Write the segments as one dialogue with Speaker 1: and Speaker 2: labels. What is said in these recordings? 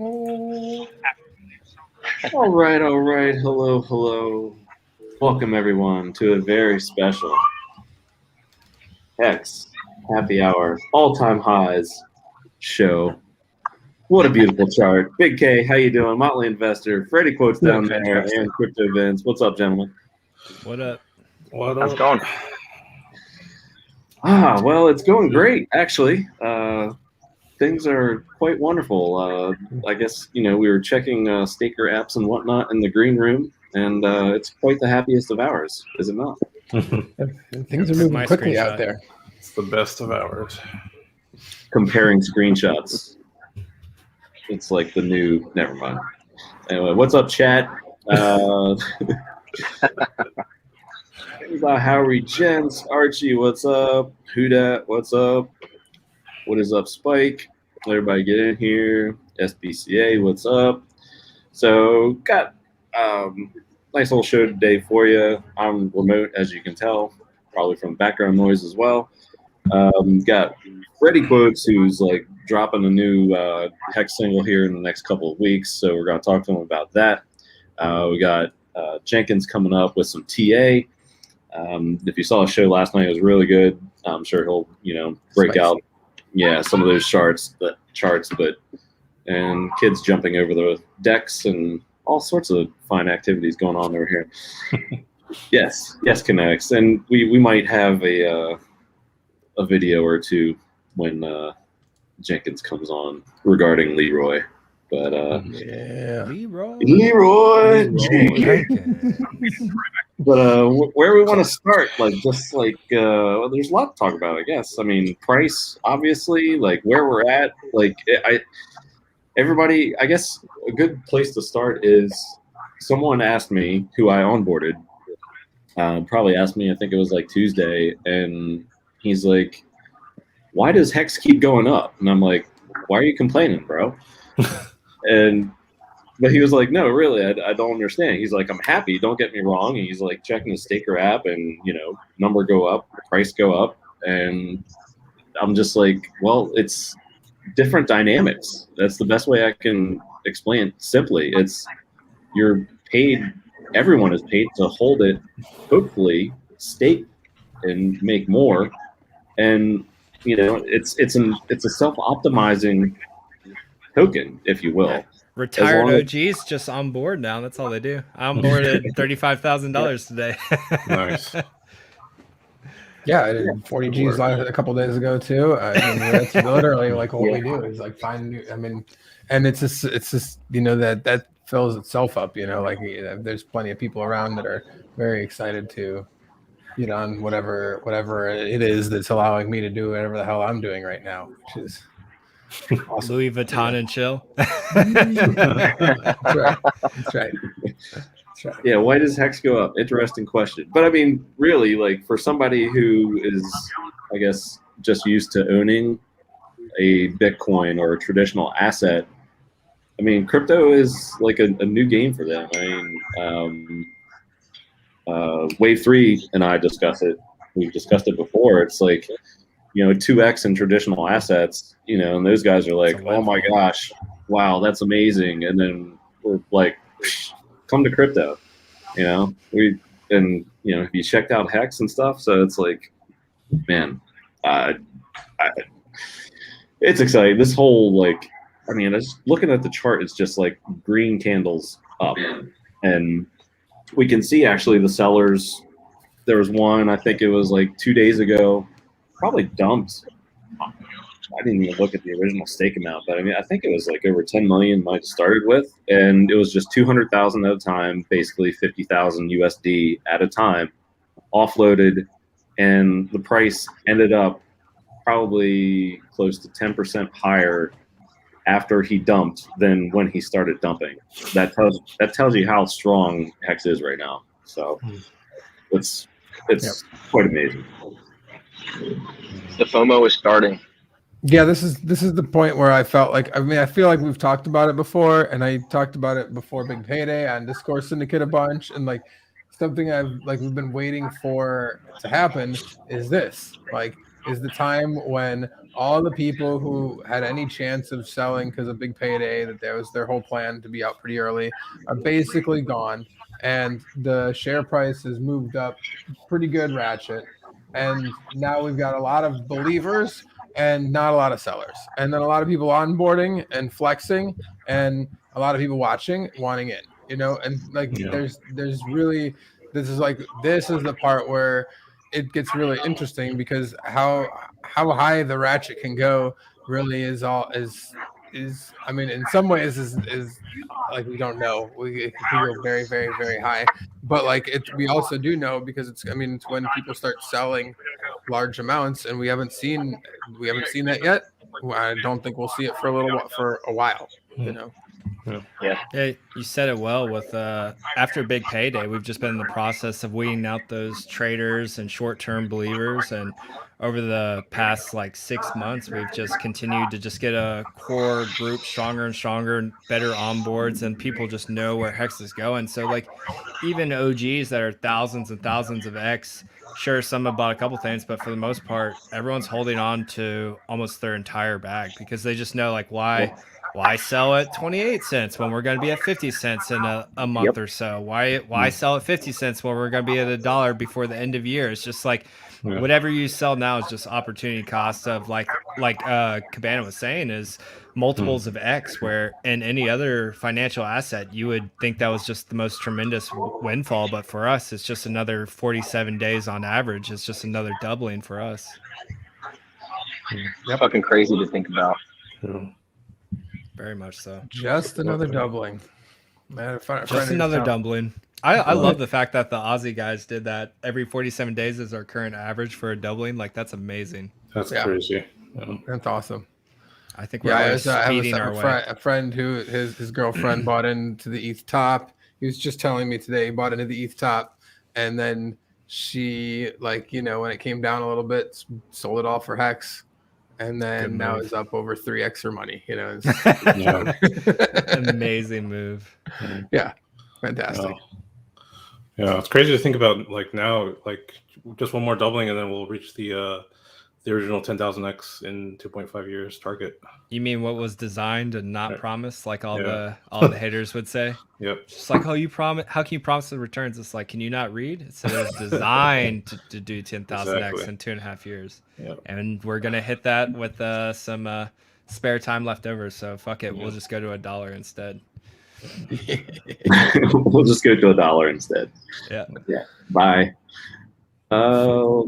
Speaker 1: All right. Hello. Welcome, everyone, to a very special HEX Happy Hour All-Time Highs show. What a beautiful chart. Big K, how you doing? Motley Investor, Freddie Quotes down there, and Crypto Vince. What's up, gentlemen?
Speaker 2: What up?
Speaker 3: How's it going?
Speaker 1: Well, it's going great, actually. Things are quite wonderful. I guess, we were checking staker apps and whatnot in the green room, and it's quite the happiest of hours, is it not?
Speaker 4: Things are moving quickly out there.
Speaker 3: It's the best of hours.
Speaker 1: Comparing screenshots. It's like the new, never mind. Anyway, what's up, chat? Howie Gents, Archie, what's up? Hudat, what's up? What is up, Spike? Everybody get in here. SBCA, what's up? So, got nice little show today for you. I'm remote, as you can tell, probably from background noise as well. Got Freddie Quotes, who's like dropping a new HEX single here in the next couple of weeks, so we're going to talk to him about that. We got Jenkins coming up with some TA. If you saw a show last night, it was really good. I'm sure he'll, break out, some of those charts, and kids jumping over the decks and all sorts of fine activities going on over here. yes, Kinetics, and we might have a video or two when Jenkins comes on regarding Leroy. But Leroy Jenkins. But where we want to start, there's a lot to talk about, I guess. I mean, price, obviously, where we're at, everybody, I guess a good place to start is someone asked me, who I onboarded, probably asked me, I think it was Tuesday, and he's like, why does HEX keep going up? And I'm like, why are you complaining, bro? But he was like, no, really, I don't understand. He's like, I'm happy, don't get me wrong. And he's like checking the staker app and, number go up, price go up. And I'm just like, well, it's different dynamics. That's the best way I can explain it simply. You're paid, everyone is paid to hold it, hopefully stake and make more. And, it's a self-optimizing token, if you will.
Speaker 2: Retired OGs just on board now. That's all they do. I onboarded $35,000 today.
Speaker 3: Nice.
Speaker 4: Yeah, I did 40 Gs a couple days ago too. That's literally what we do is find new. I mean, and it's just that fills itself up. There's plenty of people around that are very excited to get on whatever it is that's allowing me to do whatever the hell I'm doing right now, which is awesome.
Speaker 2: Louis Vuitton and chill.
Speaker 4: That's right.
Speaker 1: Yeah, why does HEX go up? Interesting question. But I mean, really, for somebody who is, I guess, just used to owning a Bitcoin or a traditional asset, I mean, crypto is a new game for them. I mean, Wave 3 and I discuss it. We've discussed it before. It's 2x in traditional assets, and those guys are like, oh my gosh, wow, that's amazing. And then we're like, come to crypto, have you checked out HEX and stuff? So it's man, it's exciting. This whole, I mean, just looking at the chart, it's just green candles up. And we can see actually the sellers, there was one, I think it was 2 days ago, probably dumped. I didn't even look at the original stake amount, but I mean, I think it was over 10 million might have started with, and it was just 200,000 at a time, basically 50,000 USD at a time, offloaded, and the price ended up probably close to 10% higher after he dumped than when he started dumping. That tells you how strong HEX is right now. So it's quite amazing.
Speaker 3: The FOMO is starting.
Speaker 4: Yeah, this is the point where I felt I feel like we've talked about it before, and I talked about it before Big Payday on Discourse Syndicate a bunch, and something we've been waiting for to happen is this. Is the time when all the people who had any chance of selling because of big payday, that there was their whole plan to be out pretty early, are basically gone. And the share price has moved up pretty good ratchet. And now we've got a lot of believers and not a lot of sellers. And then a lot of people onboarding and flexing, and a lot of people watching, wanting in, you know, and like there's really, this is the part where it gets really interesting, because how high the ratchet can go really is I mean, in some ways is like, we don't know. It could go very, very, very high, but like we also do know, because it's when people start selling large amounts, and we haven't seen that yet. I don't think we'll see it for a while, you know.
Speaker 2: Yeah, you said it well. With after big payday, we've just been in the process of weeding out those traders and short-term believers, and over the past like 6 months, we've just continued to just get a core group stronger and stronger, and better onboards, and people just know where HEX is going. So like, even OGs that are thousands and thousands of X, sure, some have bought a couple things, but for the most part, everyone's holding on to almost their entire bag, because they just know, like, why sell at 28 cents when we're going to be at 50 cents in a month or so? Why sell at 50 cents when we're going to be at $1 before the end of year? It's just like, whatever you sell now is just opportunity cost of like Cabana was saying, is multiples of X, where in any other financial asset, you would think that was just the most tremendous windfall. But for us, it's just another 47 days on average. It's just another doubling for us.
Speaker 3: Fucking crazy to think about.
Speaker 2: Very much so.
Speaker 4: Just another doubling.
Speaker 2: Just another doubling. I love the fact that the Aussie guys did that. Every 47 days is our current average for a doubling. Like, that's amazing.
Speaker 3: That's crazy.
Speaker 4: That's awesome.
Speaker 2: I think we're speeding our way.
Speaker 4: A friend who his girlfriend bought into the ETH top. He was just telling me today he bought into the ETH top, and then she, like, you know, when it came down a little bit, sold it all for HEX. And then now it's up over 3x her money. You know,
Speaker 2: amazing move.
Speaker 4: Yeah, fantastic.
Speaker 5: Yeah, it's crazy to think about. Like, now, like, just one more doubling, and then we'll reach the original 10,000x in 2.5 years target. You
Speaker 2: mean what was designed and not promised, like all the haters would say?
Speaker 5: Yep.
Speaker 2: Just like, how can you promise the returns? It's like, can you not read? It said it was designed to do 10,000x in 2.5 years.
Speaker 5: Yep.
Speaker 2: And we're gonna hit that with some spare time left over. So fuck it, we'll just go to $1 instead.
Speaker 1: We'll just go to $1 instead.
Speaker 2: Yeah.
Speaker 1: Bye.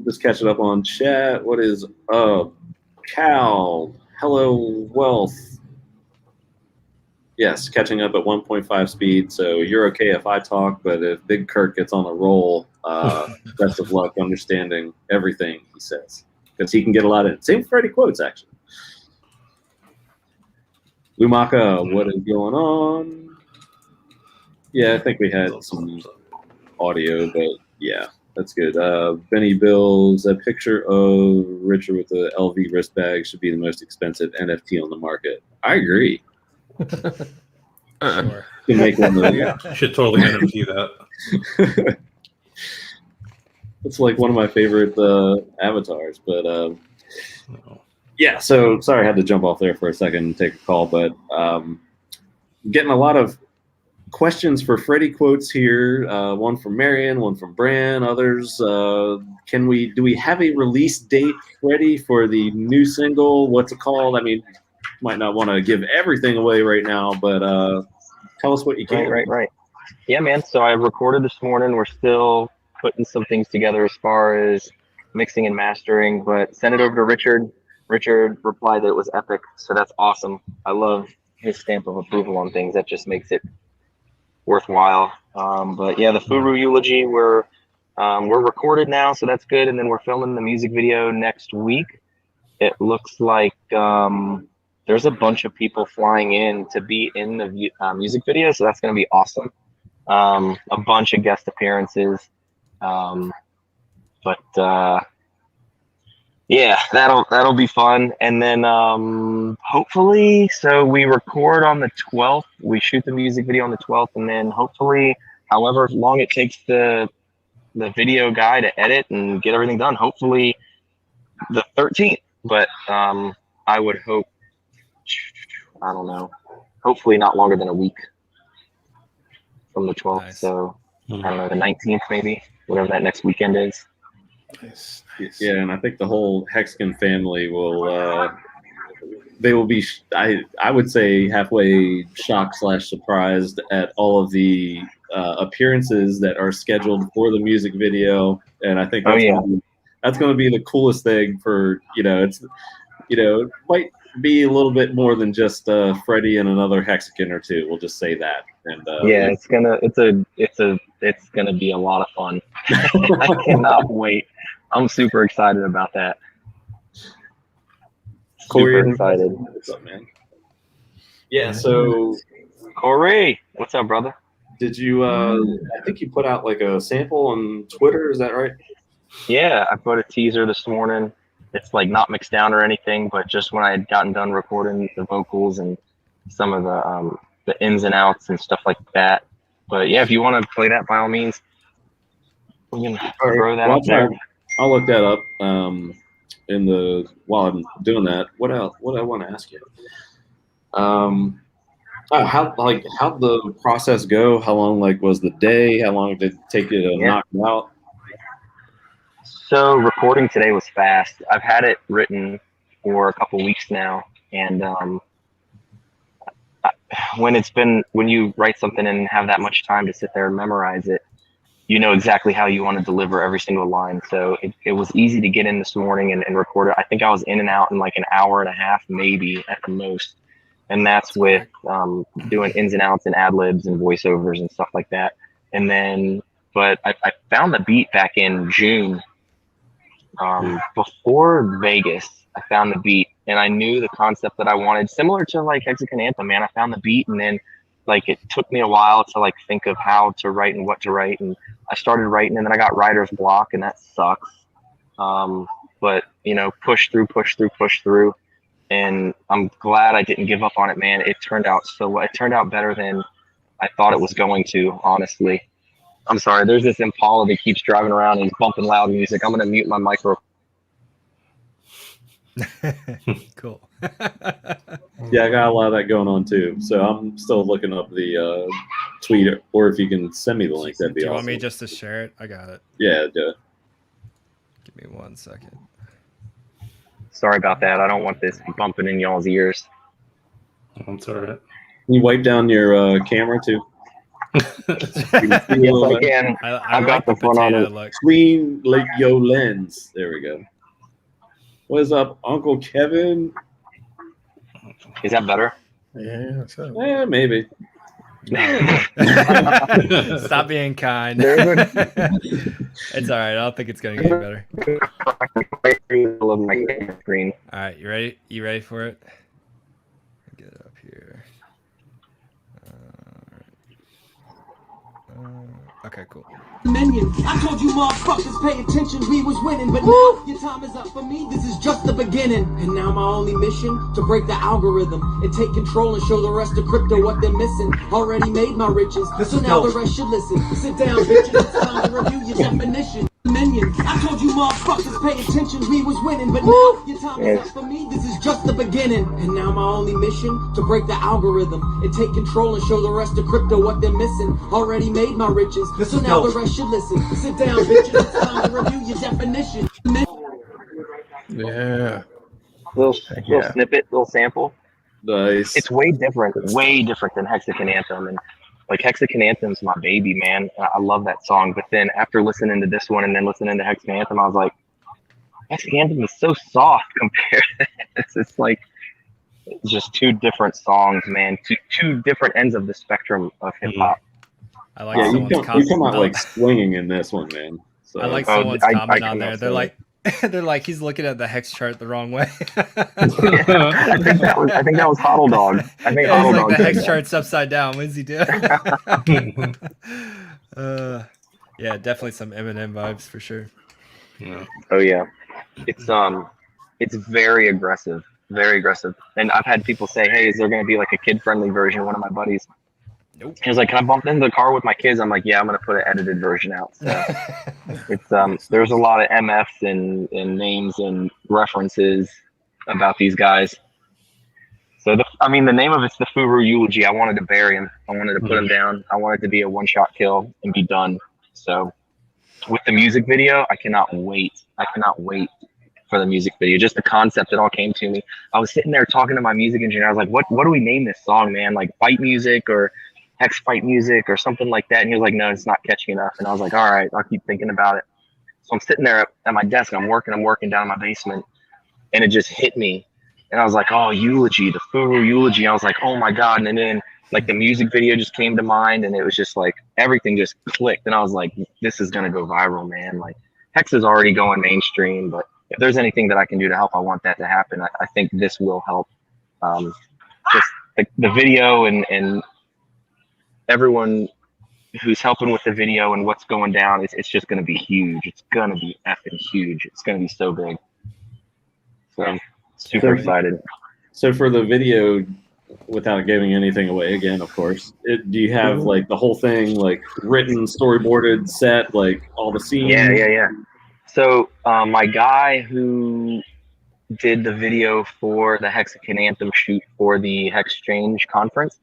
Speaker 1: Just catching up on chat. What is Cal? Hello, Wealth. Yes, catching up at 1.5 speed. So you're okay if I talk, but if Big Kirk gets on a roll, best of luck understanding everything he says, because he can get a lot in. Same with Freddie Quotes, actually. Lumaka, what is going on? Yeah, I think we had some audio, but yeah. That's good. Benny Bills, a picture of Richard with the LV wrist bag should be the most expensive NFT on the market. I agree.
Speaker 2: Sure.
Speaker 1: You make one of
Speaker 5: You should totally NFT that.
Speaker 1: It's like one of my favorite avatars. But yeah, so sorry I had to jump off there for a second and take a call, but getting a lot of questions for Freddie Quotes here. One from Marion, one from Bran, others. Do we have a release date, Freddie, for the new single? What's it called? I mean, might not want to give everything away right now, but tell us what you can.
Speaker 3: Right. Yeah, man. So I recorded this morning. We're still putting some things together as far as mixing and mastering, but sent it over to Richard. Richard replied that it was epic. So that's awesome. I love his stamp of approval on things. That just makes it worthwhile. But yeah, the FURU'n eulogy, we're recorded now, so that's good. And then we're filming the music video next week. It looks like there's a bunch of people flying in to be in the music video, so that's going to be awesome. A bunch of guest appearances. Yeah, that'll be fun. And then hopefully, so we record on the 12th, we shoot the music video on the 12th, and then hopefully, however long it takes the video guy to edit and get everything done, hopefully the 13th but I would hope, I don't know, hopefully not longer than a week from the 12th.
Speaker 2: Nice.
Speaker 3: So I don't know, the 19th maybe, whatever that next weekend is.
Speaker 5: Nice.
Speaker 1: Yeah, and I think the whole Hexagon family will they will be I would say halfway shocked / surprised at all of the appearances that are scheduled for the music video, and I think that's going to be the coolest thing for it's it might be a little bit more than just Freddie and another Hexagon or two. We'll just say that. And
Speaker 3: yeah, it's gonna be a lot of fun. I cannot wait. I'm super excited about that. Super excited.
Speaker 1: What's up, man? Yeah, so
Speaker 3: Corey, what's up, brother?
Speaker 1: did you I think you put out like a sample on Twitter, is that right?
Speaker 3: Yeah, I put a teaser this morning. It's like not mixed down or anything, but just when I had gotten done recording the vocals and some of the ins and outs and stuff like that. But yeah, if you want to play that, by all means, we can throw that up there.
Speaker 1: I'll look that up. While I'm doing that, what else? What I want to ask you? How the process go? How long was the day? How long did it take you to knock it out?
Speaker 3: So recording today was fast. I've had it written for a couple weeks now, and when you write something and have that much time to sit there and memorize it, you know exactly how you want to deliver every single line. So it was easy to get in this morning and record it. I think I was in and out in like an hour and a half, maybe at the most. And that's with doing ins and outs and ad libs and voiceovers and stuff like that. And then, but I found the beat back in June. Before Vegas, I found the beat and I knew the concept that I wanted, similar to like Hexagon Anthem, man. I found the beat and then it took me a while to think of how to write and what to write. And I started writing and then I got writer's block and that sucks. But push through. And I'm glad I didn't give up on it, man. It turned out better than I thought it was going to, honestly. I'm sorry. There's this Impala that keeps driving around and he's bumping loud music. I'm going to mute my micro.
Speaker 2: Cool.
Speaker 1: Yeah, I got a lot of that going on too. So I'm still looking up the tweet, or if you can send me the link, that'd be awesome.
Speaker 2: Do you want me just to share it? I got it.
Speaker 1: Yeah, do it.
Speaker 2: Give me 1 second.
Speaker 3: Sorry about that. I don't want this bumping in y'all's ears.
Speaker 5: That's all right.
Speaker 1: Can you wipe down your camera too?
Speaker 3: Yes, I can.
Speaker 2: I
Speaker 3: got the front on it.
Speaker 1: Clean your lens. There we go. What's up, Uncle Kevin?
Speaker 3: Is that better?
Speaker 4: Yeah, so.
Speaker 1: Maybe.
Speaker 2: Stop being kind. It's all right. I don't think it's gonna get better.
Speaker 3: Screen.
Speaker 2: All right, you ready? You ready for it? Get it up here. Okay, cool.
Speaker 6: Minion. I told you motherfuckers pay attention, we was winning, but now your time is up for me, this is just the beginning. And now my only mission, to break the algorithm and take control and show the rest of crypto what they're missing. Already made my riches, so now the rest should listen. Sit down, bitches, it's time to review your definition. Minion. I told you motherfuckers pay attention, we was winning, but now your time is up for me, this is just the beginning. And now my only mission, to break the algorithm and take control and show the rest of crypto what they're missing. Already made my riches, so now the rest should listen. Sit down, bitches, it's time to review your definition.
Speaker 4: Yeah.
Speaker 3: Little snippet, little sample.
Speaker 1: Nice.
Speaker 3: It's way different than Hexagon Anthem. And Hexagon Anthem's my baby, man. I love that song. But then after listening to this one and then listening to Hexagon Anthem, I was like, Hexagon Anthem is so soft compared to this. It's just two different songs, man. Two different ends of the spectrum of hip hop.
Speaker 2: I like
Speaker 1: you come out swinging in this one, man. So.
Speaker 2: I like someone's comment on there. They're like, he's looking at the hex chart the wrong way.
Speaker 3: I think that was Huddle Dog. I think Huddle Dog.
Speaker 2: The hex chart's upside down. What is he doing? Yeah, definitely some Eminem vibes for sure.
Speaker 5: Yeah.
Speaker 3: Oh yeah, it's very aggressive, And I've had people say, "Hey, is there going to be a kid-friendly version?" One of my buddies.
Speaker 2: Nope.
Speaker 3: He was like, "Can I bump into the car with my kids?" I'm like, "Yeah, I'm gonna put an edited version out." So it's there's a lot of MFs and names and references about these guys. So the name of it's the FURU'n eulogy. I wanted to bury him. I wanted to put him down. I wanted to be a one-shot kill and be done. So with the music video, I cannot wait. I cannot wait for the music video. Just the concept, it all came to me. I was sitting there talking to my music engineer. I was like, what do we name this song, man? Like fight music or hex fight music or something like that. And he was like, no, it's not catchy enough. And I was like, all right, I'll keep thinking about it. So I'm sitting there at my desk. I'm working down in my basement. And it just hit me. And I was like, oh, eulogy, the FURU'n eulogy. I was like, oh my God. And then like the music video just came to mind, and it was just like everything just clicked. And I was like, this is going to go viral, man. Like Hex is already going mainstream, but if there's anything that I can do to help, I want that to happen. I think this will help. Just the video and everyone who's helping with the video and what's going down, it's just going to be huge. It's going to be effing huge. It's going to be so big. So I'm super excited.
Speaker 1: So for the video, without giving anything away again, of course, do you have like the whole thing like written, storyboarded, set, like all the scenes?
Speaker 3: Yeah. So my guy who did the video for the Hexagon Anthem shoot for the Hexchange conference,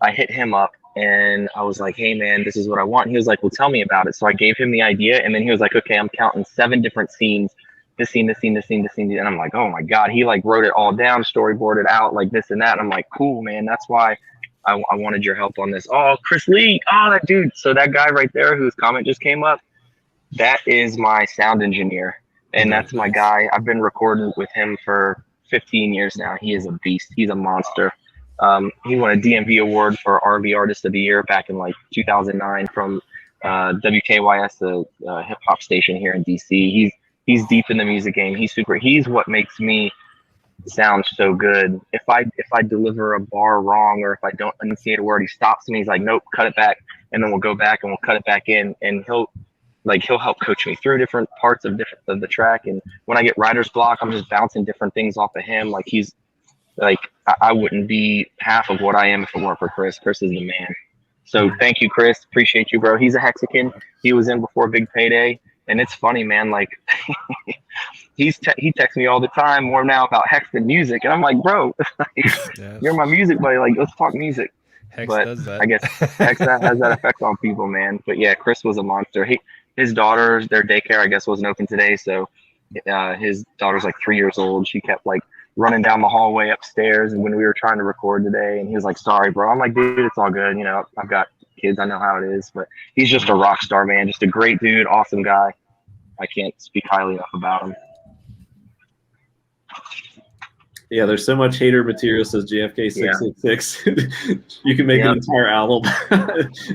Speaker 3: I hit him up and I was like, hey man, this is what I want. And he was like, well, tell me about it. So I gave him the idea, and then he was like, okay, I'm counting 7 different scenes. This scene, this scene, this scene, this scene. And I'm like, oh my God. He like wrote it all down, storyboarded out like this and that. And I'm like, cool, man. That's why I wanted your help on this. Oh, Chris Lee. Oh, that dude. So that guy right there whose comment just came up, that is my sound engineer. And that's my guy. I've been recording with him for 15 years now. He is a beast. He's a monster. He won a DMV award for R&B Artist of the Year back in like 2009 from WKYS, the hip hop station here in DC. He's deep in the music game. He's what makes me sound so good. If I deliver a bar wrong, or if I don't enunciate a word, he stops me. He's like, nope, cut it back. And then we'll go back and we'll cut it back in. And he'll help coach me through different parts of the track. And when I get writer's block, I'm just bouncing different things off of him. Like he's like, I wouldn't be half of what I am if it weren't for Chris. Chris is the man. So thank you, Chris. Appreciate you, bro. He's a Hexagon. He was in before Big Payday. And it's funny, man, like he texts me all the time more now about Hex than music. And I'm like, bro, you're my music buddy. Like, let's talk music.
Speaker 2: Hex
Speaker 3: but
Speaker 2: does that.
Speaker 3: I guess Hex has that effect on people, man. But yeah, Chris was a monster. His daughter, their daycare, I guess, wasn't open today. So his daughter's like 3 years old. She kept like running down the hallway upstairs. And when we were trying to record today, and he was like, sorry, bro. I'm like, dude, it's all good. You know, I've got kids. I know how it is. But he's just a rock star, man. Just a great dude. Awesome guy. I can't speak highly enough about him.
Speaker 1: Yeah, there's so much hater material, says JFK 666. You can make an entire album.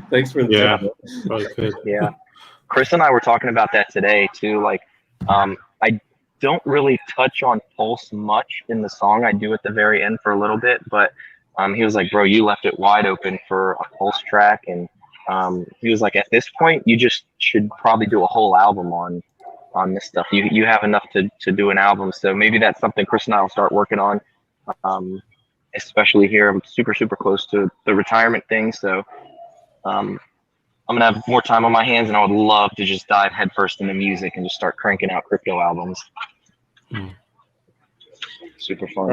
Speaker 1: Thanks for the
Speaker 5: tip.
Speaker 3: Yeah. Chris and I were talking about that today too. Like, I don't really touch on Pulse much in the song. I do at the very end for a little bit, but he was like, bro, you left it wide open for a Pulse track. And he was like, at this point, you just should probably do a whole album on this stuff. You have enough to do an album. So maybe that's something Chris and I will start working on, especially here. I'm super, super close to the retirement thing. So I'm going to have more time on my hands, and I would love to just dive headfirst into music and just start cranking out crypto albums. Super fun.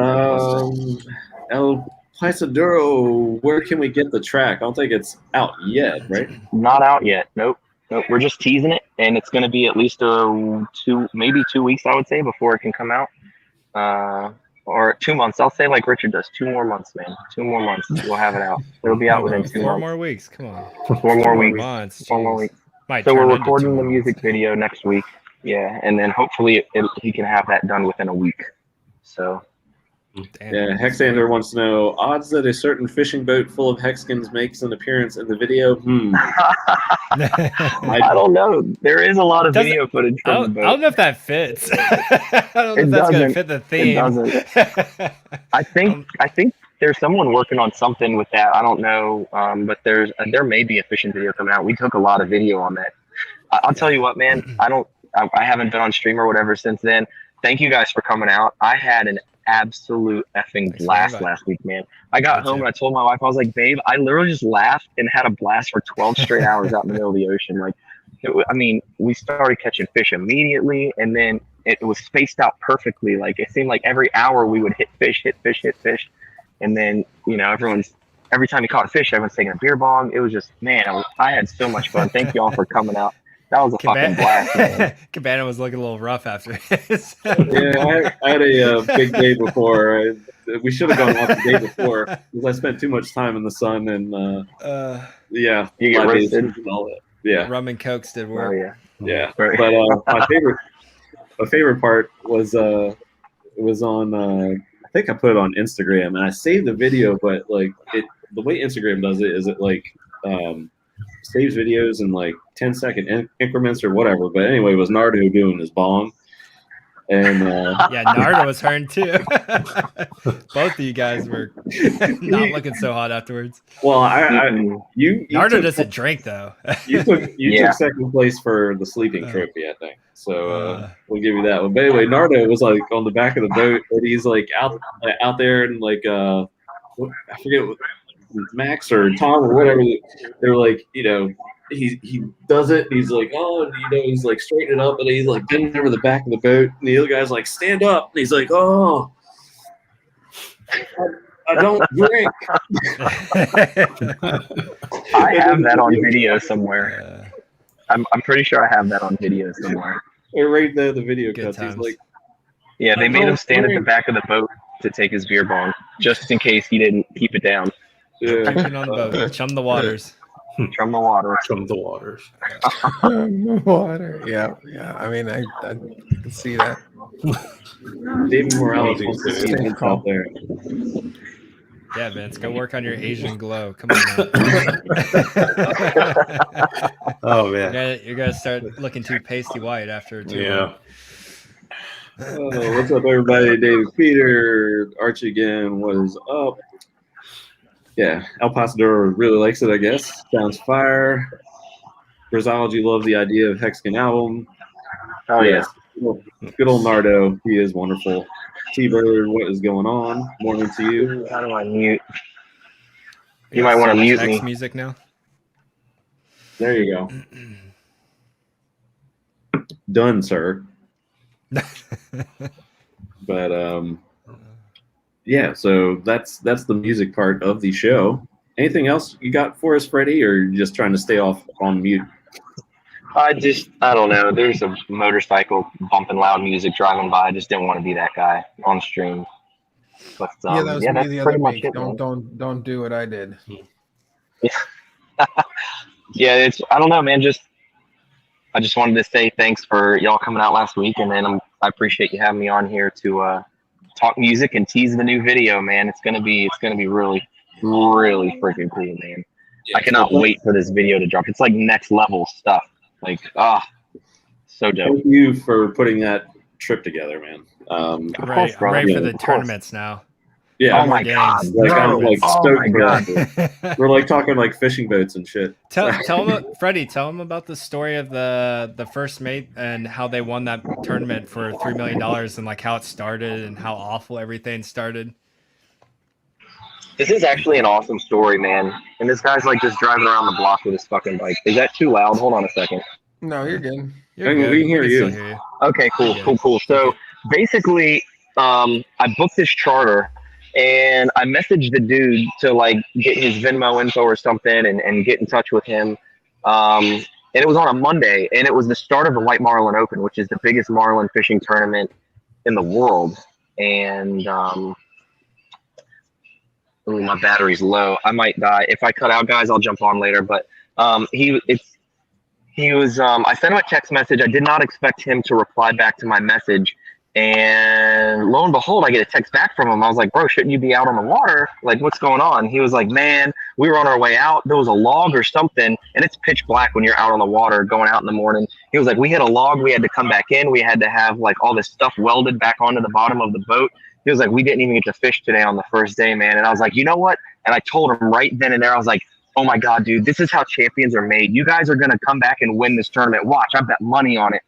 Speaker 1: El Pasaduro, where can we get the track? I don't think it's out yet, right?
Speaker 3: Not out yet. Nope. We're just teasing it, and it's going to be at least 2 weeks, I would say, before it can come out. Or 2 months. I'll say like Richard does, 2 more months, man. 2 more months, we'll have it out. It'll be out within 2 months.
Speaker 2: 4 more weeks. Come on.
Speaker 3: 4 more weeks.
Speaker 2: Months,
Speaker 3: 4 more weeks.
Speaker 2: Might
Speaker 3: so
Speaker 2: turn
Speaker 3: we're
Speaker 2: into
Speaker 3: recording
Speaker 2: 2
Speaker 3: the
Speaker 2: months.
Speaker 3: music video next week. Yeah, and then hopefully he can have that done within a week. So.
Speaker 2: Damn.
Speaker 1: Yeah, Hexander wants to know odds that a certain fishing boat full of Hexagons makes an appearance in the video.
Speaker 3: I don't know. There is a lot of video footage
Speaker 2: I
Speaker 3: from the boat.
Speaker 2: don't know if that fits. I don't know if that's going to fit the theme.
Speaker 3: It doesn't. I think there's someone working on something with that. I don't know, but there may be a fishing video coming out. We took a lot of video on that. I'll tell you what, man. I haven't been on stream or whatever since then. Thank you guys for coming out. I had an absolute effing blast last week, man. I got home and I told my wife, I was like, babe, I literally just laughed and had a blast for 12 straight hours out in the middle of the ocean. Like, we started catching fish immediately, and then it was spaced out perfectly. Like it seemed like every hour we would hit fish, and then every time you caught a fish, everyone's taking a beer bong. It was just, man, I had so much fun. Thank you all for coming out. That was a fucking blast, man.
Speaker 2: Cabana was looking a little rough after this.
Speaker 1: Yeah, I had a big day before. We should have gone out the day before because I spent too much time in the sun and yeah,
Speaker 3: You get roasted.
Speaker 1: and all that. Yeah,
Speaker 2: Rum and Cokes did
Speaker 3: Oh
Speaker 2: work.
Speaker 3: yeah.
Speaker 1: yeah.
Speaker 3: Right.
Speaker 1: But my favorite part was it was on I think I put it on Instagram and I saved the video, but like the way Instagram does it is it like saves videos in like 10-second increments or whatever. But anyway, it was Nardo doing his bong. And
Speaker 2: Yeah, Nardo was hurt too. Both of you guys were not looking so hot afterwards.
Speaker 1: well, you
Speaker 2: Nardo
Speaker 1: took,
Speaker 2: doesn't drink though.
Speaker 1: you
Speaker 3: Yeah.
Speaker 1: took second place for the sleeping trophy, I think. So we'll give you that one. But anyway, Nardo was like on the back of the boat, and he's like out there and like I forget what, Max or Tom or whatever. They're like, he does it. And he's like, oh, he's like straightening up, and he's like bending over the back of the boat. And the other guy's like, stand up. And he's like, oh, I don't drink.
Speaker 3: I have that on video somewhere. I'm pretty sure I have that on video somewhere.
Speaker 1: Or right there, the video
Speaker 2: Good
Speaker 1: cuts. He's
Speaker 2: times.
Speaker 1: like,
Speaker 3: Yeah, they
Speaker 1: I
Speaker 3: made him
Speaker 1: don't
Speaker 3: stand at the
Speaker 1: drink.
Speaker 3: back of the boat to take his beer bong, just in case he didn't keep it down
Speaker 1: yeah.
Speaker 2: Drinking on the boat, chum the waters.
Speaker 3: from the water.
Speaker 5: From the waters.
Speaker 4: Water. Yeah. I mean, I can see that.
Speaker 1: David Morales wants to see
Speaker 4: Safe
Speaker 1: Vince
Speaker 4: call.
Speaker 1: out there.
Speaker 2: Yeah, Vince, go work on your Asian glow. Come on,
Speaker 5: Oh
Speaker 2: man.
Speaker 5: man.
Speaker 2: You're gonna start looking too pasty white after 2
Speaker 5: Yeah.
Speaker 2: months.
Speaker 1: Oh, what's up, everybody? David Peter, Archie again. What is up? Yeah, El Pasador really likes it, I guess. Sounds fire. Brizology loved the idea of Hexkin album.
Speaker 3: Oh
Speaker 1: Yes. Good old Nardo. He is wonderful. T-Bird, what is going on? Morning to you.
Speaker 3: yeah. How do I mute? You might want to mute
Speaker 2: Hex
Speaker 3: me.
Speaker 2: music now.
Speaker 1: There you go. Done, sir. But yeah, so that's the music part of the show. Anything else you got for us, Freddie, or you just trying to stay off on mute?
Speaker 3: I don't know. There's a motorcycle bumping loud music driving by. I just didn't want to be that guy on stream. But
Speaker 4: Yeah, that was me
Speaker 3: that's
Speaker 4: the
Speaker 3: pretty
Speaker 4: other
Speaker 3: much
Speaker 4: week.
Speaker 3: it, man.
Speaker 4: Don't do what I did.
Speaker 3: Yeah, I don't know, man. I just wanted to say thanks for y'all coming out last week, and then I appreciate you having me on here to talk music and tease the new video, man. It's gonna be really, really freaking cool, man. I cannot wait for this video to drop. It's like next level stuff. Like so dope.
Speaker 1: Thank you for putting that trip together, man.
Speaker 2: I'm
Speaker 3: course,
Speaker 2: ready,
Speaker 3: brother.
Speaker 2: for
Speaker 1: Yeah,
Speaker 2: the
Speaker 3: of course.
Speaker 2: tournaments now.
Speaker 1: Yeah,
Speaker 3: Oh my
Speaker 2: games.
Speaker 3: god,
Speaker 1: like I'm
Speaker 3: bro.
Speaker 1: like
Speaker 3: Oh
Speaker 1: stoked
Speaker 3: my
Speaker 1: for
Speaker 3: god.
Speaker 1: that. We're like talking like fishing boats and shit.
Speaker 2: Tell him, Freddie. Tell him about the story of the first mate and how they won that tournament for $3 million and like how it started and how awful everything started.
Speaker 3: This is actually an awesome story, man. And this guy's like just driving around the block with his fucking bike. Is that too loud? Hold on a second.
Speaker 4: No, you're good.
Speaker 2: You're
Speaker 1: We
Speaker 2: good.
Speaker 1: can hear
Speaker 2: still
Speaker 1: you.
Speaker 2: hear you.
Speaker 3: Okay, cool. So basically, I booked this charter and I messaged the dude to like get his Venmo info or something and get in touch with him. And it was on a Monday, and it was the start of the White Marlin Open, which is the biggest marlin fishing tournament in the world. And ooh, my battery's low. I might die. If I cut out, guys, I'll jump on later. But I sent him a text message. I did not expect him to reply back to my message. And lo and behold, I get a text back from him. I was like, bro, shouldn't you be out on the water? Like, what's going on? He was like, man, we were on our way out. There was a log or something. And it's pitch black when you're out on the water going out in the morning. He was like, we hit a log. We had to come back in. We had to have like all this stuff welded back onto the bottom of the boat. He was like, we didn't even get to fish today on the first day, man. And I was like, you know what? And I told him right then and there, I was like, oh my God, dude, this is how champions are made. You guys are going to come back and win this tournament. Watch, I bet money on it.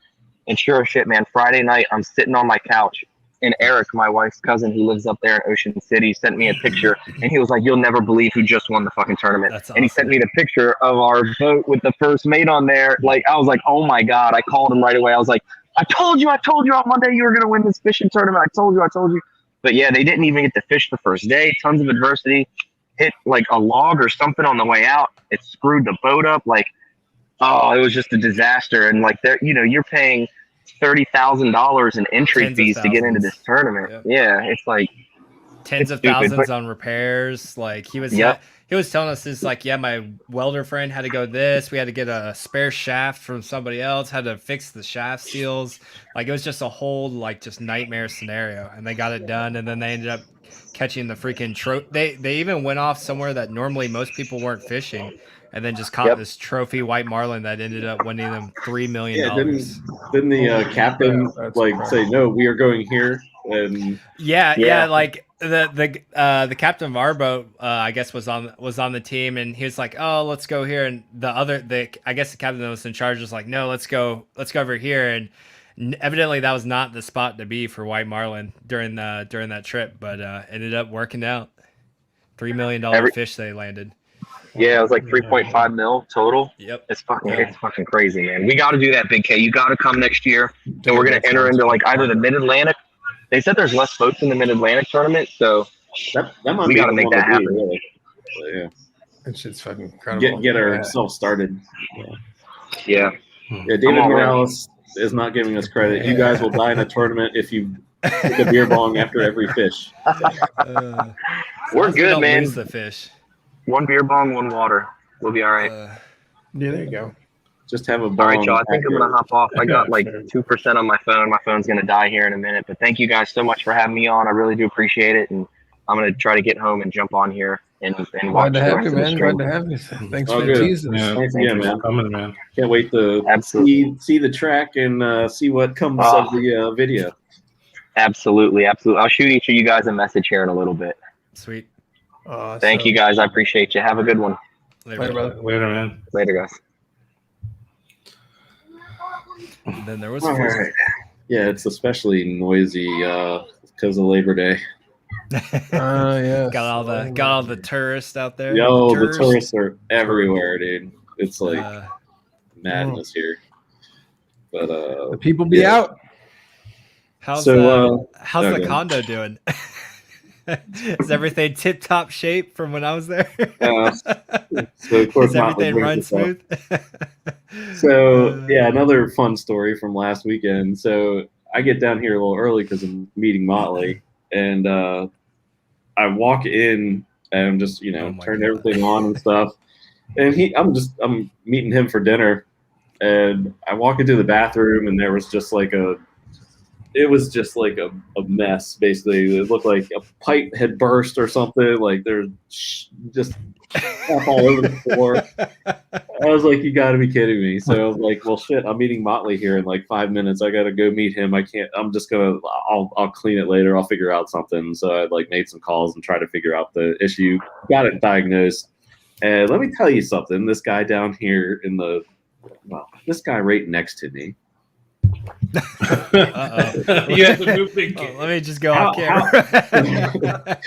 Speaker 3: And sure as shit, man, Friday night, I'm sitting on my couch, and Eric, my wife's cousin, who lives up there in Ocean City, sent me a picture, and he was like, you'll never believe who just won the fucking tournament.
Speaker 2: That's
Speaker 3: And he
Speaker 2: awesome.
Speaker 3: sent me the picture of our boat with the first mate on there. Like, I was like, oh my God. I called him right away. I was like, I told you on Monday you were going to win this fishing tournament. I told you. But yeah, they didn't even get to fish the first day. Tons of adversity. Hit like a log or something on the way out. It screwed the boat up. Like, oh, it was just a disaster. And like, you're paying $30,000 in entry
Speaker 2: Tens of
Speaker 3: fees to get into
Speaker 2: thousands.
Speaker 3: this tournament.
Speaker 2: Yep.
Speaker 3: Yeah, it's like
Speaker 2: Tens of
Speaker 3: stupid,
Speaker 2: thousands
Speaker 3: but-
Speaker 2: on repairs. Like he was
Speaker 3: Yep.
Speaker 2: he was telling us this, like, yeah, my welder friend had to go this. We had to get a spare shaft from somebody else, had to fix the shaft seals. Like it was just a whole like just nightmare scenario. And they got it done, and then they ended up catching the freaking they even went off somewhere that normally most people weren't fishing, and then just caught
Speaker 3: Yep.
Speaker 2: this trophy white marlin that ended up winning them $3 million.
Speaker 1: Yeah, didn't the captain
Speaker 4: That's
Speaker 1: like
Speaker 4: correct.
Speaker 1: say no? We are going here, and
Speaker 2: Yeah, like the captain of our boat, I guess was on the team, and he was like, "Oh, let's go here." And I guess the captain that was in charge was like, "No, let's go over here." And evidently that was not the spot to be for white marlin during that trip, but ended up working out. $3 million fish they landed.
Speaker 3: Yeah, it was like 3.5 mil total.
Speaker 2: Yep.
Speaker 3: It's fucking crazy, man. We got to do that, Big K. You got to come next year, and we're gonna enter into like either the Mid Atlantic. They said there's less boats in the Mid Atlantic tournament, so
Speaker 1: that might
Speaker 3: we
Speaker 1: be
Speaker 3: got to
Speaker 1: the
Speaker 3: make
Speaker 1: one
Speaker 3: that
Speaker 1: to do,
Speaker 3: happen.
Speaker 1: really. But, yeah,
Speaker 4: That shit's fucking incredible.
Speaker 1: get ourselves started.
Speaker 3: Yeah.
Speaker 1: Yeah, David
Speaker 3: I'm all in.
Speaker 1: Morales is not giving us credit. You guys will die in a tournament if you take a beer bong after every fish.
Speaker 3: We're good,
Speaker 2: don't
Speaker 3: man.
Speaker 2: lose the fish.
Speaker 3: One beer bong, one water. We'll be all right.
Speaker 4: Yeah, there you go.
Speaker 1: Just have a bong.
Speaker 3: All right, y'all. I think I'm gonna hop off. I got like
Speaker 4: Sure.
Speaker 3: 2% on my phone. My phone's gonna die here in a minute. But thank you guys so much for having me on. I really do appreciate it, and I'm gonna try to get home and jump on here and watch
Speaker 4: Glad to
Speaker 3: the
Speaker 4: have
Speaker 3: rest
Speaker 4: you,
Speaker 3: of the
Speaker 4: man.
Speaker 3: stream.
Speaker 4: Glad to have you. Thanks
Speaker 1: Oh,
Speaker 4: for
Speaker 1: good.
Speaker 4: teasing.
Speaker 5: Yeah,
Speaker 1: Thanks
Speaker 3: Thank
Speaker 1: again,
Speaker 3: you.
Speaker 1: man.
Speaker 5: coming, man.
Speaker 1: Can't wait to
Speaker 3: Absolutely.
Speaker 1: see the track and see what comes
Speaker 3: Oh.
Speaker 1: of the video.
Speaker 3: Absolutely. I'll shoot each of you guys a message here in a little bit.
Speaker 2: Sweet.
Speaker 3: Thank you guys. I appreciate you. Have a good one.
Speaker 4: Later, brother.
Speaker 5: Later, man.
Speaker 3: Later, guys.
Speaker 2: And then there was
Speaker 1: All right. Yeah, it's especially noisy because of Labor Day.
Speaker 4: Yeah.
Speaker 2: got all the tourists out there.
Speaker 1: Yo, the tourists are everywhere, dude. It's like
Speaker 2: Uh,
Speaker 1: madness here. But
Speaker 4: The people be
Speaker 1: Yeah.
Speaker 4: out.
Speaker 2: how's
Speaker 1: So,
Speaker 2: how's
Speaker 1: okay.
Speaker 2: the condo doing? Is everything tip top shape from when I was there?
Speaker 1: so of course
Speaker 2: Does
Speaker 1: not
Speaker 2: everything
Speaker 1: the
Speaker 2: run
Speaker 1: drink itself.
Speaker 2: smooth?
Speaker 1: So yeah, another fun story from last weekend. So I get down here a little early because I'm meeting Motley, and I walk in and I'm just
Speaker 2: Oh my
Speaker 1: turned
Speaker 2: God.
Speaker 1: everything on and stuff. And I'm meeting him for dinner, and I walk into the bathroom and there was just like a mess. Basically, it looked like a pipe had burst or something. Like there's just stuff all over the floor. I was like, you got to be kidding me. So I was like, well, shit, I'm meeting Motley here in like 5 minutes. I got to go meet him. I can't. I'll clean it later. I'll figure out something. So I like made some calls and tried to figure out the issue. Got it diagnosed. And let me tell you something. This guy down here this guy right next to me.
Speaker 2: Uh-oh.
Speaker 5: You have to move Big
Speaker 2: Oh,
Speaker 5: K.
Speaker 2: let me just go
Speaker 1: How-
Speaker 2: off camera.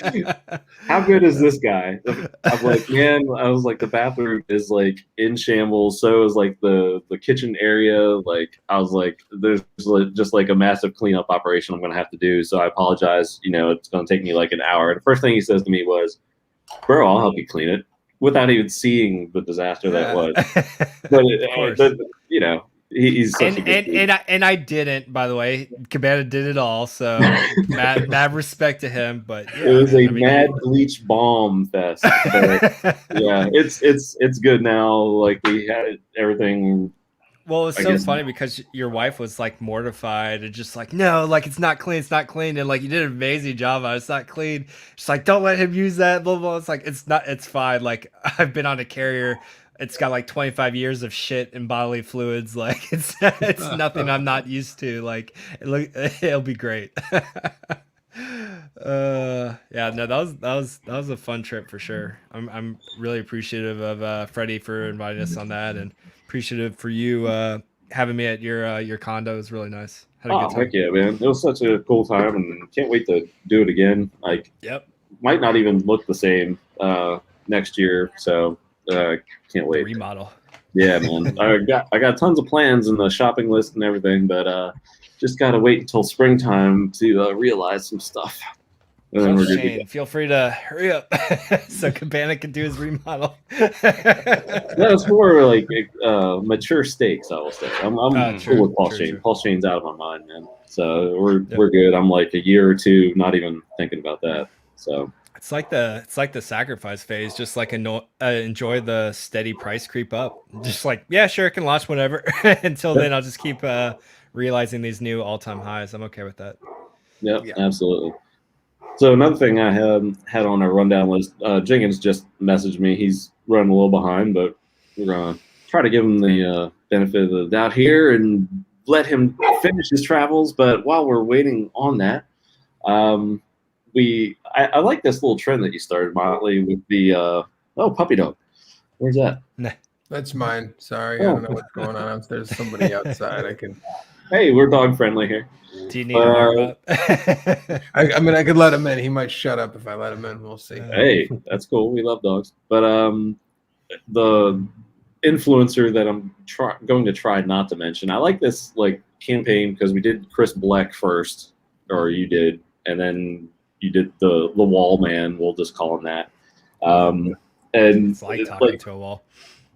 Speaker 1: How good is this guy? I'm like, man, I was like, the bathroom is like in shambles. So is like the kitchen area. Like, I was like, there's just like a massive cleanup operation I'm going to have to do. So I apologize. It's going to take me like an hour. The first thing he says to me was, bro, I'll help you clean it, without even seeing the disaster that was. But, he's such a good dude.
Speaker 2: and I didn't, by the way. Cabana did it all, so mad respect to him. But yeah,
Speaker 1: It was
Speaker 2: man,
Speaker 1: a mad bleach bomb fest. But, yeah, it's good now. Like we had everything.
Speaker 2: Well, it's
Speaker 1: I
Speaker 2: so
Speaker 1: guess-
Speaker 2: funny because your wife was like mortified and just like, no, like it's not clean, and like you did an amazing job on it. It's not clean. She's like, don't let him use that. Blah blah. It's like it's fine. Like I've been on a carrier. It's got like 25 years of shit and bodily fluids. Like it's nothing I'm not used to. Like it'll be great. Yeah, no, that was a fun trip for sure. I'm really appreciative of Freddie for inviting us on that, and appreciative for you having me at your condo. It was really nice. Had a
Speaker 1: Oh,
Speaker 2: good time.
Speaker 1: heck yeah, man. It was such a cool time, and can't wait to do it again. Like,
Speaker 2: Yep.
Speaker 1: might not even look the same next year, so can't wait.
Speaker 2: Remodel.
Speaker 1: Yeah, man. I got tons of plans in the shopping list and everything, but just gotta wait until springtime to realize some stuff. And then we're good to go.
Speaker 2: PulseChain, feel free to hurry up so Cabana can do his remodel.
Speaker 1: No, it's more like mature stakes, I will say. I'm
Speaker 2: True,
Speaker 1: cool with PulseChain.
Speaker 2: true.
Speaker 1: PulseChain's out of my mind, man. So we're good. I'm like a year or two, not even thinking about that. So
Speaker 2: It's like the sacrifice phase. Just like enjoy the steady price creep up. Just like, yeah, sure, it can launch whenever. Until then, I'll just keep realizing these new all-time highs. I'm okay with that.
Speaker 1: yep, absolutely. So another thing I had on our rundown was Jenkins just messaged me. He's running a little behind, but we're gonna try to give him the benefit of the doubt here and let him finish his travels. But while we're waiting on that, I like this little trend that you started, Motley, with the puppy dog. Where's that?
Speaker 2: Nah.
Speaker 4: That's mine. Sorry, I don't know what's going on. If there's somebody outside, I can.
Speaker 1: Hey, we're dog friendly here.
Speaker 2: Do you need a warm up?
Speaker 4: I mean, I could let him in. He might shut up if I let him in. We'll see.
Speaker 1: Hey, that's cool. We love dogs. But the influencer that I'm going to try not to mention, I like this like campaign because we did Chris Black first, or you did, and then you did the wall man. We'll just call him that. And
Speaker 2: It's like talking to a wall.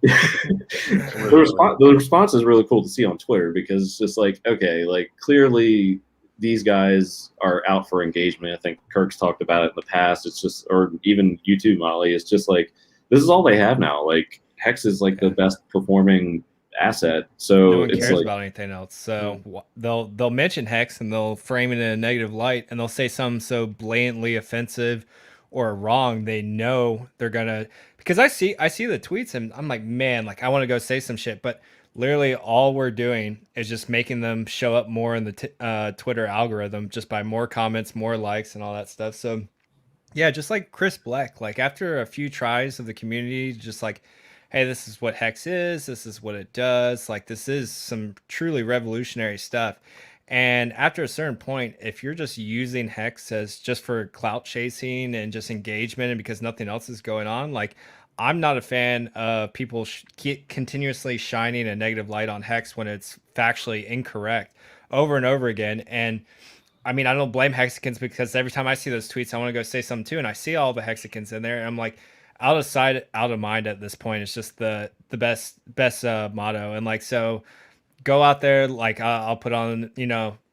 Speaker 1: The response is really cool to see on Twitter because it's just like, okay, like clearly these guys are out for engagement. I think Kirk's talked about it in the past. It's just, or even you too, Molly. It's just like this is all they have now. Like Hex is like the best performing asset. So
Speaker 2: No one
Speaker 1: it's
Speaker 2: cares
Speaker 1: like,
Speaker 2: about anything else. So they'll mention Hex and they'll frame it in a negative light and they'll say something so blatantly offensive or wrong. They know they're gonna, because I see the tweets and I'm like, man, like I want to go say some shit, but literally all we're doing is just making them show up more in the Twitter algorithm just by more comments, more likes, and all that stuff. So yeah, just like Chris Black, like after a few tries of the community, just like, hey, this is what Hex is, this is what it does, like this is some truly revolutionary stuff. And after a certain point, if you're just using Hex as just for clout chasing and just engagement and because nothing else is going on, like I'm not a fan of people continuously shining a negative light on Hex when it's factually incorrect over and over again. And I mean, I don't blame Hexicans because every time I see those tweets, I want to go say something too. And I see all the Hexicans in there and I'm like, out of sight, out of mind at this point. It's just the best motto. And like, so go out there, like I'll put on,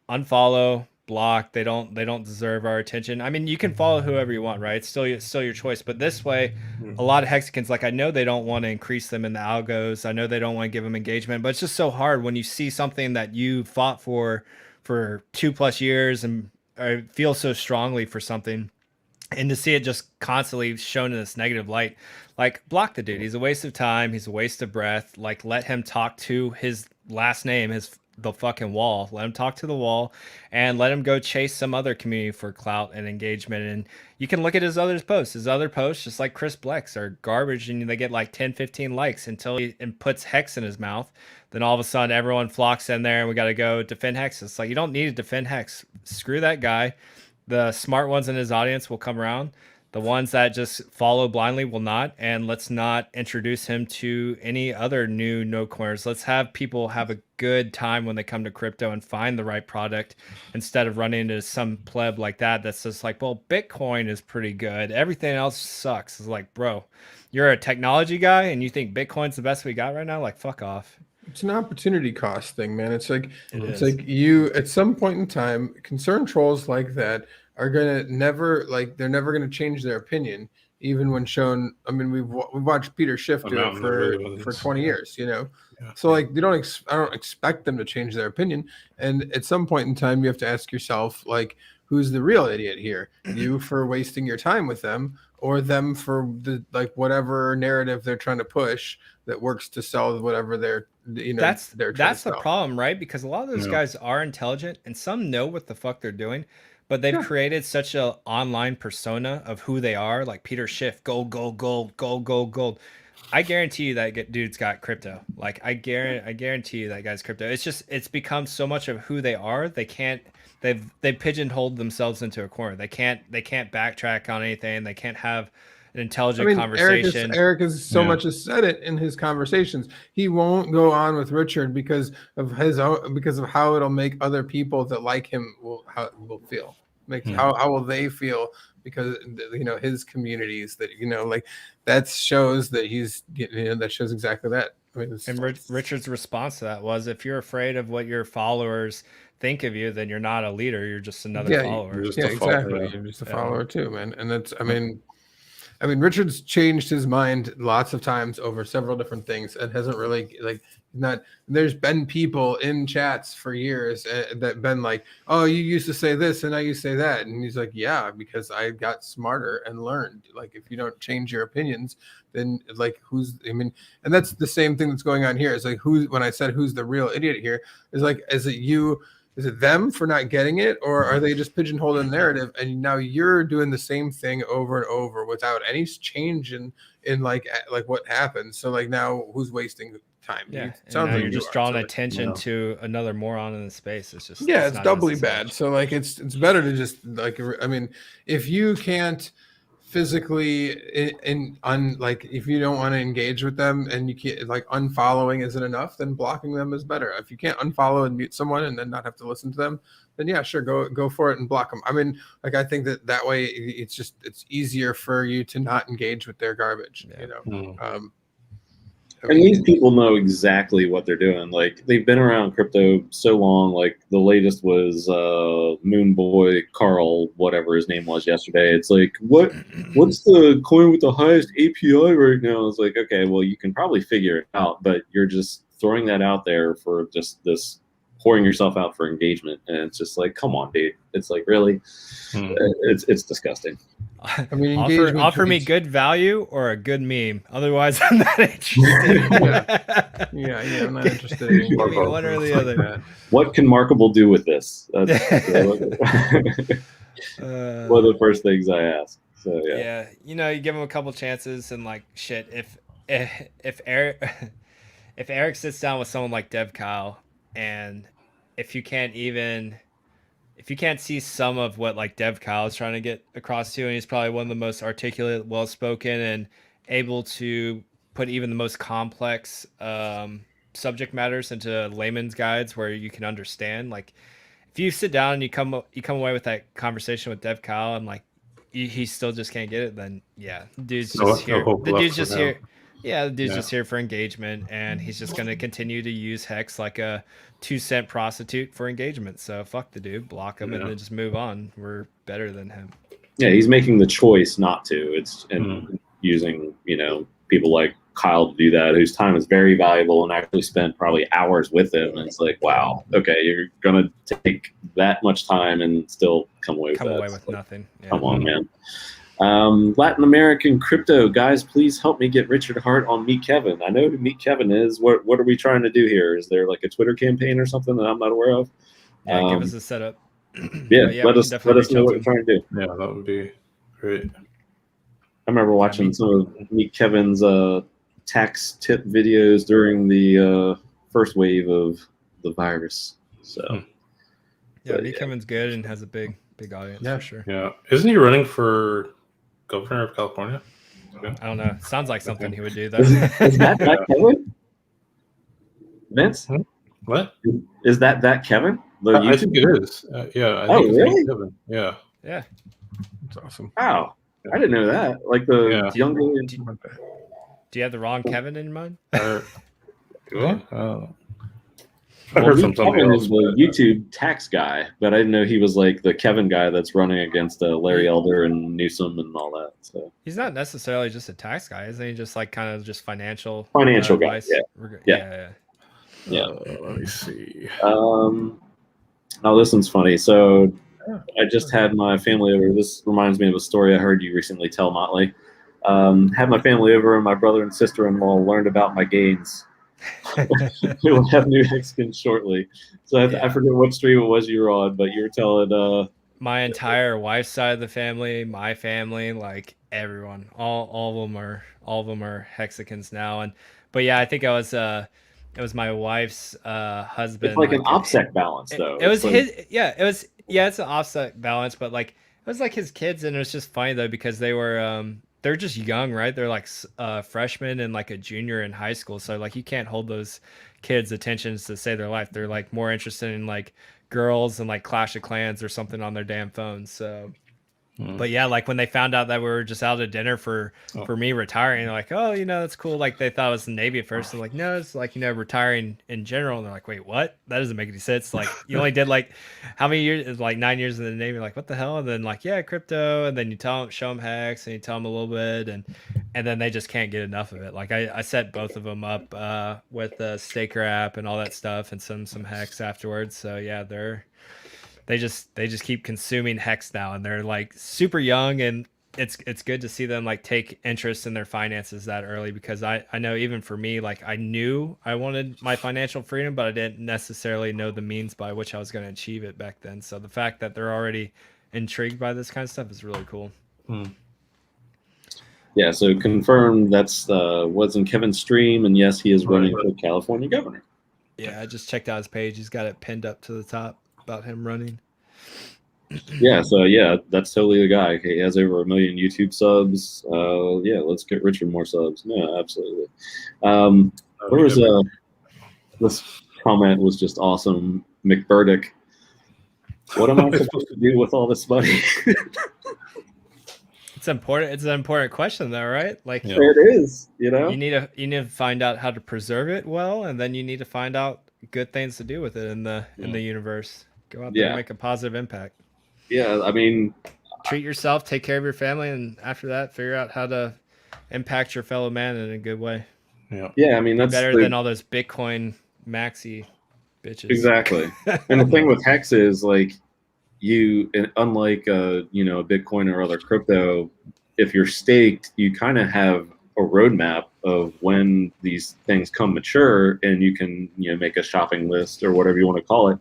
Speaker 2: unfollow, block. They don't deserve our attention. I mean, you can follow whoever you want, right? It's still your choice. But this way, a lot of Hexicans, like I know they don't want to increase them in the algos. I know they don't want to give them engagement, but it's just so hard when you see something that you fought for 2+ years and feel so strongly for something. And to see it just constantly shown in this negative light, like block the dude. He's a waste of time. He's a waste of breath. Like let him talk to his last name, the fucking wall. Let him talk to the wall and let him go chase some other community for clout and engagement. And you can look at his other posts. His other posts, just like Chris Black's, are garbage and they get like 10, 15 likes until he puts Hex in his mouth. Then all of a sudden everyone flocks in there and we got to go defend Hex. It's like, you don't need to defend Hex. Screw that guy. The smart ones in his audience will come around. The ones that just follow blindly will not. And let's not introduce him to any other new no corners. Let's have people have a good time when they come to crypto and find the right product instead of running into some pleb like that that's just like, well, Bitcoin is pretty good. Everything else sucks. It's like, bro, you're a technology guy and you think Bitcoin's the best we got right now? Like, fuck off.
Speaker 4: It's an opportunity cost thing, man. It's like
Speaker 2: is.
Speaker 4: like you at some point in time, concerned trolls like that are gonna they're never gonna change their opinion, even when shown. I mean, we've watched Peter Schiff do it for 20 years, Yeah. So like I don't expect them to change their opinion. And at some point in time, you have to ask yourself, like, who's the real idiot here? You for wasting your time with them, or them for the whatever narrative they're trying to push that works to sell whatever they're
Speaker 2: that's the problem, right? Because a lot of those guys are intelligent and some know what the fuck they're doing, but they've created such a online persona of who they are, like Peter Schiff, gold. I guarantee you that dude's got crypto. Like I guarantee you that guy's crypto. It's become so much of who they are. They've pigeonholed themselves into a corner. They can't backtrack on anything. They can't have intelligent
Speaker 4: Eric
Speaker 2: conversation.
Speaker 4: has so much as said it in his conversations. He won't go on with Richard because of how it'll make other people that like him will feel. How will they feel because his communities that like that shows that that shows exactly that. I mean,
Speaker 2: and Richard's response to that was, if you're afraid of what your followers think of you, then you're not a leader. You're just another follower.
Speaker 4: Exactly. You're just a follower too, man. And that's, I mean, Richard's changed his mind lots of times over several different things and hasn't really there's been people in chats for years that been like, oh, you used to say this and now you say that. And he's like, yeah, because I got smarter and learned. Like, if you don't change your opinions, then and that's the same thing that's going on here. It's like, when I said who's the real idiot here, is like, is it them for not getting it, or are they just pigeonholed a narrative and now you're doing the same thing over and over without any change in like what happened? So like, now who's wasting time?
Speaker 2: Yeah, sounds like you're just drawing attention to another moron in the space. It's just
Speaker 4: it's doubly bad. So like, it's better to just like, I mean, if you can't physically if you don't want to engage with them and you can't, like, unfollowing isn't enough, then blocking them is better. If you can't unfollow and mute someone and then not have to listen to them, then yeah, sure, go for it and block them. I mean, like, I think that way it's easier for you to not engage with their garbage.
Speaker 1: And these people know exactly what they're doing. Like, they've been around crypto so long. Like, the latest was Moon Boy Carl, whatever his name was yesterday. It's like, what's the coin with the highest API right now? It's like, okay, well, you can probably figure it out, but you're just throwing that out there for just this, pouring yourself out for engagement. And it's just like, come on, dude. It's like, really? It's disgusting.
Speaker 2: I mean, offer me good value or a good meme. Otherwise, I'm not interested.
Speaker 4: yeah, I'm not interested in
Speaker 2: one or the other.
Speaker 1: What can Markable do with this? That's one of the first things I ask. So
Speaker 2: yeah, you give him a couple chances, and like, shit, if Eric sits down with someone like Dev Kyle, and if you can't see some of what like Dev Kyle is trying to get across to, and he's probably one of the most articulate, well-spoken, and able to put even the most complex subject matters into layman's guides where you can understand. Like, if you sit down and you come away with that conversation with Dev Kyle and like he still just can't get it, then yeah, the dude's just here. The dude's just here. Yeah, the dude's just here for engagement, and he's just going to continue to use HEX like a 2-cent prostitute for engagement. So fuck the dude, block him, and then just move on. We're better than him.
Speaker 1: Yeah, he's making the choice not to. It's using people like Kyle to do that, whose time is very valuable and actually spent probably hours with him. And it's like, wow, okay, you're gonna take that much time and still come away with
Speaker 2: nothing. Yeah.
Speaker 1: Come on, man. Latin American crypto guys, please help me get Richard Hart on Meet Kevin. I know who Meet Kevin is. What are we trying to do here? Is there like a Twitter campaign or something that I'm not aware of?
Speaker 2: Yeah, give us a setup.
Speaker 1: Let us know what we're trying to do.
Speaker 5: Yeah, that would be great.
Speaker 1: I remember watching some of Meet Kevin's tax tip videos during the first wave of the virus. So
Speaker 2: Meet Kevin's good and has a big audience for sure.
Speaker 5: Yeah, isn't he running for governor of California?
Speaker 2: I don't know. Sounds like something he would do, though.
Speaker 1: Is that Kevin? Vince?
Speaker 5: What?
Speaker 1: Is that Kevin?
Speaker 5: I think it is. I think it's
Speaker 1: really?
Speaker 5: Kevin. Yeah.
Speaker 2: Yeah.
Speaker 4: That's awesome.
Speaker 1: Wow. I didn't know that. Like the younger.
Speaker 2: Do you have the wrong Kevin in mind?
Speaker 1: Kevin is the YouTube tax guy, but I didn't know he was like the Kevin guy that's running against Larry Elder and Newsom and all that. So
Speaker 2: he's not necessarily just a tax guy, isn't he? Just like kind of just financial
Speaker 1: guy.
Speaker 2: Yeah.
Speaker 5: Let me see.
Speaker 1: Now this one's funny. So I just had my family over. This reminds me of a story I heard you recently tell, Motley. Had my family over, and my brother and sister-in-law learned about my gains. We will have new HEX skins shortly. So I forget what stream it was you were on, but you were telling
Speaker 2: my entire wife's side of the family, my family, like everyone, all of them are Hexicans now. But yeah, I think it was my wife's husband.
Speaker 1: It's like an OPSEC balance, though.
Speaker 2: It was it's an OPSEC balance, but like it was like his kids, and it was just funny though because they were they're just young, right? They're like freshmen and like a junior in high school. So like you can't hold those kids' attentions to save their life. They're like more interested in like girls and like Clash of Clans or something on their damn phones. So but yeah, like when they found out that we were just out at dinner for me retiring, they're like, oh, that's cool. Like they thought it was the Navy at first. They're like, no, it's like, retiring in general. And they're like, wait, what? That doesn't make any sense. Like you only did like how many years? It's like 9 years in the Navy. Like what the hell? And then like, yeah, crypto. And then you show them HEX and you tell them a little bit. And then they just can't get enough of it. Like I set both of them up with the Staker app and all that stuff and some HEX afterwards. So yeah, they just keep consuming HEX now, and they're like super young, and it's good to see them like take interest in their finances that early, because I know even for me, like I knew I wanted my financial freedom, but I didn't necessarily know the means by which I was going to achieve it back then. So the fact that they're already intrigued by this kind of stuff is really cool.
Speaker 1: Yeah, so confirmed that's was in Kevin's stream, and yes, he is running for California governor.
Speaker 2: Yeah, I just checked out his page. He's got it pinned up to the top about him running.
Speaker 1: Yeah, so yeah, that's totally the guy. He has over 1 million YouTube subs. Yeah, let's get Richard more subs. Yeah, absolutely. There was this comment was just awesome. McBurdick, what am I supposed to do with all this money?
Speaker 2: It's important. It's an important question, though, right? Like
Speaker 1: it is. You need
Speaker 2: to find out how to preserve it well, and then you need to find out good things to do with it in the universe. Go out there and make a positive impact.
Speaker 1: Yeah, I mean,
Speaker 2: treat yourself, take care of your family, and after that, figure out how to impact your fellow man in a good way.
Speaker 1: Yeah, I mean that's
Speaker 2: better than all those Bitcoin maxi bitches.
Speaker 1: Exactly. And the thing with HEX is like unlike a Bitcoin or other crypto, if you're staked, you kind of have a roadmap of when these things come mature, and you can make a shopping list or whatever you want to call it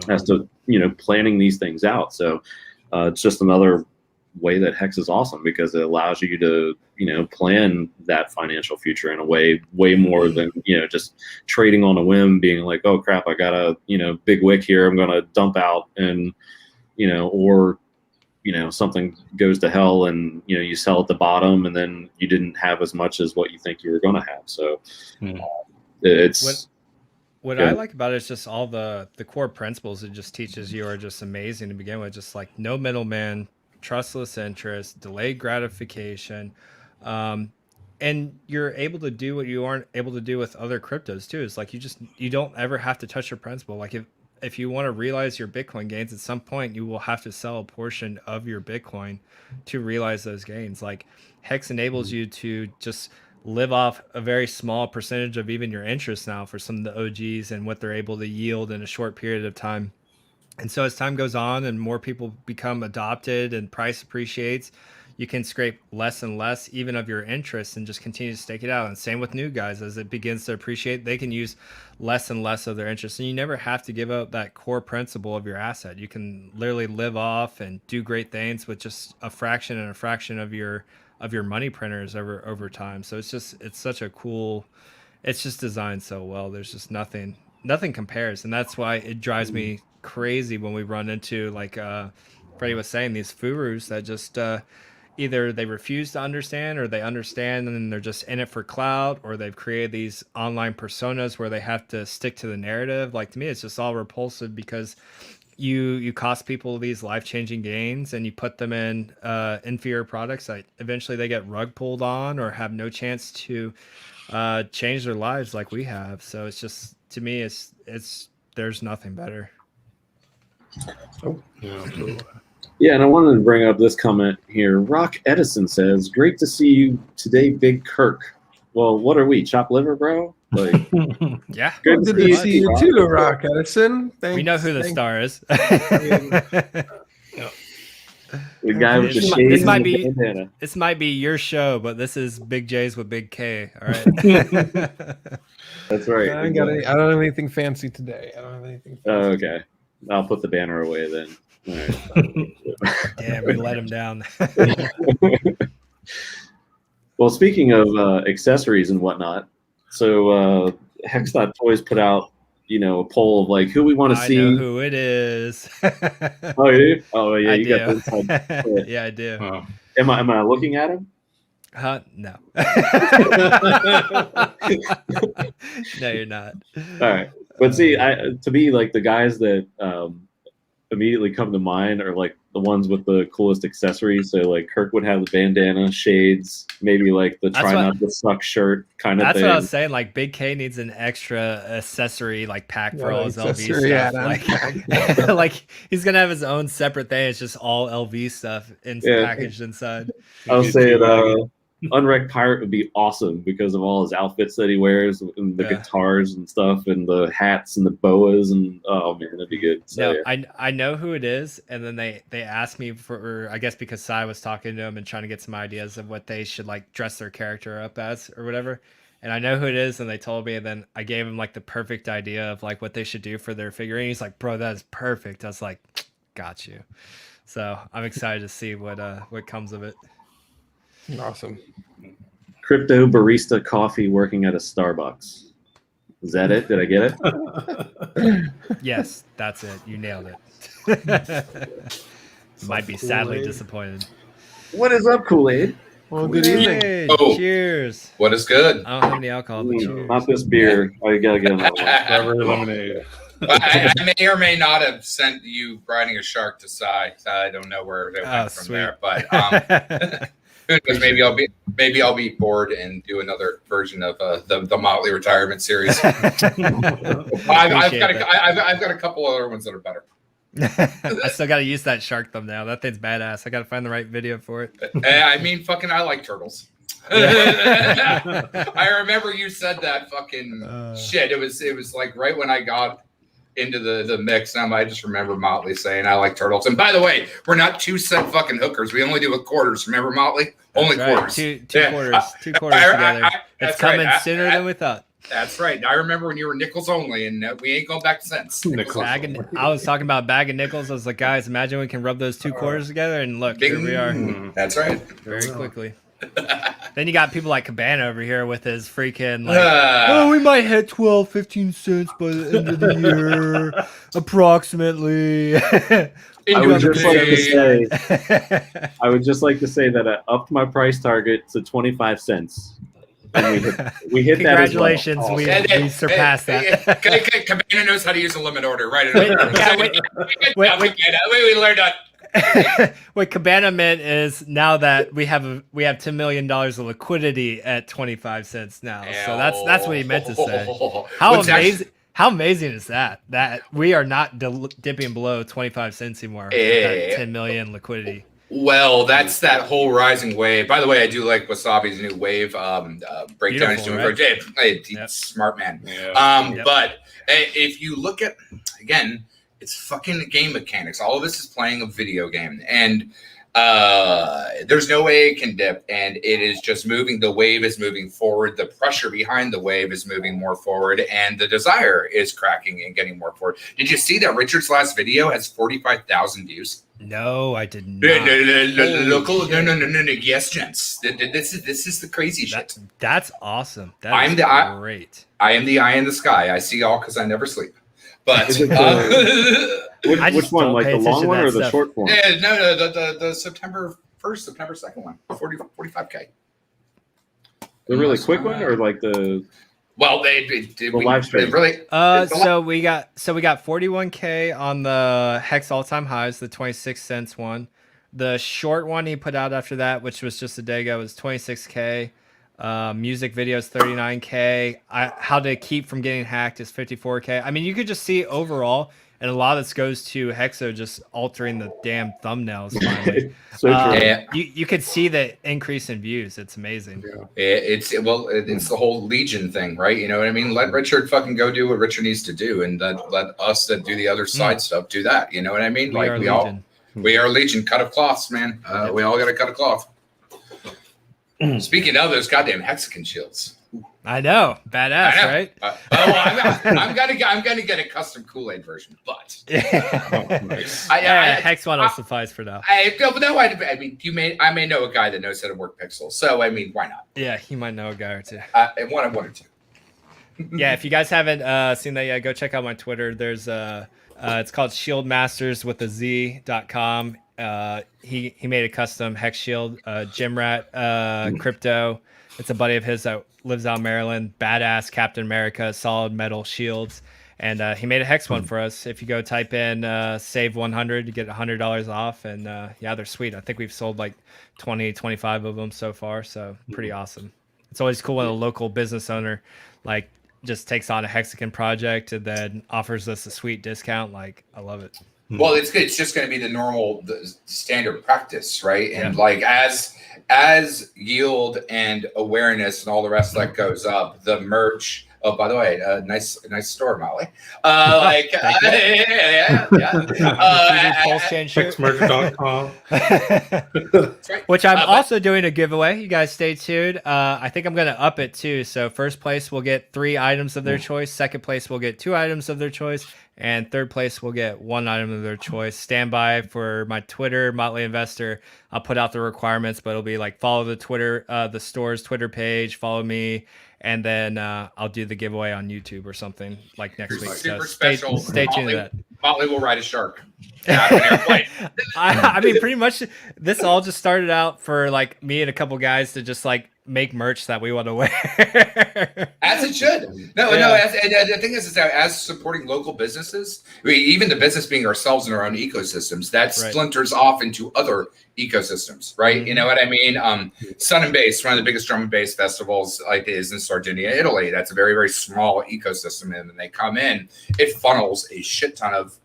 Speaker 1: as to planning these things out. So it's just another way that HEX is awesome, because it allows you to plan that financial future in a way more than just trading on a whim, being like, oh crap, I got a big wick here, I'm gonna dump out, and or something goes to hell and you sell at the bottom, and then you didn't have as much as what you think you were going to have. So it's
Speaker 2: what I like about it is just all the core principles it just teaches you are just amazing to begin with. Just like no middleman, trustless interest, delayed gratification, and you're able to do what you aren't able to do with other cryptos too. It's like you don't ever have to touch your principal. Like if you want to realize your Bitcoin gains, at some point you will have to sell a portion of your Bitcoin to realize those gains. Like HEX enables you to just live off a very small percentage of even your interest now for some of the OGs and what they're able to yield in a short period of time. And so as time goes on and more people become adopted and price appreciates, you can scrape less and less even of your interest and just continue to stake it out. And same with new guys, as it begins to appreciate, they can use less and less of their interest. And you never have to give up that core principle of your asset. You can literally live off and do great things with just a fraction and a fraction of your money printers over time. So it's such a cool, it's just designed so well. There's just nothing compares. And that's why it drives me crazy when we run into, like Freddie was saying, these FURUs that just either they refuse to understand, or they understand and they're just in it for clout, or they've created these online personas where they have to stick to the narrative. Like to me, it's just all repulsive, because you cost people these life-changing gains and you put them in inferior products that eventually they get rug pulled on or have no chance to change their lives like we have. So it's just, to me, it's there's nothing better.
Speaker 1: Yeah, and I wanted to bring up this comment here. Rock Edison says, "Great to see you today, Big Kirk." Well, what are we, chopped liver, bro? Like,
Speaker 2: yeah,
Speaker 4: good to see you too, Rock Edison. Thanks,
Speaker 2: we know who the star is.
Speaker 1: The guy with the shades.
Speaker 2: This might be your show, but this is Big J's with Big K. All right.
Speaker 1: That's right.
Speaker 4: I don't have anything fancy today. I don't have anything fancy.
Speaker 1: Oh, okay. I'll put the banner away then. All right.
Speaker 2: Damn, we let him down.
Speaker 1: Well, speaking of accessories and whatnot, so Hex.Toys put out, a poll of like who we want to see.
Speaker 2: I know who it is.
Speaker 1: Oh, you do? Oh, yeah,
Speaker 2: I
Speaker 1: you
Speaker 2: do.
Speaker 1: got the inside.
Speaker 2: Yeah, I do.
Speaker 1: Am I looking at him?
Speaker 2: No. No, you're not.
Speaker 1: All right, but see, to me, like the guys that immediately come to mind are like the ones with the coolest accessories. So like Kirk would have the bandana, shades, maybe like the try not to suck shirt kind of
Speaker 2: That's
Speaker 1: thing.
Speaker 2: what I was saying. Like Big K needs an extra accessory like pack for all his LV stuff. Like, like he's gonna have his own separate thing. It's just all LV stuff packaged inside.
Speaker 1: I was saying Unwrecked Pirate would be awesome because of all his outfits that he wears and the guitars and stuff and the hats and the boas and oh man, that'd be good. So,
Speaker 2: no, I know who it is, and then they asked me for, I guess because Sai was talking to him and trying to get some ideas of what they should like dress their character up as or whatever. And I know who it is, and they told me, and then I gave him like the perfect idea of like what they should do for their figurine. He's like, "Bro, that is perfect." I was like, "Got you." So I'm excited to see what comes of it.
Speaker 4: Awesome.
Speaker 1: Crypto barista coffee working at a Starbucks. Is that it? Did I get it?
Speaker 2: Yes, that's it. You nailed it. Might be sadly disappointed.
Speaker 1: What is up, KoolAid?
Speaker 4: Well, good evening.
Speaker 7: Oh.
Speaker 2: Cheers.
Speaker 7: What is good?
Speaker 2: I don't have any alcohol, but cheers.
Speaker 1: Not this beer. I gotta get on that one.
Speaker 5: Strawberry lemonade.
Speaker 7: I may or may not have sent you riding a shark to Sai. I don't know where they went from there, but who knows, maybe I'll be bored and do another version of the Motley retirement series. I've got a couple other ones that are better.
Speaker 2: I still got to use that shark thumbnail. That thing's badass. I got to find the right video for it.
Speaker 7: I mean, I like turtles. I remember you said that shit. It was like right when I got into the mix. I just remember Motley saying I like turtles. And by the way, we're not 2 cent fucking hookers. We only do a quarters. Remember Motley? Only quarters.
Speaker 2: Two quarters. 2 quarters together. It's coming sooner than we thought.
Speaker 7: That's right. I remember when you were nickels only, and we ain't going back to cents.
Speaker 2: I was talking about bag of nickels. I was like, guys, imagine we can rub those 2 quarters together, and look, here we are.
Speaker 7: That's right.
Speaker 2: Very quickly. Then you got people like Cabana over here with his freaking like, we might hit 12, 15 cents by the end of the year, approximately.
Speaker 1: I would just like to say that I upped my price target to 25 cents. And we hit
Speaker 2: Congratulations,
Speaker 1: that as well.
Speaker 2: we surpassed that.
Speaker 7: Cabana knows how to use a limit order, right?
Speaker 2: We
Speaker 7: learned that.
Speaker 2: What Cabana meant is now that we have $10 million of liquidity at 25 cents now. So that's what he meant to say. How amazing is that? That we are not dipping below 25 cents anymore. 10 million liquidity.
Speaker 7: Well, that's that whole rising wave. By the way, I do like Wasabi's new wave breakdown. He's doing
Speaker 2: right?
Speaker 7: Yep. Smart man.
Speaker 2: Yeah.
Speaker 7: But if you look at, again, it's fucking game mechanics. All of this is playing a video game. And there's no way it can dip. And it is just moving. The wave is moving forward. The pressure behind the wave is moving more forward. And the desire is cracking and getting more forward. Did you see that Richard's last video has 45,000 views?
Speaker 2: No, I did not.
Speaker 7: No. Yes, gents. This is the crazy shit.
Speaker 2: That's awesome. That's great.
Speaker 7: I am the eye in the sky. I see all because I never sleep. But
Speaker 1: which one, like the long one or the short form?
Speaker 7: No, the September 1st, September 2nd one, 45K.
Speaker 1: The really quick one, or like the?
Speaker 7: Well, they
Speaker 1: live stream.
Speaker 7: Really.
Speaker 2: So we got 41K on the HEX all-time highs, the 26 cents one. The short one he put out after that, which was just a day ago, was 26K. Music videos 39K. How to keep from getting hacked is 54K. I mean, you could just see overall, and a lot of this goes to Hexo just altering the damn thumbnails. Finally. You could see the increase in views. It's amazing.
Speaker 7: It's the whole Legion thing, right? You know what I mean? Let Richard fucking go do what Richard needs to do, and let us that do the other side stuff do that. You know what I mean? We are Legion. Cut of cloths, man. We all got to cut a cloth. Speaking of those goddamn hexagon shields,
Speaker 2: I know, badass, right?
Speaker 7: I'm gonna get a custom KoolAid version, but
Speaker 2: Hex one will suffice for now.
Speaker 7: I may know a guy that knows how to work pixels, so I mean, why not?
Speaker 2: Yeah, he might know a guy or two.
Speaker 7: And one or two.
Speaker 2: Yeah, if you guys haven't seen that yet, go check out my Twitter. There's it's called shieldmasters with a Z.com. He made a custom hex shield. Jim Rat Crypto. It's a buddy of his that lives out in Maryland. Badass Captain America solid metal shields. And he made a hex one for us. If you go type in save 100, you get $100 off. And yeah, they're sweet. I think we've sold like 20, 25 of them so far. So pretty awesome. It's always cool when a local business owner like just takes on a Hexagon project and then offers us a sweet discount. Like, I love it.
Speaker 7: Well, it's good. It's just going to be the standard practice, right? And like as yield and awareness and all the rest that goes up, the merch. Oh, by the way, nice store, Molly.
Speaker 2: PulseChain shirt.
Speaker 5: HEXmerch.com.
Speaker 2: Which I'm also doing a giveaway. You guys stay tuned. I think I'm going to up it too. So first place will get 3 items of their choice. Second place will get 2 items of their choice. And third place will get 1 item of their choice. Stand by for my Twitter, Motley Investor. I'll put out the requirements, but it'll be like follow the Twitter, the store's Twitter page, follow me, and then I'll do the giveaway on YouTube or something like next week.
Speaker 7: Super
Speaker 2: So
Speaker 7: special.
Speaker 2: Stay tuned to that.
Speaker 7: Motley will ride a shark. Out of an airplane.
Speaker 2: I mean, pretty much this all just started out for like me and a couple guys to just like make merch that we want to wear.
Speaker 7: As it should. No. The thing is that as supporting local businesses, I mean, even the business being ourselves in our own ecosystems, that splinters off into other ecosystems, right? You know what I mean? Sun and Bass, one of the biggest drum and bass festivals like is in Sardinia, Italy. That's a very, very small ecosystem. And when they come in, it funnels a shit ton of,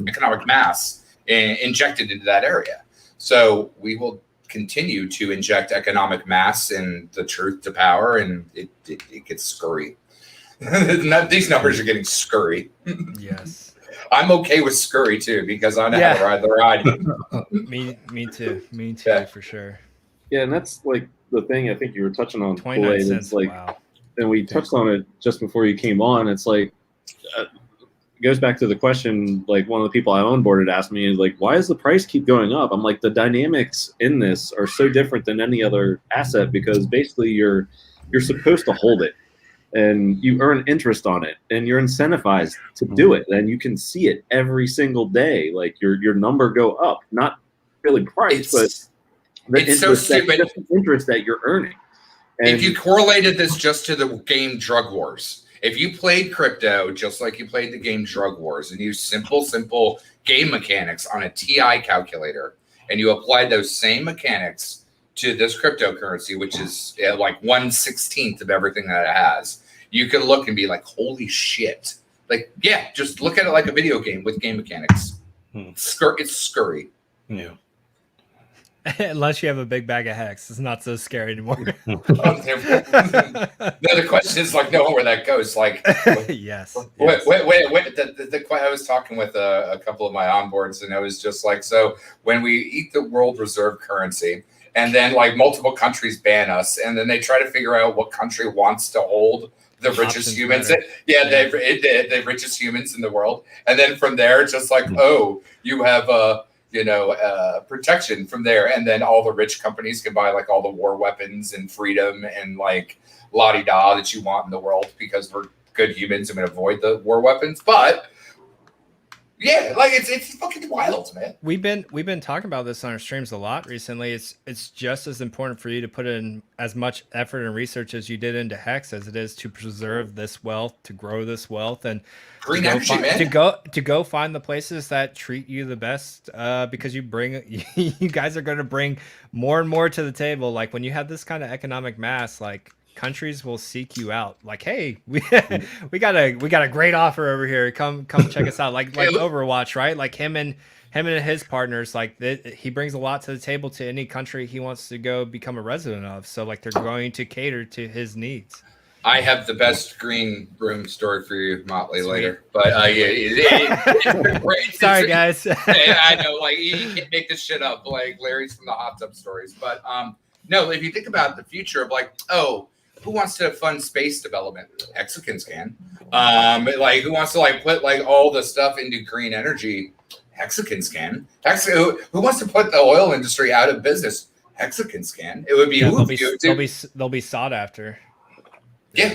Speaker 7: economic mass injected into that area. So we will continue to inject economic mass and the truth to power, and it gets scurry. These numbers are getting scurry.
Speaker 2: Yes.
Speaker 7: I'm okay with scurry too, because I know how to ride the ride.
Speaker 2: me too, for sure.
Speaker 1: Yeah, and that's like the thing I think you were touching on.
Speaker 2: 29 cents.
Speaker 1: It's like,
Speaker 2: wow.
Speaker 1: And we touched on it just before you came on. It's like, it goes back to the question, like one of the people I onboarded asked me, is like, why does the price keep going up? I'm like, the dynamics in this are so different than any other asset, because basically you're supposed to hold it and you earn interest on it and you're incentivized to do it, and you can see it every single day, like your number go up, not really price, but the
Speaker 7: it's so stupid.
Speaker 1: Interest that you're earning. And
Speaker 7: if you correlated this just to the game Drug Wars, if you played crypto just like you played the game Drug Wars and used simple game mechanics on a TI calculator, and you applied those same mechanics to this cryptocurrency, which is like 1/16 of everything that it has, you can look and be like, holy shit. Like, yeah, just look at it like a video game with game mechanics. It's scurry.
Speaker 5: Yeah.
Speaker 2: Unless you have a big bag of hex, it's not so scary anymore.
Speaker 7: No, the question is like knowing where that goes. Like,
Speaker 2: yes.
Speaker 7: Wait. I was talking with a couple of my onboards, and I was just like, so when we eat the world reserve currency, and then like multiple countries ban us, and then they try to figure out what country wants to hold the richest humans. The richest humans in the world, and then from there, it's just like, oh, you have protection from there, and then all the rich companies can buy like all the war weapons and freedom and like la-di-da that you want in the world, because we're good humans and we avoid the war weapons. But yeah, like it's fucking wild, man.
Speaker 2: We've been talking about this on our streams a lot recently. It's just as important for you to put in as much effort and research as you did into Hex as it is to preserve this wealth, to grow this wealth, and
Speaker 7: green energy, man.
Speaker 2: To go find the places that treat you the best, because you guys are going to bring more and more to the table. Like when you have this kind of economic mass, like countries will seek you out. Like, hey, we got a great offer over here. Come check us out. Like Overwatch, right? Like him and his partners, like he brings a lot to the table to any country he wants to go become a resident of. So like they're going to cater to his needs.
Speaker 7: I have the best green room story for you, Motley, later. But
Speaker 2: sorry, guys.
Speaker 7: I know, like you can't make this shit up. Like Larry's from the hot tub stories. But no, if you think about the future of like, oh, who wants to fund space development? Hexicans can. Like who wants to like put like all the stuff into green energy? Hexicans can. Who wants to put the oil industry out of business? Hexicans can. It would be
Speaker 2: they'll be sought after.
Speaker 7: Yeah,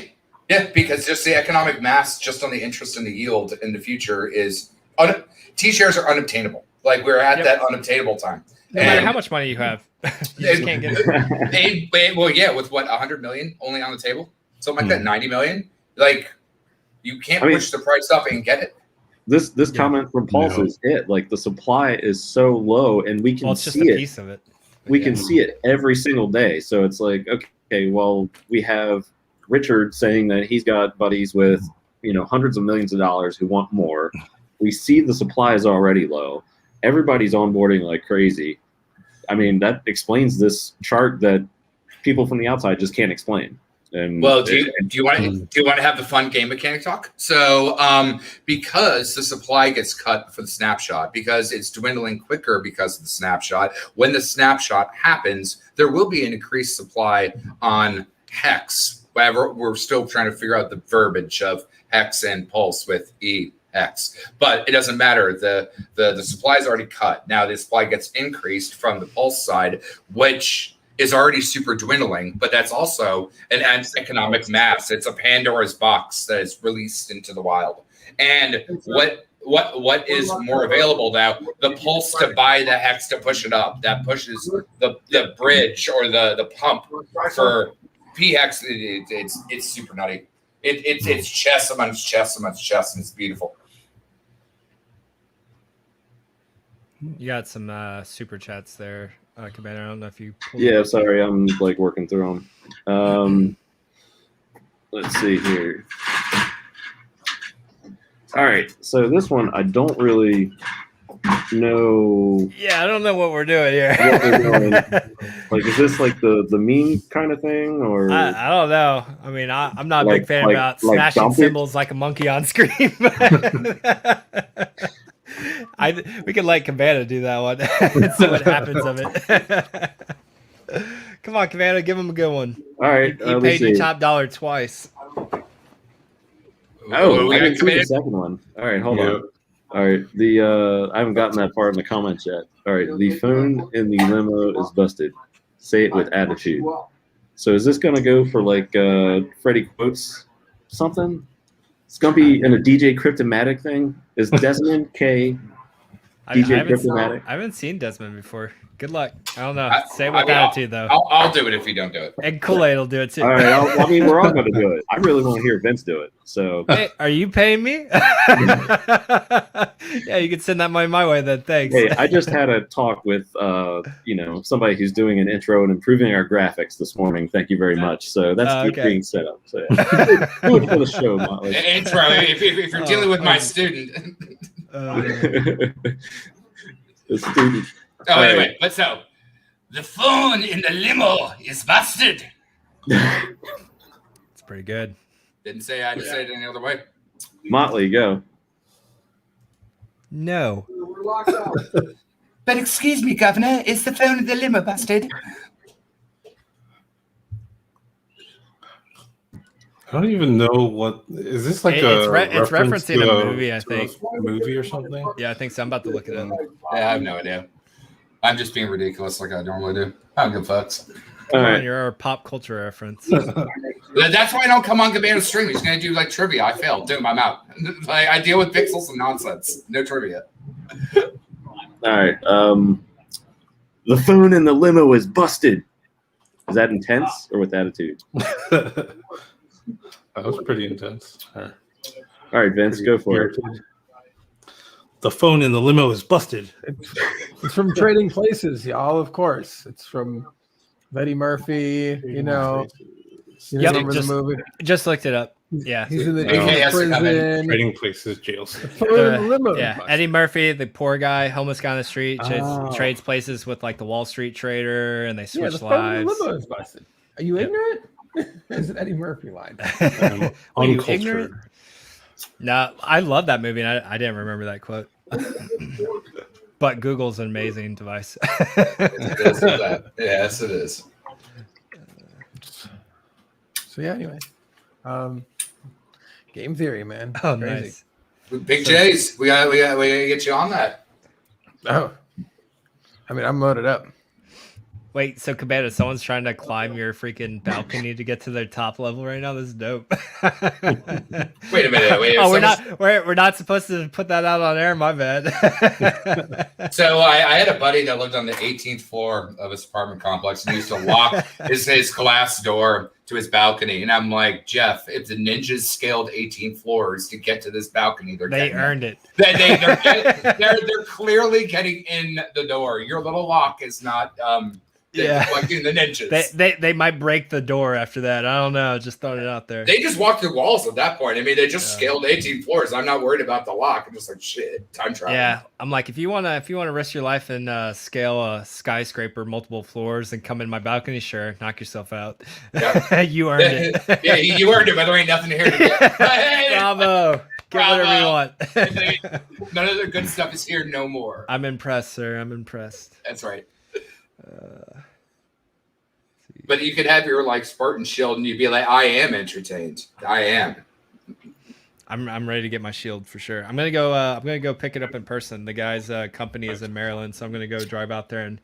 Speaker 7: because just the economic mass, just on the interest and the yield in the future is T-shares are unobtainable. Like we're at that unobtainable time.
Speaker 2: No matter how much money you have, you just can't get it.
Speaker 7: Well, yeah, with what 100 million only on the table, something like that, 90 million. Like you can't push the price up and get it.
Speaker 1: This comment from Pulse is it. Like the supply is so low, and we can
Speaker 2: Well, it's just
Speaker 1: see
Speaker 2: a
Speaker 1: it.
Speaker 2: piece of it.
Speaker 1: We can see it every single day. So it's like, okay, well, we have Richard saying that he's got buddies with, hundreds of millions of dollars who want more. We see the supply is already low. Everybody's onboarding like crazy. I mean, that explains this chart that people from the outside just can't explain. And
Speaker 7: well, do you want to have the fun game mechanic talk? So, because the supply gets cut for the snapshot, because it's dwindling quicker because of the snapshot. When the snapshot happens, there will be an increased supply on HEX. However, we're still trying to figure out the verbiage of HEX and Pulse with HEX, but it doesn't matter. The supply is already cut. Now the supply gets increased from the Pulse side, which is already super dwindling, but that's also an economic mass. It's a Pandora's box that is released into the wild. And what is more available now? The Pulse to buy the HEX to push it up. That pushes the bridge or the pump for PHEX. It's super nutty. It's chess amongst chess amongst chess, and it's beautiful.
Speaker 2: You got some super chats there, Cabana. I don't know if you.
Speaker 1: Yeah, sorry, I'm like working through them. Let's see here. All right, so this one I don't really know.
Speaker 2: Yeah, I don't know what we're doing here.
Speaker 1: What we're doing. Like, is this like the meme kind of thing, or
Speaker 2: I don't know. I mean, I'm not a big fan about
Speaker 1: like
Speaker 2: smashing symbols like a monkey on screen. We could let Cabana do that one and see what happens of it. Come on, Cabana, give him a good one.
Speaker 1: All right,
Speaker 2: He paid you top dollar twice.
Speaker 1: Oh, I didn't see the second one. All right, hold on. All right, I haven't gotten that far in the comments yet. All right, the phone in the limo is busted. Say it with attitude. So is this gonna go for like Freddie Quotes something? It's gonna be in a DJ Cryptomatic thing. Is Desmond K DJ Cryptomatic?
Speaker 2: I haven't seen Desmond before. Good luck. I don't know. Say it with attitude, though.
Speaker 7: I'll do it if you don't do it.
Speaker 2: And KoolAid will do it, too.
Speaker 1: All right. I mean, we're all going to do it. I really want to hear Vince do it. So,
Speaker 2: hey, are you paying me? Yeah, you can send that money my way then. Thanks.
Speaker 1: Hey, I just had a talk with, somebody who's doing an intro and improving our graphics this morning. Thank you very much. So that's being set up. So yeah. Do it for the show, Motley.
Speaker 7: Intro. If you're dealing with my student.
Speaker 1: The student.
Speaker 7: Oh, anyway, but so the phone in the limo is busted.
Speaker 2: It's pretty good.
Speaker 7: Didn't say I had to say it any other way.
Speaker 1: Motley, go.
Speaker 2: No.
Speaker 7: But excuse me, Governor, is the phone in the limo busted?
Speaker 5: I don't even know what is this like
Speaker 2: it's
Speaker 5: reference
Speaker 2: referencing
Speaker 5: to
Speaker 2: a movie, I think.
Speaker 5: Movie or something?
Speaker 2: Yeah, I think so. I'm about to look it up.
Speaker 7: Yeah, I have no idea. I'm just being ridiculous like I normally do. I don't give fucks.
Speaker 1: All right.
Speaker 2: You're our pop culture reference.
Speaker 7: That's why I don't come on Cabana's stream. He's going to do like trivia. I failed. Boom, I'm out. I deal with pixels and nonsense. No trivia.
Speaker 1: All right. The phone in the limo is busted. Is that intense or with attitude?
Speaker 5: That was pretty intense.
Speaker 1: All right, Vince, go for it.
Speaker 5: The phone in the limo is busted.
Speaker 4: It's from Trading Places, y'all. Of course, it's from Eddie Murphy. You know, remember the movie?
Speaker 2: Just looked it up. Yeah,
Speaker 4: he's in the
Speaker 7: prison.
Speaker 5: Trading Places jails.
Speaker 2: Yeah, Eddie Murphy, the poor guy, homeless guy on the street, trades places with like the Wall Street trader, and they switch lives.
Speaker 4: The limo is busted. Are you ignorant? It's an Eddie Murphy line.
Speaker 2: Are you ignorant? No, I love that movie, and I didn't remember that quote. But Google's an amazing device.
Speaker 7: Yes, it is.
Speaker 4: So yeah, anyway, game theory, man.
Speaker 2: Oh,
Speaker 4: crazy.
Speaker 2: Nice.
Speaker 7: Big J's. We gotta get you on that.
Speaker 4: Oh, I mean, I'm loaded up.
Speaker 2: Wait, so Cabana, someone's trying to climb your freaking balcony to get to their top level right now. This is dope.
Speaker 7: Wait a minute. Wait.
Speaker 2: Oh, we're not supposed to put that out on air. My bad.
Speaker 7: So I had a buddy that lived on the 18th floor of his apartment complex and used to lock his glass door to his balcony. And I'm like, Jeff, if the ninjas scaled 18 floors to get to this balcony,
Speaker 2: they earned it.
Speaker 7: They're clearly getting in the door. Your little lock is not like in the ninjas.
Speaker 2: They might break the door after that. I don't know. Just throwing it out there.
Speaker 7: They just walked through walls at that point. I mean, they just scaled 18 floors. I'm not worried about the lock. I'm just like, shit, time travel.
Speaker 2: Yeah, I'm like, if you wanna risk your life and scale a skyscraper multiple floors and come in my balcony, sure, knock yourself out.
Speaker 7: Yeah.
Speaker 2: You earned it.
Speaker 7: Yeah, you earned it, but there ain't nothing here to get.
Speaker 2: Bravo. Get whatever you want.
Speaker 7: None of the good stuff is here no more.
Speaker 2: I'm impressed, sir. I'm impressed.
Speaker 7: That's right. But you could have your like Spartan shield and you'd be like, I am entertained. I am.
Speaker 2: I'm ready to get my shield for sure. I'm gonna go pick it up in person. The guy's company is in Maryland, so I'm gonna go drive out there and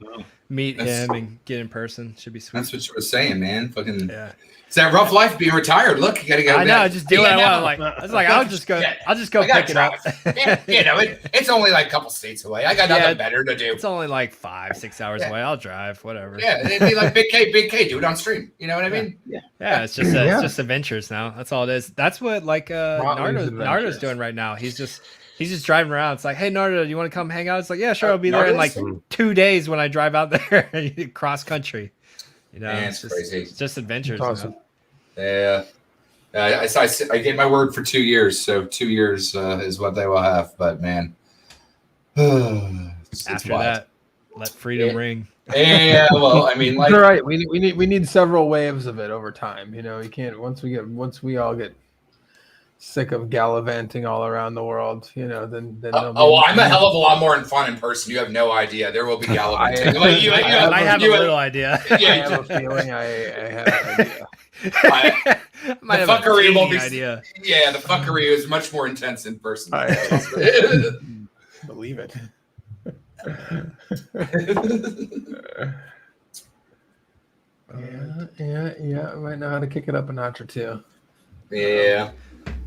Speaker 2: meet him and get in person. Should be sweet.
Speaker 7: That's what you were saying, man. Fucking
Speaker 2: yeah.
Speaker 7: It's that rough life being retired. Look, you gotta go.
Speaker 2: I know, just do what I want. I was like, I'll just go pick it up.
Speaker 7: It's only like a couple states away. I got nothing better to do.
Speaker 2: It's only like 5-6 hours away. I'll drive, whatever.
Speaker 7: Yeah, it'd be like Big K, do it on stream. You know what I mean?
Speaker 2: Yeah, it's just adventures now. That's all it is. That's what like Nardo's doing right now. He's just driving around. It's like, hey Nardo, do you want to come hang out? It's like, yeah, sure, I'll be there in like 2 days when I drive out there cross country. You know,
Speaker 7: man, it's crazy.
Speaker 2: It's just adventures.
Speaker 4: Awesome.
Speaker 7: Yeah. I gave my word for 2 years, so 2 years is what they will have. But man, it's
Speaker 2: after
Speaker 7: wild.
Speaker 2: that, let freedom ring.
Speaker 7: Yeah, well, I mean, like,
Speaker 4: You're right. We need several waves of it over time. You know, you can't once we all get sick of gallivanting all around the world. You know, then
Speaker 7: I'm a hell of a lot more fun in person. You have no idea. There will be gallivanting.
Speaker 2: I have a little idea.
Speaker 4: I have a feeling I have an idea.
Speaker 7: The fuckery will be. Idea. Yeah, the fuckery is much more intense in person.
Speaker 4: Believe it. Yeah. I might know how to kick it up a notch or two.
Speaker 7: Yeah.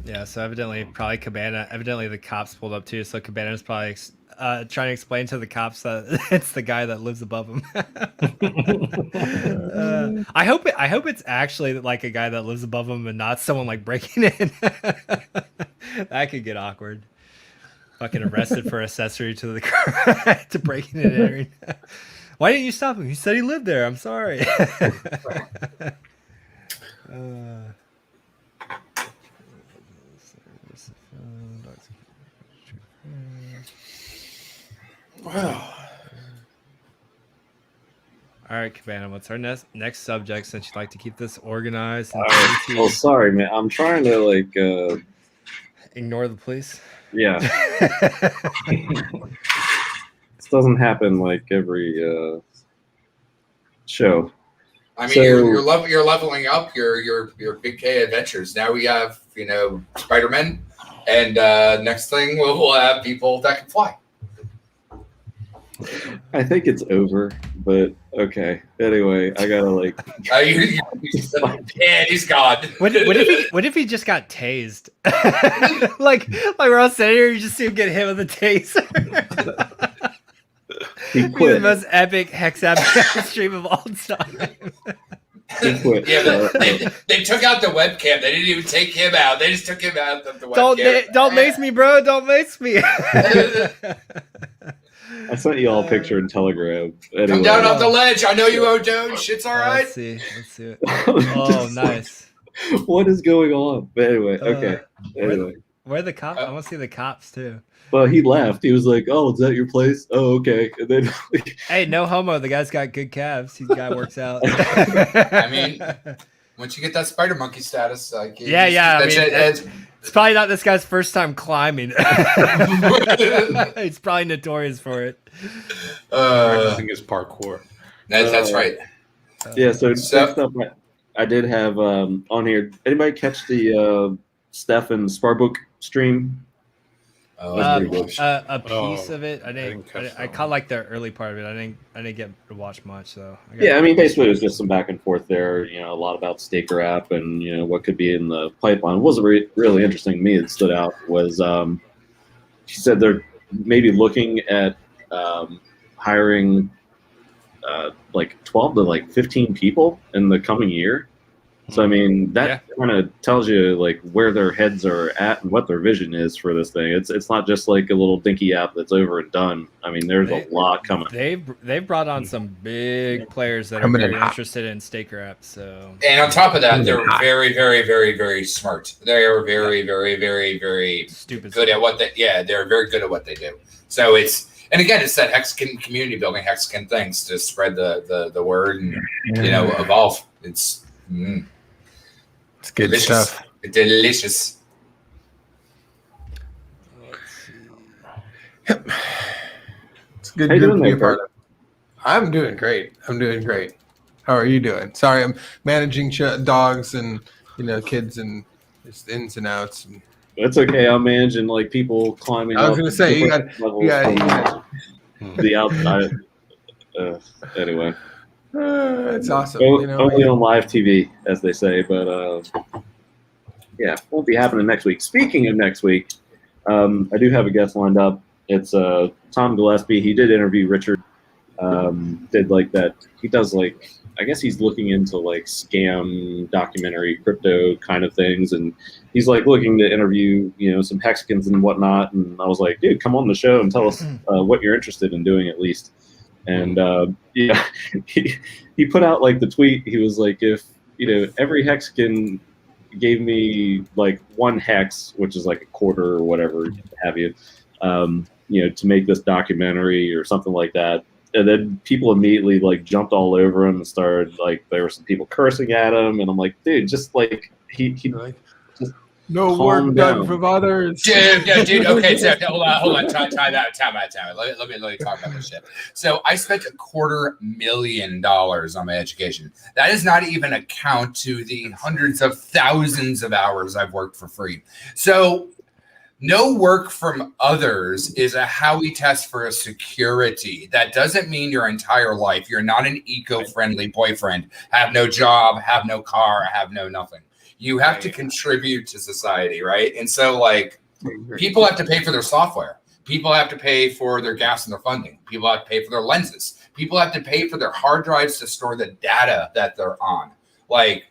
Speaker 2: Yeah, so evidently the cops pulled up too. So Cabana's probably trying to explain to the cops that it's the guy that lives above him. I hope it's actually like a guy that lives above him and not someone like breaking in. That could get awkward. Fucking arrested for accessory to the car to breaking and entering. Why didn't you stop him? He said he lived there. I'm sorry.
Speaker 5: Wow.
Speaker 2: All right, Cabana, what's our next subject since you'd like to keep this organized?
Speaker 1: Oh, sorry, man. I'm trying to, like...
Speaker 2: Ignore the police?
Speaker 1: Yeah. This doesn't happen, like, every show.
Speaker 7: I mean, you're leveling up your Big K adventures. Now we have, Spider-Man, and next thing we'll have people that can fly.
Speaker 1: I think it's over, but okay. Anyway, I gotta like.
Speaker 7: Yeah, he's gone.
Speaker 2: What if he just got tased? like we're all sitting here, you just see him get hit with a taser.
Speaker 1: He quit.
Speaker 2: The most epic HEX stream of all time.
Speaker 1: He quit.
Speaker 7: Yeah, they took out the webcam. They didn't even take him out. They just took him out of the webcam.
Speaker 2: Don't mace me, bro. Don't mace me.
Speaker 1: I sent you all a picture in Telegram. Anyway.
Speaker 7: Come down off the ledge. I know you owe Doge. Shit's all right.
Speaker 2: Let's see it. Oh, nice.
Speaker 1: What is going on? But anyway, okay. Anyway.
Speaker 2: Where are the cops? I want to see the cops too.
Speaker 1: Well, he left. He was like, "Oh, is that your place? Oh, okay." And then,
Speaker 2: hey, no homo. The guy's got good calves. The guy works out.
Speaker 7: I mean, once you get that spider monkey status, like
Speaker 2: it's probably not this guy's first time climbing. He's probably notorious for it.
Speaker 5: I think it's parkour.
Speaker 7: That's right.
Speaker 1: Yeah. So next up, I did have on here. Anybody catch the Steph and Sparbook stream?
Speaker 7: Oh,
Speaker 1: That's pretty good.
Speaker 2: A piece
Speaker 5: Oh,
Speaker 2: of it. I
Speaker 5: didn't catch
Speaker 2: I
Speaker 5: that
Speaker 2: caught
Speaker 5: one.
Speaker 2: like the early part of it. I didn't get to watch much. So
Speaker 1: Yeah, I mean, basically, it was just some back and forth there. You know, a lot about Staker app and what could be in the pipeline. What was really interesting to me that stood out was she said they're maybe looking at hiring like 12 to like 15 people in the coming year. So I mean, that kind of tells you like where their heads are at and what their vision is for this thing. It's not just like a little dinky app that's over and done. I mean, there's a lot coming.
Speaker 2: They've brought on some big players that are
Speaker 4: Coming in
Speaker 2: very
Speaker 4: hot.
Speaker 2: interested in Staker apps. So
Speaker 7: And on top of that, they're very, very, very, very smart. They are very, very, very, very
Speaker 2: stupid
Speaker 7: good at what they. Yeah, they're very good at what they do. So and again, it's that Hexagon community building, Hexagon things to spread the word and evolve. It's
Speaker 4: It's good
Speaker 7: delicious.
Speaker 4: stuff.
Speaker 7: Delicious.
Speaker 4: It's good
Speaker 1: How you
Speaker 4: group
Speaker 1: doing
Speaker 4: to be
Speaker 1: there,
Speaker 4: a part of. I'm doing great. How are you doing? Sorry, I'm managing dogs and kids and just ins and outs. And
Speaker 1: It's okay. I'm managing like people climbing.
Speaker 4: I was
Speaker 1: up
Speaker 4: gonna say you got
Speaker 1: the outside. Anyway,
Speaker 4: it's awesome.
Speaker 1: only on live TV, as they say. But yeah, won't be happening next week. Speaking of next week, I do have a guest lined up. It's Tom Gillespie. He did interview Richard. Did like that. He does like, I guess he's looking into like scam documentary crypto kind of things, and he's like looking to interview some Hexicans and whatnot. And I was like, dude, come on the show and tell us what you're interested in doing at least. And yeah, he put out like the tweet. He was like, if every Hexican gave me like one hex, which is like a quarter or whatever have you, to make this documentary or something like that. And then people immediately like jumped all over him and started like, there were some people cursing at him, and I'm like, dude, just like he just
Speaker 4: no
Speaker 1: calm
Speaker 4: work done
Speaker 1: down.
Speaker 4: from others.
Speaker 7: Dude. Okay, so hold on. Time out. Let me talk about this shit. So I spent $250,000 on my education. That does not even account to the hundreds of thousands of hours I've worked for free. So no work from others is a Howey test for a security. That doesn't mean your entire life. You're not an eco-friendly boyfriend. Have no job, have no car, have no nothing. You have to contribute to society, right? And so, like, people have to pay for their software. People have to pay for their gas and their funding. People have to pay for their lenses. People have to pay for their hard drives to store the data that they're on. Like,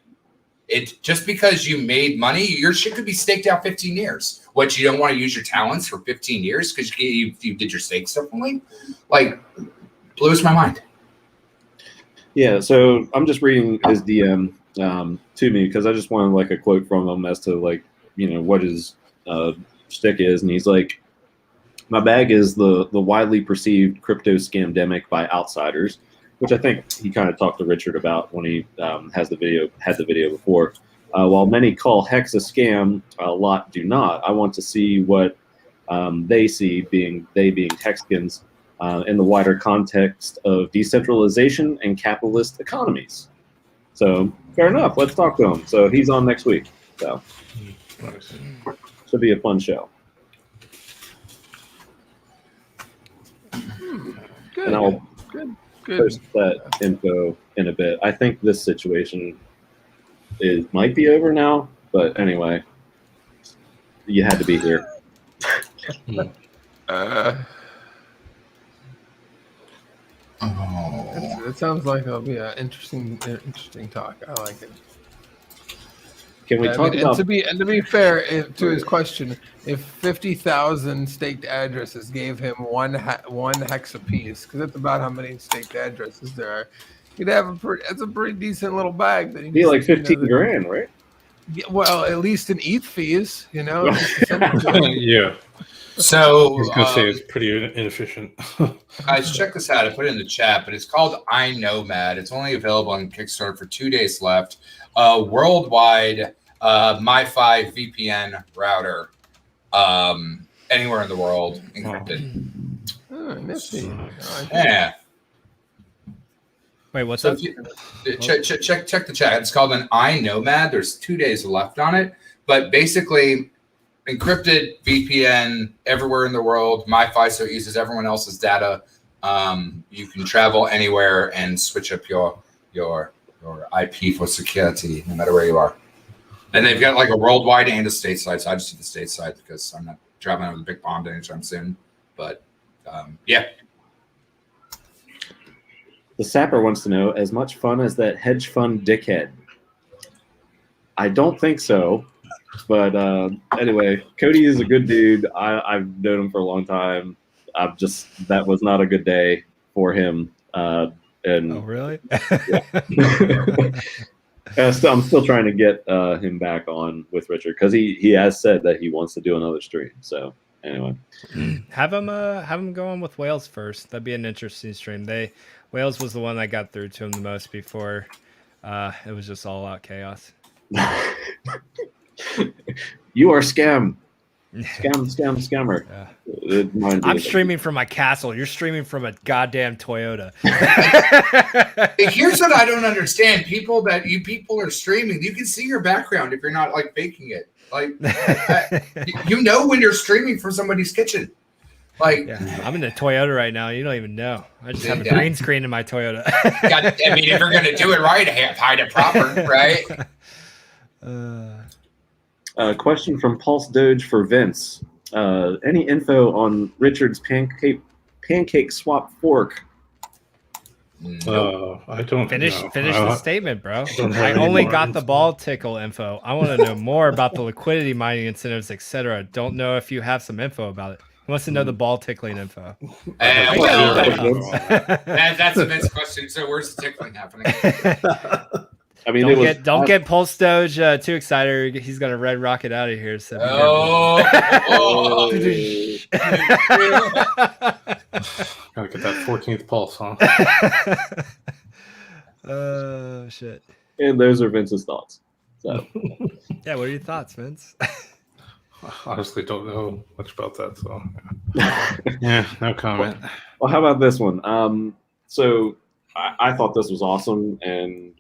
Speaker 7: just because you made money, your shit could be staked out 15 years. What, you don't want to use your talents for 15 years because you did your stakes differently? Like, blows my mind.
Speaker 1: Yeah, so I'm just reading his DM to me because I just wanted like a quote from him as to like what his shtick is, and he's like, "My bag is the widely perceived crypto scamdemic by outsiders," which I think he kind of talked to Richard about when he had the video before. While many call Hex a scam, a lot do not. I want to see what they see, being Hexicans, in the wider context of decentralization and capitalist economies. So fair enough. Let's talk to him. So he's on next week. So should be a fun show.
Speaker 4: Good.
Speaker 1: And I'll
Speaker 4: Good.
Speaker 1: post that info in a bit. I think this situation might be over now, but anyway, you had to be here.
Speaker 4: It sounds like it'll be an interesting talk. I like it.
Speaker 1: Can we talk about?
Speaker 4: And to be fair to his question, if 50,000 staked addresses gave him one hex apiece, because that's about how many staked addresses there are, he'd have that's a pretty decent little bag. That
Speaker 1: Be like 15 grand, right?
Speaker 4: Yeah, well, at least in ETH fees,
Speaker 5: Yeah.
Speaker 7: So
Speaker 5: I was gonna say it's pretty inefficient.
Speaker 7: guys, check this out. I put it in the chat, but it's called iNomad. It's only available on Kickstarter for 2 days left. Worldwide MiFi VPN router, anywhere in the world, encrypted.
Speaker 4: Oh, nifty.
Speaker 7: Yeah.
Speaker 2: Wait, what's
Speaker 7: So
Speaker 2: up?
Speaker 7: check the chat. It's called an iNomad. There's 2 days left on it, but basically, encrypted VPN everywhere in the world. MiFi, so it uses everyone else's data. You can travel anywhere and switch up your IP for security, no matter where you are. And they've got like a worldwide and a stateside. So I just do the stateside because I'm not traveling with a big bomb anytime soon. But yeah.
Speaker 1: The Sapper wants to know, as much fun as that hedge fund dickhead? I don't think so. But anyway, Cody is a good dude. I've known him for a long time. That was not a good day for him. And
Speaker 2: Oh, really?
Speaker 1: I'm still trying to get him back on with Richard because he has said that he wants to do another stream. So anyway,
Speaker 2: have him go on with Wales first. That'd be an interesting stream. Wales was the one that got through to him the most before it was just all out chaos.
Speaker 1: You are scammer.
Speaker 2: Yeah. I'm streaming from my castle. You're streaming from a goddamn Toyota.
Speaker 7: Here's what I don't understand. People are streaming. You can see your background if you're not like faking it. Like you know when you're streaming from somebody's kitchen. Like
Speaker 2: I'm in a Toyota right now. You don't even know. I just have a green screen in my Toyota.
Speaker 7: I mean, if you're gonna do it right, hide it proper, right?
Speaker 1: Question from Pulse Doge for Vince. Any info on Richard's pancake swap fork?
Speaker 5: I don't
Speaker 2: finish
Speaker 5: know.
Speaker 2: the statement, bro. I only got the ball tickle info. I want to know more about the liquidity mining incentives, etc. Don't know if you have some info about it. He wants to know the ball tickling info.
Speaker 7: That's a Vince question. So where's the tickling happening?
Speaker 1: I mean,
Speaker 2: don't get Pulse Doge too excited. He's gonna red rocket out of here. So
Speaker 5: Gotta get that 14th pulse, huh?
Speaker 2: Oh shit!
Speaker 1: And those are Vince's thoughts. So
Speaker 2: yeah, what are your thoughts, Vince?
Speaker 5: Honestly, don't know much about that, so yeah, no comment.
Speaker 1: Well, how about this one? So I thought this was awesome, and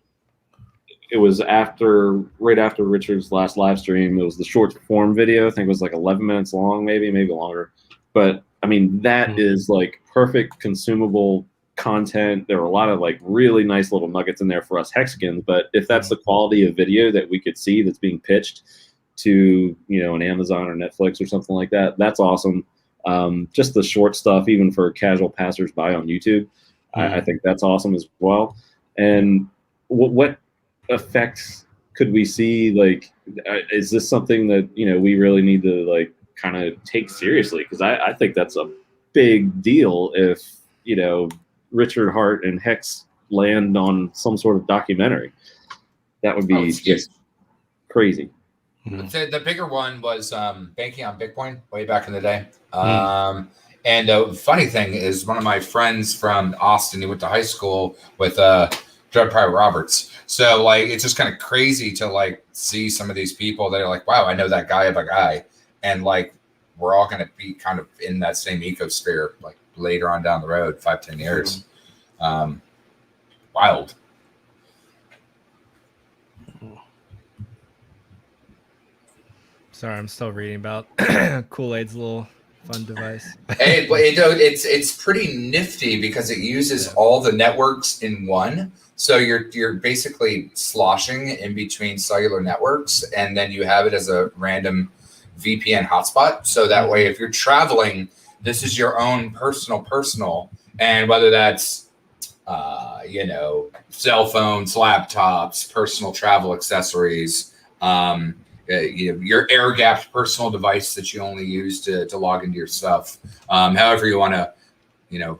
Speaker 1: it was right after Richard's last live stream. It was the short form video. I think it was like 11 minutes long, maybe longer. But I mean, that is like perfect consumable content. There were a lot of like really nice little nuggets in there for us Hexicans. But if that's the quality of video that we could see that's being pitched to, an Amazon or Netflix or something like that, that's awesome. Just the short stuff, even for casual passersby on YouTube, I think that's awesome as well. And what effects could we see? Like, is this something that we really need to like kind of take seriously? Because I think that's a big deal if Richard Hart and Hex land on some sort of documentary. That would be just crazy.
Speaker 7: The bigger one was banking on Bitcoin way back in the day. And the funny thing is, one of my friends from Austin, he went to high school with Drug Private Roberts. So like, it's just kind of crazy to like see some of these people that are like, wow, I know that guy of a guy. And like, we're all going to be kind of in that same ecosphere, like later on down the road, 5-10 years. Wild.
Speaker 2: Sorry, I'm still reading about KoolAid's little fun device.
Speaker 7: Hey, it's pretty nifty because it uses all the networks in one. So you're basically sloshing in between cellular networks, and then you have it as a random VPN hotspot. So that way, if you're traveling, this is your own personal, and whether that's cell phones, laptops, personal travel accessories, your air-gapped personal device that you only use to log into your stuff. However you want to,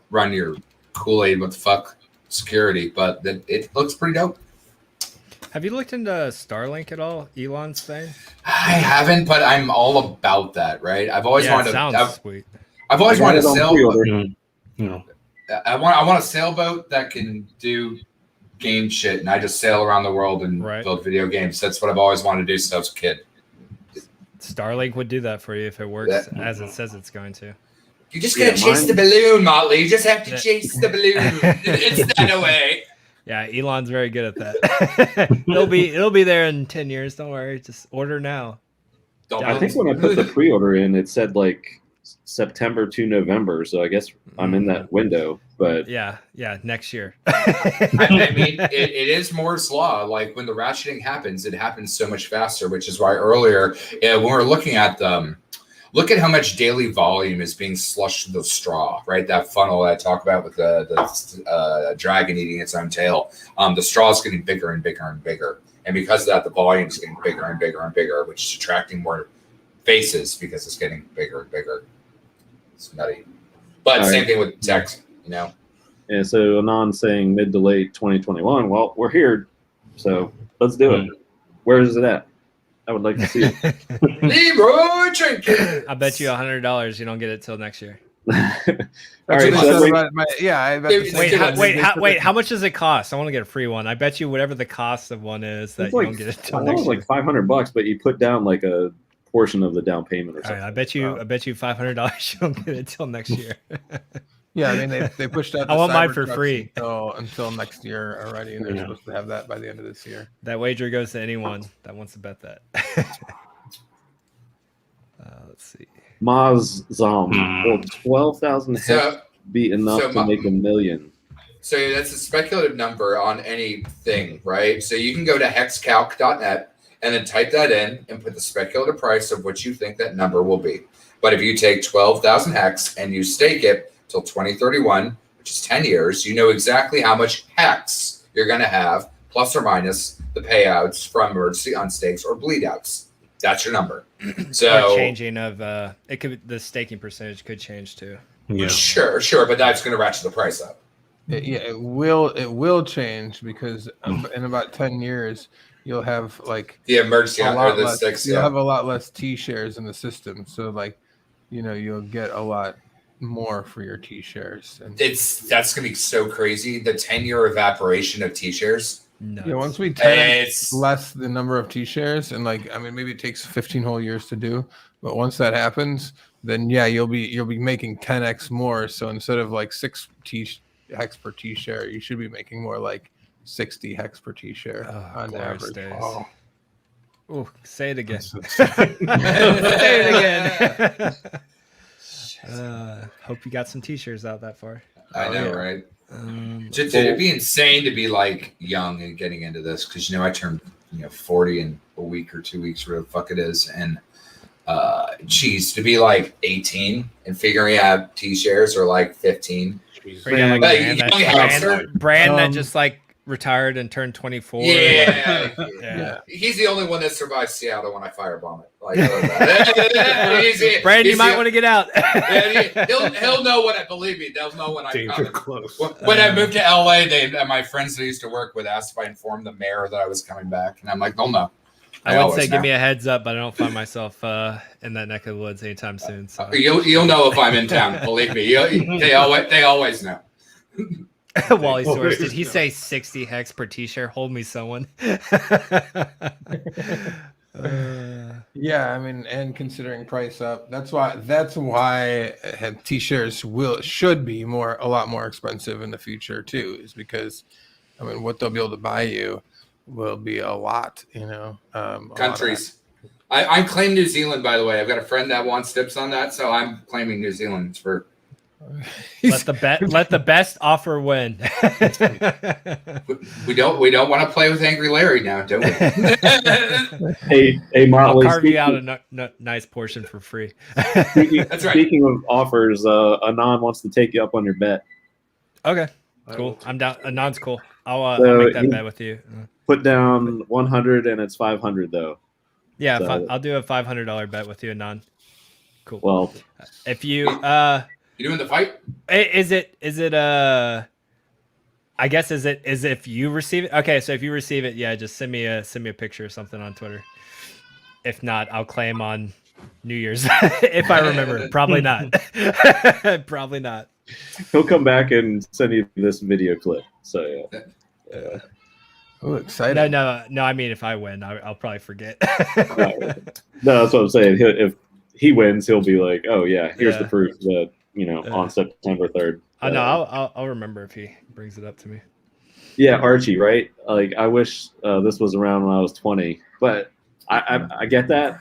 Speaker 7: run your KoolAid, what the fuck security, but it looks pretty dope.
Speaker 2: Have you looked into Starlink at all? Elon's thing?
Speaker 7: I haven't, but I'm all about that, right? I've always wanted to.
Speaker 2: Sweet.
Speaker 7: I've always wanted a sailboat.
Speaker 5: No.
Speaker 7: I want a sailboat that can do game shit, and I just sail around the world and build video games. That's what I've always wanted to do since I was a kid.
Speaker 2: Starlink would do that for you if it works as it says it's going to.
Speaker 7: You're just gonna chase the balloon, Motley. You just have to chase the balloon. It's that away.
Speaker 2: Yeah, Elon's very good at that. it'll be there in 10 years. Don't worry. Just order now.
Speaker 1: I think when I put the pre-order in, it said like September to November, so I guess I'm in that window. But
Speaker 2: yeah, next year.
Speaker 7: I mean, it is Moore's law. Like when the ratcheting happens, it happens so much faster, which is why earlier when we're looking at them, look at how much daily volume is being slushed through the straw, right? That funnel I talk about with the dragon eating its own tail. The straw is getting bigger and bigger and bigger. And because of that, the volume is getting bigger and bigger and bigger, which is attracting more faces because it's getting bigger and bigger. It's nutty. But
Speaker 1: all
Speaker 7: same
Speaker 1: right.
Speaker 7: thing with text, you know.
Speaker 1: And so Anon saying mid to late 2021. Well, we're here, so let's do it. Where is it at? I would like to see it.
Speaker 7: Leroy Jenkins.
Speaker 2: I bet you $100 you don't get it till next year.
Speaker 1: All
Speaker 4: That's
Speaker 1: right,
Speaker 4: what they
Speaker 1: so
Speaker 4: said
Speaker 1: that
Speaker 4: about I bet the same thing.
Speaker 2: Wait, how much does it cost? I want to get a free one. I bet you whatever the cost of one is that
Speaker 1: it's
Speaker 2: you
Speaker 1: like,
Speaker 2: don't get it
Speaker 1: I
Speaker 2: till
Speaker 1: thought it
Speaker 2: next
Speaker 1: was
Speaker 2: year.
Speaker 1: like $500, but you put down like a portion of the down payment or
Speaker 2: All
Speaker 1: something.
Speaker 2: right, I bet you $500 you don't get it till next year.
Speaker 4: Yeah, I mean they pushed out.
Speaker 2: I
Speaker 4: the
Speaker 2: want mine for
Speaker 4: Cybertrucks
Speaker 2: free
Speaker 4: until next year already, and they're supposed to have that by the end of this year.
Speaker 2: That wager goes to anyone that wants to bet that. Let's see.
Speaker 1: Maz Zom. Will 12,000
Speaker 7: So-
Speaker 1: hex be enough
Speaker 7: so
Speaker 1: to
Speaker 7: Ma-
Speaker 1: make $1 million?
Speaker 7: So that's a speculative number on anything, right? So you can go to hexcalc.net and then type that in and put the speculative price of what you think that number will be. But if you take 12,000 hex and you stake it till 2031, which is 10 years, you know exactly how much hex you're going to have, plus or minus the payouts from emergency unstakes or bleed outs. That's your number. So
Speaker 2: Or changing of it could the staking percentage could change too.
Speaker 5: Yeah.
Speaker 7: sure, but that's going to ratchet the price up.
Speaker 4: It will change because in about 10 years you'll have like
Speaker 7: The emergency
Speaker 4: a
Speaker 7: or
Speaker 4: lot
Speaker 7: the
Speaker 4: less.
Speaker 7: stakes.
Speaker 4: You'll
Speaker 7: Yeah.
Speaker 4: have a lot less T shares in the system, so like you'll get a lot more for your T shares. And
Speaker 7: That's going to be so crazy. The 10-year evaporation of T shares.
Speaker 2: No.
Speaker 4: once we
Speaker 7: It's
Speaker 4: less the number of T shares, and maybe it takes 15 whole years to do, but once that happens, then you'll be making 10x more. So instead of like 6 hex per T share, you should be making more like 60 hex per T share on
Speaker 2: glorious
Speaker 4: average.
Speaker 2: days.
Speaker 4: Oh.
Speaker 2: Ooh, say it again.
Speaker 5: That's-
Speaker 2: Say it again. Hope you got some t-shirts out that far.
Speaker 7: I know, right? It'd be insane to be like young and getting into this because I turned 40 in a week or 2 weeks, whatever the fuck it is, and to be like 18 and figuring out T-shares or like 15.
Speaker 2: Or you got, like,
Speaker 7: Hey,
Speaker 2: Brand,
Speaker 7: young
Speaker 2: that,
Speaker 7: hamster.
Speaker 2: Brand that just like retired and turned 24.
Speaker 7: Yeah.
Speaker 2: Yeah.
Speaker 7: He's the only one that survived Seattle when I firebomb it. Like, he's
Speaker 2: Brand, you might
Speaker 7: the-
Speaker 2: want to get out.
Speaker 7: he'll know what Believe me, they'll know when I
Speaker 5: Danger
Speaker 7: come.
Speaker 5: close.
Speaker 7: When I moved to LA, my friends that I used to work with asked if I informed the mayor that I was coming back, and I'm like, they'll know.
Speaker 2: I would
Speaker 7: always
Speaker 2: say
Speaker 7: know.
Speaker 2: give me a heads up, but I don't find myself in that neck of the woods anytime soon. So.
Speaker 7: You'll know if I'm in town. Believe me, they always know.
Speaker 2: Wally Source, did he say 60 hex per t-shirt? Hold me, someone.
Speaker 4: Yeah, I mean, and considering price up, that's why T-shares should be a lot more expensive in the future too, is because what they'll be able to buy you will be a lot,
Speaker 7: Countries. I claim New Zealand, by the way. I've got a friend that wants tips on that, so I'm claiming New Zealand for.
Speaker 2: Let the best offer win.
Speaker 7: We don't want to play with Angry Larry now, do we?
Speaker 1: Hey,
Speaker 2: I'll
Speaker 1: Motley.
Speaker 2: carve you out a nice portion for free.
Speaker 7: That's right.
Speaker 1: Speaking of offers, Anon wants to take you up on your bet.
Speaker 2: Okay, cool. I'm down. Anon's cool. I'll
Speaker 1: So
Speaker 2: make that bet with you.
Speaker 1: Put down 100 and it's 500 though.
Speaker 2: Yeah,
Speaker 1: So-
Speaker 2: I'll do a $500 bet with you, Anon. Cool.
Speaker 1: Well,
Speaker 2: If you
Speaker 7: You doing the fight?
Speaker 2: is it I guess is if you receive it. Okay, so if you receive it, yeah, just send me a picture or something on Twitter. If not, I'll claim on New Year's if I remember. Probably not. Probably not.
Speaker 1: he'll come back and send you this video clip. So yeah.
Speaker 4: Oh, exciting!
Speaker 2: No. I mean, if I win, I'll probably forget.
Speaker 1: No, that's what I'm saying. If he wins, he'll be like, "Oh yeah, here's the
Speaker 2: Yeah.
Speaker 1: proof that on September 3rd."
Speaker 2: I know. I'll remember if he brings it up to me.
Speaker 1: Yeah, Archie, right? Like, I wish this was around when I was 20, but I get that.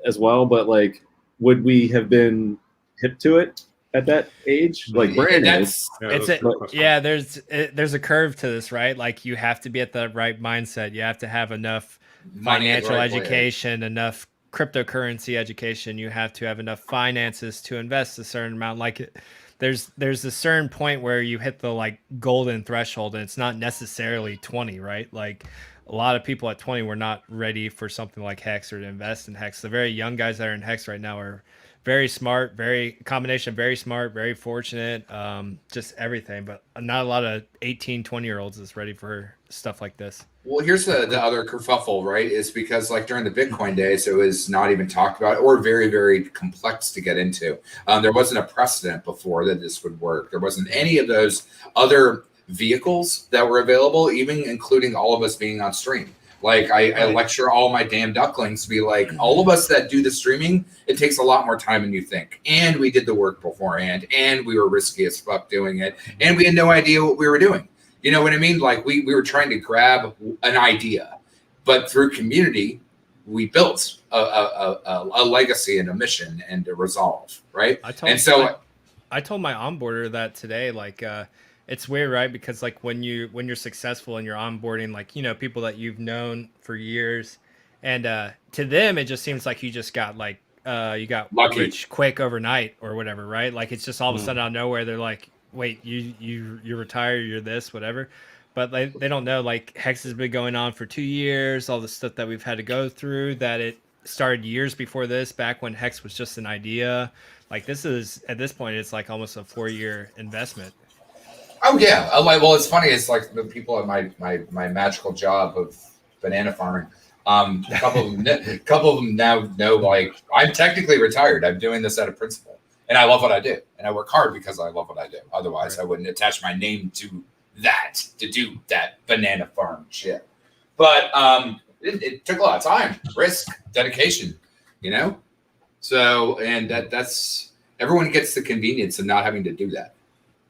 Speaker 1: as well, but like, would we have been hip to it at that age? Like Brandon is.
Speaker 2: There's a curve to this, right? Like you have to be at the right mindset. You have to have enough financial education, enough cryptocurrency education. You have to have enough finances to invest a certain amount. Like there's a certain point where you hit the like golden threshold, and it's not necessarily 20, right? Like a lot of people at 20 were not ready for something like HEX or to invest in HEX. The very young guys that are in HEX right now are very smart, very smart, very fortunate, just everything. But not a lot of 18, 20-year-olds is ready for stuff like this.
Speaker 7: Well, here's the other kerfuffle, right? Is because like during the Bitcoin days, it was not even talked about or very, very complex to get into. There wasn't a precedent before that this would work. There wasn't any of those other vehicles that were available, even including all of us being on stream. Like I lecture all my damn ducklings to be like, all of us that do the streaming, it takes a lot more time than you think. And we did the work beforehand, and we were risky as fuck doing it. And we had no idea what we were doing. You know what I mean? Like we were trying to grab an idea, but through community, we built a legacy and a mission and a resolve, right? I
Speaker 2: told my onboarder that today, like, it's weird, right? Because like when you're successful and you're onboarding, like, you know, people that you've known for years, and to them it just seems like you just got like you got
Speaker 7: lucky,
Speaker 2: rich quick overnight or whatever, right? Like it's just all of a sudden out of nowhere they're like, wait, you're retired, you're this, whatever. But they don't know, like HEX has been going on for 2 years, all the stuff that we've had to go through, that it started years before this, back when HEX was just an idea. Like this is, at this point, it's like almost a 4-year investment.
Speaker 7: Oh yeah. Well, it's funny. It's like the people at my magical job of banana farming. A couple of them now know, like, I'm technically retired. I'm doing this out of principle, and I love what I do, and I work hard because I love what I do. Otherwise, I wouldn't attach my name to that to do that banana farm shit. But it took a lot of time, risk, dedication, you know. So, and that's everyone gets the convenience of not having to do that.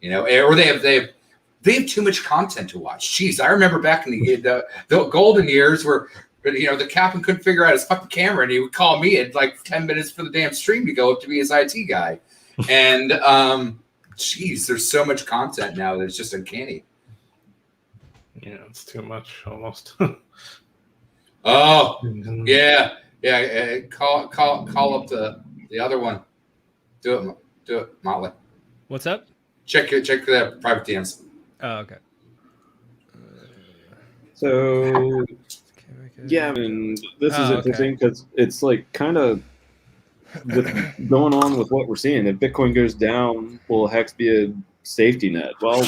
Speaker 7: You know, or they have too much content to watch. Jeez, I remember back in the golden years where, you know, the captain couldn't figure out his fucking camera, and he would call me at like 10 minutes for the damn stream to go up to be his IT guy. And jeez, there's so much content now that it's just uncanny.
Speaker 5: Yeah, it's too much almost.
Speaker 7: Oh yeah. Call up the other one. Do it, Motley.
Speaker 2: What's up?
Speaker 7: Check the private DMs.
Speaker 2: Oh, okay.
Speaker 1: So, yeah, I mean, this is interesting because it's like kind of with going on with what we're seeing. If Bitcoin goes down, will HEX be a safety net? Well,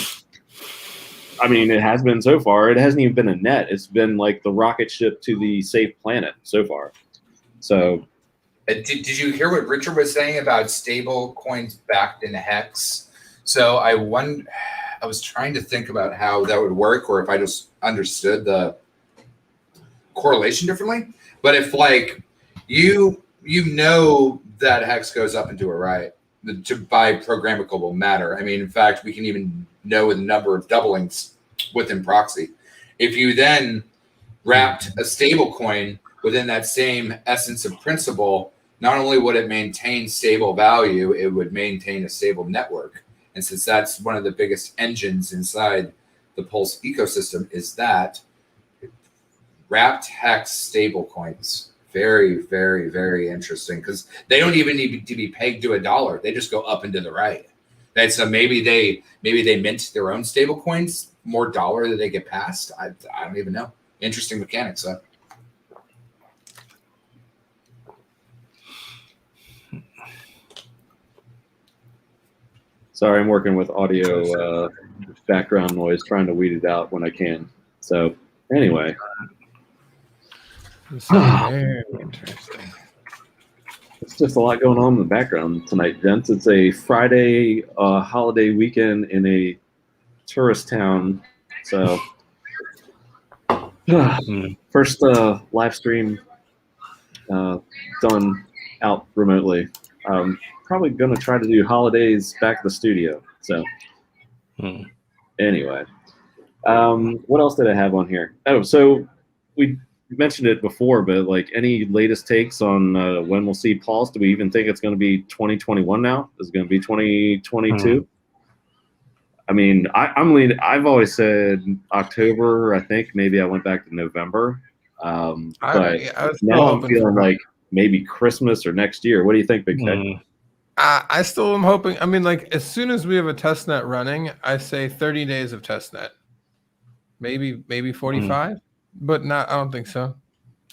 Speaker 1: I mean, it has been so far. It hasn't even been a net. It's been like the rocket ship to the safe planet so far. So,
Speaker 7: did you hear what Richard was saying about stable coins backed in HEX? So I was trying to think about how that would work, or if I just understood the correlation differently. But if like you know that HEX goes up into a right by programmable matter. I mean, in fact, we can even know the number of doublings within proxy. If you then wrapped a stable coin within that same essence of principle, not only would it maintain stable value, it would maintain a stable network. And since that's one of the biggest engines inside the Pulse ecosystem, is that wrapped HEX stable coins. Very, very, very interesting, because they don't even need to be pegged to $1. They just go up and to the right. And so maybe they mint their own stable coins, more dollar that they get past. I don't even know. Interesting mechanics, though.
Speaker 1: Sorry, I'm working with audio background noise, trying to weed it out when I can. So, anyway.
Speaker 4: Very interesting.
Speaker 1: It's just a lot going on in the background tonight, gents. It's a Friday holiday weekend in a tourist town. So, first live stream done out remotely. Probably going to try to do holidays back at the studio. So, anyway, what else did I have on here? Oh, so we you mentioned it before, but like any latest takes on when we'll see Pulse? Do we even think it's going to be 2021 now? Is it going to be 2022? I mean, I'm leaning. I've always said October. I think maybe I went back to November. But
Speaker 4: I was
Speaker 1: now I'm
Speaker 4: hoping
Speaker 1: feeling
Speaker 4: for-
Speaker 1: like maybe Christmas or next year. What do you think, Big K?
Speaker 4: I still am hoping. I mean, like as soon as we have a testnet running, I say 30 days of testnet. Maybe 45, but not. I don't think so.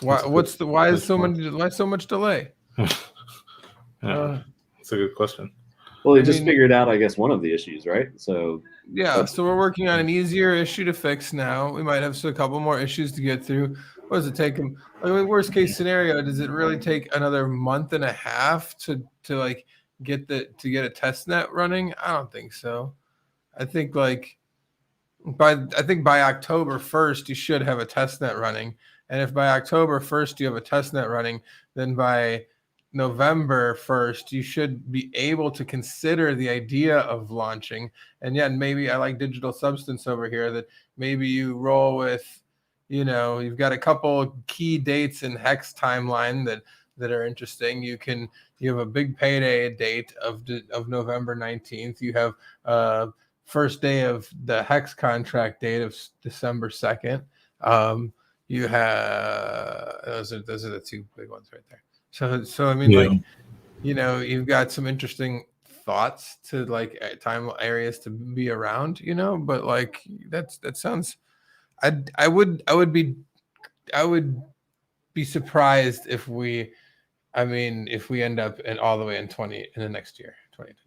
Speaker 4: Why? Why is so much delay?
Speaker 5: That's a good question.
Speaker 1: Well, they just figured out, I guess, one of the issues, right? So
Speaker 4: yeah, so we're working on an easier issue to fix now. We might have a couple more issues to get through. What does it take them? I mean, worst case scenario, does it really take another month and a half to like get a test net running? I don't think so. I think like by October 1st you should have a test net running, and if by October 1st you have a test net running, then by November 1st you should be able to consider the idea of launching. And yeah, maybe I like Digital Substance over here, that maybe you roll with, you've got a couple key dates in HEX timeline that are interesting. You have a big payday date of November 19th. You have first day of the HEX contract date of December 2nd. You have those are the two big ones right there. So I mean, you've got some interesting thoughts to like time areas to be around, but like that sounds. I would be surprised if we end up all the way in the next year, 2020.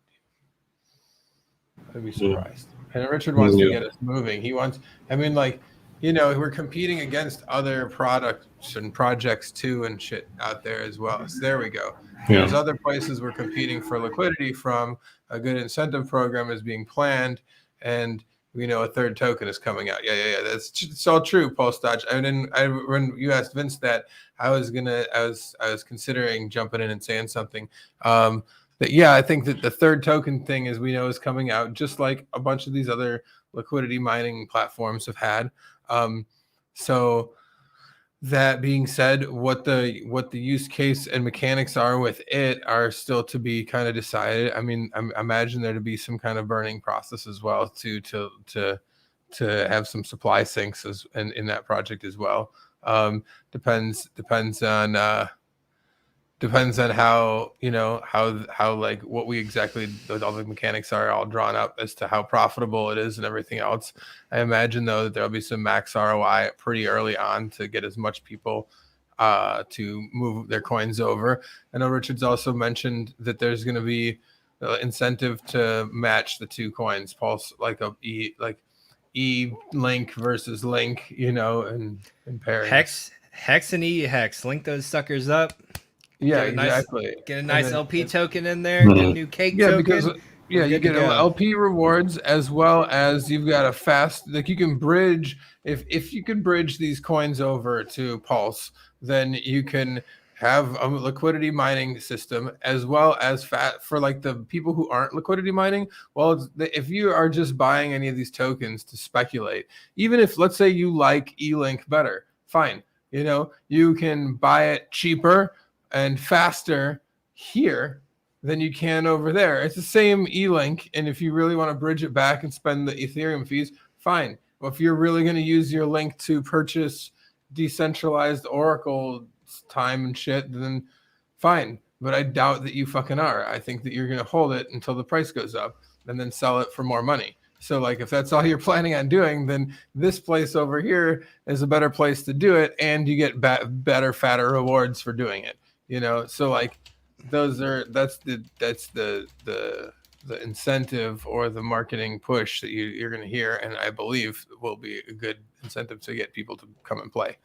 Speaker 4: I'd be surprised. And Richard wants to get us moving. He wants, we're competing against other products and projects too and shit out there as well. So there we go. Yeah. There's other places we're competing for liquidity from. A good incentive program is being planned, and we know a third token is coming out. Yeah. It's all true, Pulse Dodge. When you asked Vince that, I was considering jumping in and saying something. But yeah, I think that the third token thing, as we know, is coming out, just like a bunch of these other liquidity mining platforms have had. So that being said, what the use case and mechanics are with it are still to be kind of decided. I mean, I imagine there to be some kind of burning process as well to have some supply sinks in that project as well. Depends on how like what we exactly, all the mechanics are all drawn up as to how profitable it is and everything else. I imagine though that there'll be some max ROI pretty early on to get as much people to move their coins over. I know Richard's also mentioned that there's going to be incentive to match the two coins, Pulse, like E link versus link, and pairing.
Speaker 2: Hex and EHEX, link those suckers up.
Speaker 4: Yeah, exactly.
Speaker 2: Get a nice LP token in there. Get a new cake token.
Speaker 4: Because you get LP rewards, as well as you've got a fast, like you can bridge. If you can bridge these coins over to Pulse, then you can have a liquidity mining system, as well as for like the people who aren't liquidity mining. Well, if you are just buying any of these tokens to speculate, even if, let's say, you like E-Link better, fine. You can buy it cheaper and faster here than you can over there. It's the same E-Link, and if you really want to bridge it back and spend the Ethereum fees, fine. Well, if you're really going to use your link to purchase decentralized Oracle time and shit, then fine. But I doubt that you fucking are. I think that you're going to hold it until the price goes up and then sell it for more money. So like if that's all you're planning on doing, then this place over here is a better place to do it, and you get better, fatter rewards for doing it. So like that's the incentive or the marketing push that you're going to hear, and I believe will be a good incentive to get people to come and play.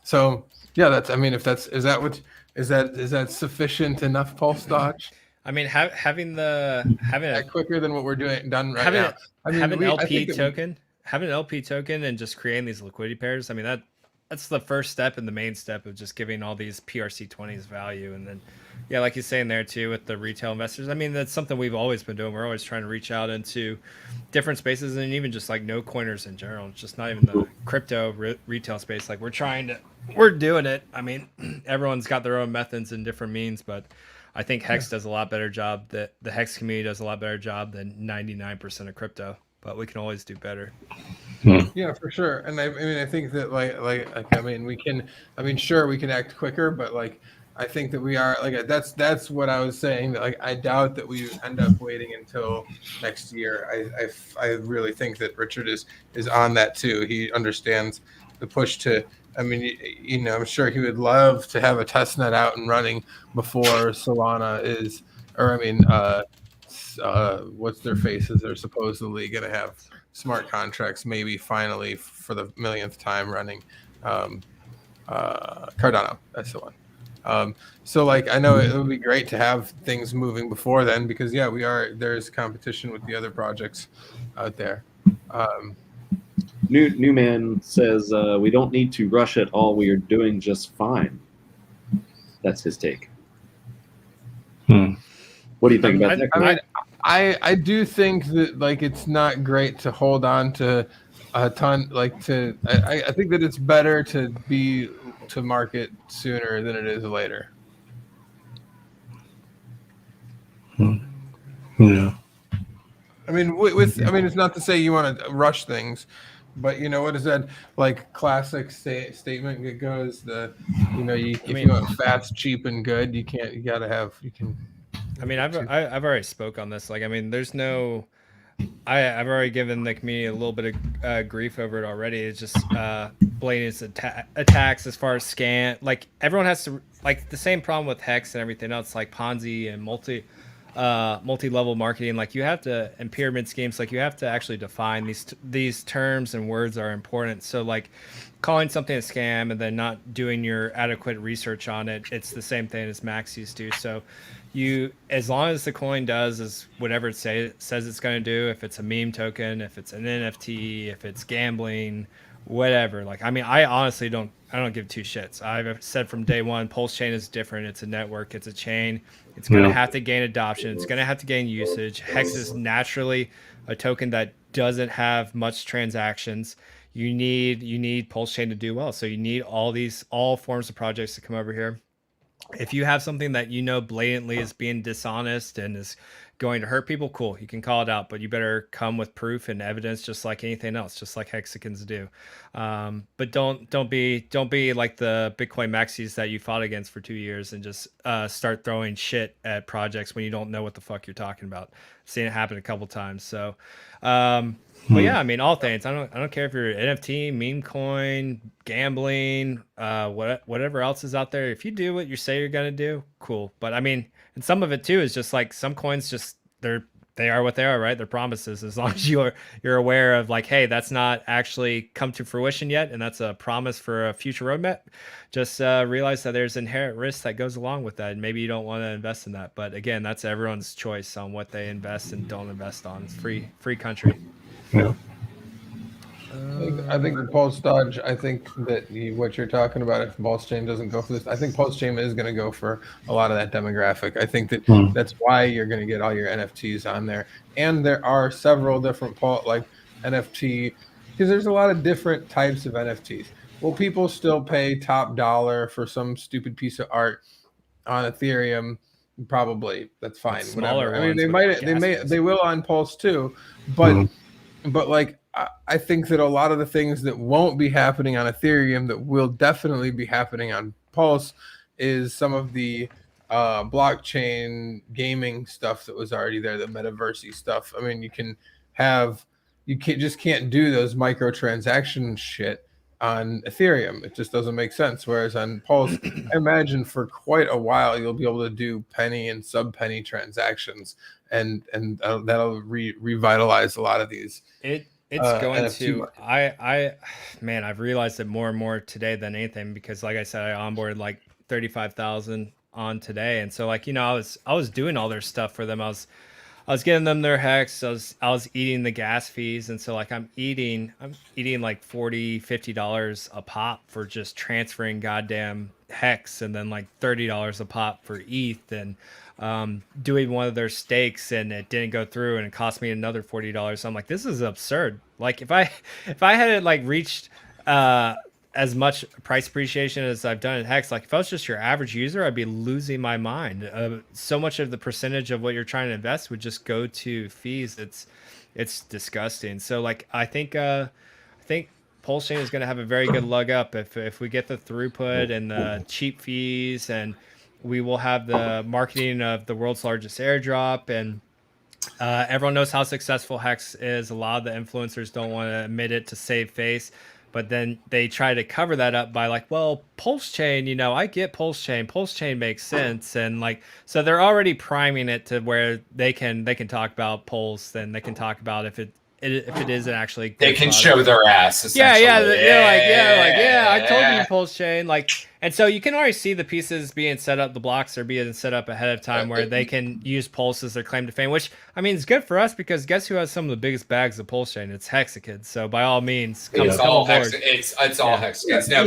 Speaker 4: So yeah, is that sufficient enough, Pulse Dodge?
Speaker 2: I mean, having it
Speaker 4: quicker than what we're done right now.
Speaker 2: Having an LP token and just creating these liquidity pairs. I mean, that's the first step and the main step of just giving all these PRC20s value. And then, yeah, like you're saying there too with the retail investors. I mean, that's something we've always been doing. We're always trying to reach out into different spaces, and even just like no coiners in general. It's just not even the crypto retail space. Like we're doing it. I mean, everyone's got their own methods and different means, but I think Hex does a lot better job. That the Hex community does a lot better job than 99% of crypto. But we can always do better.
Speaker 4: Yeah, for sure. And I mean, I think that I mean, sure, we can act quicker, but like, I think that we are like, that's what I was saying. That like, I doubt that we end up waiting until next year. I really think that Richard is on that too. He understands the push to. I mean, you know, I'm sure he would love to have a testnet out and running before Solana is, or I mean, what's their faces? They're supposedly going to have smart contracts, maybe finally for the millionth time running. Cardano, that's the one. So like, I know it would be great to have things moving before then, because yeah, there's competition with the other projects out there.
Speaker 1: Newman says we don't need to rush at all. We are doing just fine. That's his take. What do you think about that?
Speaker 4: I mean, I do think that like it's not great to hold on to a ton. Like I think that it's better to be to market sooner than it is later.
Speaker 5: Yeah.
Speaker 4: I mean, I mean, it's not to say you want to rush things, but you know what is that like classic statement that goes if you want fast, cheap, and good, you can.
Speaker 2: I mean, I've already spoke on this. Like, I mean, there's no. I've already given the community a little bit of grief over it already. It's just blatant attacks as far as scam. Like everyone has to like the same problem with Hex and everything else, like Ponzi and multi-level marketing. Like you have to, and pyramid schemes, like you have to actually define these terms and words are important. So like calling something a scam and then not doing your adequate research on it, it's the same thing as maxis do. So as long as the coin does is whatever it says it's going to do, if it's a meme token, if it's an NFT, if it's gambling, whatever. Like, I mean, I honestly don't give two shits. I've said from day one, PulseChain is different. It's a network. It's a chain. It's going to have to gain adoption. It's going to have to gain usage. Hex is naturally a token that doesn't have much transactions. You need PulseChain to do well. So you need all forms of projects to come over here. If you have something that you know blatantly is being dishonest and is going to hurt people, cool, you can call it out, but you better come with proof and evidence, just like anything else, just like Hexicans do. But don't be like the Bitcoin maxis that you fought against for 2 years and just start throwing shit at projects when you don't know what the fuck you're talking about. I've seen it happen a couple times. So but yeah, I mean, all things. I don't care if you're NFT, meme coin, gambling, whatever else is out there. If you do what you say you're gonna do, cool. But I mean, and some of it too is just like some coins just they are what they are, right? They're promises. As long as you're aware of like, hey, that's not actually come to fruition yet, and that's a promise for a future roadmap. Just realize that there's inherent risk that goes along with that, and maybe you don't want to invest in that. But again, that's everyone's choice on what they invest and don't invest on. It's free country.
Speaker 5: Yeah.
Speaker 4: I think the Pulse Dodge, I think that what you're talking about, if PulseChain doesn't go for this, I think PulseChain is going to go for a lot of that demographic. I think that that's why you're going to get all your NFTs on there. And there are several different NFT, because there's a lot of different types of NFTs. Will people still pay top dollar for some stupid piece of art on Ethereum? Probably. That's fine. Whatever. I mean, they will on Pulse too, but like, I think that a lot of the things that won't be happening on Ethereum that will definitely be happening on Pulse is some of the blockchain gaming stuff that was already there, the metaversey stuff. I mean, you can't do those microtransaction shit on Ethereum. It just doesn't make sense. Whereas on Pulse, I imagine for quite a while you'll be able to do penny and sub-penny transactions, and that'll revitalize a lot of these.
Speaker 2: It's going NFT to man, I've realized it more and more today than anything, because like I said, I onboarded like 35,000 on today, and so like, you know, I was doing all their stuff for them. I was getting them their HEX. I was eating the gas fees, and so like I'm eating like $40-$50 a pop for just transferring goddamn HEX, and then like $30 a pop for ETH, and doing one of their stakes, and it didn't go through, and it cost me another $40. So I'm like, this is absurd. Like if I had like reached as much price appreciation as I've done in HEX, like if I was just your average user, I'd be losing my mind. So much of the percentage of what you're trying to invest would just go to fees. It's disgusting. So like I think PulseChain is going to have a very good leg up if we get the throughput and the cheap fees, and we will have the marketing of the world's largest airdrop, and everyone knows how successful HEX is. A lot of the influencers don't want to admit it to save face. But then they try to cover that up by like, well, PulseChain, you know, I get PulseChain. PulseChain makes sense, and like, so they're already priming it to where they can talk about Pulse, and they can talk about if it isn't actually good
Speaker 7: They can
Speaker 2: product.
Speaker 7: show their ass.
Speaker 2: Yeah,
Speaker 7: Yeah,
Speaker 2: I told you PulseChain, like, and so you can already see the pieces being set up, the blocks are being set up ahead of time where they can use Pulse as their claim to fame, which I mean is good for us because guess who has some of the biggest bags of PulseChain? It's Hexakids. So by all means, come
Speaker 7: all
Speaker 2: aboard.
Speaker 7: it's all Hexakids. No,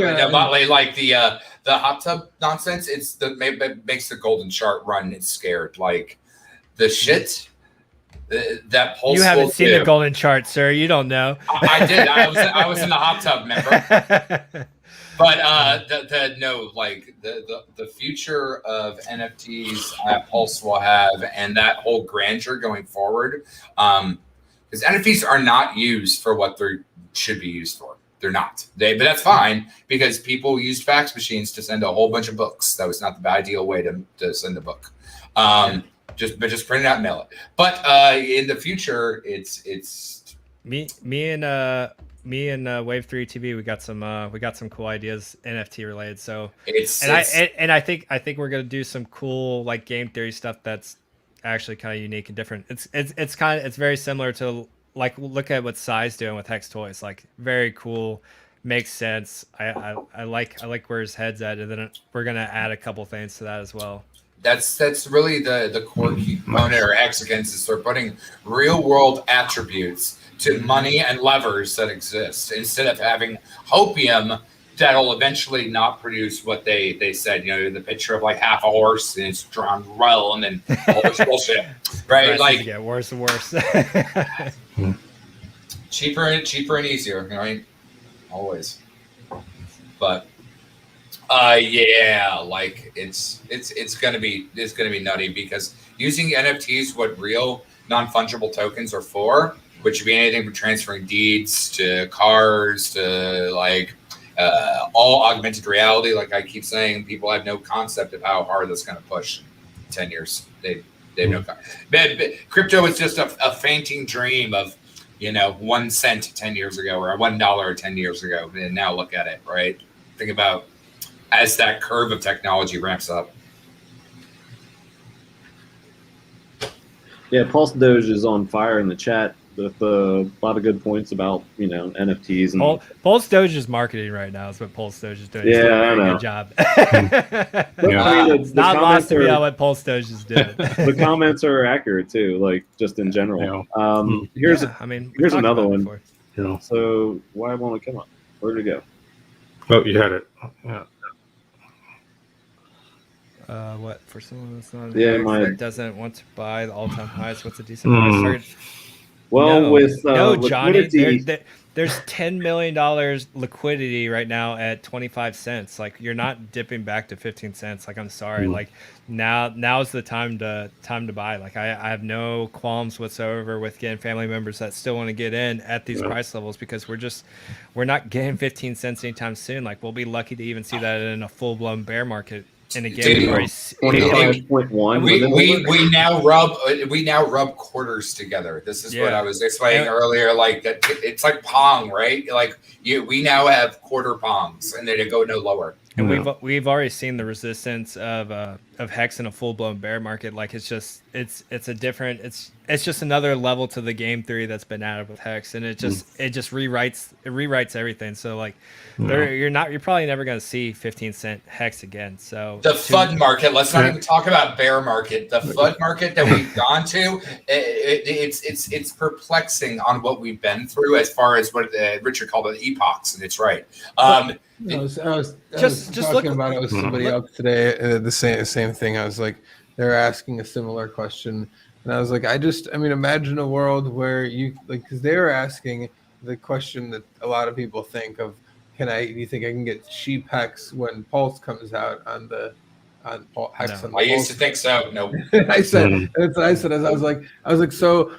Speaker 7: like the hot tub nonsense. It's it makes the golden chart run. It's scared. Like the shit. That Pulse.
Speaker 2: You haven't seen the golden chart, sir. You don't know.
Speaker 7: I did. I was in the hot tub, remember? But the future of NFTs that Pulse will have, and that whole grandeur going forward, because NFTs are not used for what they should be used for. They're not. But that's fine because people used fax machines to send a whole bunch of books. That was not the ideal way to send a book. Just print it out and mail it. But in the future, it's
Speaker 2: me and Wave 3 TV. We got some cool ideas NFT related. So I think we're gonna do some cool like game theory stuff that's actually kind of unique and different. It's very similar to like look at what Sai's doing with Hex Toys. Like very cool, makes sense. I like where his head's at, and then we're gonna add a couple things to that as well.
Speaker 7: That's really the core component or hexagons is they're putting real world attributes to money and levers that exist instead of having hopium that'll eventually not produce what they said. You know, the picture of like half a horse and it's drawn well and then all this bullshit, right? Like
Speaker 2: get worse and worse.
Speaker 7: cheaper and easier, right? Always, but. Yeah, like it's gonna be nutty because using NFTs, what real non-fungible tokens are for, which would be anything from transferring deeds to cars to like all augmented reality. Like I keep saying, people have no concept of how hard that's gonna push in 10 years. They have no concept. Crypto was just a fainting dream of 1 cent 10 years ago or $1 10 years ago, and now look at it, right? Think about as that curve of technology ramps up.
Speaker 1: Yeah, Pulse Doge is on fire in the chat with a lot of good points about NFTs and
Speaker 2: Pulse Doge is marketing right now. Is what Pulse Doge is doing.
Speaker 1: Yeah,
Speaker 2: I know. Good job. It's not lost to me on what Pulse Doge is doing.
Speaker 1: The comments are accurate too, like just in general. Here's another one. So why won't it come up? Where did it go?
Speaker 5: Oh, you had it. Yeah.
Speaker 2: What for someone that's not
Speaker 1: that
Speaker 2: doesn't want to buy the all-time highs? What's a decent price target?
Speaker 1: Well, with
Speaker 2: Johnny, there's $10 million liquidity right now at 25 cents. Like you're not dipping back to 15 cents. Like I'm sorry. Like now's the time to buy. Like I have no qualms whatsoever with getting family members that still want to get in at these price levels because we're not getting 15 cents anytime soon. Like we'll be lucky to even see that in a full-blown bear market. And again,
Speaker 7: we now rub quarters together. This is what I was explaining earlier. Like it's like Pong, right? Like we now have quarter Pongs, and they go no lower.
Speaker 2: And we've already seen the resistance of HEX in a full blown bear market. Like it's just another level to the game theory that's been added with HEX, and it just rewrites everything. So like you're probably never going to see 15-cent HEX again. So
Speaker 7: the FUD market. Let's not even talk about bear market. The FUD market that we've gone to, it's perplexing on what we've been through as far as what Richard called it epochs, and it's right.
Speaker 4: I was talking about it with somebody else today. The same thing. I was like, they're asking a similar question, and I was like, imagine a world where you like, because they were asking the question that a lot of people think of: do you think I can get cheap HEX when Pulse comes out on HEX?
Speaker 2: No.
Speaker 7: I used to think so. No,
Speaker 4: I said that's what I said. I was like, so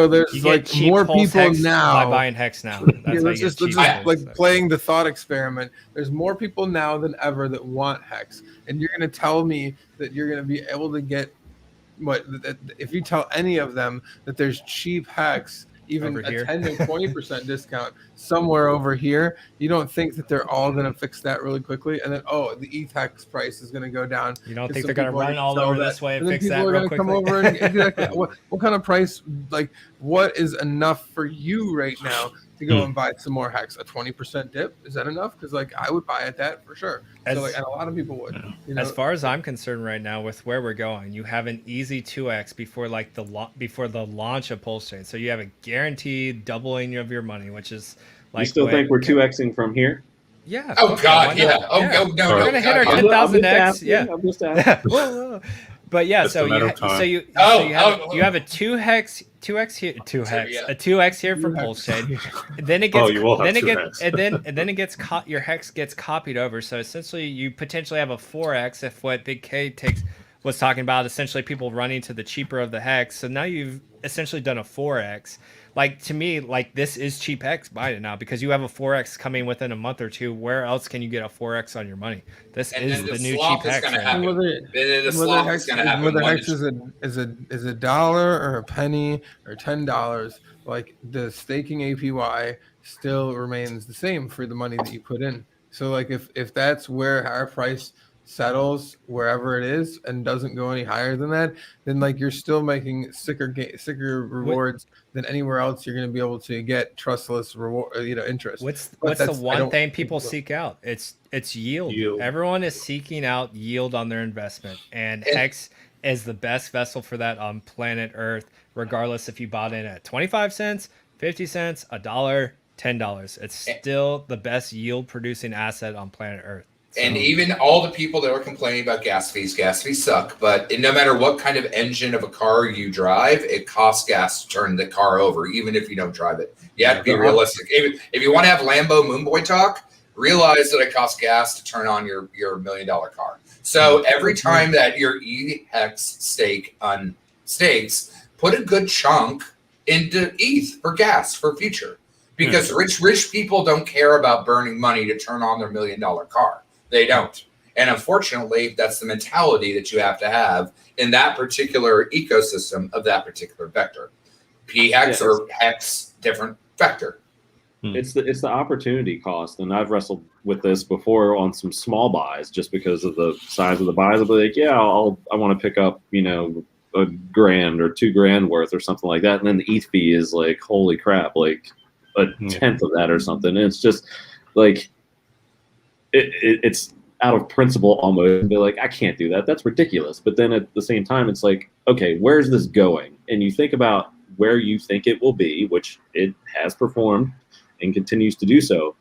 Speaker 4: there's like more people
Speaker 2: HEX
Speaker 4: now
Speaker 2: by buying HEX now. That's
Speaker 4: let's just playing the thought experiment. There's more people now than ever that want HEX, and you're going to tell me that you're going to be able to get if you tell any of them that there's cheap HEX, even a 10 to 20% discount somewhere over here, you don't think that they're all going to fix that really quickly, and then the ETHs price is going to go down.
Speaker 2: You don't think they're going to run all over this way and fix that real quickly?
Speaker 4: Come over and exactly what kind of price? Like, what is enough for you right now to go and buy some more HEX? A 20% dip, is that enough? Because like I would buy at that for sure. And a lot of people would.
Speaker 2: As far as I'm concerned right now, with where we're going, you have an easy 2x before the launch of PulseChain. So you have a guaranteed doubling of your money, which is like.
Speaker 1: You still think we're 2xing from here?
Speaker 2: Yeah.
Speaker 7: Oh God, yeah. Oh no,
Speaker 2: we're gonna hit our 10,000x. Yeah.
Speaker 1: I'm just asking.
Speaker 2: But yeah, so you have a 2x here, a 2x here for PulseChain. Then it gets your HEX gets copied over. So essentially, you potentially have a 4x if what Big K was talking about. Essentially, people running to the cheaper of the HEX. So now you've essentially done a 4x. Like, to me, like, this is cheap HEX. Buy it now because you have a 4x coming within a month or two. Where else can you get a 4x on your money? This is the new cheap HEX.
Speaker 4: Whether HEX is a dollar or a penny or $10, like the staking APY still remains the same for the money that you put in. So like if that's where our price settles wherever it is and doesn't go any higher than that, then like you're still making sicker rewards than anywhere else you're going to be able to get trustless reward, interest.
Speaker 2: What's the one thing people seek out? It's yield. Everyone is seeking out yield on their investment, and HEX is the best vessel for that on planet Earth, regardless if you bought in at 25 cents, 50 cents, $1, $10. It's still the best yield producing asset on planet Earth.
Speaker 7: And even all the people that are complaining about gas fees suck. But no matter what kind of engine of a car you drive, it costs gas to turn the car over, even if you don't drive it. You have to be realistic. If you want to have Lambo Moonboy talk, realize that it costs gas to turn on your $1 million car. So every time that your HEX stake stakes, put a good chunk into ETH for gas for future. Because rich people don't care about burning money to turn on their $1 million car. They don't. And unfortunately, that's the mentality that you have to have in that particular ecosystem of that particular vector. PHEX or HEX, different vector.
Speaker 1: It's the opportunity cost. And I've wrestled with this before on some small buys just because of the size of the buys. I'll be like, I want to pick up, $1,000 or $2,000 worth or something like that. And then the ETH fee is like, holy crap, like a tenth of that or something. And it's just like, it's out of principle almost, and be like, I can't do that. That's ridiculous. But then at the same time, it's like, okay, where's this going? And you think about where you think it will be, which it has performed and continues to do so.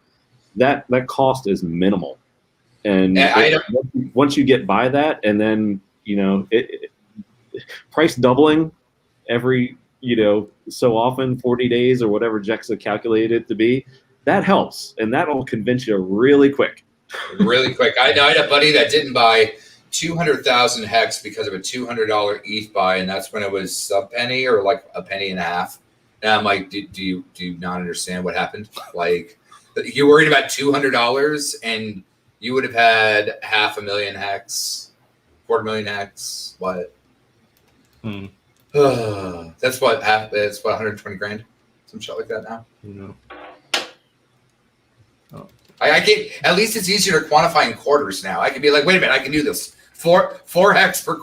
Speaker 1: That cost is minimal. And once you get by that, and then price doubling every so often, 40 days or whatever Jexa calculated it to be, that helps, and that'll convince you really quick.
Speaker 7: Really quick. I had a buddy that didn't buy 200,000 HEX because of a $200 ETH buy, and that's when it was a penny or like a penny and a half. And I'm like, do you not understand what happened? Like, you're worried about $200, and you would have had 500,000 HEX, 250,000 HEX. What? That's what 120 grand, some shit like that now. I can, at least it's easier to quantify in quarters now. I can be like, wait a minute, I can do this. Four hex per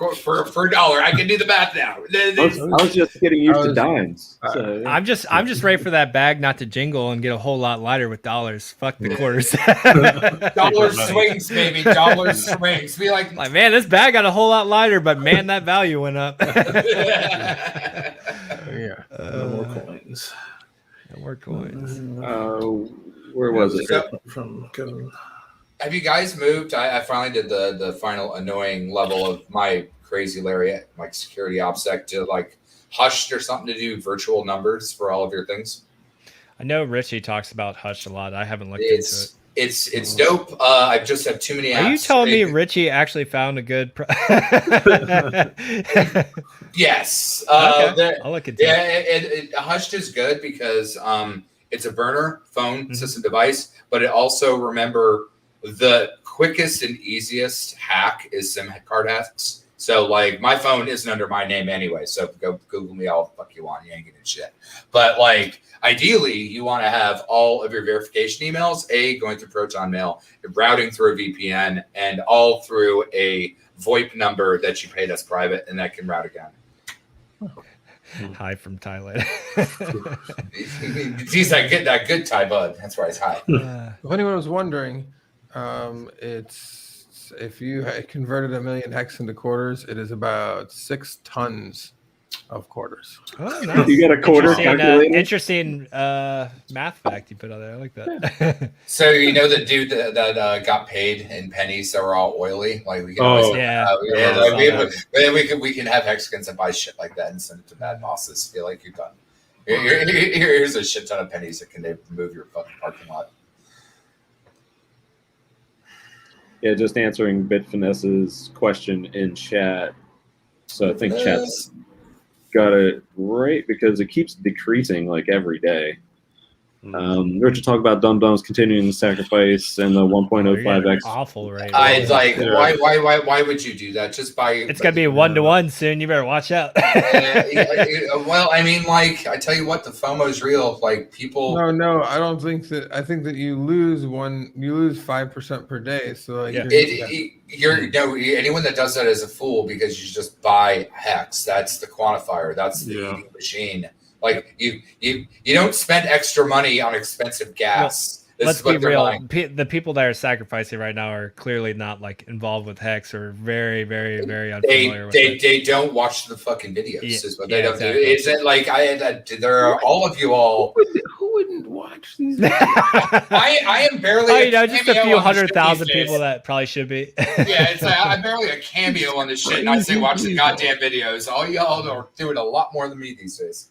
Speaker 7: dollar. I can do the math now.
Speaker 1: I was just getting used to dimes. So, yeah.
Speaker 2: I'm just ready for that bag not to jingle and get a whole lot lighter with dollars. Fuck the quarters.
Speaker 7: Dollar swings, baby. Dollar swings. Be like,
Speaker 2: man, this bag got a whole lot lighter, but man, that value went up.
Speaker 4: Yeah.
Speaker 5: No more coins.
Speaker 2: No more coins.
Speaker 1: Where was it?
Speaker 7: So,
Speaker 5: From Kevin.
Speaker 7: have you guys moved? I finally did the final annoying level of my crazy Lariat, like security OPSEC, to like hushed or something to do virtual numbers for all of your things.
Speaker 2: I know Richie talks about Hush a lot. I haven't looked into it.
Speaker 7: It's dope. I just have too many apps.
Speaker 2: Are you telling me Richie actually found a good
Speaker 7: Yes.
Speaker 2: Okay. I'll look into
Speaker 7: it. Hushed is good because it's a burner phone system device, but it also, remember, the quickest and easiest hack is SIM card hacks. So, like, my phone isn't under my name anyway, so go Google me all the fuck you want. You ain't getting shit. But, like, ideally, you want to have all of your verification emails, going through Proton Mail, routing through a VPN, and all through a VoIP number that you paid us private, and that can route again.
Speaker 2: Hi from Thailand.
Speaker 7: He's that good Thai bud. That's why he's high.
Speaker 4: If anyone was wondering, it's if you converted 1 million hex into quarters, it is about 6 tons of quarters.
Speaker 2: Oh, nice.
Speaker 1: You got a quarter calculator?
Speaker 2: Interesting math fact you put on there. I like that.
Speaker 7: So you know the dude that got paid in pennies that were all oily? Like we can we can have hexagons that buy shit like that and send it to bad bosses. Feel like you're done. Here's a shit ton of pennies that can move your fucking parking lot.
Speaker 1: Yeah, just answering Bitfinesse's question in chat. So I think chat's got it right because it keeps decreasing like every day. Richard talked about dum-dums continuing to sacrifice and the 1.05x.
Speaker 2: Awful rate.
Speaker 7: I like why would you do that? Just buy.
Speaker 2: It's gonna be 1-to-1 soon. You better watch out.
Speaker 7: Well, I mean, like I tell you what, the FOMO is real. Like people.
Speaker 4: No, I don't think that. I think that you lose 5% per day. So like,
Speaker 7: anyone that does that is a fool because you just buy hex. That's the quantifier. That's the eating machine. Like you don't spend extra money on expensive gas.
Speaker 2: Well, let's be real. The people that are sacrificing right now are clearly not like involved with hex or very, very, very unfamiliar with it.
Speaker 7: They don't watch the fucking videos. Is what they don't do. Is it like there are all of you all?
Speaker 4: Who wouldn't watch these?
Speaker 7: I am barely.
Speaker 2: Just a few 100,000 people that probably should be.
Speaker 7: Yeah, it's like I'm barely a cameo on this shit, and I say watch the goddamn videos. All y'all are doing a lot more than me these days.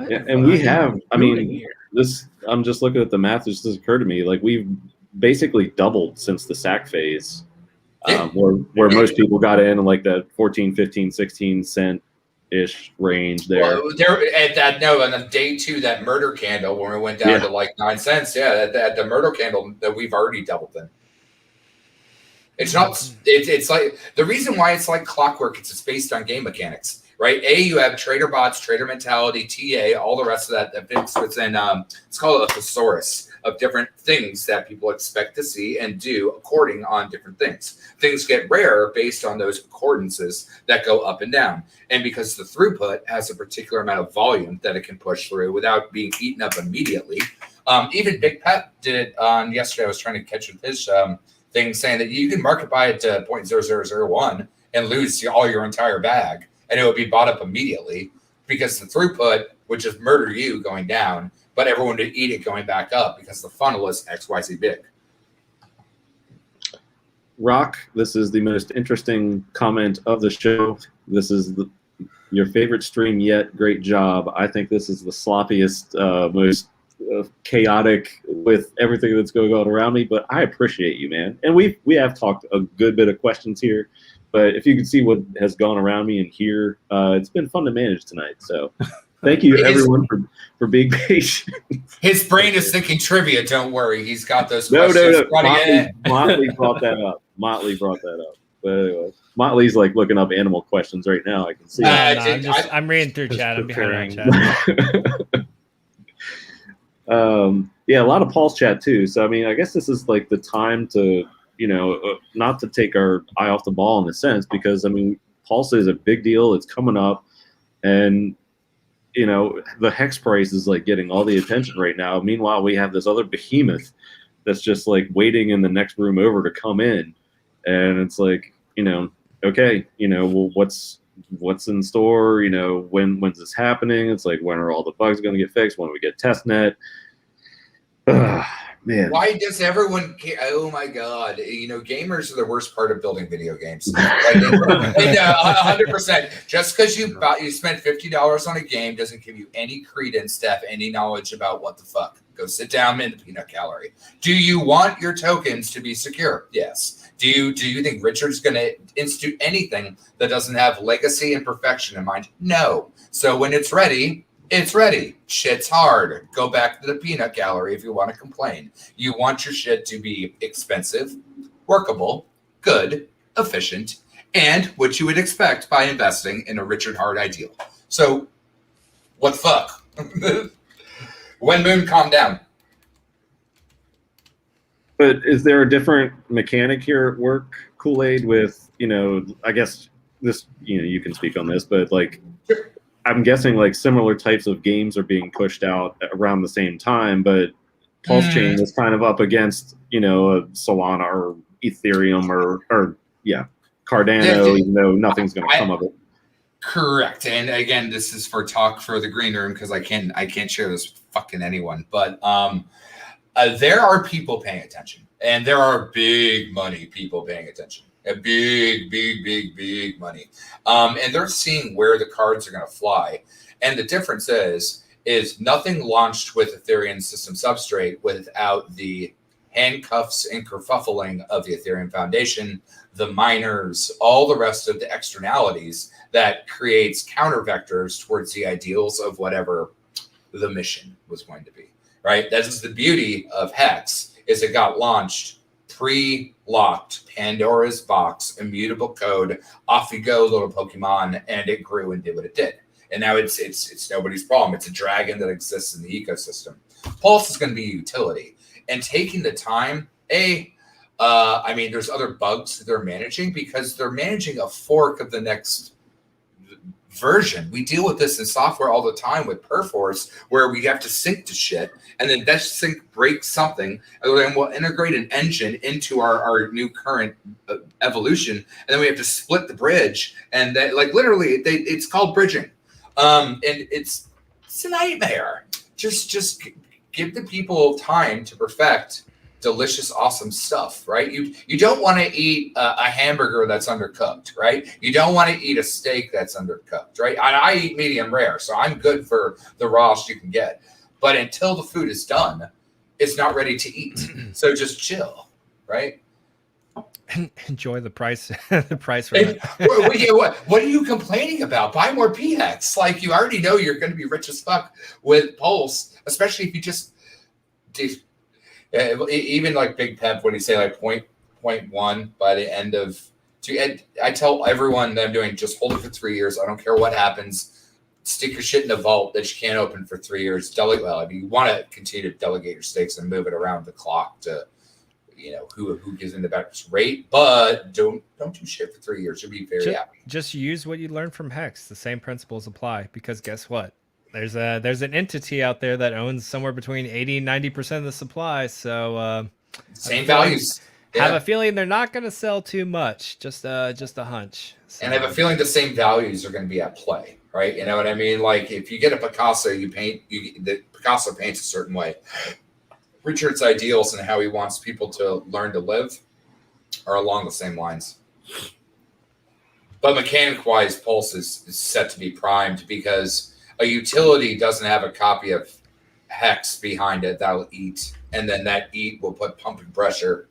Speaker 1: Yeah, and we have. I mean, this. I'm just looking at the math. This just occurred to me. Like we've basically doubled since the SAC phase, where most people got in like the 14, 15, 16 cent ish range there.
Speaker 7: Well, on the day 2, that murder candle when we went down to like 9 cents. Yeah, at the murder candle that we've already doubled in. It's not. It's like the reason why it's like clockwork. It's based on game mechanics. Right, you have trader bots, trader mentality, TA, all the rest of that fits within. It's called a thesaurus of different things that people expect to see and do according on different things. Things get rarer based on those accordances that go up and down, and because the throughput has a particular amount of volume that it can push through without being eaten up immediately. Even Big Pet did it on yesterday. I was trying to catch his thing saying that you can market buy it to 0.0001 and lose all your entire bag. And it would be bought up immediately because the throughput would just murder you going down, but everyone would eat it going back up because the funnel is XYZ big.
Speaker 1: Rock, this is the most interesting comment of the show. This is your favorite stream yet. Great job. I think this is the sloppiest, most chaotic with everything that's going on around me, but I appreciate you, man. And we have talked a good bit of questions here. But if you can see what has gone around me and here, it's been fun to manage tonight. So thank you, everyone, for being patient.
Speaker 7: His brain is thinking trivia. Don't worry. He's got those
Speaker 1: questions. No. Motley brought that up. But anyway, Motley's like looking up animal questions right now. I can see.
Speaker 2: I'm reading through chat. I'm behind on chat.
Speaker 1: Yeah, a lot of Pulse chat too. So I mean, I guess this is like the time to, not to take our eye off the ball in a sense, because I mean, Pulse is a big deal. It's coming up, and the hex price is like getting all the attention right now. Meanwhile, we have this other behemoth that's just like waiting in the next room over to come in, and it's like, okay, well, what's in store? When's this happening? It's like, when are all the bugs going to get fixed? When do we get testnet? Man,
Speaker 7: why does everyone care? Oh my god, gamers are the worst part of building video games. Like, 100%. Just because you spent $50 on a game doesn't give you any credence to have any knowledge about what the fuck. Go sit down in the peanut gallery. Do you want your tokens to be secure? Yes. Do you think Richard's going to institute anything that doesn't have legacy and perfection in mind? No. So when it's ready, it's ready. Shit's hard. Go back to the peanut gallery if you want to complain. You want your shit to be expensive, workable, good, efficient, and what you would expect by investing in a Richard Hart ideal. So, what the fuck? When Moon, calm down.
Speaker 1: But is there a different mechanic here at work, KoolAid, with, I guess this, you can speak on this, but like, I'm guessing like similar types of games are being pushed out around the same time, but PulseChain is kind of up against, a Solana or Ethereum or Cardano, even though nothing's going to come of it.
Speaker 7: Correct. And again, this is for talk for the green room, because I can't share this with fucking anyone. But there are people paying attention, and there are big money people paying attention. A big money. And they're seeing where the cards are going to fly. And the difference is nothing launched with Ethereum system substrate without the handcuffs and kerfuffling of the Ethereum Foundation, the miners, all the rest of the externalities that creates counter vectors towards the ideals of whatever the mission was going to be, right? That is the beauty of HEX, is it got launched pre-locked, Pandora's box, immutable code, off you go, little Pokemon, and it grew and did what it did. And now it's nobody's problem. It's a dragon that exists in the ecosystem. Pulse is going to be a utility. And taking the time, I mean, there's other bugs that they're managing, because they're managing a fork of the next version. We deal with this in software all the time with Perforce, where we have to sync to shit, and then that sync breaks something, and then we'll integrate an engine into our new current evolution, and then we have to split the bridge, and that, like, literally it's called bridging, and it's a nightmare. Just give the people time to perfect delicious, awesome stuff, right? You don't want to eat a hamburger that's undercooked, right? You don't want to eat a steak that's undercooked, right? I eat medium rare, so I'm good for the rawest you can get. But until the food is done, it's not ready to eat. So just chill, right?
Speaker 2: Enjoy the price. The price. What
Speaker 7: are you complaining about? Buy more PHEX. Like, you already know you're going to be rich as fuck with Pulse, especially if you just even like Big Pep, when he say like 0.1 by the end of I tell everyone that I'm doing, just hold it for 3 years. I don't care what happens. Stick your shit in a vault that you can't open for 3 years. If you want to continue to delegate your stakes and move it around the clock to, who gives in the best rate, but don't do shit for 3 years. You'll be very happy.
Speaker 2: Just use what you learned from HEX. The same principles apply, because guess what? There's an entity out there that owns somewhere between 80 and 90% of the supply. So
Speaker 7: same values.
Speaker 2: Have a feeling they're not going to sell too much. Just a hunch. So.
Speaker 7: And I have a feeling the same values are going to be at play, right? You know what I mean? Like, if you get a Picasso, the Picasso paints a certain way. Richard's ideals and how he wants people to learn to live are along the same lines. But mechanic-wise, Pulse is set to be primed, because a utility doesn't have a copy of HEX behind it that'll eat, and then that eat will put pumping pressure.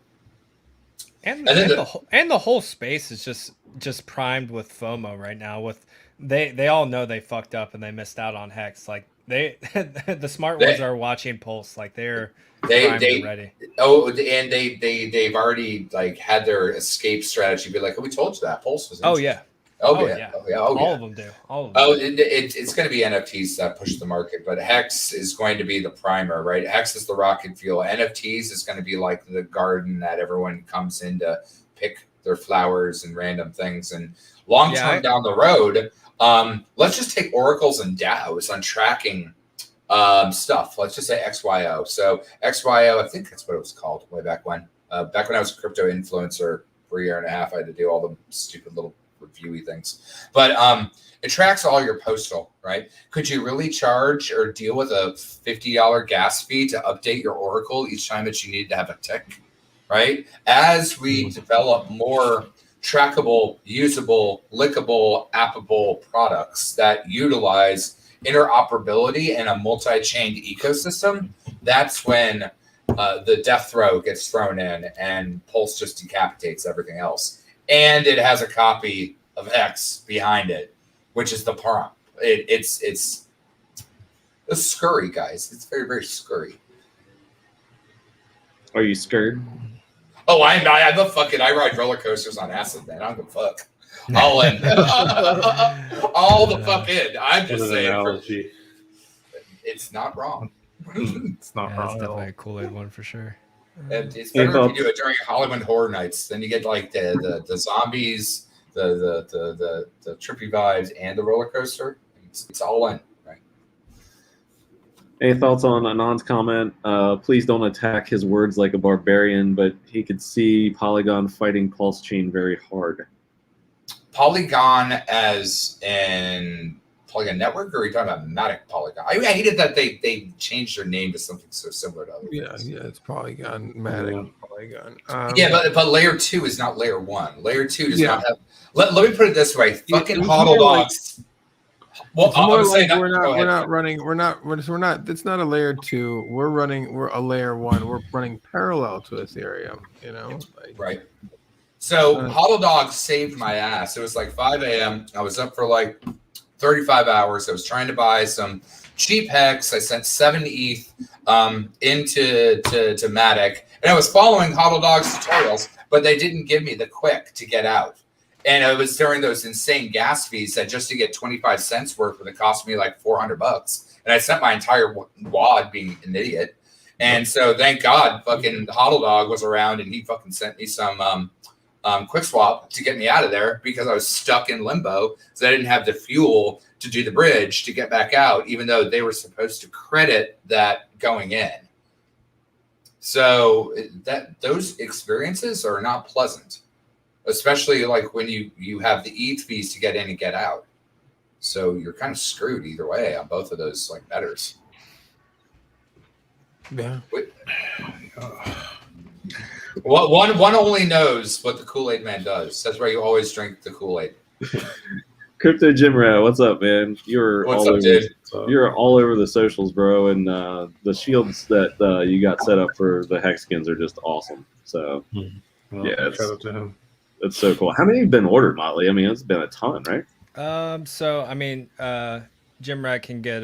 Speaker 2: And the whole space is just primed with FOMO right now. With they all know they fucked up and they missed out on HEX. Like, the smart ones are watching Pulse, like they're ready.
Speaker 7: Oh, and they've already like had their escape strategy. Be like, oh, we told you that Pulse was.
Speaker 2: Oh yeah.
Speaker 7: Oh, yeah.
Speaker 2: All of them do. All of them.
Speaker 7: It's going to be NFTs that push the market, but HEX is going to be the primer, right? HEX is the rocket fuel. NFTs is going to be like the garden that everyone comes in to pick their flowers and random things. And long term down the road, let's just take oracles and DAOs on tracking stuff. Let's just say XYO. So XYO, I think that's what it was called way back when. Back when I was a crypto influencer for a year and a half, I had to do all the stupid little reviewy things. But it tracks all your postal, right? Could you really charge or deal with a $50 gas fee to update your oracle each time that you need to have a tick, right? As we develop more trackable, usable, lickable, appable products that utilize interoperability in a multi-chained ecosystem, that's when the death throw gets thrown in and Pulse just decapitates everything else. And it has a copy of HEX behind it, which is the prompt. It's scurry, guys. It's very, very scurry.
Speaker 1: Are you scared?
Speaker 7: Oh, I ride roller coasters on acid, man. I don't give a fuck. All in. All the fuck in. I'm just saying. It's not wrong.
Speaker 5: It's not wrong.
Speaker 2: It's definitely a KoolAid one for sure.
Speaker 7: And it's better if you do it during Halloween Horror Nights. Then you get like the zombies, the trippy vibes, and the roller coaster. It's all in, right?
Speaker 1: Any thoughts on Anand's comment? Please don't attack his words like a barbarian, but he could see Polygon fighting PulseChain very hard.
Speaker 7: Polygon as in Polygon Network, or are you talking about Matic Polygon? I hated that they changed their name to something so similar to other things.
Speaker 4: Yeah, it's Polygon, Matic, Polygon.
Speaker 7: But layer 2 is not layer 1. Layer 2 does not have. Let me put it this way: fucking hodl dogs. Well,
Speaker 4: we're not running. It's not a layer 2. We're a layer 1. We're running parallel to Ethereum. You know,
Speaker 7: right. So hodl dogs saved my ass. It was like 5 a.m. I was up for like 35 hours. I was trying to buy some cheap HEX. I sent 7 ETH into Matic, and I was following hodl dogs tutorials, but they didn't give me the quick to get out. And it was during those insane gas fees that just to get 25 cents worth would have cost me like $400. And I sent my entire wad being an idiot. And so thank God fucking hodl dog was around and he fucking sent me some quick swap to get me out of there because I was stuck in limbo. So I didn't have the fuel to do the bridge to get back out, even though they were supposed to credit that going in. So those experiences are not pleasant. Especially like when you have the ETH fees to get in and get out. So you're kind of screwed either way on both of those like betters.
Speaker 4: Yeah.
Speaker 7: One only knows what the Kool-Aid man does. That's why you always drink the Kool-Aid.
Speaker 1: Crypto Jim Rat, what's up, man? You're all over the socials, bro, and the shields that you got set up for the Hexkins are just awesome. So
Speaker 5: Shout out to him.
Speaker 1: It's so cool. How many have been ordered, Motley? I mean, it's been a ton, right?
Speaker 2: So I mean, Jim Rat can get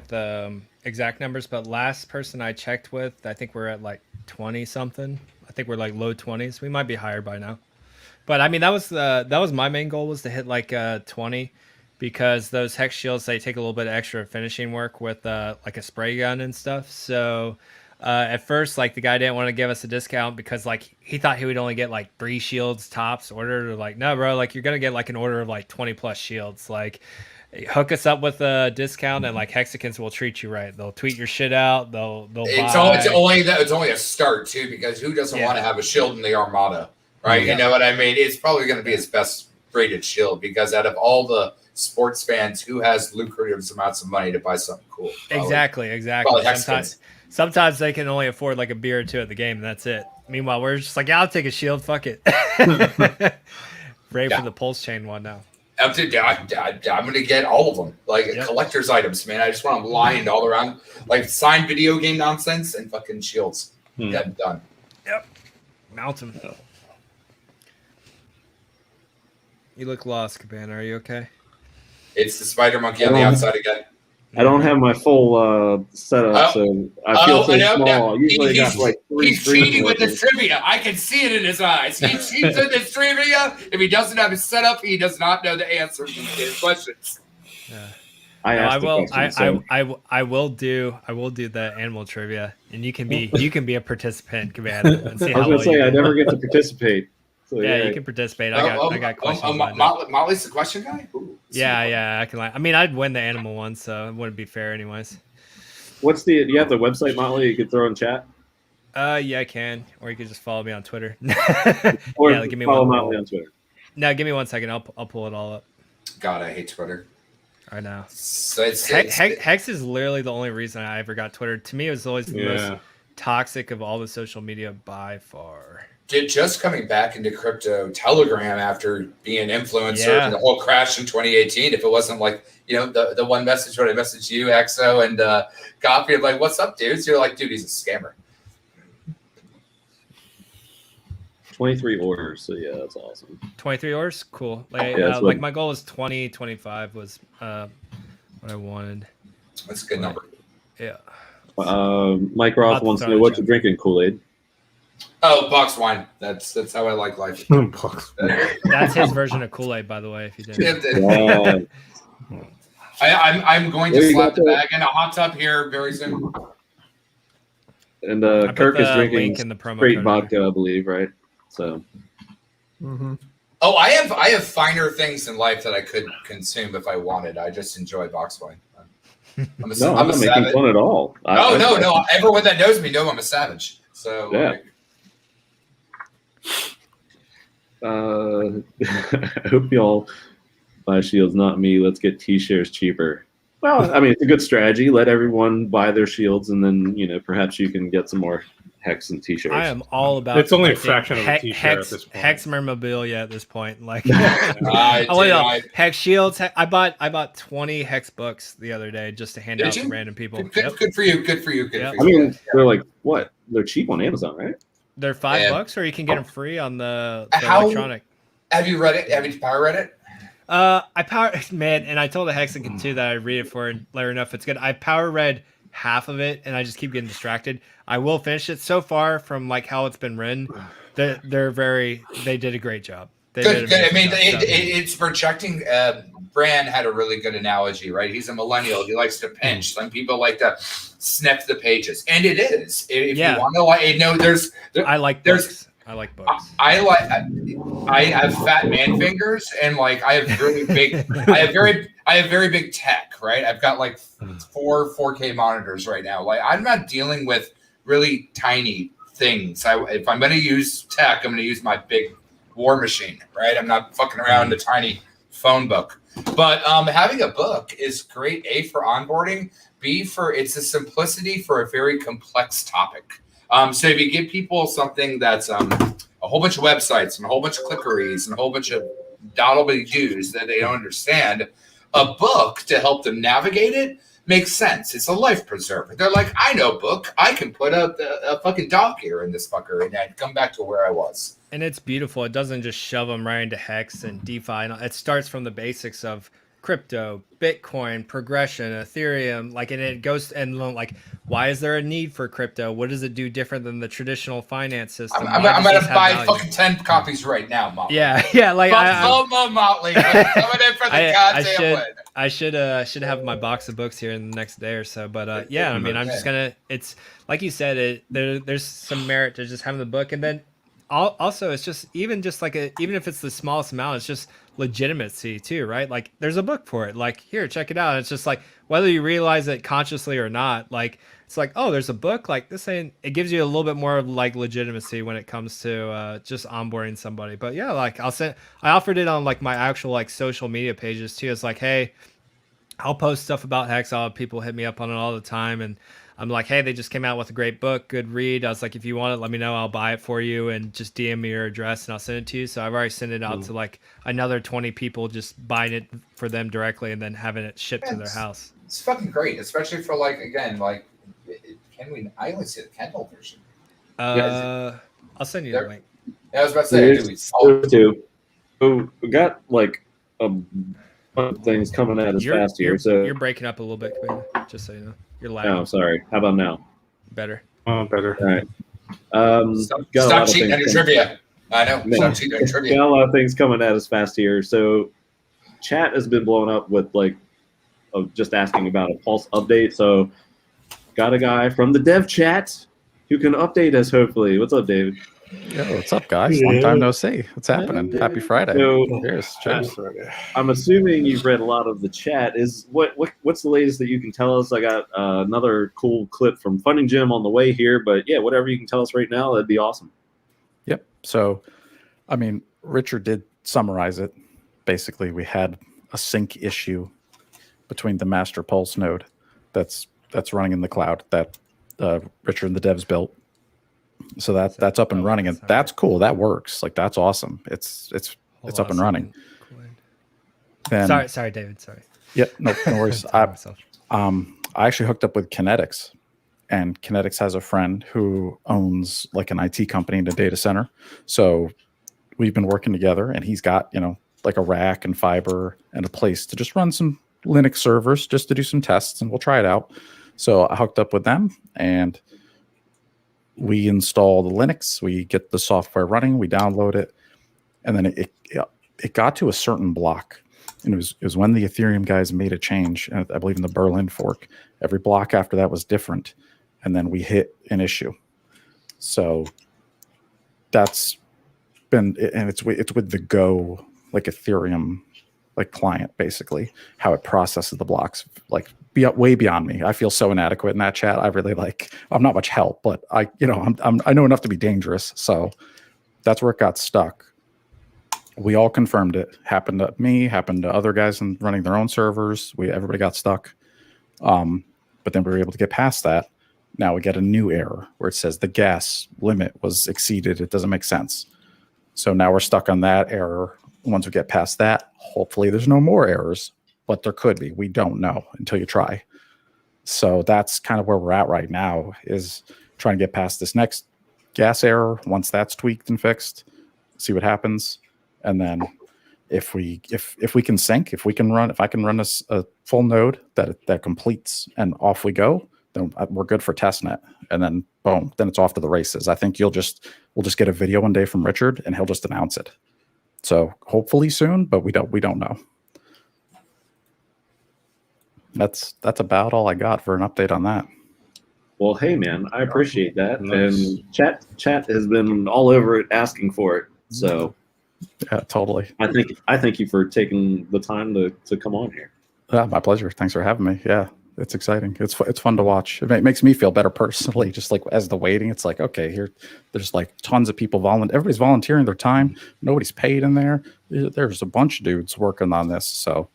Speaker 2: the exact numbers, but last person I checked with, I think we're at like 20 something. I think we're like low 20s. We might be higher by now. But I mean, that was my main goal, was to hit like 20, because those hex shields, they take a little bit of extra finishing work with like a spray gun and stuff. So at first, like, the guy didn't want to give us a discount because like he thought he would only get like 3 shields tops ordered. Or like, no, bro, like you're gonna get like an order of like 20 plus shields. Like, hook us up with a discount, and like Hexicans will treat you right. They'll tweet your shit out. They'll
Speaker 7: it's only a start too, because who doesn't want to have a shield in the Armada, right? Yeah. You know what I mean? It's probably going to be his best rated shield, because out of all the sports fans, who has lucrative amounts of money to buy something cool?
Speaker 2: Exactly. Sometimes they can only afford like a beer or two at the game, and that's it. Meanwhile, we're just like, yeah, I'll take a shield. Fuck it. Ready for the PulseChain one now.
Speaker 7: I'm going to get all of them, like collector's items, man. I just want them lined all around, like signed video game nonsense and fucking shields. Get them done.
Speaker 2: Yep. Mount them. You look lost, Cabana. Are you okay?
Speaker 7: It's the spider monkey on the outside again.
Speaker 1: I don't have my full setup, so I feel so small. Usually I got like 3
Speaker 7: He's cheating with this trivia. I can see it in his eyes. He cheats in this trivia. If he doesn't have it set up, he does not know the answers to his questions.
Speaker 2: Yeah.
Speaker 1: I
Speaker 2: will do the animal trivia, and you can be a participant, Cabana, and see
Speaker 1: I was
Speaker 2: how
Speaker 1: gonna
Speaker 2: well
Speaker 1: say
Speaker 2: you
Speaker 1: I
Speaker 2: do.
Speaker 1: never get to participate. So,
Speaker 2: Yeah, you can participate. I got questions.
Speaker 7: Molly's the question guy. Ooh,
Speaker 2: Yeah, I can. I mean, I'd win the animal one, so it wouldn't be fair, anyways.
Speaker 1: What's the? You have the website, Motley? You could throw in chat.
Speaker 2: Yeah, I can, or you could just follow me on Twitter.
Speaker 1: Or
Speaker 2: yeah, give me
Speaker 1: follow
Speaker 2: one.
Speaker 1: Motley on Twitter.
Speaker 2: No, give me 1 second. I'll pull it all up.
Speaker 7: God, I hate Twitter.
Speaker 2: I know.
Speaker 7: So it's
Speaker 2: Hex is literally the only reason I ever got Twitter. To me, it was always the most toxic of all the social media by far.
Speaker 7: Just coming back into crypto, Telegram after being an influencer and the whole crash in 2018. If it wasn't like, the one message when I messaged you, EXO, and Copy, I'm like, what's up, dudes? You're like, dude, he's a scammer.
Speaker 1: 23 orders, so yeah, that's awesome.
Speaker 2: 23 orders, cool. Like,
Speaker 1: like
Speaker 2: my goal was 20, 25 was what I wanted.
Speaker 7: That's a good number.
Speaker 2: Yeah.
Speaker 1: Mike Roth wants to know what you're drinking, Kool-Aid.
Speaker 7: Oh, box wine. That's how I like life.
Speaker 2: That's his version of Kool-Aid, by the way. If you didn't.
Speaker 7: I'm going to slap the bag in a hot tub here very soon.
Speaker 1: And Kirk is drinking straight vodka, I believe, right? So.
Speaker 7: Oh, I have finer things in life that I could consume if I wanted. I just enjoy box wine. I'm
Speaker 1: not making fun at all.
Speaker 7: No. Everyone that knows me know I'm a savage. So
Speaker 1: yeah. I hope y'all buy shields, not me. Let's get T-shares cheaper. Well, I mean, it's a good strategy. Let everyone buy their shields, and then perhaps you can get some more Hex and T-shirts.
Speaker 2: I am all about.
Speaker 5: It's only a fraction of a T-shirt at this point.
Speaker 2: Hex memorabilia at this point. Like, Hex shields. I bought 20 Hex books the other day just to hand out to random people.
Speaker 7: Good for you. Good for you.
Speaker 2: Yep.
Speaker 1: I mean, they're like what? They're cheap on Amazon, right?
Speaker 2: They're $5, or you can get them free on the electronic.
Speaker 7: Have you read it? Have you power read it?
Speaker 2: And I told the Hexagon too that I read it for and let her know if it's good. I power read half of it and I just keep getting distracted. I will finish it. So far from like how it's been written, they did a great job.
Speaker 7: Good. I mean, it's projecting. Bran had a really good analogy, right? He's a millennial. He likes to pinch. Some people like to sniff the pages, and it is. If you want to,
Speaker 2: I like books. I like books.
Speaker 7: I have fat man fingers, and like I have really big. I have very big tech, right? I've got like 4 4K monitors right now. Like I'm not dealing with really tiny things. If I'm going to use tech, I'm going to use my big war machine, right? I'm not fucking around with a tiny phone book. But having a book is great. A, for onboarding. B, for it's a simplicity for a very complex topic. So if you give people something that's a whole bunch of websites and a whole bunch of clickeries and a whole bunch of doodle-doos that they don't understand, a book to help them navigate it makes sense. It's a life preserver. They're like, I know book. I can put a fucking dock here in this fucker and I'd come back to where I was.
Speaker 2: And it's beautiful. It doesn't just shove them right into Hex and DeFi. It starts from the basics of crypto, Bitcoin, progression, Ethereum, and it goes and like, why is there a need for crypto? What does it do different than the traditional finance system?
Speaker 7: I'm going to buy fucking 10 copies right now, Motley.
Speaker 2: Yeah. Like
Speaker 7: Motley, coming in for the goddamn win.
Speaker 2: I should have my box of books here in the next day or so. But yeah, I mean, I'm just gonna. It's like you said. There's some merit to just having the book, and then also it's just even if it's the smallest amount, it's just legitimacy too, right? Like there's a book for it. Like here, check it out. And it's just like whether you realize it consciously or not. Like it's like, oh, there's a book. Like this ain't. It gives you a little bit more of like legitimacy when it comes to just onboarding somebody. But yeah, like I offered it on like my actual like social media pages too. It's like, hey, I'll post stuff about Hex. I'll have people hit me up on it all the time, and I'm like, hey, they just came out with a great book, good read. I was like, if you want it, let me know. I'll buy it for you, and just DM me your address, and I'll send it to you. So I've already sent it out to like another 20 people, just buying it for them directly, and then having it shipped to their house.
Speaker 7: It's fucking great, especially for like again, like can we? I only see the Kindle version.
Speaker 2: I'll send you the link.
Speaker 7: Yeah, I was about to say,
Speaker 1: there's two. So we got like a bunch of things coming at us fast here. So
Speaker 2: you're breaking up a little bit, just so you know. You're loud.
Speaker 1: Oh, sorry. How about now?
Speaker 2: Better.
Speaker 5: Oh, better.
Speaker 1: All right. Got a lot
Speaker 7: Stop
Speaker 1: of
Speaker 7: cheating
Speaker 1: things
Speaker 7: on your
Speaker 1: coming.
Speaker 7: trivia. I know.
Speaker 1: Man,
Speaker 7: Stop cheating on your trivia.
Speaker 1: got a lot of things coming at us fast here. So chat has been blowing up with just asking about a Pulse update. So got a guy from the dev chat who can update us, hopefully. What's up, David?
Speaker 8: Yo, what's up, guys? Long time no see. What's happening? Happy Friday.
Speaker 1: So,
Speaker 8: Cheers.
Speaker 1: I'm assuming you've read a lot of the chat. What's the latest that you can tell us? I got another cool clip from Funding Gym on the way here, but yeah, whatever you can tell us right now, that'd be awesome.
Speaker 8: Yep. So, I mean, Richard did summarize it. Basically, we had a sync issue between the master Pulse node that's running in the cloud that Richard and the devs built. So that's up and running, and that's cool. That works. Like, that's awesome. It's up and running. Then,
Speaker 2: Sorry, David. Sorry.
Speaker 8: Yep. No worries. I actually hooked up with Kinetics, and Kinetics has a friend who owns like an IT company in a data center. So we've been working together, and he's got, like a rack and fiber and a place to just run some Linux servers just to do some tests, and we'll try it out. So I hooked up with them, and we install the Linux, we get the software running, we download it, and then it got to a certain block. And it was when the Ethereum guys made a change, I believe in the Berlin fork. Every block after that was different, and then we hit an issue. So that's been, and it's with the Go, like Ethereum, like client, basically, how it processes the blocks, like way beyond me. I feel so inadequate in that chat. I'm not much help, but I know enough to be dangerous. So that's where it got stuck. We all confirmed it. Happened to me, happened to other guys running their own servers. Everybody got stuck. But then we were able to get past that. Now we get a new error where it says the gas limit was exceeded. It doesn't make sense. So now we're stuck on that error. Once we get past that, hopefully there's no more errors, but there could be. We don't know until you try. So that's kind of where we're at right now, is trying to get past this next gas error. Once that's tweaked and fixed, see what happens. And then if we can sync, if I can run a full node that completes and off we go, then we're good for testnet. And then boom, then it's off to the races. I think we'll just get a video one day from Richard, and he'll just announce it. So hopefully soon, but we don't know. That's about all I got for an update on that.
Speaker 1: Well, hey man, I appreciate that.
Speaker 5: Nice.
Speaker 1: And chat has been all over it asking for it. So
Speaker 8: Yeah, totally.
Speaker 1: I thank you for taking the time to come on here.
Speaker 8: Yeah, my pleasure. Thanks for having me. Yeah, it's exciting. It's fun to watch. It makes me feel better personally. Just like as the waiting, it's like, okay, there's like tons of people everybody's volunteering their time. Nobody's paid in there. There's a bunch of dudes working on this. So,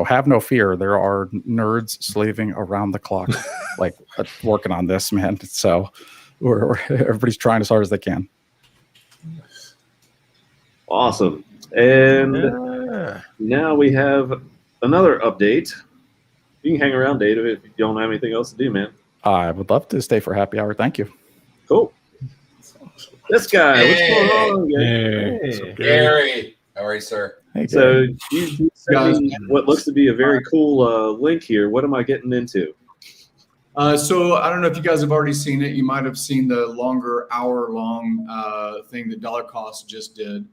Speaker 8: have no fear. There are nerds slaving around the clock, like working on this, man. So everybody's trying as hard as they can.
Speaker 1: Awesome. And now we have another update. You can hang around, Dave, if you don't have anything else to do, man.
Speaker 8: I would love to stay for happy hour. Thank you.
Speaker 1: Cool. This guy, what's going on?
Speaker 5: Hey.
Speaker 7: Gary. How are you, sir?
Speaker 8: Hey,
Speaker 1: So you sent me what looks to be a very cool link here. What am I getting into?
Speaker 9: So I don't know if you guys have already seen it. You might have seen the longer hour-long thing that Dollar Cost just did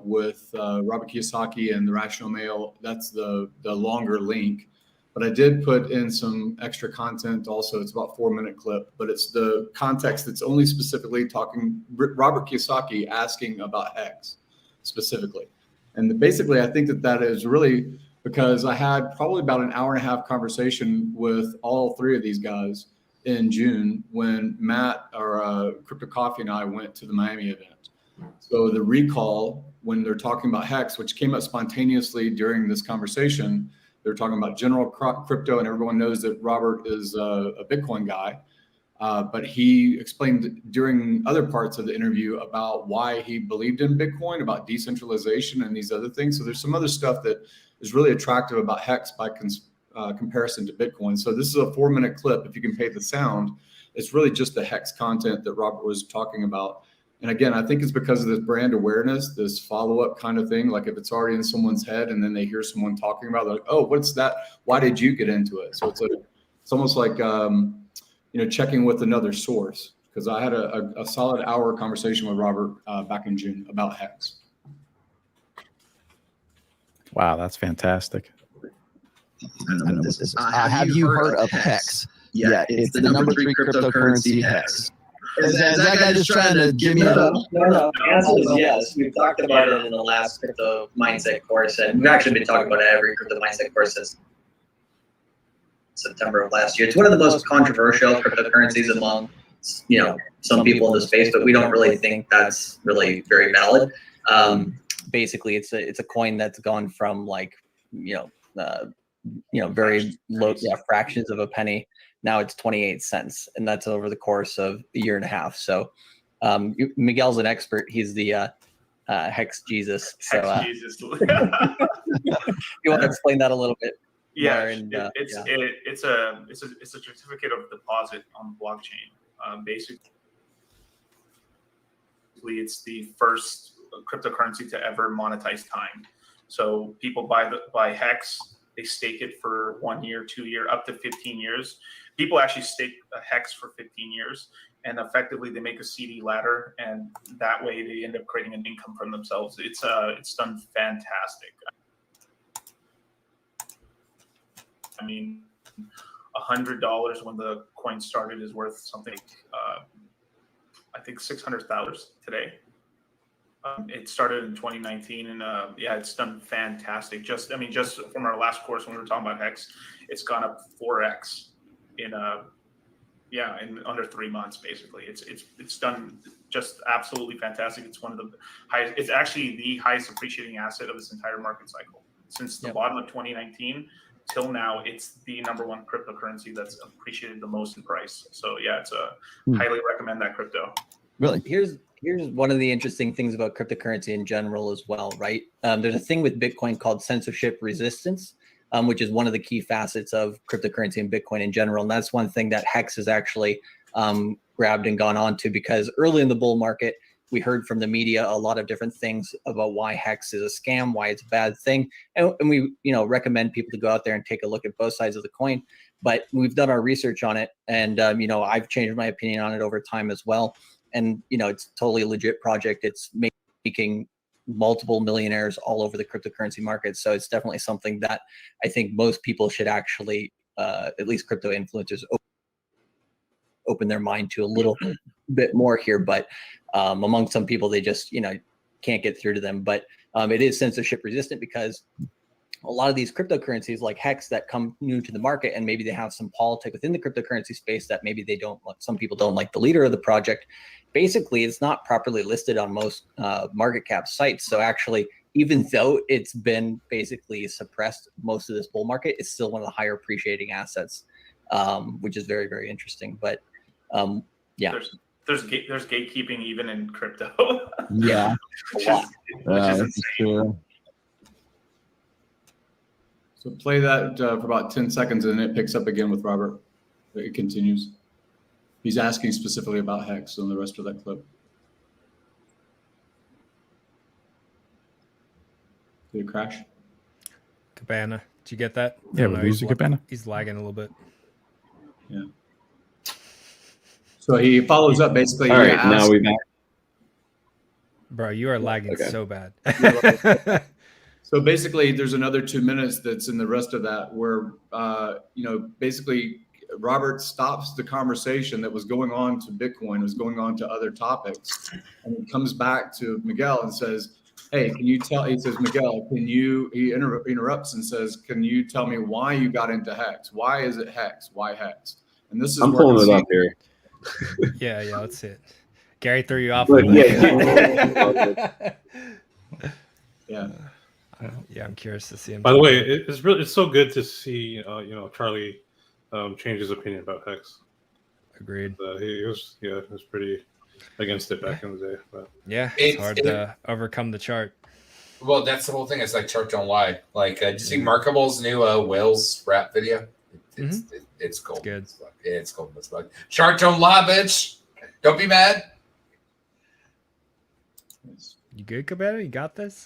Speaker 9: with Robert Kiyosaki and the Rational Mail. That's the longer link. But I did put in some extra content also. It's about 4-minute clip, but it's the context that's only specifically talking Robert Kiyosaki asking about HEX specifically. And basically, I think that is really because I had probably about an hour-and-a-half conversation with all three of these guys in June when Matt or Crypto Coffee and I went to the Miami event. So the recall, when they're talking about HEX, which came up spontaneously during this conversation, they're talking about general crypto, and everyone knows that Robert is a Bitcoin guy. But he explained during other parts of the interview about why he believed in Bitcoin, about decentralization and these other things. So there's some other stuff that is really attractive about HEX by comparison to Bitcoin. So this is a 4-minute clip. If you can pay the sound, it's really just the HEX content that Robert was talking about. And again, I think it's because of this brand awareness, this follow-up kind of thing. Like if it's already in someone's head and then they hear someone talking about it, like, oh, what's that? Why did you get into it? So it's almost like, checking with another source, because I had a solid hour conversation with Robert back in June about HEX.
Speaker 8: Wow, that's fantastic.
Speaker 10: I don't know what this is. Have you heard of HEX? Yeah, it's the number 3 cryptocurrency HEX. Is that guy just trying to give me a...
Speaker 11: No. The answer is yes. We've talked about it in the last crypto mindset course, and we've actually been talking about it every crypto mindset course since September of last year. It's one of the most controversial cryptocurrencies among, some people in the space, but we don't really think that's really very valid.
Speaker 12: Basically, it's a coin that's gone from very low fractions of a penny. Now it's 28 cents, and that's over the course of a year and a half. So Miguel's an expert. He's the Hex Jesus. So
Speaker 13: Jesus.
Speaker 12: you want to explain that a little bit?
Speaker 13: Yeah,
Speaker 12: more and,
Speaker 13: it's a certificate of deposit on the blockchain. Basically, it's the first cryptocurrency to ever monetize time. So people buy HEX, they stake it for 1 year, 2 year, up to 15 years. People actually stake a HEX for 15 years, and effectively they make a CD ladder, and that way they end up creating an income from themselves. It's done fantastic. I mean, $100 when the coin started is worth something, I think $600,000 today. It started in 2019, and it's done fantastic. Just from our last course when we were talking about HEX, it's gone up 4x in under 3 months. Basically, it's done just absolutely fantastic. It's one of the highest. It's actually the highest appreciating asset of this entire market cycle since the bottom of 2019 till now. It's the #1 cryptocurrency that's appreciated the most in price. So it's highly recommend that crypto.
Speaker 12: Really, here's one of the interesting things about cryptocurrency in general as well, right? There's a thing with Bitcoin called censorship resistance, which is one of the key facets of cryptocurrency and Bitcoin in general. And that's one thing that HEX has actually grabbed and gone on to, because early in the bull market, we heard from the media a lot of different things about why HEX is a scam, why it's a bad thing. And we, recommend people to go out there and take a look at both sides of the coin. But we've done our research on it, and, I've changed my opinion on it over time as well. And, it's totally a legit project. It's making multiple millionaires all over the cryptocurrency market. So it's definitely something that I think most people should actually, at least crypto influencers, open their mind to a little bit more here. But among some people, they just, can't get through to them. But it is censorship resistant, because a lot of these cryptocurrencies like HEX that come new to the market, and maybe they have some politics within the cryptocurrency space that maybe they don't like. Some people don't like the leader of the project. Basically, it's not properly listed on most market cap sites. So actually, even though it's been basically suppressed most of this bull market, it's still one of the higher appreciating assets, which is very, very interesting. But
Speaker 13: there's gatekeeping even in crypto.
Speaker 10: Yeah,
Speaker 13: which is insane.
Speaker 9: So play that for about 10 seconds, and then it picks up again with Robert. It continues. He's asking specifically about HEX on the rest of that clip. Did it crash?
Speaker 2: Cabana, did you get that?
Speaker 8: Yeah, we lose Cabana.
Speaker 2: He's lagging a little bit.
Speaker 9: Yeah. So he follows up basically.
Speaker 1: All right, now we back.
Speaker 2: Bro, you are lagging so bad.
Speaker 9: So basically, there's another 2 minutes that's in the rest of that where, basically Robert stops the conversation that was going on to Bitcoin, was going on to other topics, and he comes back to Miguel and says, "Hey, can you tell?" He says, "Miguel, can you?" He interrupts and says, "Can you tell me why you got into HEX? Why is it HEX? Why HEX?" And this is
Speaker 1: I'm pulling it up here.
Speaker 2: Yeah, let's see it. Gary threw you off.
Speaker 9: Yeah.
Speaker 2: Yeah, I'm curious to see him.
Speaker 5: By the way, it's so good to see Charlie change his opinion about HEX.
Speaker 2: Agreed.
Speaker 5: He was pretty against it back in the day. But
Speaker 2: it's hard to overcome the chart.
Speaker 7: Well, that's the whole thing. It's like chart don't lie. Like, did you see Markable's new Whales rap video? It's cool.
Speaker 2: It's good.
Speaker 7: It's cool as fuck. Chart don't lie, bitch. Don't be mad.
Speaker 2: You good, Cabana? You got this?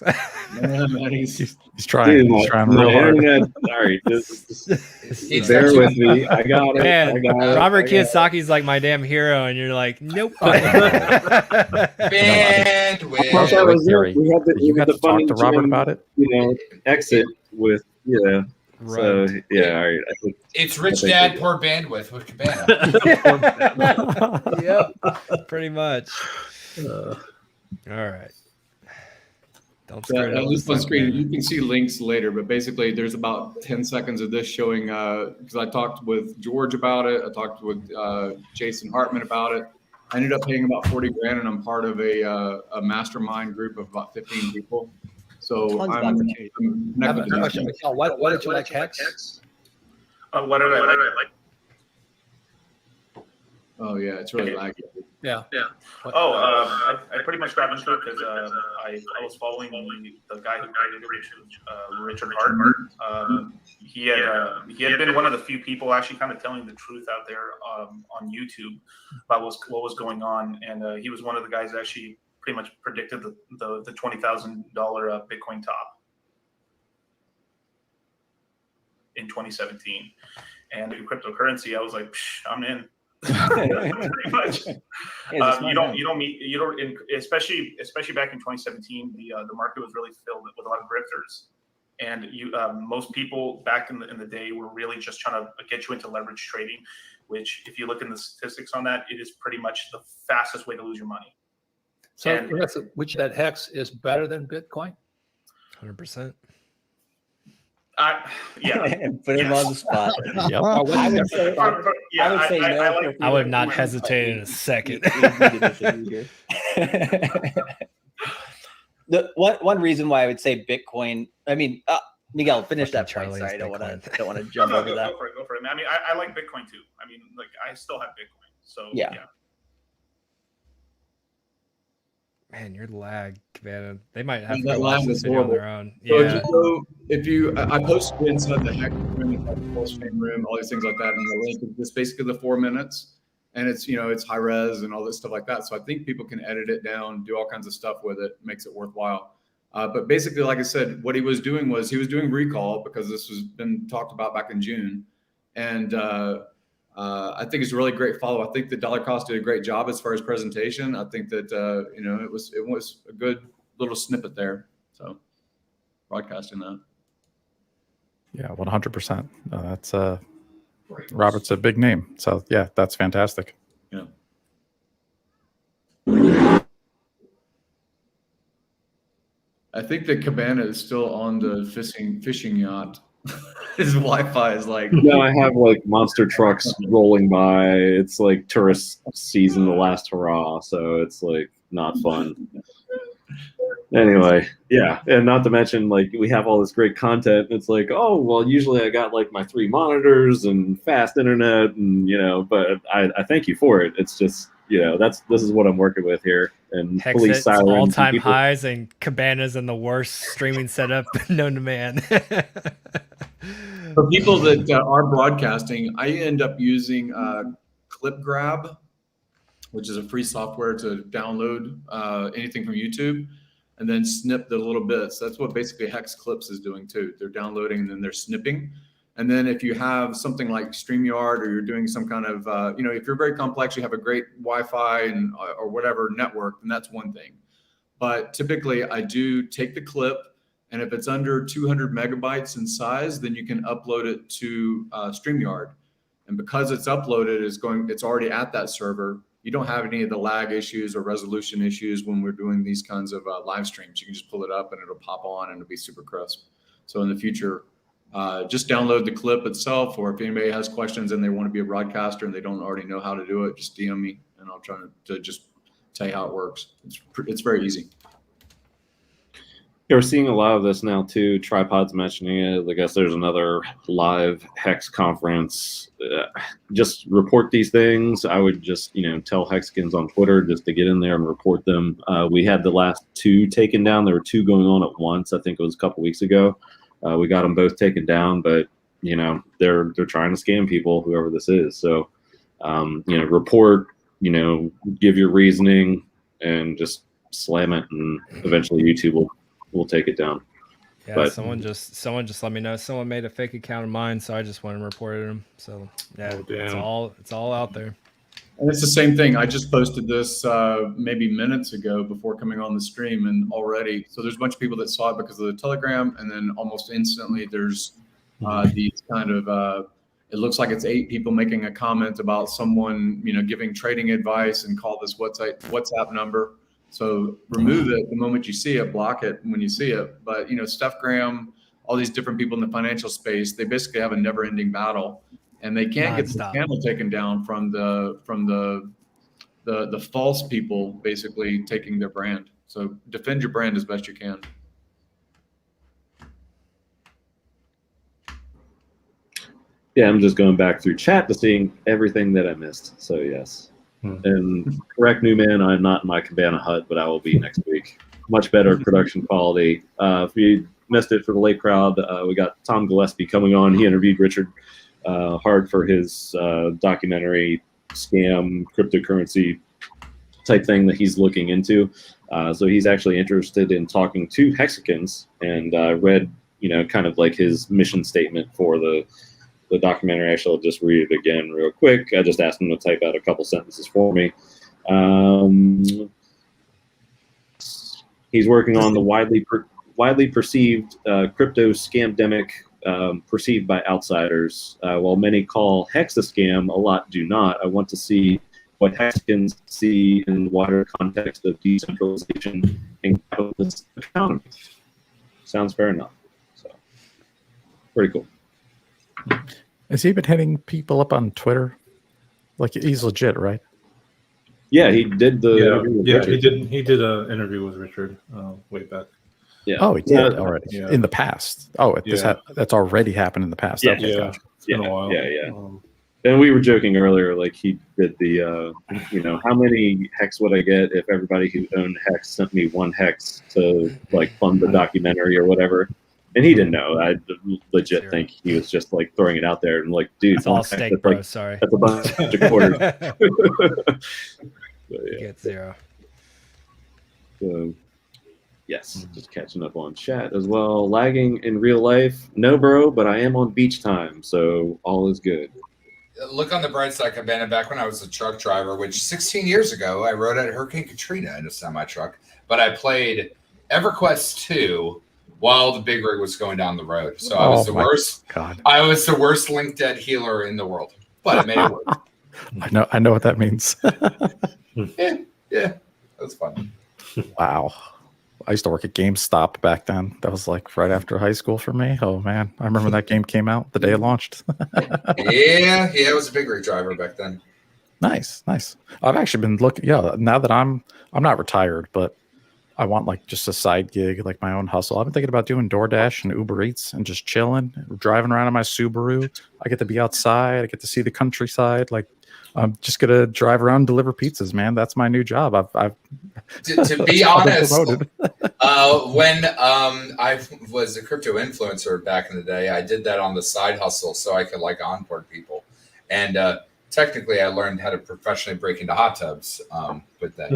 Speaker 5: He's
Speaker 8: trying.
Speaker 1: Dude,
Speaker 8: He's trying
Speaker 1: my
Speaker 8: real hard.
Speaker 1: internet. All right, bear with me. I got it.
Speaker 2: Man,
Speaker 1: I got it.
Speaker 2: Robert
Speaker 1: I got it.
Speaker 2: Kiyosaki's like my damn hero, and you're like, nope.
Speaker 7: Bandwidth.
Speaker 8: Theory.
Speaker 1: We had the,
Speaker 8: You got
Speaker 1: the
Speaker 8: to talk to Robert about it.
Speaker 1: Exit with So yeah, all right. I think,
Speaker 7: It's Rich Dad, Poor Bandwidth with Cabana.
Speaker 2: Yep, pretty much. All right. Don't screw it
Speaker 9: At
Speaker 2: up
Speaker 9: least
Speaker 2: this
Speaker 9: on screen,
Speaker 2: time.
Speaker 9: you can see links later, but basically there's about 10 seconds of this showing, because I talked with George about it. I talked with Jason Hartman about it. I ended up paying about 40 grand, and I'm part of a mastermind group of about 15 people. So I'm connected with them.
Speaker 14: Michelle, why did you like HEX?
Speaker 13: What did I like?
Speaker 9: Oh yeah, it's really laggy.
Speaker 14: Yeah.
Speaker 13: I pretty much grabbed into it because I was following the guy who created it, Richard Hart. He had been one of the few people actually kind of telling the truth out there on YouTube about what was going on, and he was one of the guys that actually pretty much predicted the $20,000 Bitcoin top in 2017. And in cryptocurrency, I was like, I'm in. Pretty much. Especially back in 2017, the market was really filled with a lot of grifters, and most people back in the day were really just trying to get you into leverage trading, which if you look in the statistics on that, it is pretty much the fastest way to lose your money.
Speaker 14: So which that HEX is better than Bitcoin?
Speaker 2: 100%.
Speaker 12: Put him on the spot.
Speaker 8: Yep.
Speaker 12: I would say no.
Speaker 2: I would have not hesitated in a second.
Speaker 12: The one reason why I would say Bitcoin. I mean, Miguel, finish that point.
Speaker 2: Charlie's
Speaker 12: Sorry, I don't
Speaker 2: Bitcoin.
Speaker 12: want to jump over that.
Speaker 13: Go for it. I mean, I like Bitcoin too. I mean, like I still have Bitcoin, so
Speaker 12: yeah.
Speaker 2: Man, your lag, Cabana. They might have
Speaker 9: that
Speaker 2: to watch
Speaker 9: lag
Speaker 2: this
Speaker 9: is
Speaker 2: video on
Speaker 9: horrible.
Speaker 2: their own.
Speaker 9: So if you, I posted inside the HEX room, the PulseChain room, all these things like that, and the link is just basically the 4 minutes, and it's it's high res and all this stuff like that. So I think people can edit it down, do all kinds of stuff with it, makes it worthwhile. But basically, like I said, what he was doing was he was doing recall because this was been talked about back in June, and I think it's a really great follow. I think the dollar cost did a great job as far as presentation. I think that it was a good little snippet there. So broadcasting that.
Speaker 8: Yeah, 100%. That's Robert's a big name. So yeah, that's fantastic.
Speaker 9: Yeah. I think that Cabana is still on the fishing yacht. His Wi-Fi is like.
Speaker 1: No, I have like monster trucks rolling by. It's like tourist season, the last hurrah. So it's like not fun. Anyway, yeah, and not to mention like we have all this great content. And it's like, oh well, usually I got like my 3 monitors and fast internet, and but I thank you for it. It's just this is what I'm working with here, and
Speaker 2: HEX
Speaker 1: police
Speaker 2: hits
Speaker 1: sirens,
Speaker 2: all-time
Speaker 1: people.
Speaker 2: highs, and Cabana's in the worst streaming setup known to man.
Speaker 9: For people that are broadcasting, I end up using ClipGrab, which is a free software to download anything from YouTube and then snip the little bits. That's what basically HEX Clips is doing too. They're downloading and then they're snipping. And then if you have something like StreamYard or you're doing some kind of, if you're very complex, you have a great Wi-Fi and or whatever network, then that's one thing. But typically I do take the clip, and if it's under 200 megabytes in size, then you can upload it to StreamYard. And because it's uploaded, it's already at that server. You don't have any of the lag issues or resolution issues when we're doing these kinds of live streams. You can just pull it up and it'll pop on and it'll be super crisp. So in the future, just download the clip itself, or if anybody has questions and they want to be a broadcaster and they don't already know how to do it, just DM me and I'll try to just tell you how it works. It's very easy.
Speaker 1: Yeah, we're seeing a lot of this now too. Tripod's mentioning it. I guess there's another live HEX conference. Just report these things. I would just tell Hexkins on Twitter just to get in there and report them. We had the last 2 taken down. There were 2 going on at once. I think it was a couple weeks ago. We got them both taken down, but they're trying to scam people, whoever this is. So report. Give your reasoning and just slam it, and eventually YouTube will take it down.
Speaker 2: Yeah,
Speaker 1: But
Speaker 2: someone just let me know. Someone made a fake account of mine, so I just went and reported them. So yeah, it's all out there.
Speaker 9: And it's the same thing. I just posted this maybe minutes ago before coming on the stream, and already, so there's a bunch of people that saw it because of the Telegram, and then almost instantly there's these kind of it looks like it's 8 people making a comment about someone, you know, giving trading advice and call this WhatsApp number. So remove it the moment you see it, block it when you see it. But, you know, Steph Graham, all these different people in the financial space, they basically have a never ending battle, and they can't get the channel taken down from the false people basically taking their brand. So defend your brand as best you can.
Speaker 1: yeah, I'm just going back through chat to seeing everything that I missed. So yes. And correct, Newman, I'm not in my cabana hut, but I will be next week. Much better production quality. If you missed it for the late crowd, we got Tom Gillespie coming on. He interviewed Richard Hart for his documentary scam cryptocurrency type thing that he's looking into. So he's actually interested in talking to Hexicans, and read, you know, kind of like his mission statement for the documentary. Actually, I'll just read it again real quick. I just asked him to type out a couple sentences for me. He's working on the widely perceived crypto scamdemic, perceived by outsiders. While many call HEX a scam, a lot do not. I want to see what Hexicans see in the wider context of decentralization and capitalist economy. Sounds fair enough. So, pretty cool.
Speaker 8: Has he been hitting people up on Twitter? Like, he's legit, right?
Speaker 1: Yeah, he did the interview with Richard.
Speaker 5: he did an interview with Richard way back.
Speaker 1: Yeah.
Speaker 8: Oh, he did already in the past. Oh, that's already happened in the past.
Speaker 1: Yeah,
Speaker 8: Okay, gotcha.
Speaker 5: It's been a while.
Speaker 1: Yeah. And we were joking earlier, like he did the, you know, how many HEX would I get if everybody who owned HEX sent me 1 HEX to like fund the documentary or whatever? And he didn't know. I legit think he was just like throwing it out there and like, dude,
Speaker 2: That's all steak,
Speaker 1: that's
Speaker 2: bro.
Speaker 1: like,
Speaker 2: Sorry.
Speaker 1: that's a bunch of quarters.
Speaker 2: Get 0.
Speaker 1: So, yes, just catching up on chat as well. Lagging in real life? No, bro, but I am on beach time, so all is good.
Speaker 7: Look on the bright side, Cabana. Back when I was a truck driver, which 16 years ago, I rode at Hurricane Katrina in a semi-truck, but I played EverQuest 2 while the big rig was going down the road. So I was the worst.
Speaker 8: God.
Speaker 7: I was the worst link dead healer in the world, but I made it work.
Speaker 8: I know what that means.
Speaker 7: yeah, that's fun.
Speaker 8: Wow. I used to work at GameStop back then. That was like right after high school for me. Oh man, I remember that game came out the day it launched.
Speaker 7: yeah, I was a big rig driver back then.
Speaker 8: Nice. I've actually been looking. Yeah, now that I'm not retired, but I want like just a side gig, like my own hustle. I've been thinking about doing DoorDash and Uber Eats and just chilling, driving around in my Subaru. I get to be outside. I get to see the countryside. Like, I'm just gonna drive around and deliver pizzas, man. That's my new job. I've
Speaker 7: to be honest, when I was a crypto influencer back in the day, I did that on the side hustle so I could like onboard people. And technically, I learned how to professionally break into hot tubs with that.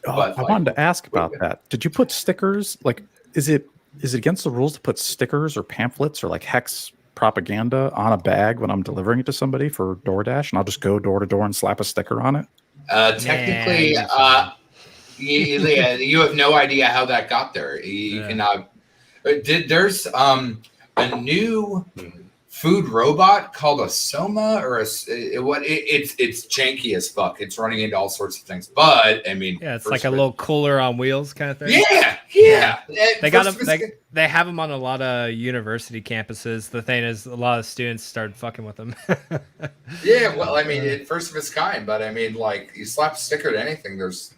Speaker 7: But
Speaker 8: I wanted to ask about that. Did you put stickers? Like, is it against the rules to put stickers or pamphlets or like HEX propaganda on a bag when I'm delivering it to somebody for DoorDash, and I'll just go door to door and slap a sticker on it?
Speaker 7: Technically, you have no idea how that got there. You cannot. There's a new food robot called a Soma or it's janky as fuck. It's running into all sorts of things, but I mean,
Speaker 2: yeah, it's like a little cooler on wheels kind of thing.
Speaker 7: Yeah.
Speaker 2: They got them. They have them on a lot of university campuses. The thing is, a lot of students started fucking with them.
Speaker 7: Yeah, well, I mean, first of its kind, but I mean, like, you slap a sticker to anything. There's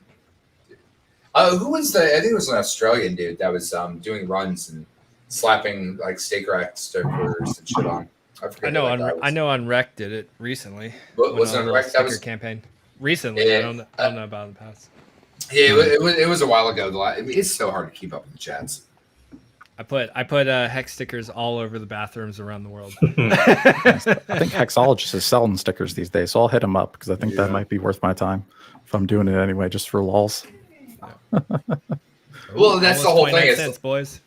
Speaker 7: who was I think it was an Australian dude that was doing runs and slapping like steak rack stickers and shit on.
Speaker 2: I know on Rec did it recently.
Speaker 7: What was on Rec? That was
Speaker 2: campaign recently.
Speaker 7: Yeah,
Speaker 2: I don't know about in the past.
Speaker 7: Yeah, it was a while ago. I mean, it's so hard to keep up with the chats.
Speaker 2: I put HEX stickers all over the bathrooms around the world.
Speaker 8: I think Hexologist is selling stickers these days, so I'll hit him up because I think that might be worth my time if I'm doing it anyway, just for lulz.
Speaker 7: Well, that's the whole thing.
Speaker 2: 29 cents, boys.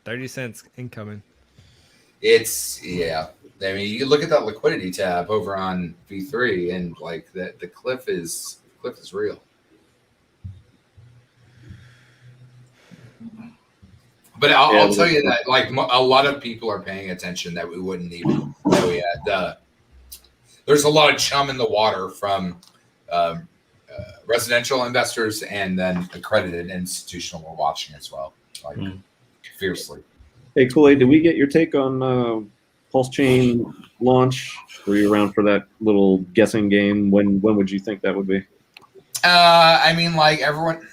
Speaker 2: 30 cents incoming.
Speaker 7: It's I mean, you look at that liquidity tab over on V3, and like the cliff is real. But I'll tell you that like a lot of people are paying attention that we wouldn't even know yet. There's a lot of chum in the water from residential investors and then accredited institutional are watching as well, like fiercely.
Speaker 1: Hey, KoolAid, did we get your take on PulseChain launch? Were you around for that little guessing game? When would you think that would be?
Speaker 7: I mean, like everyone,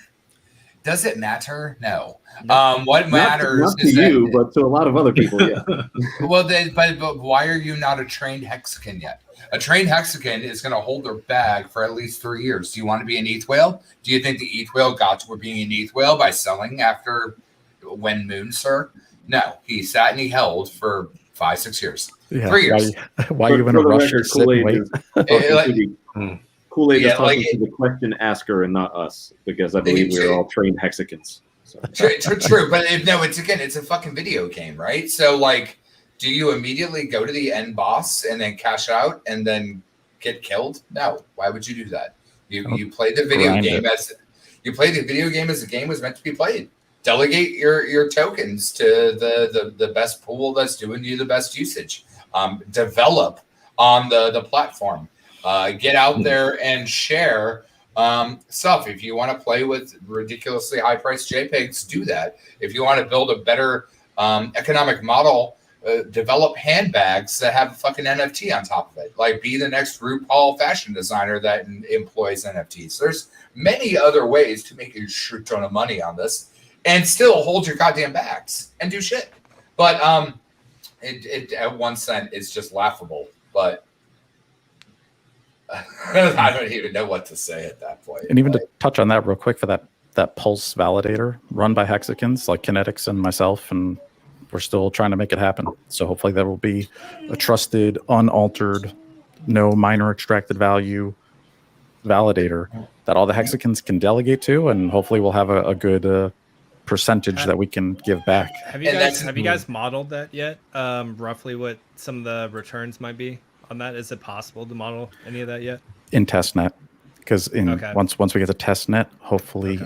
Speaker 7: does it matter? No. What matters
Speaker 1: not to
Speaker 7: is
Speaker 1: you, but to a lot of other people, yeah.
Speaker 7: Well, but why are you not a trained hexagon yet? A trained hexagon is going to hold their bag for at least 3 years. Do you want to be an ETH whale? Do you think the ETH whale got to being an ETH whale by selling after when Moon, sir? No, he sat and he held for 5-6 years.
Speaker 8: Yeah,
Speaker 7: 3 years.
Speaker 8: Why are you in a rush to sit and wait?
Speaker 1: KoolAid is talking to the question asker and not us, because I believe we're all trained hexagons. So.
Speaker 7: True, but it's a fucking video game, right? So like, do you immediately go to the end boss and then cash out and then get killed? No. Why would you do that? You play the video game as the game was meant to be played. Delegate your tokens to the best pool that's doing you the best usage. Develop on the platform. Get out there and share stuff. If you want to play with ridiculously high priced JPEGs, do that. If you want to build a better economic model, develop handbags that have a fucking NFT on top of it. Like, be the next RuPaul fashion designer that employs NFTs. There's many other ways to make a shit ton of money on this and still hold your goddamn bags and do shit. But it at 1 cent is just laughable. But I don't even know what to say at that point.
Speaker 8: And even to touch on that real quick, for that Pulse validator run by hexagons like Kinetics and myself, and we're still trying to make it happen. So hopefully there will be a trusted, unaltered, no minor extracted value validator that all the hexagons can delegate to, and hopefully we'll have a good percentage that we can give back.
Speaker 2: Have you guys modeled that yet? Roughly what some of the returns might be on that? Is it possible to model any of that yet?
Speaker 8: In testnet, because once we get the testnet, hopefully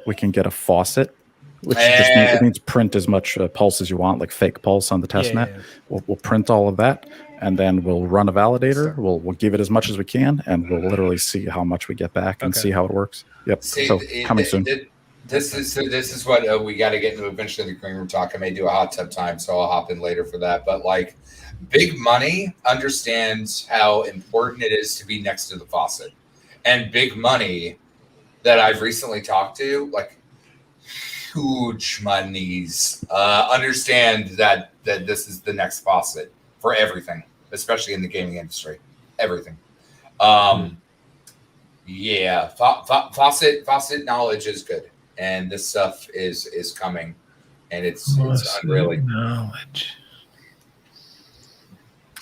Speaker 8: we can get a faucet, which just means print as much pulse as you want, like fake pulse on the testnet. Yeah. We'll print all of that, and then we'll run a validator. We'll give it as much as we can, and we'll literally see how much we get back and see how it works. Yep. So coming soon.
Speaker 7: This is what we got to get into eventually. The green room talk. I may do a hot tub time, so I'll hop in later for that. But like, big money understands how important it is to be next to the faucet, and big money that I've recently talked to, like huge monies, understand that this is the next faucet for everything, especially in the gaming industry. Everything. Yeah, faucet knowledge is good. And this stuff is coming, and it's unreal
Speaker 4: knowledge.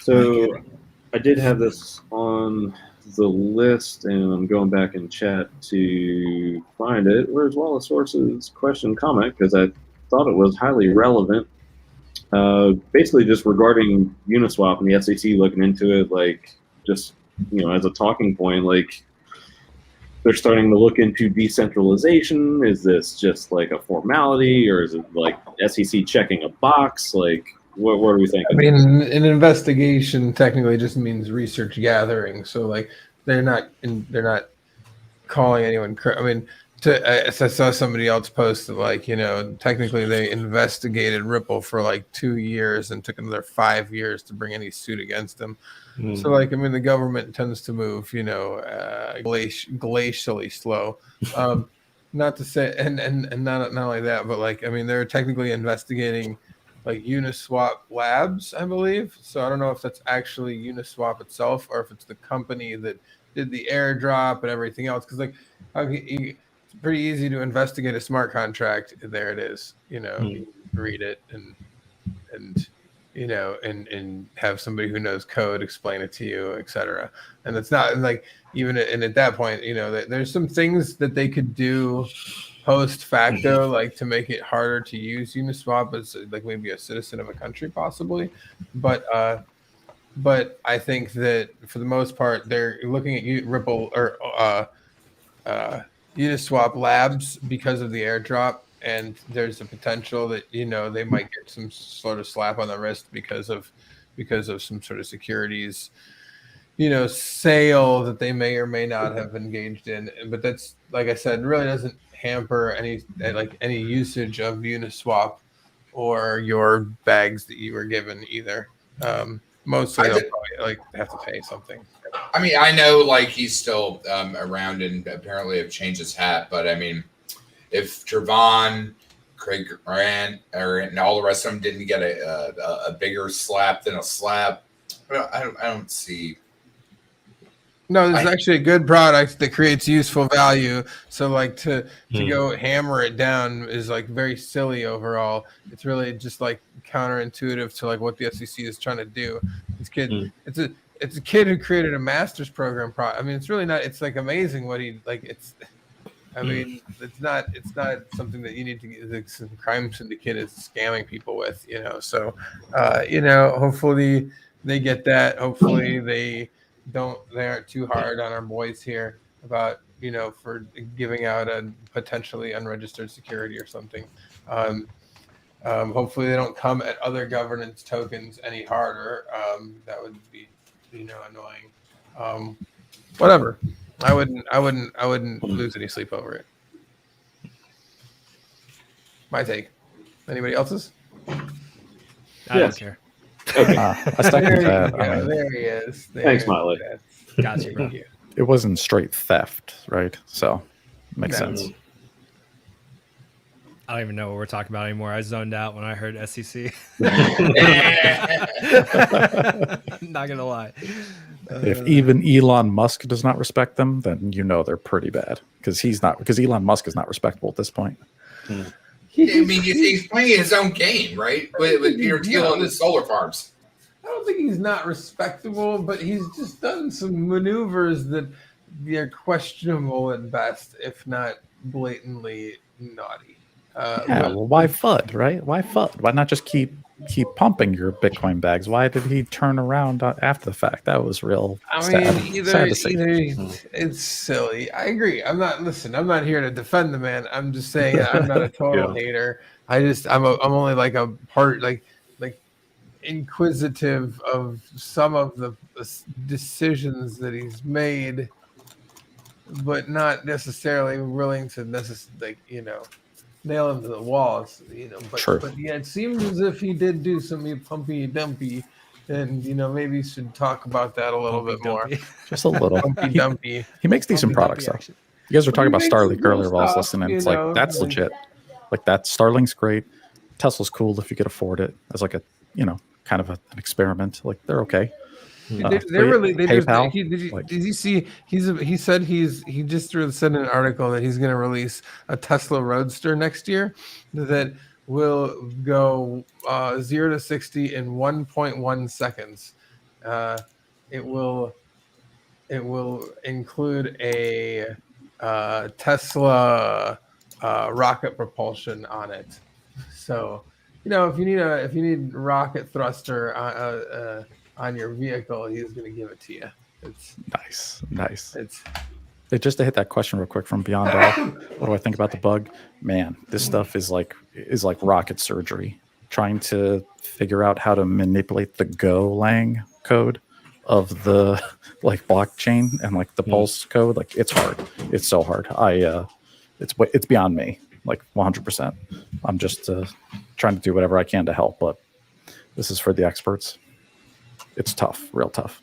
Speaker 1: So I did have this on the list, and I'm going back in chat to find it. Where's Wallace Source's question comment? Because I thought it was highly relevant. Basically, just regarding Uniswap and the SEC looking into it, like just as a talking point, like. They're starting to look into decentralization. Is this just like a formality, or is it like SEC checking a box? Like, what are we thinking?
Speaker 4: I mean, an investigation technically just means research gathering. So like, they're not calling anyone. I mean, I saw somebody else post that like, technically they investigated Ripple for like 2 years and took another 5 years to bring any suit against them. So like, I mean, the government tends to move, glacially slow. Not to say, and not only that, but like, I mean, they're technically investigating like Uniswap Labs, I believe. So I don't know if that's actually Uniswap itself or if it's the company that did the airdrop and everything else. Because like, it's pretty easy to investigate a smart contract. There it is. You read it and and have somebody who knows code explain it to you, etc. And it's not like even and at that point, there's some things that they could do post facto, like to make it harder to use Uniswap as like maybe a citizen of a country, possibly. But I think that for the most part, they're looking at Ripple or Uniswap Labs because of the airdrop, and there's a potential that they might get some sort of slap on the wrist because of some sort of securities sale that they may or may not have engaged in. But that's, like I said, really doesn't hamper any usage of Uniswap or your bags that you were given either. Mostly they'll probably have to pay something.
Speaker 7: I mean, I know he's still around and apparently have changed his hat, but I mean, if Trevon, Craig Grant, and all the rest of them didn't get a bigger slap than a slap, I don't see.
Speaker 4: No, this is actually a good product that creates useful value. So to go hammer it down is very silly overall. It's really just counterintuitive to what the SEC is trying to do. This kid, it's a kid who created a master's program. I mean, it's really not. It's amazing what he it's. I mean, it's not something that you need to get some crime syndicate is scamming people with. So hopefully they get that. Hopefully they aren't too hard on our boys here about for giving out a potentially unregistered security or something. Hopefully they don't come at other governance tokens any harder. That would be annoying. Whatever. I wouldn't lose any sleep over it. My take. Anybody else's?
Speaker 2: I don't care.
Speaker 8: Okay. I stuck with that.
Speaker 4: There he is.
Speaker 1: Thanks, Molly.
Speaker 2: Gotcha, bro.
Speaker 8: It wasn't straight theft, right? So makes sense.
Speaker 2: I don't even know what we're talking about anymore. I zoned out when I heard SEC. Not gonna lie.
Speaker 8: If even Elon Musk does not respect them, then they're pretty bad because Elon Musk is not respectable at this point.
Speaker 7: I mean, he's playing his own game, right? With Peter Thiel and the solar farms.
Speaker 4: I don't think he's not respectable, but he's just done some maneuvers that are questionable at best, if not blatantly naughty.
Speaker 8: Well, why FUD, right? Why FUD? Why not just keep pumping your Bitcoin bags? Why did he turn around after the fact? That was real sad. Sad to see.
Speaker 4: It's silly. I agree. I'm not here to defend the man. I'm just saying I'm not a total hater. I'm only a part inquisitive of some of the decisions that he's made, but not necessarily willing to nail him to the walls, but yeah, it seems as if he did do some pumpy dumpy, and maybe you should talk about that a little bit more.
Speaker 8: Just a little.
Speaker 4: Pumpy dumpy.
Speaker 8: He makes decent products though. You guys were talking about Starlink earlier while I was listening. It's that's legit. That Starlink's great. Tesla's cool if you could afford it as a kind of an experiment. They're okay.
Speaker 4: They're really.
Speaker 8: PayPal.
Speaker 4: Did you see? He said he just said in an article that he's going to release a Tesla Roadster next year that will go 0 to 60 in 1.1 seconds. It will include a Tesla rocket propulsion on it. So if you need rocket thruster on your vehicle, he's going to give it to you. It's
Speaker 8: nice. Just to hit that question real quick from Beyond All, what do I think about the bug? Man, this stuff is like rocket surgery. Trying to figure out how to manipulate the Golang code of the blockchain and the Pulse code. It's hard. It's so hard. It's beyond me. 100%. I'm just trying to do whatever I can to help, but this is for the experts. It's tough, real tough.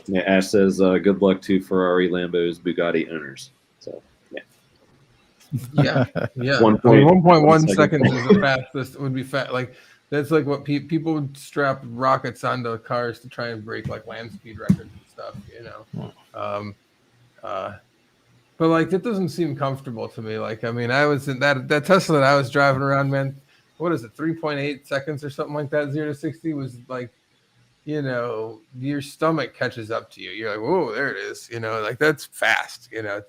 Speaker 1: Yeah, Ash says, good luck to Ferrari, Lambos, Bugatti owners. So,
Speaker 4: yeah. 1.1 seconds is the fastest. Would be fast. That's what people would strap rockets onto cars to try and break land speed records and stuff. But like that doesn't seem comfortable to me. Like, I mean, I was in that Tesla that I was driving around, man. What is it, 3.8 seconds or something like that? 0 to 60 was like, you know, your stomach catches up to you. You're like, whoa, there it is. You know, like that's fast. You know,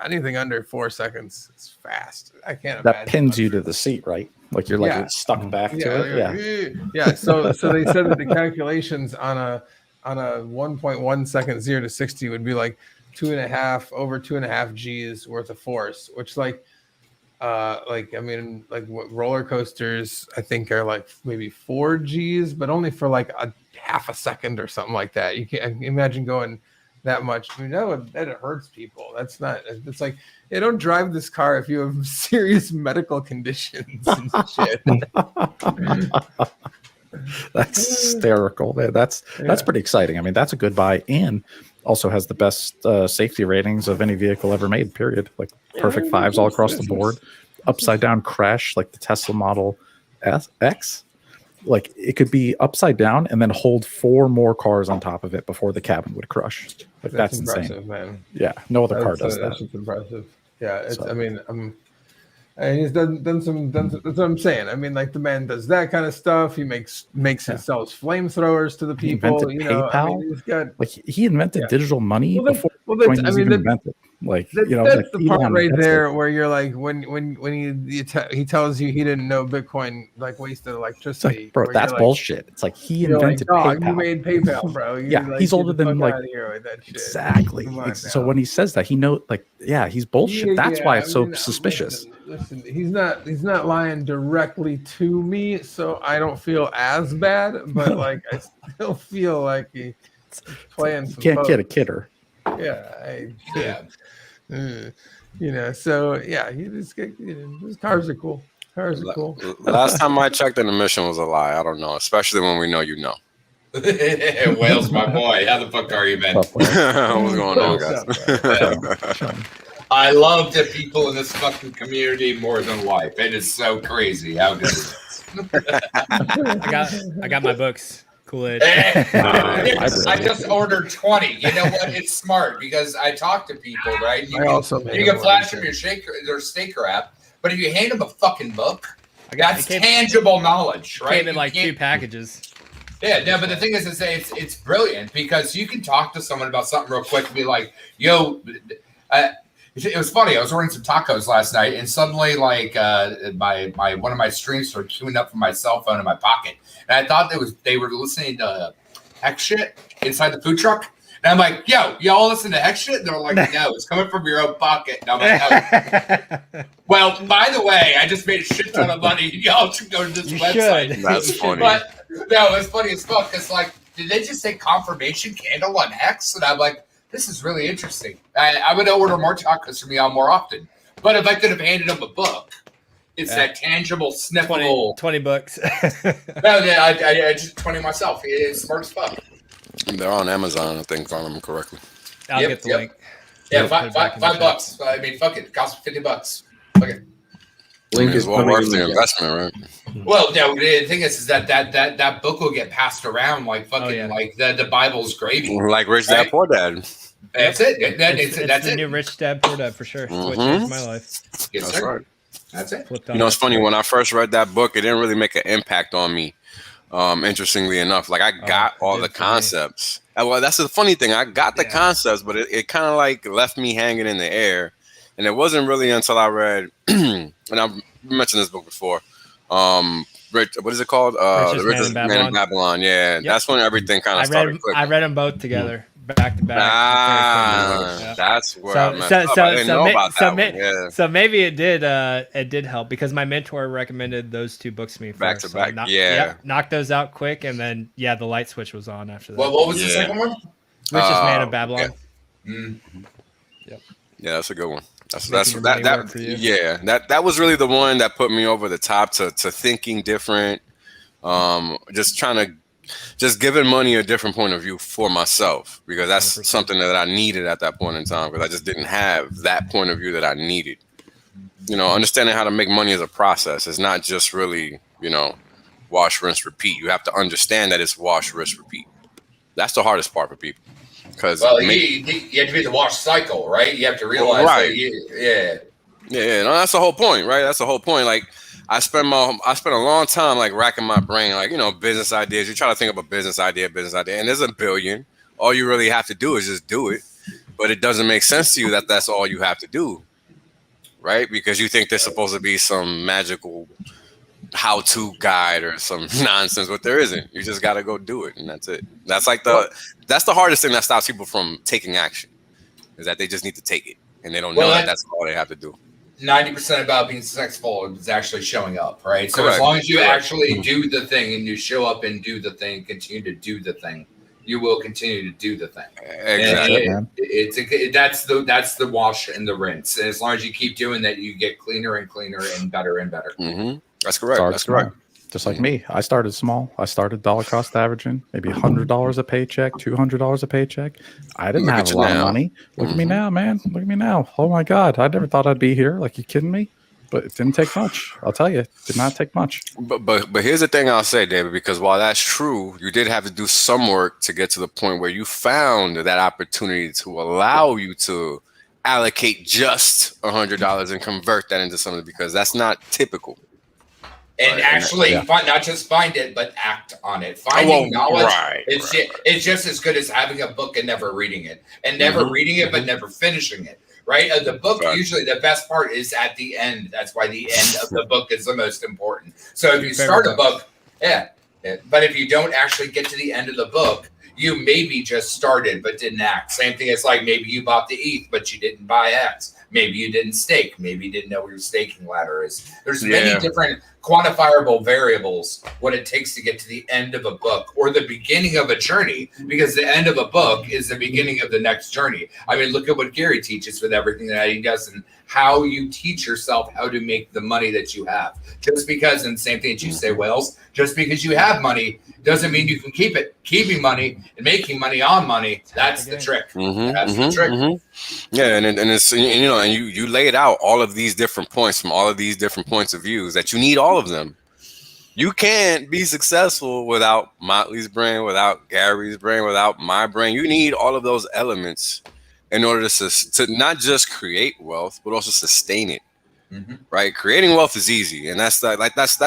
Speaker 4: anything under 4 seconds is fast. I can't imagine.
Speaker 8: That pins you to the seat, right? Like you're like stuck back to it.
Speaker 4: Yeah. So they said that the calculations on a 1.1 second 0 to 60 would be like over 2.5 G's worth of force, which like I mean, like what roller coasters I think are like maybe 4 G's, but only for like a half a second or something like that. You can't imagine going that much. I mean, that hurts people. It's like, hey, don't drive this car if you have serious medical conditions and shit.
Speaker 8: That's hysterical. That's pretty exciting. I mean, that's a good buy, and also has the best safety ratings of any vehicle ever made, period. Like perfect fives all across the board. Upside down crash, like the Tesla Model X. Like it could be upside down and then hold 4 more cars on top of it before the cabin would crush. Like that's
Speaker 4: impressive,
Speaker 8: insane,
Speaker 4: man.
Speaker 8: Yeah, no other car does
Speaker 4: That's
Speaker 8: that.
Speaker 4: impressive. Yeah, I mean, and he's done some. That's what I'm saying. I mean, like the man does that kind of stuff. He makes and sells flamethrowers to the people.
Speaker 8: He
Speaker 4: you
Speaker 8: invented
Speaker 4: know,
Speaker 8: PayPal.
Speaker 4: I mean, he's got
Speaker 8: like he invented digital money before
Speaker 4: well,
Speaker 8: Bitcoin was even invented. Like
Speaker 4: that's
Speaker 8: like
Speaker 4: the part
Speaker 8: Elon
Speaker 4: right
Speaker 8: invented
Speaker 4: there
Speaker 8: it.
Speaker 4: where you're like when he tells you he didn't know Bitcoin like wasted electricity.
Speaker 8: Like, bro,
Speaker 4: where
Speaker 8: that's
Speaker 4: you're
Speaker 8: bullshit. It's like he
Speaker 4: you're
Speaker 8: invented
Speaker 4: like,
Speaker 8: PayPal.
Speaker 4: You made PayPal, bro.
Speaker 8: He's older
Speaker 4: get the
Speaker 8: than
Speaker 4: fuck
Speaker 8: like
Speaker 4: outta here with that shit.
Speaker 8: exactly.
Speaker 4: Come on
Speaker 8: So
Speaker 4: now.
Speaker 8: when he says that, he knows like he's bullshit. That's why it's so suspicious.
Speaker 4: Listen, he's not lying directly to me, so I don't feel as bad. But like, I still feel like he's playing.
Speaker 8: You can't kid a kidder.
Speaker 4: You know. So yeah, his cars are cool. Cars are cool.
Speaker 15: Last time I checked, an emission was a lie. I don't know, especially when we know you know.
Speaker 7: Wales, my boy. How the fuck are you, man?
Speaker 15: What's going on, guys?
Speaker 7: I love the people in this fucking community more than life. It is so crazy how good it is.
Speaker 2: I got my books. KoolAid.
Speaker 7: I just ordered 20. You know what? It's smart because I talk to people, right? You can flash them their Staker app, but if you hand them a fucking book, that's tangible knowledge, right?
Speaker 2: Came in like 2 packages.
Speaker 7: Yeah, no, but the thing is it's brilliant because you can talk to someone about something real quick and be like, yo, it was funny. I was ordering some tacos last night, and suddenly, like, my one of my streams started queuing up from my cell phone in my pocket, and I thought they were listening to HEX shit inside the food truck, and I'm like, "Yo, y'all listen to HEX shit?" And they're like, "No, it's coming from your own pocket." And I'm like, "Oh." Well, by the way, I just made a shit ton of money. Y'all should go to this website.
Speaker 15: That's funny.
Speaker 7: But no, it's funny as fuck. It's like, did they just say confirmation candle on HEX? And I'm like, this is really interesting. I would order more tacos from y'all more often. But if I could have handed them a book, it's that tangible, sniffable.
Speaker 2: $20.
Speaker 7: No, I just 20 myself. It's smart as fuck.
Speaker 15: They're on Amazon, I think, if I remember correctly.
Speaker 2: I'll get the link.
Speaker 7: Yeah, $5. I mean, fuck it. It costs $50. Fuck it.
Speaker 15: Link is well worth the investment, right?
Speaker 7: Well, no, the thing is that book will get passed around like fucking like the Bible's gravy.
Speaker 15: Like Rich Dad Poor Dad.
Speaker 7: That's it.
Speaker 2: That's the new Rich Dad Poor Dad for sure. It's what changed my life.
Speaker 7: Yes,
Speaker 15: That's
Speaker 7: sir.
Speaker 15: right.
Speaker 7: That's it.
Speaker 15: You know, it's funny, when I first read that book, it didn't really make an impact on me. Interestingly enough, like I got all the concepts. Well, that's the funny thing. I got the concepts, but it kind of like left me hanging in the air. And it wasn't really until I read, and I've mentioned this book before, what is it called? The Richest Man in Babylon. Yeah, that's when everything kind of started clicking.
Speaker 2: I read them both together, back to back.
Speaker 15: That's where I messed up. I didn't know about that one.
Speaker 2: So maybe it did help because my mentor recommended those 2 books to me
Speaker 15: back
Speaker 2: first.
Speaker 15: to back.
Speaker 2: Knocked those out quick, and then the light switch was on after that.
Speaker 7: What was the second one?
Speaker 2: Richest Man of Babylon.
Speaker 15: Yeah, that's a good one. That was really the one that put me over the top to thinking different, just giving money a different point of view for myself, because that's 100%. Something that I needed at that point in time, because I just didn't have that point of view that I needed. You know, understanding how to make money is a process. It's not just really, wash, rinse, repeat. You have to understand that it's wash, rinse, repeat. That's the hardest part for people. Because
Speaker 7: you have to be the wash cycle, right? You have to realize that
Speaker 15: no, that's the whole point, right? That's the whole point. Like I spent a long time like racking my brain, like, you know, business ideas. You try to think of a business idea, and there's a billion. All you really have to do is just do it. But it doesn't make sense to you that that's all you have to do, right? Because you think there's supposed to be some magical how-to guide or some nonsense, but there isn't. You just got to go do it, and that's it. That's like that's the hardest thing that stops people from taking action, is that they just need to take it, and they don't know that that's all they have to do.
Speaker 7: 90% about being successful is actually showing up, right? So
Speaker 15: Correct.
Speaker 7: as long as you actually do the thing and you show up and do the thing, continue to do the thing, you will continue to do the thing. Exactly. That's the wash and the rinse. And as long as you keep doing that, you get cleaner and cleaner and better and better.
Speaker 15: Mm-hmm. That's correct. That's correct.
Speaker 8: Just like me, I started small. I started dollar cost averaging, maybe $100 a paycheck, $200 a paycheck. I didn't have a lot of money. Look at me now, man. Look at me now. Oh my God, I never thought I'd be here. Like, you kidding me? But it didn't take much. I'll tell you, it did not take much.
Speaker 15: But here's the thing I'll say, David, because while that's true, you did have to do some work to get to the point where you found that opportunity to allow you to allocate just $100 and convert that into something, because that's not typical.
Speaker 7: And actually, not just find it, but act on it. Finding knowledge, it's just as good as having a book and never reading it, and never reading it, but never finishing it. Right? The book, usually the best part is at the end. That's why the end of the book is the most important. So if you start a book, but if you don't actually get to the end of the book, you maybe just started but didn't act. Same thing as like maybe you bought the ETH, but you didn't buy X. Maybe you didn't stake. Maybe you didn't know where your staking ladder is. There's many different quantifiable variables what it takes to get to the end of a book or the beginning of a journey, because the end of a book is the beginning of the next journey. I mean, look at what Gary teaches with everything that he does and how you teach yourself how to make the money that you have. Just because, and same thing that you say, Wales, just because you have money doesn't mean you can keep it. Keeping money and making money on money, that's the trick. That's the trick.
Speaker 15: Yeah, and it's, you know, and you laid out all of these different points from all of these different points of views that you need all of them. You can't be successful without Motley's brain, without Gary's brain, without my brain. You need all of those elements in order to not just create wealth, but also sustain it. Right? Creating wealth is easy, and that's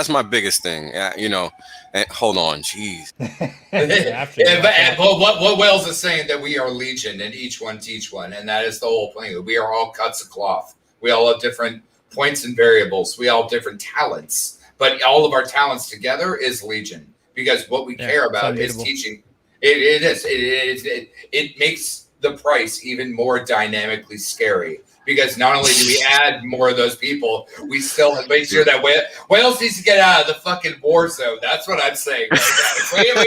Speaker 15: my biggest thing. You know, and hold on, jeez.
Speaker 7: But what Wales is saying, that we are legion and each one teach one, and that is the whole thing. We are all cuts of cloth. We all have different points and variables. We all have different talents, but all of our talents together is legion, because what we care about is teaching. It makes the price even more dynamically scary. Because not only do we add more of those people, we still make sure that Wales needs to get out of the fucking war zone. That's what I'm saying right now.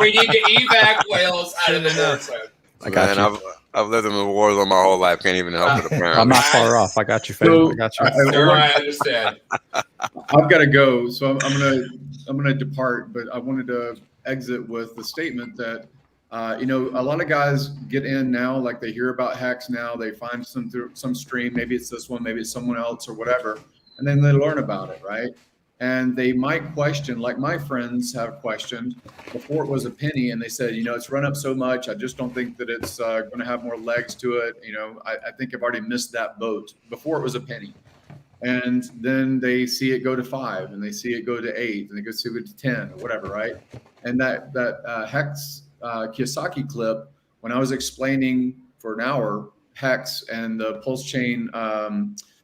Speaker 7: We need to evac Wales out of the war zone.
Speaker 15: I got you. I've lived in the war zone my whole life. Can't even help it. Apparently,
Speaker 8: I'm not far off. I got you, fam. I got you.
Speaker 7: I understand.
Speaker 9: I've got to go, so I'm gonna depart. But I wanted to exit with the statement that. You know, a lot of guys get in now, like they hear about HEX now, they find some stream, maybe it's this one, maybe it's someone else or whatever, and then they learn about it, right? And they might question, like my friends have questioned, before it was a penny, and they said, you know, it's run up so much, I just don't think that it's going to have more legs to it. You know, I think I've already missed that boat. Before it was a penny. And then they see it go to 5, and they see it go to 8, and they go see it to 10 or whatever, right? And that HEX Kiyosaki clip, when I was explaining for an hour HEX and the PulseChain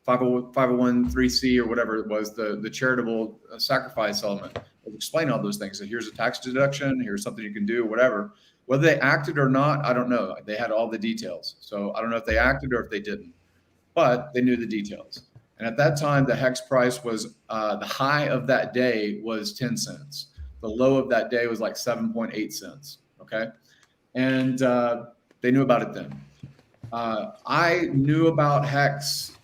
Speaker 9: 501(c) or whatever it was, the charitable sacrifice element, I was explaining all those things. So here's a tax deduction, here's something you can do, whatever. Whether they acted or not, I don't know. They had all the details. So I don't know if they acted or if they didn't, but they knew the details. And at that time, the HEX price was, the high of that day was 10 cents. The low of that day was like 7.8 cents. Okay. And they knew about it then. I knew about HEX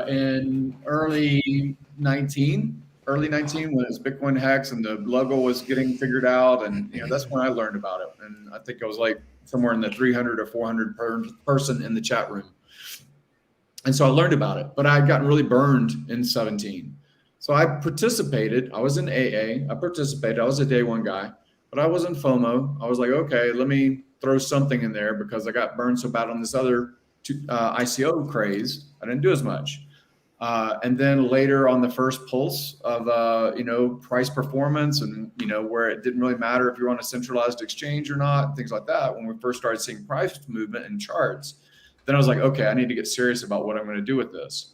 Speaker 9: in early 19 when it was Bitcoin HEX and the logo was getting figured out. And, you know, that's when I learned about it. And I think I was like somewhere in the 300 or 400 person in the chat room. And so I learned about it, but I had gotten really burned in 17. So I participated. I was in AA. I participated. I was a day one guy. But I wasn't FOMO. I was like, okay, let me throw something in there because I got burned so bad on this other ICO craze. I didn't do as much. And then later on the first pulse of, price performance and, where it didn't really matter if you're on a centralized exchange or not, things like that. When we first started seeing price movement and charts, then I was like, okay, I need to get serious about what I'm going to do with this.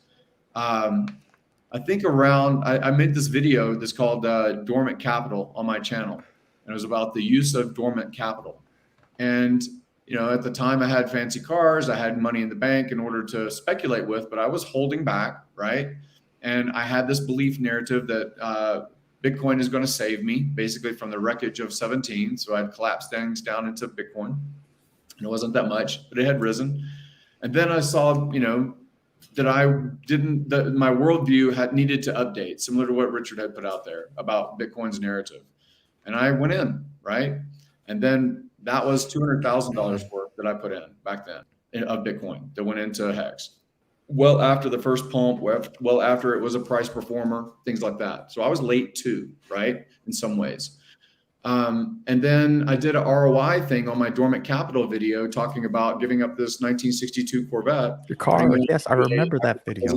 Speaker 9: I think I made this video that's called Dormant Capital on my channel. And it was about the use of dormant capital. And, at the time I had fancy cars, I had money in the bank in order to speculate with, but I was holding back, right? And I had this belief narrative that Bitcoin is going to save me, basically from the wreckage of 17. So I'd collapsed things down into Bitcoin. And it wasn't that much, but it had risen. And then I saw, that my worldview had needed to update, similar to what Richard had put out there about Bitcoin's narrative. And I went in, right? And then that was $200,000 worth that I put in back then of Bitcoin that went into HEX. Well, after the first pump, well, after it was a price performer, things like that. So I was late too, right? In some ways. And then I did an ROI thing on my dormant capital video talking about giving up this 1962 Corvette.
Speaker 8: Your car, yes, I remember that video.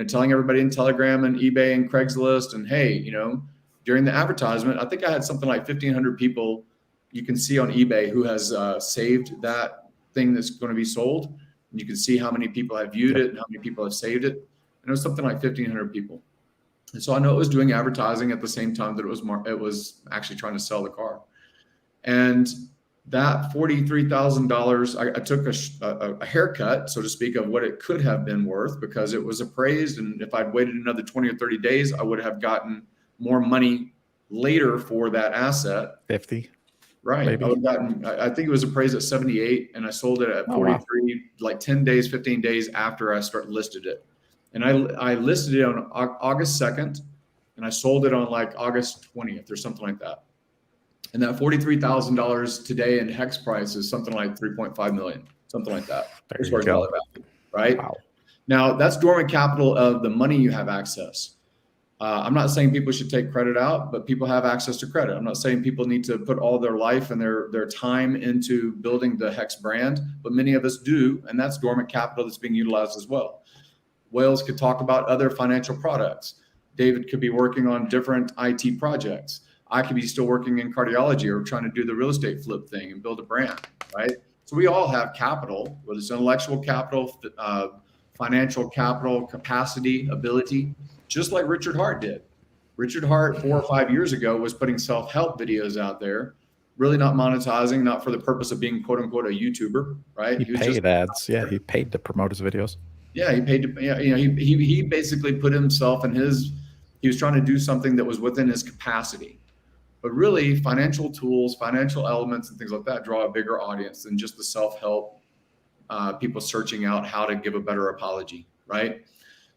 Speaker 9: Telling everybody in Telegram and eBay and Craigslist and hey, during the advertisement, I think I had something like 1,500 people you can see on eBay who has saved that thing that's going to be sold. And you can see how many people have viewed it and how many people have saved it. And it was something like 1,500 people. And so I know it was doing advertising at the same time that it was actually trying to sell the car. And that $43,000, I took a haircut, so to speak, of what it could have been worth because it was appraised. And if I'd waited another 20 or 30 days, I would have gotten more money later for that asset.
Speaker 8: 50.
Speaker 9: Right.
Speaker 8: Maybe.
Speaker 9: I think it was appraised at 78 and I sold it at 43, like 10 days, 15 days after I listed it. And I listed it on August 2nd and I sold it on like August 20th or something like that. And that $43,000 today in HEX price is something like 3.5 million, something like that.
Speaker 8: There you go.
Speaker 9: Right. Wow. Now that's dormant capital of the money you have access. I'm not saying people should take credit out, but people have access to credit. I'm not saying people need to put all their life and their time into building the HEX brand, but many of us do. And that's dormant capital that's being utilized as well. Wales could talk about other financial products. David could be working on different IT projects. I could be still working in cardiology or trying to do the real estate flip thing and build a brand, right? So we all have capital, whether it's intellectual capital, financial capital, capacity, ability, just like Richard Hart did. Richard Hart 4 or 5 years ago was putting self-help videos out there, really not monetizing, not for the purpose of being quote unquote a YouTuber, right?
Speaker 8: He paid ads. Yeah, he paid to promote his videos.
Speaker 9: Yeah, he paid to, he basically put himself in he was trying to do something that was within his capacity. But really financial tools, financial elements and things like that draw a bigger audience than just the self-help people searching out how to give a better apology, right?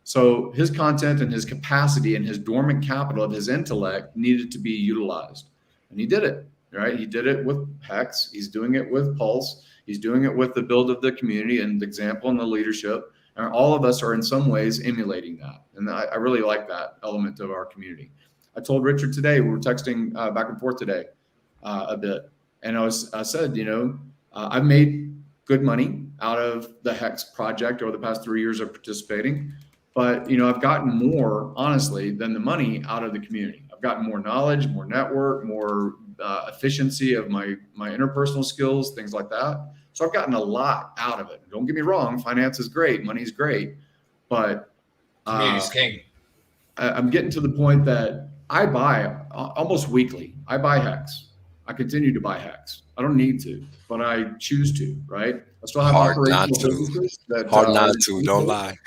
Speaker 9: So his content and his capacity and his dormant capital of his intellect needed to be utilized. And he did it, right? He did it with HEX. He's doing it with Pulse. He's doing it with the build of the community and the example and the leadership. And all of us are in some ways emulating that. And I really like that element of our community. I told Richard today, we were texting back and forth today a bit. And I said, I've made good money out of the HEX project over the past 3 years of participating. But, I've gotten more, honestly, than the money out of the community. I've gotten more knowledge, more network, more efficiency of my interpersonal skills, things like that. So I've gotten a lot out of it. Don't get me wrong. Finance is great. Money is great. But
Speaker 7: community's king.
Speaker 9: I'm getting to the point that I buy almost weekly. I buy HEX. I continue to buy HEX. I don't need to, but I choose to, right? I still have operational businesses.
Speaker 15: Hard not to, don't lie.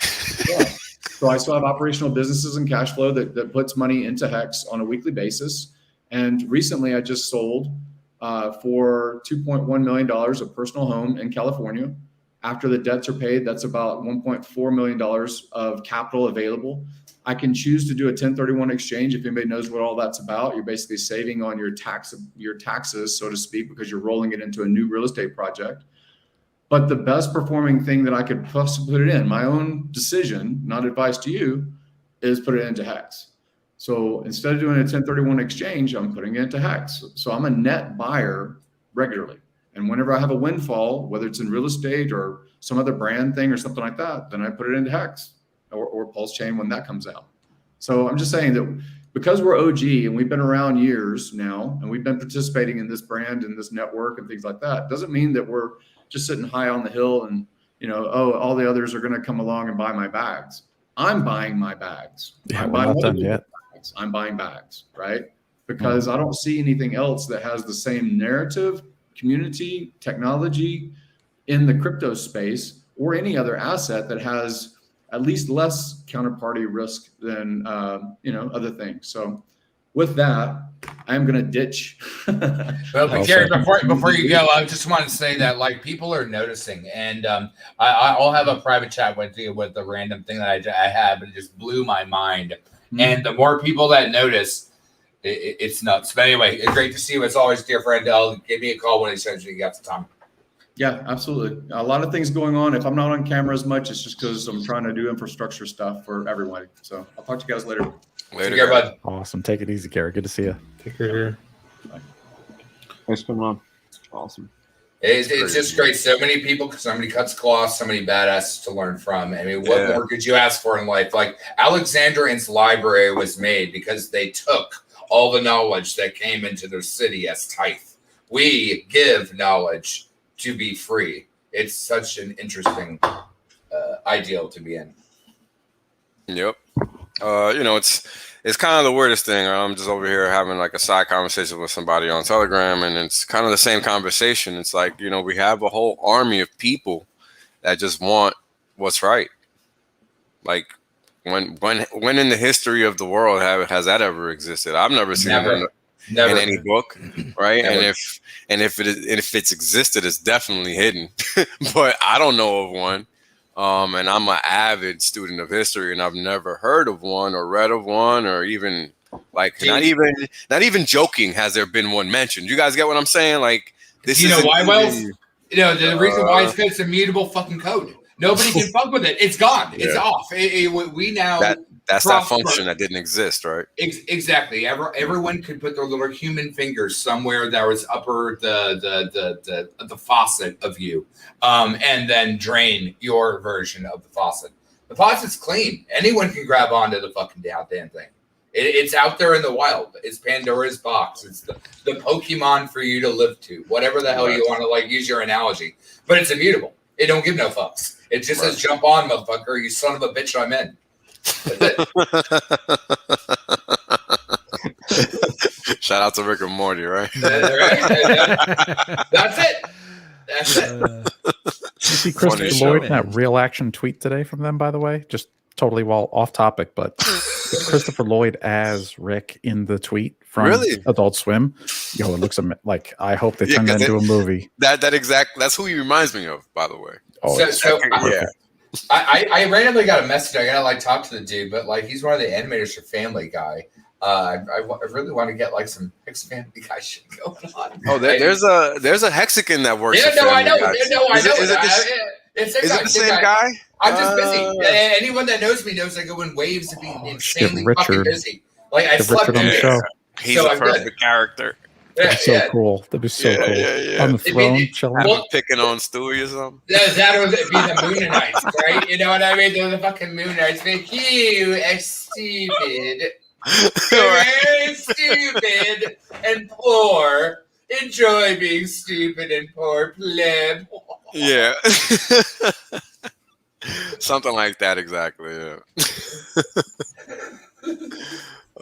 Speaker 9: Yeah. So I still have operational businesses and cash flow that puts money into HEX on a weekly basis. And recently I just sold for $2.1 million a personal home in California. After the debts are paid, that's about $1.4 million of capital available. I can choose to do a 1031 exchange. If anybody knows what all that's about, you're basically saving on your taxes, so to speak, because you're rolling it into a new real estate project. But the best performing thing that I could possibly put it in, my own decision, not advice to you, is put it into HEX. So instead of doing a 1031 exchange, I'm putting it into HEX. So I'm a net buyer regularly. And whenever I have a windfall, whether it's in real estate or some other brand thing or something like that, then I put it into HEX or PulseChain when that comes out. So I'm just saying that because we're OG and we've been around years now, and we've been participating in this brand and this network and things like that, doesn't mean that we're just sitting high on the hill and, you know, oh, all the others are going to come along and buy my bags. I'm buying my bags.
Speaker 8: Yeah,
Speaker 9: I'm
Speaker 8: we're
Speaker 9: buying
Speaker 8: not done yet.
Speaker 9: bags. I'm buying bags, right? Because I don't see anything else that has the same narrative, community, technology in the crypto space or any other asset that has at least less counterparty risk than you know, other things. So with that, I'm going to ditch.
Speaker 7: Well, but Gary, before you go, I just want to say that like people are noticing, and I'll have a private chat with you with the random thing that I have, and it just blew my mind. Mm-hmm. And the more people that notice, it's nuts. But anyway, it's great to see you. It's always dear friend. Give me a call when you got the time.
Speaker 9: Yeah, absolutely. A lot of things going on. If I'm not on camera as much, it's just because I'm trying to do infrastructure stuff for everybody. So I'll talk to you guys later.
Speaker 7: Later, bud.
Speaker 8: Awesome. Take it easy, Gary. Good to see you.
Speaker 5: Take care.
Speaker 1: Thanks for coming on. Awesome.
Speaker 7: It's just great. So many people, somebody cuts cloth, so many badasses to learn from. I mean, what more could you ask for in life? Like Alexandrian's library was made because they took all the knowledge that came into their city as tithe. We give knowledge to be free. It's such an interesting ideal to be in.
Speaker 15: Yep. You know, it's kind of the weirdest thing. I'm just over here having like a side conversation with somebody on Telegram, and it's kind of the same conversation. It's like, you know, we have a whole army of people that just want what's right. Like when in the history of the world has that ever existed? I've never seen it in any book, right?
Speaker 7: Never.
Speaker 15: And if it's existed, it's definitely hidden. But I don't know of one. And I'm an avid student of history, and I've never heard of one or read of one, or even like not even joking has there been one mentioned. You guys get what I'm saying? Like this.
Speaker 7: You know why, Wells? You know the reason why is because it's immutable fucking code. Nobody can fuck with it. It's gone. It's off. We now
Speaker 15: that's that function that didn't exist, right?
Speaker 7: Exactly. Everyone could put their little human fingers somewhere that was upper the faucet of you, and then drain your version of the faucet. The faucet's clean. Anyone can grab onto the fucking damn thing. It's out there in the wild. It's Pandora's box. It's the Pokemon for you to live to. Whatever the hell you want to like use your analogy, but it's immutable. It don't give no fucks. It just says, jump on, motherfucker. You son of a bitch, I'm in.
Speaker 15: Shout out to Rick and Morty, right?
Speaker 7: That's it. That's it.
Speaker 8: Did you see Christopher Lloyd in that Real Action tweet today from them, by the way? Just totally off topic, but Christopher Lloyd as Rick in the tweet from Adult Swim. Yo, it looks like I hope they turn that into a movie.
Speaker 15: That's who he reminds me of, by the way.
Speaker 7: Oh, I randomly got a message. I gotta like talk to the dude, but like he's one of the animators for Family Guy. I really want to get like some HEX Family Guy shit going on.
Speaker 15: Oh, there's a Hexican that works.
Speaker 7: Yeah, no, I know.
Speaker 15: Is it the same guy?
Speaker 7: I'm just busy. Anyone that knows me knows I go in waves of being insanely fucking busy. Like I slept in the show.
Speaker 15: He's a perfect character.
Speaker 8: That'd be so cool. That'd be so cool.
Speaker 15: Yeah.
Speaker 8: On the throne, chilling.
Speaker 15: Picking on Stewie or something.
Speaker 7: That would be the Moonanites, right? You know what I mean? They're the fucking Moonanites. Make you stupid. Very stupid and poor. Enjoy being stupid and poor, pleb.
Speaker 15: Yeah. Something like that, exactly. Yeah.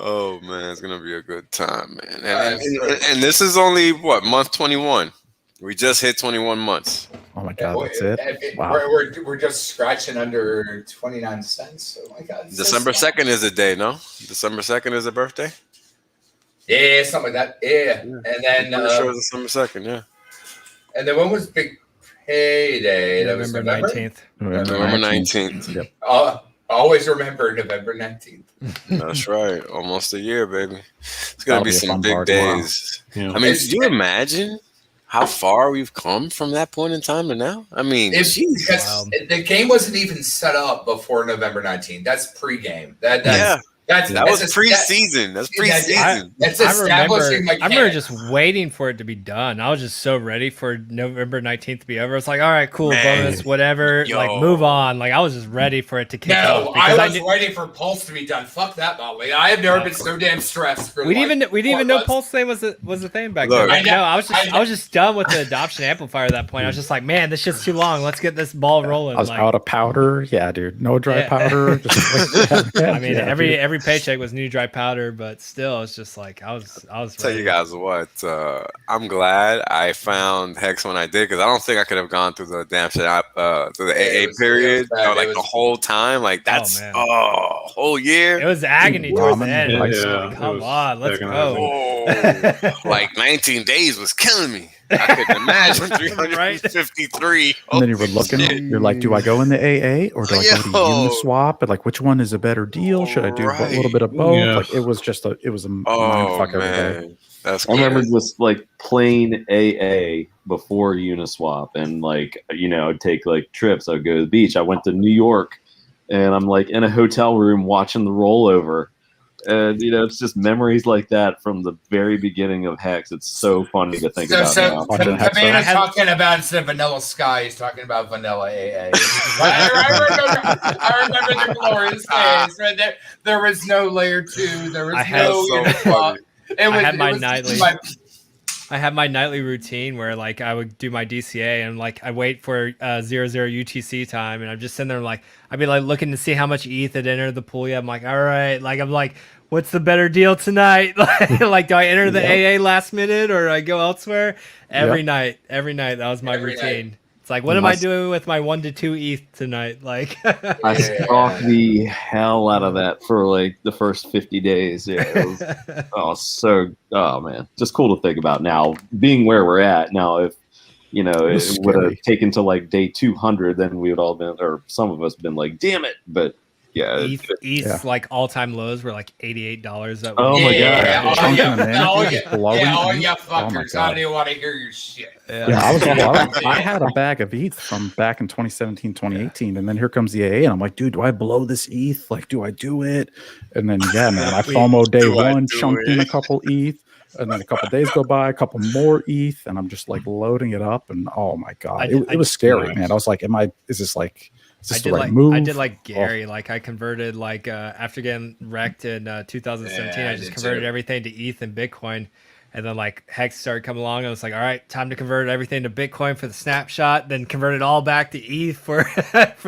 Speaker 15: Oh man, it's gonna be a good time, man. And this is only what, month 21. We just hit 21 months.
Speaker 8: Oh my god, that's it.
Speaker 7: Wow. We're just scratching under 29 cents. Oh my god.
Speaker 15: December 2nd is a day, no? December 2nd is a birthday?
Speaker 7: Yeah, something like that. Yeah. And then
Speaker 15: I'm sure it's December 2nd, yeah.
Speaker 7: And then when was Big Payday?
Speaker 2: November 19th.
Speaker 15: November 19th.
Speaker 8: Yep.
Speaker 7: Always remember November 19th.
Speaker 15: That's right. Almost a year, baby. It's going to be some big days.
Speaker 8: Yeah.
Speaker 15: I mean, do you imagine how far we've come from that point in time to now? I mean,
Speaker 7: the game wasn't even set up before November 19th. That's pre-game.
Speaker 15: That was preseason. That's preseason.
Speaker 7: That's establishing.
Speaker 2: I remember just waiting for it to be done. I was just so ready for November 19th to be over. It's like, all right, cool, bonus, whatever. Like, move on. Like, I was just ready for it to kick off.
Speaker 7: No, I was waiting for Pulse to be done. Fuck that, Motley. I have never been so damn stressed. For
Speaker 2: we didn't even know PulseChain was a thing back then. No, I was just done with the adoption amplifier at that point. I was just like, man, this shit's too long. Let's get this ball rolling.
Speaker 8: I was out of powder. Yeah, dude. No dry powder.
Speaker 2: I mean, every paycheck was new dry powder, but still, it's just like I was.
Speaker 15: Tell you guys what, I'm glad I found Hex when I did, because I don't think I could have gone through the damn shit through the AA period, like the whole time. Like that's whole year.
Speaker 2: It was agony towards the end. Like, come on, let's go.
Speaker 15: Like 19 days was killing me. I couldn't imagine 353.
Speaker 8: And then you were looking, you're like, do I go in the AA or do I go to Uniswap? But like, which one is a better deal? Should I do a little bit of both?
Speaker 1: Yeah.
Speaker 8: Like, it was a mindfuck every day.
Speaker 15: That's
Speaker 1: I remember just like plain AA before Uniswap, and like, you know, I'd take like trips. I'd go to the beach. I went to New York, and I'm like in a hotel room watching the rollover. And you know, it's just memories like that from the very beginning of Hex. It's so funny to think about.
Speaker 7: So Cabana talking about instead of Vanilla Sky, he's talking about Vanilla AA. I remember the glorious days. Right? There was no layer 2. There was
Speaker 2: I had my nightly routine where like I would do my DCA and like I wait for 00 UTC time, and I'm just sitting there like I'd be like looking to see how much ETH had entered the pool. Yeah, I'm like, all right, like I'm like, what's the better deal tonight? Like, do I enter the AA last minute or do I go elsewhere? Every night, that was my routine. It's like, what am I doing with my 1 to 2 ETH tonight? Like,
Speaker 1: I stalked the hell out of that for like the first 50 days. Yeah, it was, oh man, just cool to think about now. Being where we're at now, if you know, it would have taken to like day 200, then we would all been, or some of us been like, damn it. But yeah,
Speaker 2: ETH's like all-time lows were like $88. That
Speaker 1: oh my god!
Speaker 7: Fuckers! I don't even want to hear your shit.
Speaker 8: I had a bag of ETH from back in 2017, 2018, and then here comes the AA, and I'm like, dude, do I blow this ETH? Like, do I do it? And then man, I FOMO day one, chunked in a couple ETH. And then a couple days go by, a couple more ETH, and I'm just like loading it up, and oh my god, it was scary, man. I was like, is this the right move?
Speaker 2: I did like Gary, like I converted like after getting wrecked in 2017, I just converted everything to ETH and Bitcoin, and then like Hex started coming along, and I was like, all right, time to convert everything to Bitcoin for the snapshot, then convert it all back to ETH for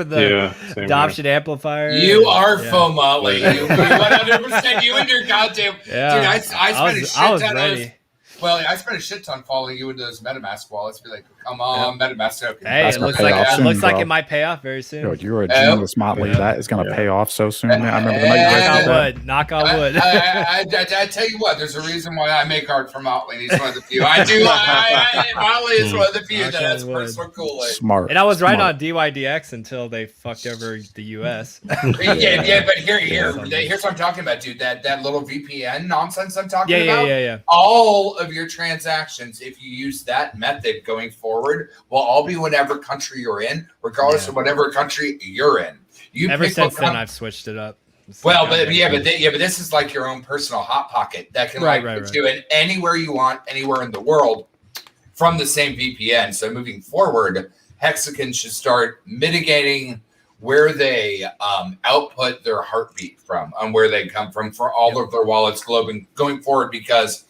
Speaker 2: the adoption amplifier.
Speaker 7: You are FOMO, you 100%. You and your goddamn dude. I spent a shit ton of. Well, I spent a shit ton following you into those MetaMask wallets. Be like, come on, MetaMask token.
Speaker 2: Hey, it looks like it might pay off very soon.
Speaker 8: Dude, you're a genius, Motley. That is going to pay off so soon. Man. I remember the night.
Speaker 2: Knock on wood.
Speaker 7: I tell you what, there's a reason why I make art for Motley. And he's one of the few. I do. Motley is one of the few that has personal Kool-Aid.
Speaker 8: Smart.
Speaker 2: And I was right on DYDX until they fucked over the US.
Speaker 7: yeah, but here's what I'm talking about, dude. That little VPN nonsense I'm talking about.
Speaker 2: Yeah.
Speaker 7: All of your transactions, if you use that method going forward, will all be whatever country you're in, regardless of whatever country you're in.
Speaker 2: Ever since then, I've switched it up.
Speaker 7: But this is like your own personal hot pocket that can put you in anywhere you want, anywhere in the world from the same VPN. So moving forward, Hexicans should start mitigating where they output their heartbeat from and where they come from for all of their wallets going forward, because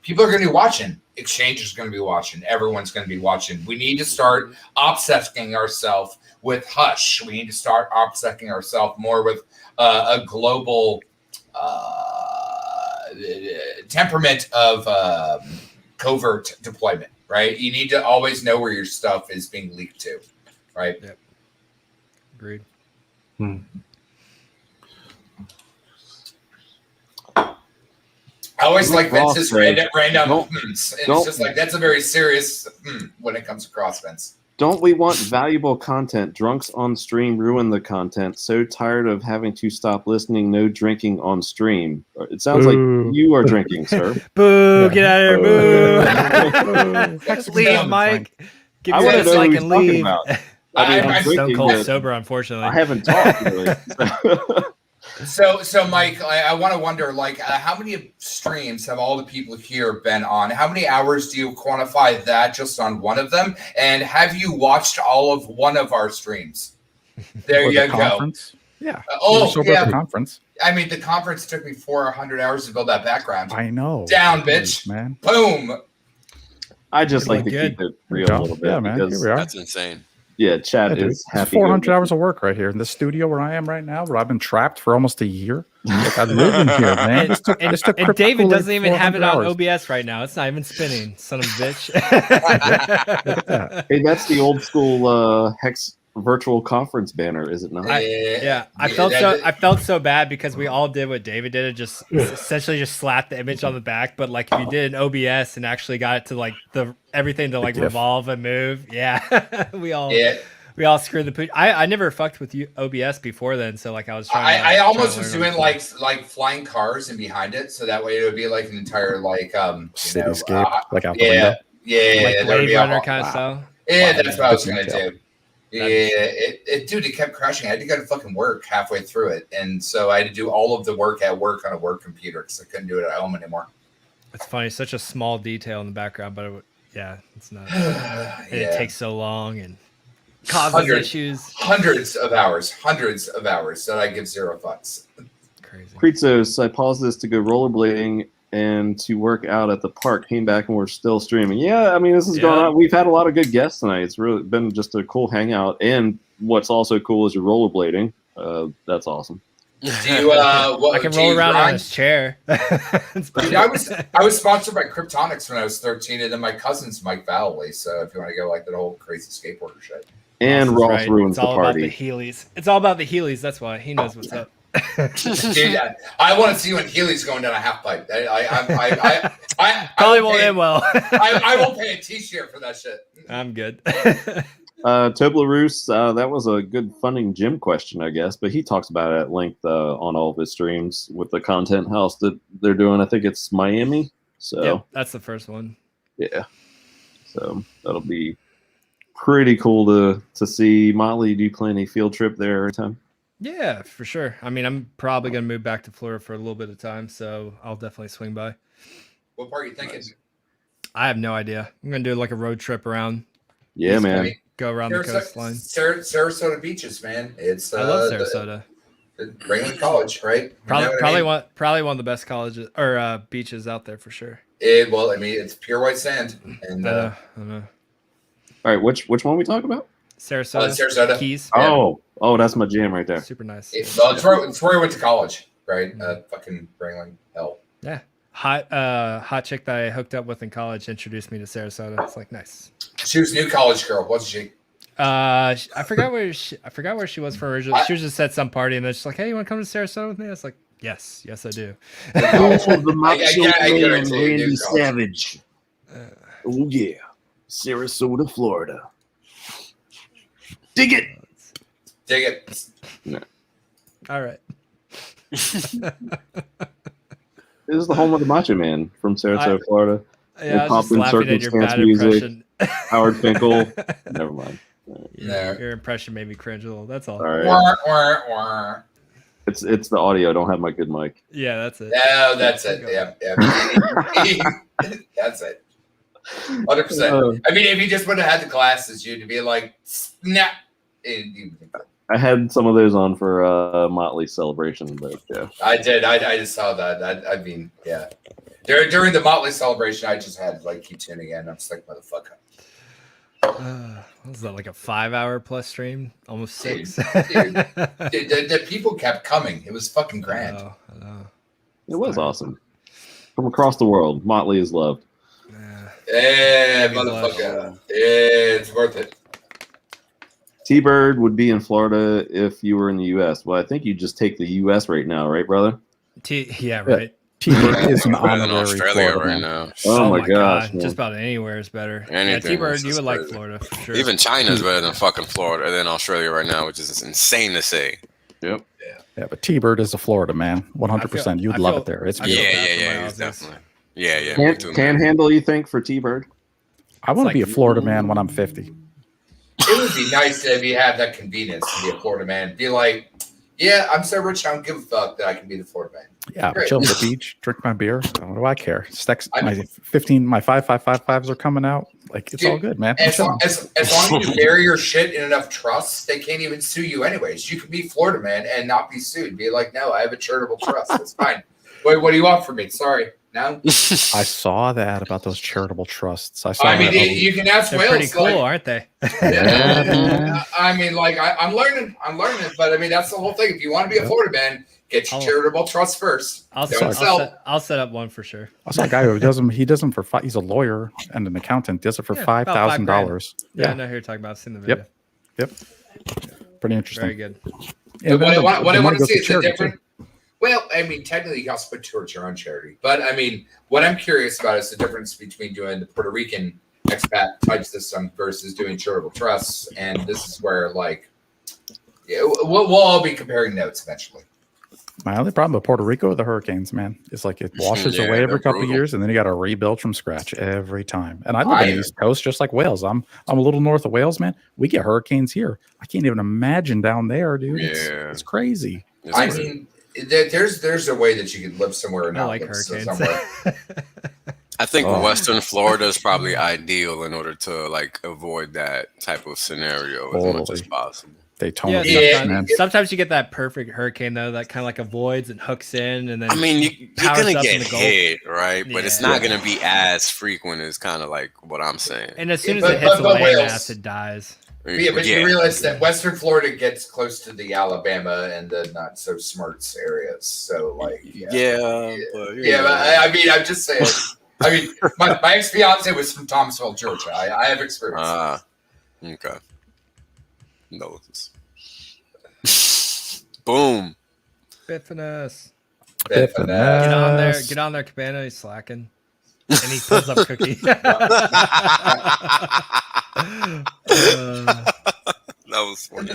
Speaker 7: people are going to be watching. Exchanges are going to be watching. Everyone's going to be watching. We need to start obsessing ourselves with Hush. We need to start obsessing ourselves more with a global temperament of covert deployment, right? You need to always know where your stuff is being leaked to, right?
Speaker 2: Yep. Agreed.
Speaker 7: I always like Vince's random movements. And it's just like, that's a very serious when it comes across Vince.
Speaker 1: Don't we want valuable content? Drunks on stream ruin the content. So tired of having to stop listening. No drinking on stream. It sounds like you are drinking, sir.
Speaker 2: Boo! Get out of here! Boo! Leave, Mike. Give me a like and leave.
Speaker 1: I'm
Speaker 2: stone cold sober, unfortunately.
Speaker 1: I haven't talked really.
Speaker 7: So Mike, I want to wonder, like, how many streams have all the people here been on? How many hours do you quantify that just on one of them? And have you watched all of one of our streams? There
Speaker 8: For
Speaker 7: you
Speaker 8: the
Speaker 7: go.
Speaker 8: conference? Yeah.
Speaker 7: Yeah.
Speaker 8: The conference.
Speaker 7: I mean, the conference took me 400 hours to build that background.
Speaker 8: I know.
Speaker 7: Down, bitch.
Speaker 8: Man.
Speaker 7: Boom.
Speaker 1: I just
Speaker 2: You're
Speaker 1: like to
Speaker 2: good.
Speaker 1: keep it real a little bit.
Speaker 8: Yeah, man. Here
Speaker 1: Because,
Speaker 8: we are.
Speaker 15: That's insane.
Speaker 1: yeah, chat
Speaker 8: Yeah, dude.
Speaker 1: is
Speaker 8: It's
Speaker 1: happy.
Speaker 8: 400 hours of work right here in the studio where I am right now, where I've been trapped for almost a year. Like, I live in here, man. This took
Speaker 2: And
Speaker 8: Krypto
Speaker 2: David
Speaker 8: Kool-Aid
Speaker 2: doesn't even have it
Speaker 8: 400
Speaker 2: on
Speaker 8: hours.
Speaker 2: OBS right now. It's not even spinning, son of a bitch.
Speaker 1: Hey, that's the old school Hex virtual conference banner, is it not?
Speaker 2: I felt so bad because we all did what David did, just essentially just slapped the image on the back. But like if you did an OBS and actually got it to like everything to like revolve and move, we all screwed the pooch. I never fucked with OBS before then, so like I was trying.
Speaker 7: I almost was doing like flying cars and behind it, so that way it would be like an entire like
Speaker 8: cityscape, like out the window.
Speaker 2: like Blade Runner kind of style.
Speaker 7: Yeah, that's what I was gonna do. Yeah, it kept crashing. I had to go to fucking work halfway through it, and so I had to do all of the work at work on a work computer because I couldn't do it at home anymore.
Speaker 2: It's funny, such a small detail in the background, but it's not. It takes so long and causes issues.
Speaker 7: Hundreds of hours that I give zero fucks.
Speaker 2: Crazy.
Speaker 1: Kryptos, I paused this to go rollerblading and to work out at the park. Came back and we're still streaming. Yeah, I mean, this is going on. We've had a lot of good guests tonight. It's really been just a cool hangout. And what's also cool is you're rollerblading. That's awesome.
Speaker 7: Do you,
Speaker 2: I can roll around on his chair.
Speaker 7: Dude, I was sponsored by Kryptonics when I was 13, and then my cousin's Mike Valley. So if you want to go like that whole crazy skateboarder shit.
Speaker 1: And Ross ruins the party.
Speaker 2: It's all about the Heelys. It's all about the Heelys. That's why he knows what's up.
Speaker 7: Dude, I want to see you in Heelys going down a half pipe. I
Speaker 2: probably won't end well.
Speaker 7: I won't pay a t-shirt for that shit.
Speaker 2: I'm good.
Speaker 1: Toblerus, that was a good funding gym question, I guess, but he talks about it at length on all of his streams with the content house that they're doing. I think it's Miami. So
Speaker 2: that's the first one.
Speaker 1: Yeah. So that'll be pretty cool to see. Motley, do you plan a field trip there every time?
Speaker 2: Yeah, for sure. I mean, I'm probably going to move back to Florida for a little bit of time, so I'll definitely swing by.
Speaker 7: What part are you thinking?
Speaker 2: I have no idea. I'm going to do like a road trip around.
Speaker 1: Yeah, man.
Speaker 2: Go around the coastline.
Speaker 7: Sarasota beaches, man. It's
Speaker 2: I love Sarasota.
Speaker 7: Ringling College, right?
Speaker 2: Probably one of the best colleges or beaches out there for sure.
Speaker 7: Well, I mean, it's pure white sand. And
Speaker 2: I know.
Speaker 1: All right, which one we talk about?
Speaker 2: Sarasota.
Speaker 7: Sarasota.
Speaker 2: Keys.
Speaker 1: Oh, that's my jam right there.
Speaker 2: Super nice.
Speaker 7: It's where I went to college, right? Fucking Ringling, hell.
Speaker 2: Yeah. Hot chick that I hooked up with in college introduced me to Sarasota. It's like nice.
Speaker 7: She was a new college girl, wasn't she?
Speaker 2: I forgot where she was from originally. She was just at some party and then she's like, "Hey, you want to come to Sarasota with me?" I was like, "Yes, I do."
Speaker 1: The Macho Man,
Speaker 7: guarantee
Speaker 1: Randy
Speaker 7: you,
Speaker 1: Savage. Oh yeah, Sarasota, Florida. Dig it.
Speaker 7: Dig it.
Speaker 1: No.
Speaker 2: All right.
Speaker 1: This is the home of the Macho Man from Sarasota, Florida.
Speaker 2: Yeah, I was just laughing at your bad impression.
Speaker 1: Howard Finkel. Never mind.
Speaker 2: Your impression made me cringe a little. That's all.
Speaker 1: Right. It's the audio. I don't have my good mic.
Speaker 2: Yeah, that's it.
Speaker 7: No, that's it. Yeah. That's it. 100%. I mean, if you just would have had the glasses, you'd be like, snap.
Speaker 1: I had some of those on for Motley celebration, but yeah.
Speaker 7: I did. I just saw that. I mean, yeah. During the Motley celebration, I just had to like keep tuning in. I'm just like, motherfucker.
Speaker 2: What was that, like a 5-hour plus stream? Almost 6.
Speaker 7: Dude, the people kept coming. It was fucking grand.
Speaker 2: I know.
Speaker 1: It was awesome. From across the world, Motley is loved.
Speaker 7: Yeah, motherfucker. It's worth it.
Speaker 1: T-Bird would be in Florida if you were in the U.S. Well, I think you just take the U.S. right now, right, brother?
Speaker 2: Yeah, right.
Speaker 8: T-Bird is an honorary
Speaker 15: Australia
Speaker 8: Florida
Speaker 15: right
Speaker 8: man.
Speaker 15: now.
Speaker 1: Oh my gosh,
Speaker 2: just about anywhere is better.
Speaker 15: Anything.
Speaker 2: T-Bird, you would like Florida for sure.
Speaker 15: Even China's better than fucking Florida than Australia right now, which is insane to say.
Speaker 1: Yep.
Speaker 8: Yeah, but T-Bird is a Florida man. 100%. You'd love it there. It's beautiful.
Speaker 15: Yeah, it's definitely. Yeah.
Speaker 1: Panhandle, you think, for T-Bird?
Speaker 8: I want to be a Florida man when I'm 50.
Speaker 7: It would be nice if you have that convenience to be a Florida man. Be like, Yeah, I'm so rich I don't give a fuck that I can be the Florida man.
Speaker 8: Yeah,
Speaker 7: Great.
Speaker 8: chill at the beach, drink my beer. What do I care? Stacks, my 15, my 5.555s are coming out. Like it's all good, man.
Speaker 7: As long as you bury your shit in enough trusts, they can't even sue you anyways. You can be Florida man and not be sued. Be like, no, I have a charitable trust. It's fine. Wait, what do you want from me? Sorry. No.
Speaker 8: I saw that about those charitable trusts.
Speaker 7: I mean, you can ask
Speaker 2: They're
Speaker 7: Wales.
Speaker 2: pretty cool, aren't they?
Speaker 7: I mean, like I'm learning, but I mean that's the whole thing. If you want to be a Florida man, get your charitable trust first.
Speaker 2: I'll set up one for sure.
Speaker 8: I saw a guy who does them. He does them for he's a lawyer and an accountant. Does it for $5,000.
Speaker 2: Yeah, I know who you're talking about. I've seen the video.
Speaker 8: Yep. Pretty interesting.
Speaker 2: Very good.
Speaker 8: And
Speaker 7: what I want to see is a
Speaker 8: charity,
Speaker 7: different. Well, I mean, technically, you can also put towards your own charity. But I mean, what I'm curious about is the difference between doing the Puerto Rican expat type system versus doing charitable trusts. And this is where, like, we'll all be comparing notes eventually.
Speaker 8: My only problem with Puerto Rico with the hurricanes, man, is like it washes away every couple of years, and then you got to rebuild from scratch every time. And I live in the East Coast, just like Wales. I'm a little north of Wales, man. We get hurricanes here. I can't even imagine down there, dude. It's crazy.
Speaker 7: I mean, there's a way that you could live somewhere and not
Speaker 2: like
Speaker 7: live
Speaker 2: hurricanes.
Speaker 7: somewhere.
Speaker 15: I think Western Florida is probably ideal in order to like avoid that type of scenario as much as possible.
Speaker 8: Daytona.
Speaker 2: Sometimes you get that perfect hurricane though, that kind of like avoids and hooks in, and then
Speaker 15: I mean, you're gonna get hit, right?
Speaker 2: Yeah.
Speaker 15: But it's not gonna be as frequent as kind of like what I'm saying.
Speaker 2: And as soon as it hits the landmass, it dies.
Speaker 7: Yeah, but you realize that Western Florida gets close to the Alabama and the not so smart areas. So, like,
Speaker 15: but,
Speaker 7: I mean, I'm just saying. I mean, my ex fiance was from Thomasville, Georgia. I have experience.
Speaker 15: Okay. No. Boom.
Speaker 2: Biffness.
Speaker 8: Get
Speaker 2: on there, Cabana. He's slacking. And he pulls up Cookie.
Speaker 15: That was funny.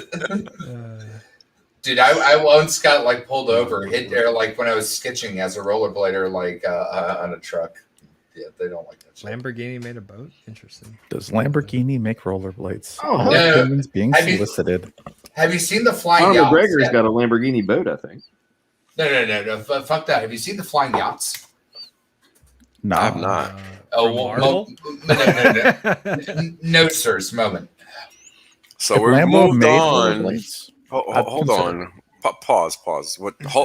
Speaker 7: Dude, I once got like pulled over, hit there like when I was sketching as a rollerblader, like on a truck. Yeah, they don't like that shit.
Speaker 2: Lamborghini made a boat. Interesting.
Speaker 8: Does Lamborghini make rollerblades?
Speaker 1: Oh,
Speaker 7: no.
Speaker 8: Being solicited.
Speaker 7: Have you seen the flying
Speaker 1: Conor
Speaker 7: yachts?
Speaker 1: McGregor's got a Lamborghini boat, I think.
Speaker 7: No. Fuck that. Have you seen the flying yachts?
Speaker 8: No,
Speaker 15: I have not.
Speaker 7: No, no, sirs. Moment.
Speaker 15: So we're moved on. Hold on. Pause.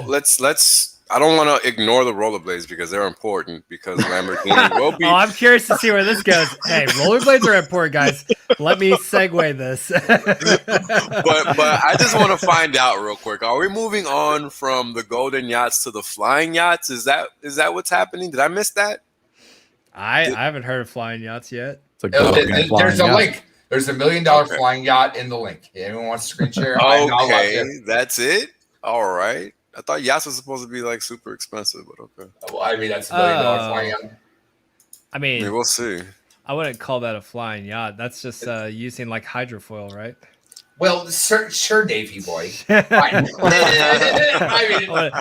Speaker 15: Let's. I don't want to ignore the rollerblades because they're important because Lamborghini will be.
Speaker 2: Oh, I'm curious to see where this goes. Hey, rollerblades are important, guys. Let me segue this.
Speaker 15: but I just want to find out real quick. Are we moving on from the golden yachts to the flying yachts? Is that what's happening? Did I miss that?
Speaker 2: I haven't heard of flying yachts yet.
Speaker 7: There's a link. There's $1 million flying yacht in the link. Anyone wants to screen share?
Speaker 15: Okay, that's it. All right. I thought yachts was supposed to be like super expensive, but okay.
Speaker 7: Well, I mean, that's $1 million flying yacht.
Speaker 2: I mean,
Speaker 15: we'll see.
Speaker 2: I wouldn't call that a flying yacht. That's just using like hydrofoil, right?
Speaker 7: Well, sure, Davey boy. I mean,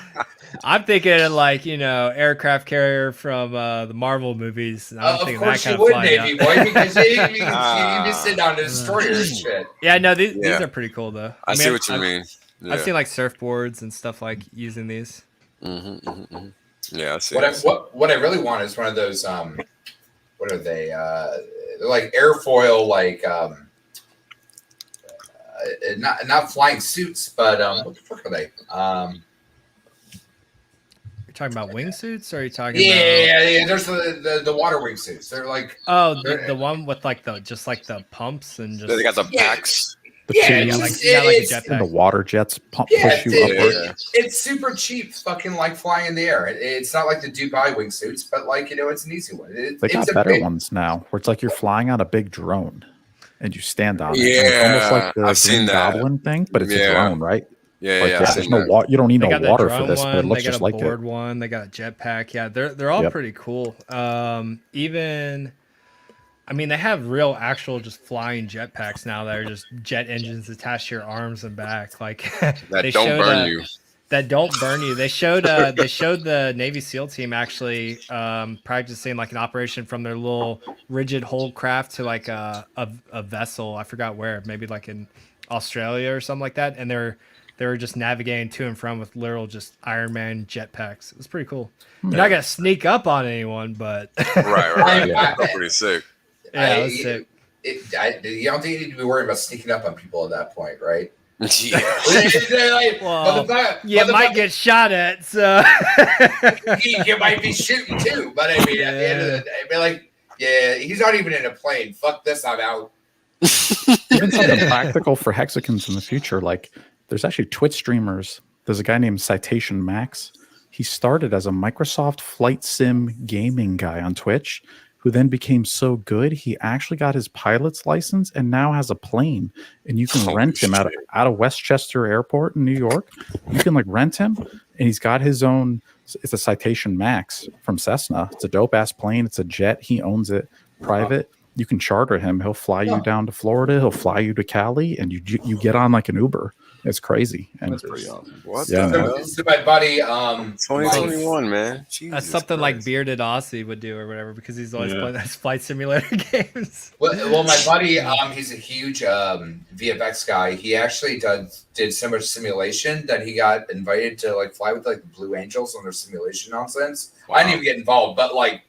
Speaker 2: I'm thinking like aircraft carrier from the Marvel movies.
Speaker 7: Of course you would, Davey boy, because you just sit down to destroyer and shit.
Speaker 2: Yeah, no, these are pretty cool though.
Speaker 15: I see what you mean. Yeah.
Speaker 2: I've seen like surfboards and stuff like using these.
Speaker 15: Yeah, I see.
Speaker 7: What I really want is one of those. What are they? They're like airfoil, like not flying suits, but what the fuck are they?
Speaker 2: You're talking about wingsuits, or are you talking?
Speaker 7: Yeah. There's the water wingsuits. They're like
Speaker 2: the one with like the pumps and just
Speaker 15: they got the packs.
Speaker 2: Like a jetpack.
Speaker 8: The water jets push you upward.
Speaker 7: It's super cheap, fucking like flying in the air. It's not like the Dubai wingsuits, but like it's an easy one.
Speaker 8: They got better ones now, where it's like you're flying on a big drone, and you stand on it.
Speaker 15: Yeah,
Speaker 8: it's almost like the
Speaker 15: I've seen that
Speaker 8: Goblin thing, but it's a drone, right?
Speaker 15: Yeah.
Speaker 8: There's no water. You don't need no water for this,
Speaker 2: one,
Speaker 8: but it looks just like
Speaker 2: it. They got a board one. They got a jetpack. Yeah, they're all pretty cool. Even. I mean, they have real, actual, just flying jetpacks now that are just jet engines attached to your arms and back, like
Speaker 15: that don't burn you.
Speaker 2: That don't burn you. They showed the Navy SEAL team actually practicing like an operation from their little rigid hull craft to like a vessel. I forgot where, maybe like in Australia or something like that. And they're they were just navigating to and from with literal just Iron Man jetpacks. It was pretty cool. You're not gonna sneak up on anyone, but
Speaker 15: right. That's pretty sick.
Speaker 2: Yeah, it was sick.
Speaker 7: You don't think you need to be worried about sneaking up on people at that point, right?
Speaker 15: Yeah.
Speaker 2: Well, you might get shot at, so
Speaker 7: you might be shooting too. But I mean, at the end of the day, I'd be like, yeah, he's not even in a plane. Fuck this, I'm out.
Speaker 8: Even something practical for hexagons in the future. Like, there's actually Twitch streamers. There's a guy named Citation Max. He started as a Microsoft flight sim gaming guy on Twitch, who then became so good he actually got his pilot's license and now has a plane, and you can rent him out of Westchester Airport in New York. You can like rent him, and he's got his own. It's a Citation Max from Cessna. It's a dope ass plane. It's a jet. He owns it, private. You can charter him. He'll fly you down to Florida. He'll fly you to Cali, and you get on like an Uber. It's crazy. And
Speaker 1: that's pretty awesome.
Speaker 15: What?
Speaker 8: Yeah,
Speaker 7: So my buddy,
Speaker 15: 2021, man. Jesus
Speaker 2: that's something
Speaker 15: Christ.
Speaker 2: like Bearded Aussie would do or whatever, because he's always playing those flight simulator games.
Speaker 7: Well, my buddy, he's a huge VFX guy. He actually did so much simulation that he got invited to like fly with like the Blue Angels on their simulation nonsense.
Speaker 15: Wow.
Speaker 7: I didn't even get involved, but like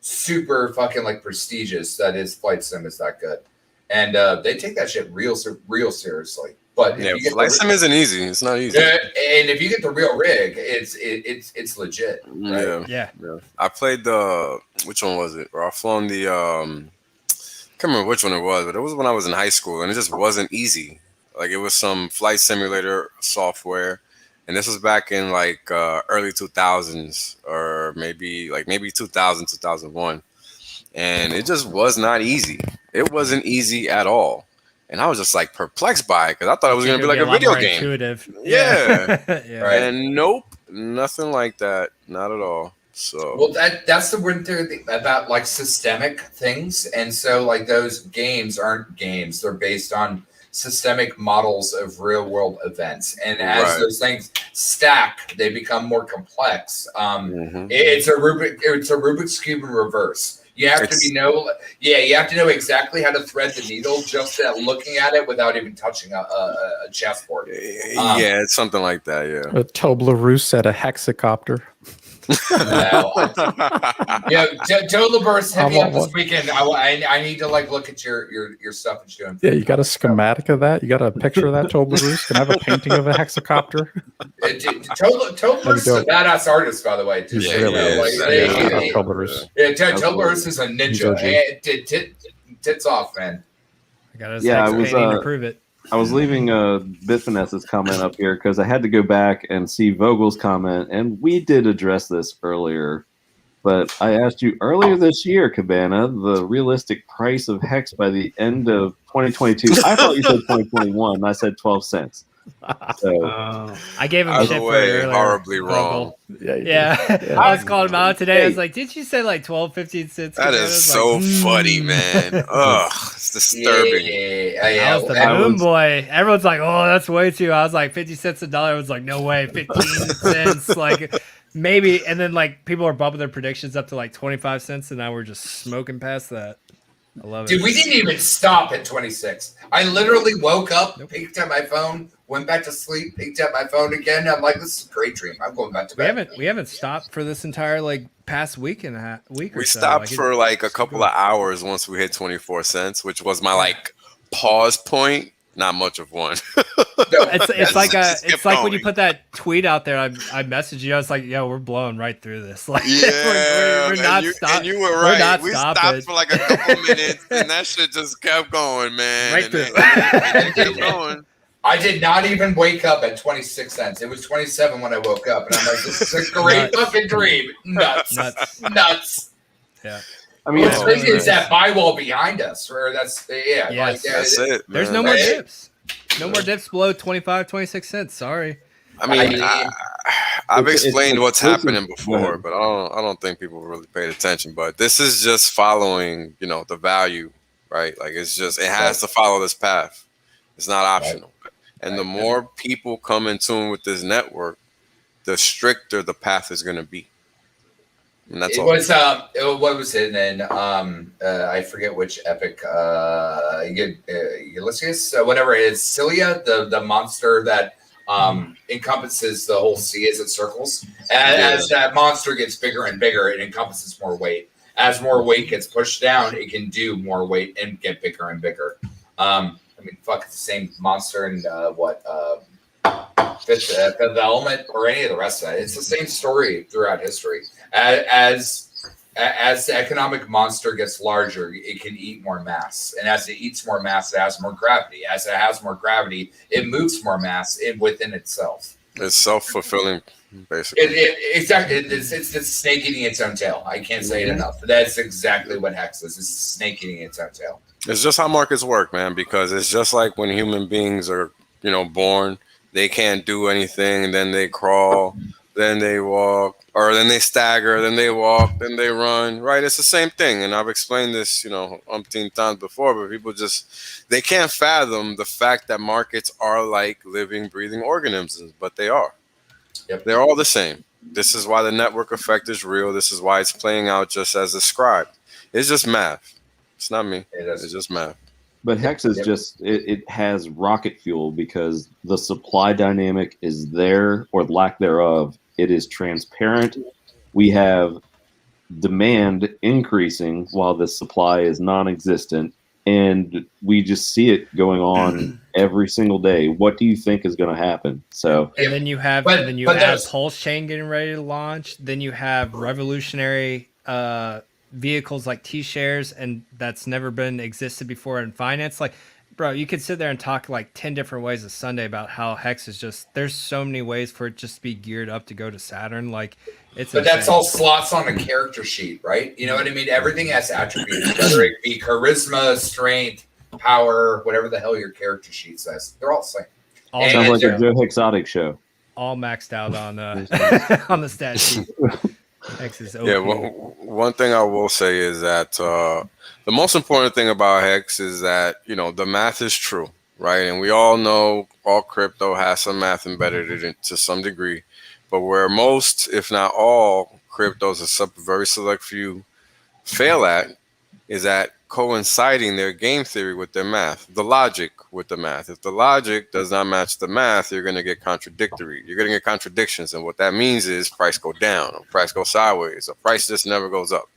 Speaker 7: super fucking like prestigious that his flight sim is that good, and they take that shit real seriously. But
Speaker 15: yeah, flight sim isn't easy. It's not easy.
Speaker 7: And if you get the real rig, it's legit. Right?
Speaker 2: Yeah.
Speaker 15: I played the which one was it? Or I flown the can't remember which one it was, but it was when I was in high school, and it just wasn't easy. Like it was some flight simulator software, and this was back in like early 2000s or maybe 2000, 2001, and it just was not easy. It wasn't easy at all. And I was just like perplexed by it because I thought it was going to be like a video game.
Speaker 2: Intuitive.
Speaker 15: Yeah.
Speaker 7: Right.
Speaker 15: And nope, nothing like that. Not at all. So
Speaker 7: well, that's the weird thing about like systemic things, and so like those games aren't games; they're based on systemic models of real world events, and as those things stack, they become more complex. It's a Rubik's cube in reverse. You have you have to know exactly how to thread the needle just at looking at it without even touching a chessboard.
Speaker 15: Yeah, it's something like that. Yeah.
Speaker 8: A Toblerone at a hexacopter.
Speaker 7: Toblerone, hit me up this weekend. I need to like look at your stuff that you're doing.
Speaker 8: Yeah, you got a schematic of that? You got a picture of that Toblerone? Can I have a painting of a hexacopter?
Speaker 7: Toblerone is a badass artist, by the way. Toblerone is a ninja. Tits off, man.
Speaker 2: I got his painting to prove it.
Speaker 1: I was leaving Bitfinesse's comment up here because I had to go back and see Vogel's comment, and we did address this earlier. But I asked you earlier this year, Cabana, the realistic price of HEX by the end of 2022. I thought you said 2021. And I said 12 cents. So,
Speaker 2: I gave him shit for it earlier.
Speaker 15: Horribly wrong.
Speaker 2: Yeah. I was calling him out today. I was like, did you say like 12, 15 cents?
Speaker 15: That is so funny, man. Ugh, it's disturbing.
Speaker 2: I was the boom boy. Everyone's like, oh, that's way too. I was like, 50 cents a dollar. I was like, no way, 15 cents. Like, maybe. And then like people are bumping their predictions up to like 25 cents, and now we're just smoking past that. I love it.
Speaker 7: Dude, we didn't even stop at 26. I literally woke up, picked up my phone, went back to sleep, picked up my phone again. I'm like, this is a great dream. I'm going back to bed.
Speaker 2: We haven't stopped for this entire like past week or so.
Speaker 15: We stopped for like a couple of hours once we hit 24 cents, which was my like pause point. Not much of one.
Speaker 2: It's like when you put that tweet out there. I messaged you. I was like, "Yo, we're blowing right through this. Like, we're not stopping.
Speaker 15: And you were right. We stopped for like a couple minutes, and that shit just kept going, man.
Speaker 2: Right through.
Speaker 15: It kept going.
Speaker 7: I did not even wake up at 26 cents. It was 27 when I woke up, and I'm like, "This is a great fucking dream." Nuts.
Speaker 2: Yeah.
Speaker 1: I mean,
Speaker 7: what's crazy is that buy wall behind us, or that's
Speaker 2: Yes.
Speaker 15: That's it.
Speaker 2: There's no more dips. No more dips below 25, 26 cents. Sorry.
Speaker 15: I mean, I've explained what's happening before, but I don't think people really paid attention. But this is just following, the value, right? Like it has to follow this path. It's not optional. And the more people come in tune with this network, the stricter the path is going to be. And that's all.
Speaker 7: What was it? And then I forget which epic. Ulysses, whatever it is, Cilia, the monster that encompasses the whole sea as it circles. As that monster gets bigger and bigger, it encompasses more weight. As more weight gets pushed down, it can do more weight and get bigger and bigger. I mean, fuck, it's the same monster and Fifth Element or any of the rest of that. It's the same story throughout history. As the economic monster gets larger, it can eat more mass. And as it eats more mass, it has more gravity. As it has more gravity, it moves more mass within itself.
Speaker 15: It's self-fulfilling, basically.
Speaker 7: Exactly. It's the snake eating its own tail. I can't say it enough. That's exactly what HEX is. It's the snake eating its own tail.
Speaker 15: It's just how markets work, man, because it's just like when human beings are, born, they can't do anything, and then they crawl, then they walk, or then they stagger, then they walk, then they run, right? It's the same thing. And I've explained this, umpteen times before, but people they can't fathom the fact that markets are like living, breathing organisms, but they are.
Speaker 7: Yep.
Speaker 15: They're all the same. This is why the network effect is real. This is why it's playing out just as described. It's just math. It's not me. It's just math.
Speaker 1: But HEX is just, it has rocket fuel because the supply dynamic is there or lack thereof. It is transparent. We have demand increasing while the supply is non-existent. And we just see it going on every single day. What do you think is going to happen? So,
Speaker 2: and then you have, PulseChain getting ready to launch. Then you have revolutionary vehicles like T-shares, and that's never been existed before in finance. Like, bro, you could sit there and talk like 10 different ways a Sunday about how HEX is just, there's so many ways for it just to be geared up to go to Saturn. Like, it's
Speaker 7: but
Speaker 2: insane.
Speaker 7: that's all slots on a character sheet, right? You know what I mean? Everything has attributes, whether it be charisma, strength, power, whatever the hell your character sheet says. They're all the same.
Speaker 1: Sounds like a Joe Exotic show.
Speaker 2: All maxed out on on the stat sheet. HEX is OP.
Speaker 15: Yeah, one thing I will say is that the most important thing about HEX is that, the math is true, right? And we all know all crypto has some math embedded in it to some degree. But where most, if not all, cryptos, a very select few, fail at is at coinciding their game theory with their math, the logic with the math. If the logic does not match the math, you're going to get contradictory. You're going to get contradictions. And what that means is price go down or price go sideways or price just never goes up.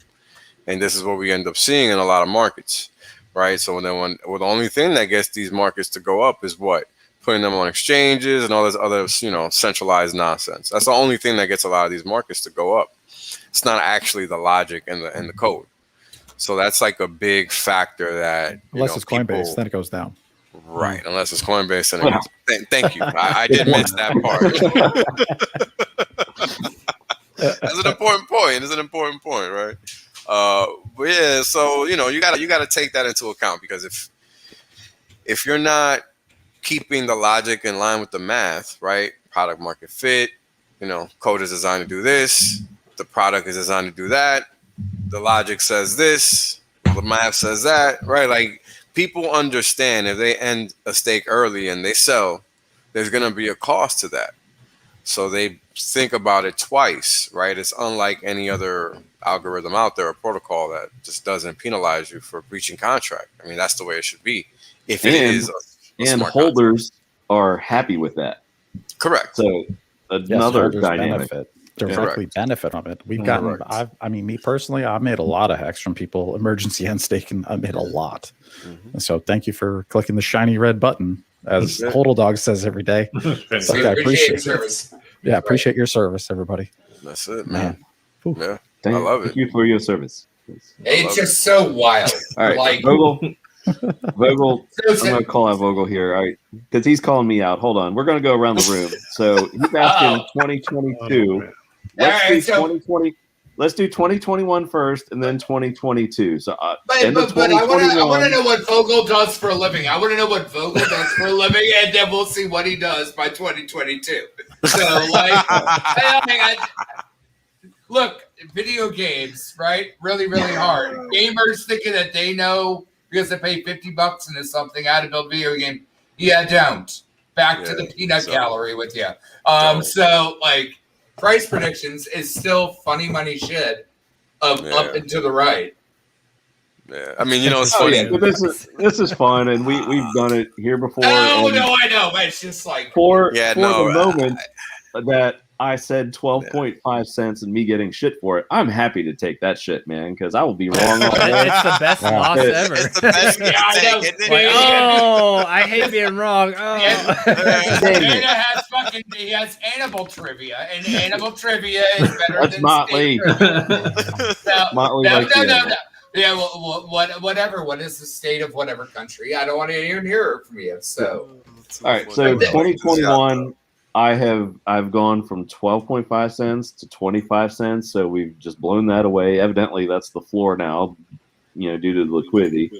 Speaker 15: And this is what we end up seeing in a lot of markets, right? So then the only thing that gets these markets to go up is what? Putting them on exchanges and all this other, centralized nonsense. That's the only thing that gets a lot of these markets to go up. It's not actually the logic and the code. So that's like a big factor that
Speaker 8: unless it's Coinbase, then it goes down.
Speaker 15: Right, unless it's Coinbase, then it goes. Thank you. I did miss that part. That's an important point. It's an important point, right? But yeah, so you gotta take that into account because if you're not keeping the logic in line with the math, right? Product market fit, code is designed to do this, the product is designed to do that. The logic says this, the math says that, right? Like people understand if they end a stake early and they sell, there's going to be a cost to that. So they think about it twice, right? It's unlike any other algorithm out there or protocol that just doesn't penalize you for breaching contract. I mean, that's the way it should be. If it is
Speaker 1: and holders are happy with that.
Speaker 15: Correct.
Speaker 1: So another dynamic.
Speaker 8: Directly benefit from it. We've gotten, me personally, I made a lot of HEX from people, emergency end staking. I made a lot. And so thank you for clicking the shiny red button, as Hodl Dog says every day. I appreciate your service. Yeah, appreciate your service, everybody.
Speaker 15: That's it, man. Yeah,
Speaker 1: I
Speaker 15: love it.
Speaker 1: Thank you for your service.
Speaker 7: It's just so wild.
Speaker 1: All right, Vogel, I'm going to call out Vogel here, all right, because he's calling me out. Hold on. We're going to go around the room. So he's asking 2022. Let's do 2021 first, and then 2022. So,
Speaker 7: but I want to know what Vogel does for a living. And then we'll see what he does by 2022. So, look, video games, right? Really, really hard. Gamers thinking that they know because they pay $50 into something how to build video game. Yeah, don't. Back to the peanut gallery with you. Price predictions is still funny money shit of up and to the right.
Speaker 15: Yeah. I mean, you know, it's funny.
Speaker 1: But this is fun, and we've done it here before.
Speaker 7: Oh
Speaker 1: and
Speaker 7: no, I know, but it's just like
Speaker 1: for the moment that I said 12.5 cents and me getting shit for it, I'm happy to take that shit, man, because I will be wrong.
Speaker 2: It's the best loss ever.
Speaker 15: It's the best
Speaker 7: Yeah, I know.
Speaker 2: I hate being wrong.
Speaker 7: Dana he has animal trivia, and animal trivia is better
Speaker 1: That's
Speaker 7: than
Speaker 1: Motley. Motley
Speaker 7: no.
Speaker 1: likes the
Speaker 7: Yeah, well, whatever. What is the state of whatever country? I don't want to even hear it from you. So,
Speaker 1: all right. So 2021, I've gone from 12.5 cents to 25 cents. So we've just blown that away. Evidently, that's the floor now, you know, due to the liquidity.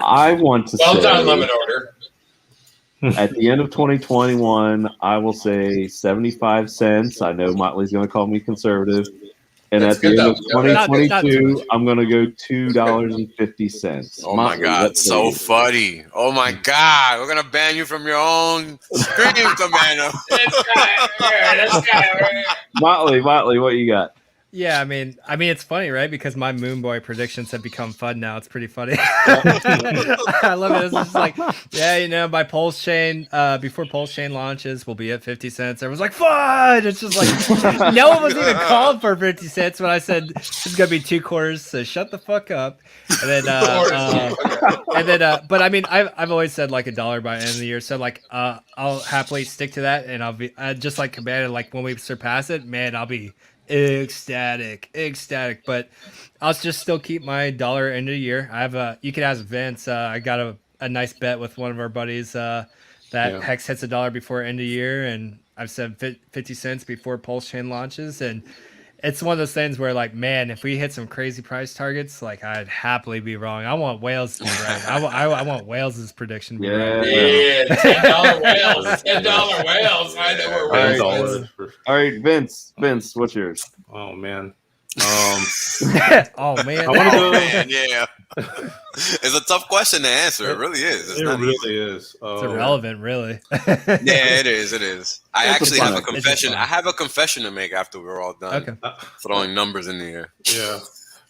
Speaker 1: I want to say,
Speaker 7: done, limit order.
Speaker 1: At the end of 2021, I will say 75 cents. I know Motley's going to call me conservative. And
Speaker 7: That's
Speaker 1: at the end of
Speaker 7: good, though.
Speaker 1: 2022, I'm going to go $2.50.
Speaker 15: Oh my God, so funny. Oh my God, we're going to ban you from your own stream, Cabana.
Speaker 1: Motley, what you got?
Speaker 2: Yeah, I mean, it's funny, right? Because my Moon Boy predictions have become fun now. It's pretty funny. I love it. It's just like, yeah, you know, by PulseChain, before PulseChain launches, we'll be at 50 cents. Everyone's like, fun! It's just like, no one was even calling for 50 cents when I said it's gonna be 2 quarters. So shut the fuck up. And then, but I mean, I've always said like $1 by end of the year. So like, I'll happily stick to that, and I'll be just like Cabana. Like when we surpass it, man, I'll be ecstatic, but I'll just still keep my $1 end of the year. I have you can ask Vince, I got a nice bet with one of our buddies that Hex hits $1 before end of year, and I've said 50 cents before PulseChain launches, and it's one of those things where, like, man, if we hit some crazy price targets, like, I'd happily be wrong. I want Wales to be right. I want Wales' prediction to be right.
Speaker 7: Yeah, $10 whales. $10 whales. I know where Wales is.
Speaker 1: All right, Vince, what's yours?
Speaker 5: Oh man.
Speaker 2: Oh man.
Speaker 5: I want to go.
Speaker 15: Man, yeah. It's a tough question to answer. It really is.
Speaker 5: It really is.
Speaker 2: It's irrelevant, really.
Speaker 15: Yeah, it is. I actually have a confession. I have a confession to make after we're all done.
Speaker 2: Okay.
Speaker 15: Throwing numbers in the air.
Speaker 5: Yeah.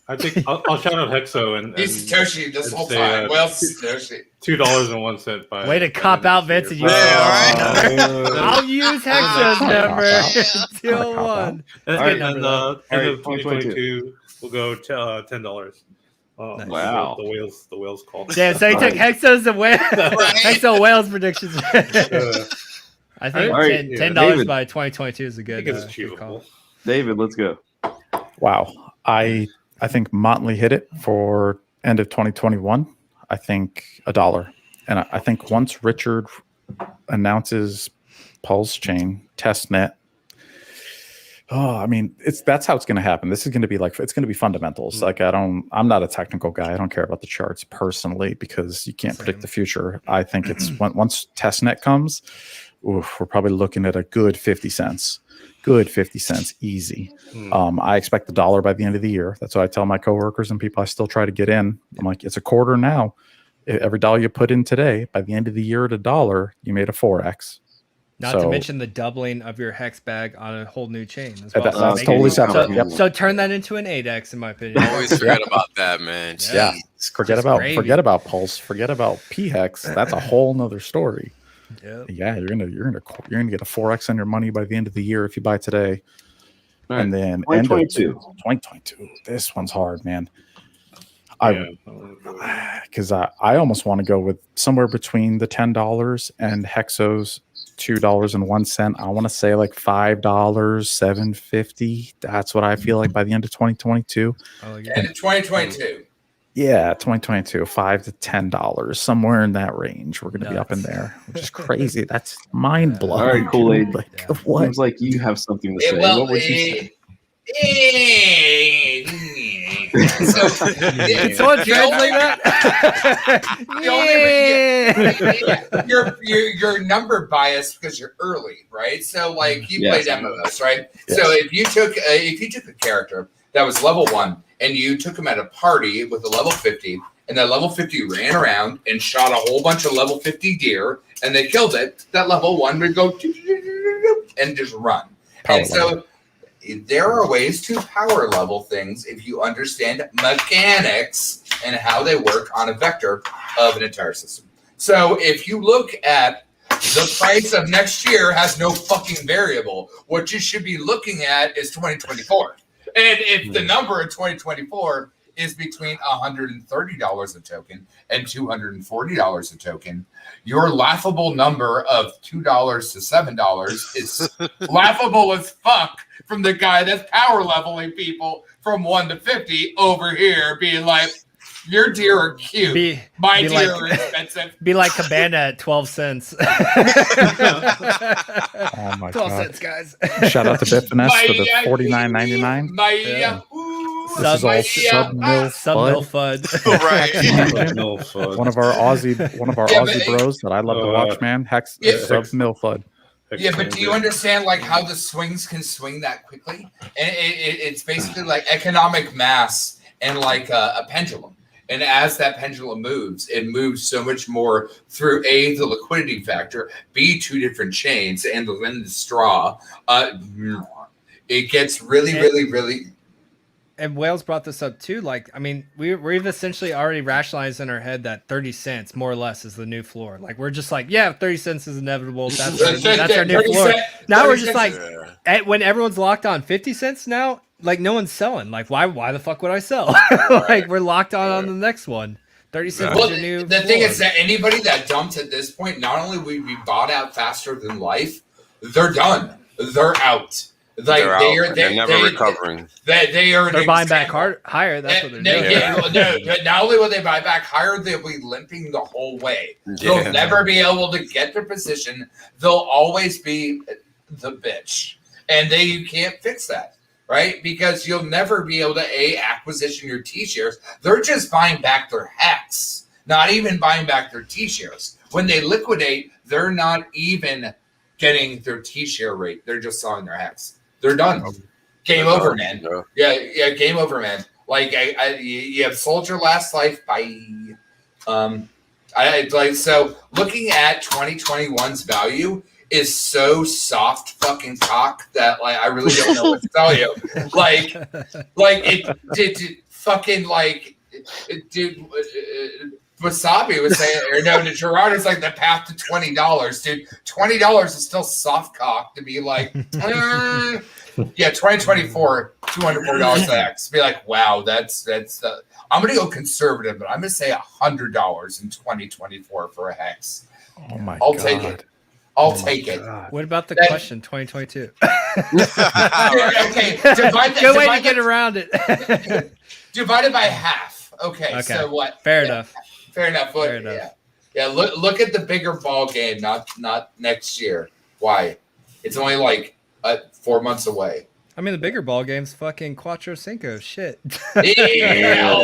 Speaker 5: I think I'll shout out Hexo and
Speaker 7: he's Satoshi this whole time. Well, Satoshi.
Speaker 5: $2.01 by.
Speaker 2: Way to cop out, Vince. And use I'll use Hexo's number. 201.
Speaker 5: All right, and end of 2022, we'll go $10.
Speaker 1: Nice. Wow.
Speaker 5: The whales call.
Speaker 2: Yeah, so he took Hexo's and Hexo Whales predictions. I think $10 by 2022 is a good.
Speaker 5: Good call.
Speaker 1: David, let's go.
Speaker 8: Wow. I think Motley hit it for end of 2021. I think $1. And I think once Richard announces PulseChain, Testnet, I mean, that's how it's going to happen. This is going to be it's going to be fundamentals. Like I'm not a technical guy. I don't care about the charts personally because you can't predict the future. I think it's once Testnet comes, we're probably looking at a good 50 cents. Good 50 cents, easy. I expect $1 by the end of the year. That's what I tell my coworkers and people I still try to get in. I'm like, it's a quarter now. Every dollar you put in today, by the end of the year at $1, you made a 4x.
Speaker 2: Not to mention the doubling of your hex bag on a whole new chain as well.
Speaker 8: That's totally separate.
Speaker 2: So turn that into an 8x, in my opinion.
Speaker 15: Always forget about that, man.
Speaker 8: Yeah. Forget about Pulse. Forget about PHEX. That's a whole nother story.
Speaker 2: Yep.
Speaker 8: Yeah, you're gonna get a 4x on your money by the end of the year if you buy today.
Speaker 1: Right.
Speaker 8: And then 2022. This one's hard, man. Because I almost want to go with somewhere between the $10 and Hexo's $2.01. I want to say like $5, $7.50. That's what I feel like by the end of 2022.
Speaker 7: End of 2022.
Speaker 8: Yeah, 2022, $5 to $10, somewhere in that range. We're going to be up in there, which is crazy. That's mind blowing.
Speaker 1: All right, KoolAid.
Speaker 8: What?
Speaker 1: Seems like you have something to say. What would you say?
Speaker 2: Can someone translate that?
Speaker 7: You're number biased because you're early, right? So like you played MMOs, right? Yes. So if you took a character that was level 1 and you took him at a party with a level 50, and that level 50 ran around and shot a whole bunch of level 50 deer, and they killed it, that level 1 would go and just run. And so there are ways to power level things if you understand mechanics and how they work on a vector of an entire system. So if you look at the price of next year has no fucking variable. What you should be looking at is 2024. And if the number in 2024 is between $130 a token and $240 a token, your laughable number of $2 to $7 is laughable as fuck from the guy that's power leveling people from 1 to 50 over here being like, your deer are cute. My deer are expensive.
Speaker 2: Be like Cabana at 12 cents.
Speaker 8: Oh my
Speaker 2: 12
Speaker 8: god!
Speaker 2: cents, guys.
Speaker 8: Shout out to Bitfinesse for the $49.99.
Speaker 2: Yeah.
Speaker 8: This is all sub-mil
Speaker 2: FUD.
Speaker 8: One of our Aussie bros that I love to watch, man. HEX sub-mil FUD.
Speaker 7: Yeah, but do you understand like how the swings can swing that quickly? And it's basically like economic mass and like a pendulum. And as that pendulum moves, it moves so much more through A, the liquidity factor, B, 2 different chains, and the straw. It gets really.
Speaker 2: And Wales brought this up too. Like, I mean, we've essentially already rationalized in our head that 30 cents more or less is the new floor. Like, we're just like, yeah, 30 cents is inevitable. That's our new floor. Now we're just like, when everyone's locked on 50 cents now, like no one's selling. Like, why the fuck would I sell? Like, we're locked on the next one. 30 cents is your new
Speaker 7: The
Speaker 2: floor.
Speaker 7: thing is that anybody that dumps at this point, not only will be bought out faster than life, they're done. They're out. Like
Speaker 15: they're never recovering.
Speaker 7: They're
Speaker 2: buying back higher. That's what they're doing.
Speaker 7: But not only will they buy back higher, they'll be limping the whole way. They'll never be able to get their position. They'll always be the bitch, and you can't fix that, right? Because you'll never be able to acquisition your T shares. They're just buying back their HEX, not even buying back their T shares. When they liquidate, they're not even getting their T share rate. They're just selling their HEX. They're done. Game over, man. Yeah, game over, man. Like you have sold your last life. Bye. So looking at 2021's value is so soft fucking cock that like I really don't know what to tell you. Like it did fucking like dude. Wasabi was saying, or no, Gerardo's like the path to $20, dude. $20 is still soft cock to be like, yeah, 2024, $204 X. Be like, wow, that's the. I'm gonna go conservative, but I'm gonna say $100 in 2024 for a HEX.
Speaker 8: Oh my
Speaker 7: I'll
Speaker 8: god!
Speaker 7: take it. I'll take it.
Speaker 2: What about the question 2022?
Speaker 7: Okay,
Speaker 2: good way to get around it.
Speaker 7: Divided by half. Okay, so what?
Speaker 2: Fair enough.
Speaker 7: Fair enough. Yeah. Look at the bigger ball game, not next year. Why? It's only like 4 months away.
Speaker 2: I mean, the bigger ball game's fucking Cuatro Cinco. Shit.
Speaker 7: Yeah.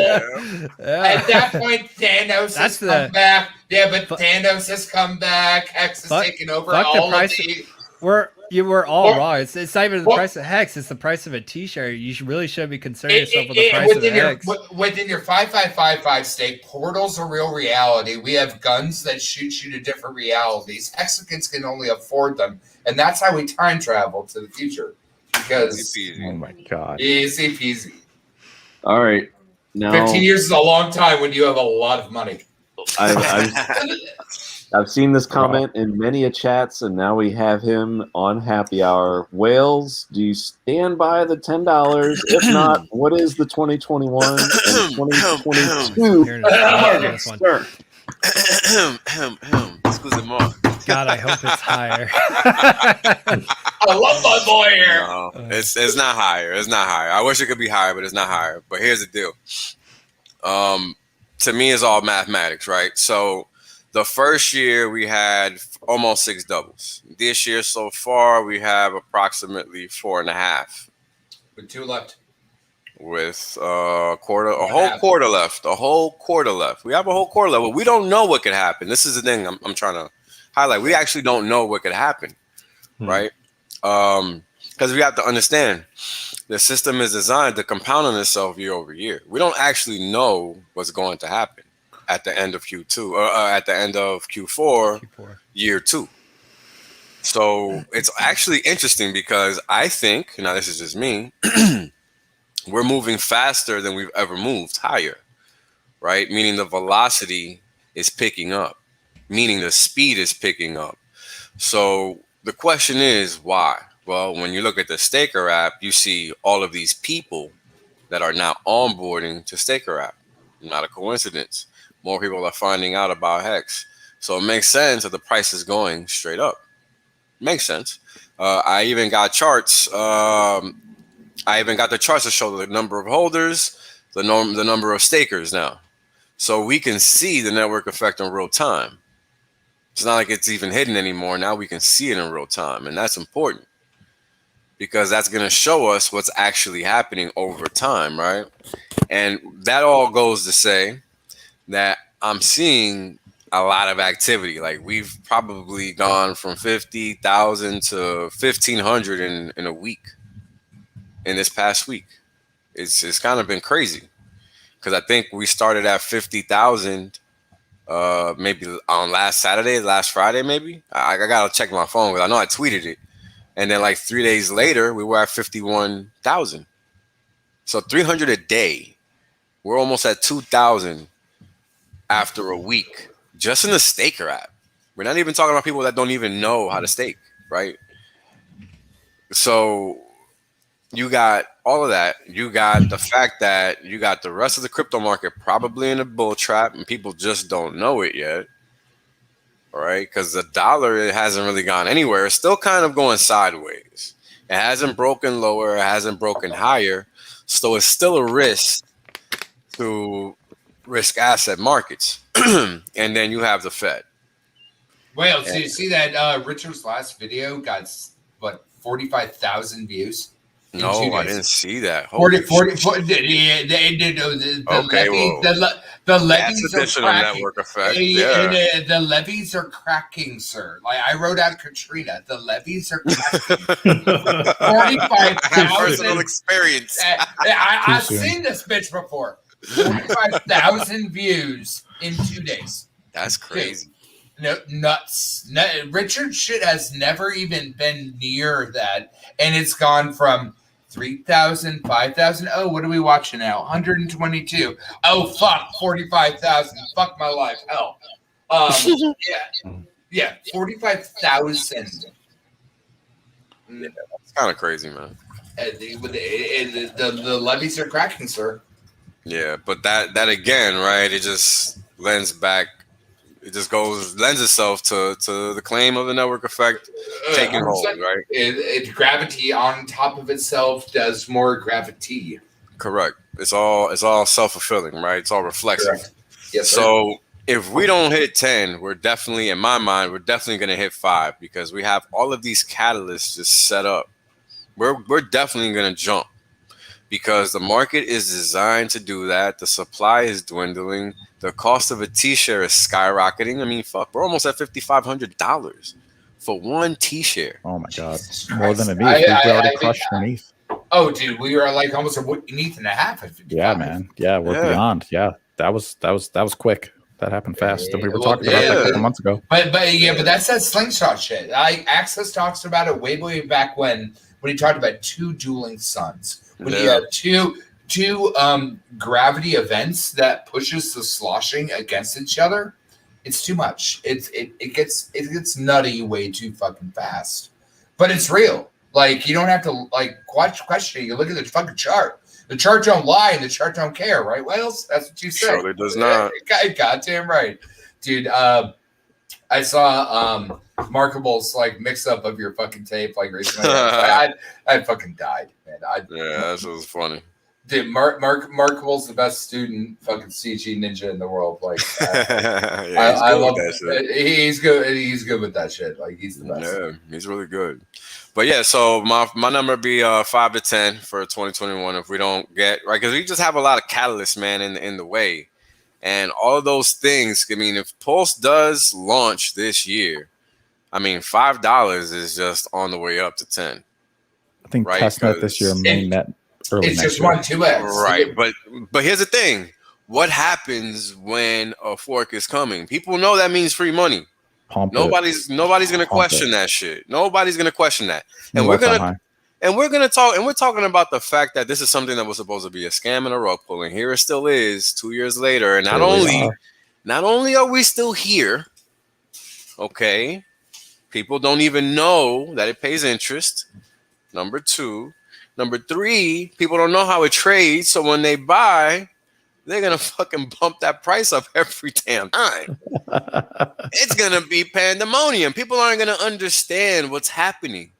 Speaker 7: At that point, Thanos has come back. Yeah, but Thanos has come back. HEX has taken over all of the.
Speaker 2: We're all wrong. It's not even the price of HEX. It's the price of a T-shirt. You really should be concerning yourself with the price of HEX.
Speaker 7: Within your 5555 stake, portal's a real reality. We have guns that shoot you to different realities. Hexicans can only afford them, and that's how we time travel to the future. Because
Speaker 8: oh my god,
Speaker 7: easy peasy.
Speaker 1: All right, now
Speaker 7: 15 years is a long time when you have a lot of money.
Speaker 1: I've seen this comment in many a chats, and now we have him on Happy Hour. Wales, do you stand by the $10? If not, what is the 2021 and 2022
Speaker 2: God, I hope it's higher.
Speaker 7: I love my boy here.
Speaker 15: No, it's not higher. It's not higher. I wish it could be higher, but it's not higher. But here's the deal. To me, it's all mathematics, right? So the first year we had almost 6 doubles. This year so far we have approximately 4.5.
Speaker 7: With 2 left.
Speaker 15: With a whole quarter left. We have a whole quarter left. We don't know what could happen. This is the thing I'm trying to highlight. We actually don't know what could happen, right? Because we have to understand the system is designed to compound on itself year over year. We don't actually know what's going to happen at the end of Q2 or at the end of Q4. Year 2. So it's actually interesting because I think, now this is just me, we're moving faster than we've ever moved higher, right? Meaning the velocity is picking up, meaning the speed is picking up. So the question is why? Well, when you look at the Staker app, you see all of these people that are now onboarding to Staker app. Not a coincidence. More people are finding out about HEX. So it makes sense that the price is going straight up. Makes sense. I even got charts. I even got the charts to show the number of holders, the number of stakers now. So we can see the network effect in real time. It's not like it's even hidden anymore. Now we can see it in real time. And that's important because that's going to show us what's actually happening over time, right? And that all goes to say that I'm seeing a lot of activity. Like we've probably gone from 50,000 to 1,500 in a week. In this past week, it's kind of been crazy because I think we started at 50,000 maybe on last Saturday, last Friday, maybe. I gotta check my phone because I know I tweeted it, and then like 3 days later we were at 51,000. So 300 a day. We're almost at 2,000 after a week just in the Staker app. We're not even talking about people that don't even know how to stake, right? So you got all of that. You got the fact that you got the rest of the crypto market probably in a bull trap and people just don't know it yet. All right. Because the dollar, it hasn't really gone anywhere. It's still kind of going sideways. It hasn't broken lower. It hasn't broken higher. So it's still a risk to risk asset markets. And then you have the Fed.
Speaker 7: Well, so you see that Richard's last video got, what, 45,000 views?
Speaker 15: No, I didn't see that.
Speaker 7: 40,
Speaker 15: Holy
Speaker 7: 40, the levies are
Speaker 15: additional
Speaker 7: cracking.
Speaker 15: network effect. Yeah.
Speaker 7: The levies are cracking, sir. Like I wrote out Katrina. The levies are cracking. 45,000.
Speaker 15: Personal experience.
Speaker 7: I've seen this bitch before. 45,000 views in 2 days.
Speaker 15: That's crazy.
Speaker 7: No, nuts. No, Richard's shit has never even been near that. And it's gone from 3,000, 5,000. Oh, what are we watching now? 122. Oh, fuck. 45,000. Fuck my life. Hell. Yeah. 45,000.
Speaker 15: Yeah, that's kind of crazy, man.
Speaker 7: The levies are cracking, sir.
Speaker 15: Yeah, but that again, right? It just lends back. It just lends itself to the claim of the network effect taking hold, right?
Speaker 7: It gravity on top of itself does more gravity.
Speaker 15: Correct. It's all self-fulfilling, right? It's all reflexive.
Speaker 7: Correct. Yes, sir.
Speaker 15: So if we don't hit 10, we're definitely, in my mind, we're definitely going to hit 5 because we have all of these catalysts just set up. We're definitely going to jump because the market is designed to do that. The supply is dwindling. The cost of a T-share is skyrocketing. I mean, fuck, we're almost at $5,500 for one T-share.
Speaker 8: Oh my God, more than an ETH. We already crushed an ETH.
Speaker 7: Oh, dude, we were like almost an ETH and a half.
Speaker 8: Yeah, man. Yeah, we're beyond. Yeah, that was quick. That happened fast. We were talking about that a couple months ago.
Speaker 7: But that's that slingshot shit. Access talks about it way back when he talked about two dueling suns. When you have two gravity events that pushes the sloshing against each other, it's too much. It gets nutty way too fucking fast. But it's real. Like you don't have to question it. You look at the fucking chart. The chart don't lie and the chart don't care, right, Wales? That's what you said.
Speaker 15: Surely does not.
Speaker 7: Goddamn right, dude. I saw Markable's mix up of your fucking tape recently. I fucking died, man.
Speaker 15: That was funny.
Speaker 7: Dude, Markable's the best student fucking CG ninja in the world. I love that shit. He's good. He's good with that shit. He's the best.
Speaker 15: Yeah, he's really good. But yeah, so my number would be 5 to 10 for 2021 if we don't get right because we just have a lot of catalysts, man, in the way, and all of those things. I mean, if Pulse does launch this year, I mean, $5 is just on the way up to 10.
Speaker 8: I think Testnet this year, Mainnet early
Speaker 7: it's
Speaker 8: next
Speaker 7: just
Speaker 8: year.
Speaker 7: 1-2x,
Speaker 15: right? But here's the thing: what happens when a fork is coming? People know that means free money. Nobody's gonna question that shit. Nobody's gonna question that, and we're And we're talking about the fact that this is something that was supposed to be a scam and a rug pull, and here it still is 2 years later. And not only are we still here, okay, people don't even know that it pays interest. Number two. Number three, people don't know how it trades. So when they buy, they're going to fucking bump that price up every damn time. It's going to be pandemonium. People aren't going to understand what's happening.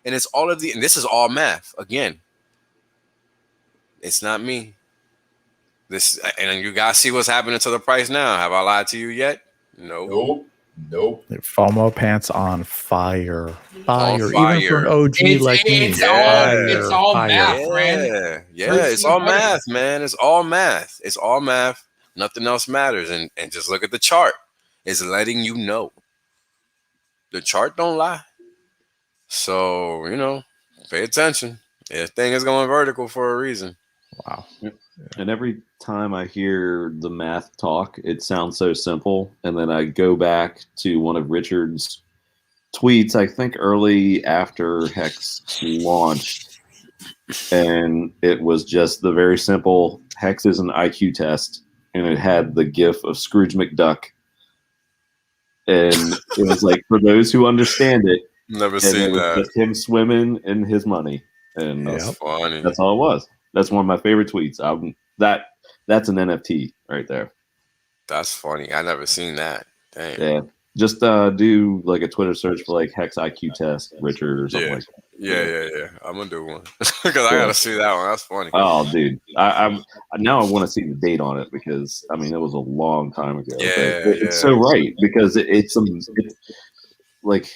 Speaker 15: And it's all of and this is all math. Again, it's not me. And you guys see what's happening to the price now. Have I lied to you yet? No. Nope.
Speaker 8: FOMO pants on fire. Fire. Even for an OG like me.
Speaker 7: It's all math, man.
Speaker 15: Yeah, it's all math, man. It's all math. It's all math. Nothing else matters. And just look at the chart. It's letting you know. The chart don't lie. So, pay attention. This thing is going vertical for a reason.
Speaker 8: Wow.
Speaker 1: And every time I hear the math talk, it sounds so simple. And then I go back to one of Richard's tweets, I think early after HEX launched. And it was just the very simple, HEX is an IQ test. And it had the gif of Scrooge McDuck. And it was like, for those who understand it,
Speaker 15: never seen that.
Speaker 1: Just him swimming in his money. And
Speaker 15: that's funny.
Speaker 1: That's all it was. That's one of my favorite tweets. That's an NFT right there.
Speaker 15: That's funny. I never seen that. Dang.
Speaker 1: Yeah. Just do like a Twitter search for like HEX IQ test, Richard or something like that.
Speaker 15: Yeah. I'm gonna do one because I gotta see that one. That's funny.
Speaker 1: Oh, dude, I'm now I want to see the date on it because it was a long time ago. It's so right because it's like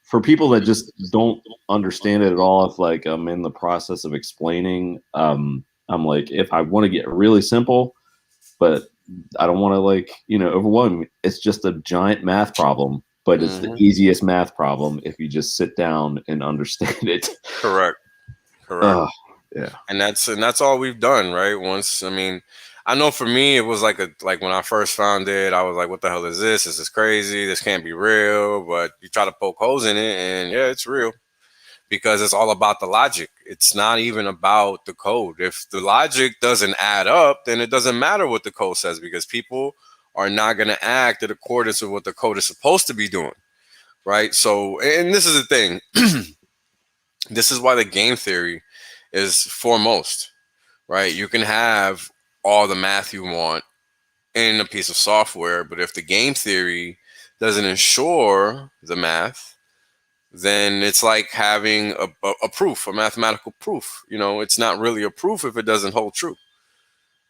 Speaker 1: for people that just don't understand it at all. If like I'm in the process of explaining, I'm like, if I want to get really simple, but I don't want to overwhelm. It's just a giant math problem, but it's the easiest math problem if you just sit down and understand it.
Speaker 15: Correct.
Speaker 1: Yeah.
Speaker 15: And that's all we've done, right? I know for me it was like when I first found it, I was like, what the hell is this? This is crazy. This can't be real. But you try to poke holes in it, and yeah, it's real. Because it's all about the logic. It's not even about the code. If the logic doesn't add up, then it doesn't matter what the code says because people are not going to act in accordance with what the code is supposed to be doing, right? So, and this is the thing. This is why the game theory is foremost, right? You can have all the math you want in a piece of software, but if the game theory doesn't ensure the math, then it's like having a proof, a mathematical proof. It's not really a proof if it doesn't hold true.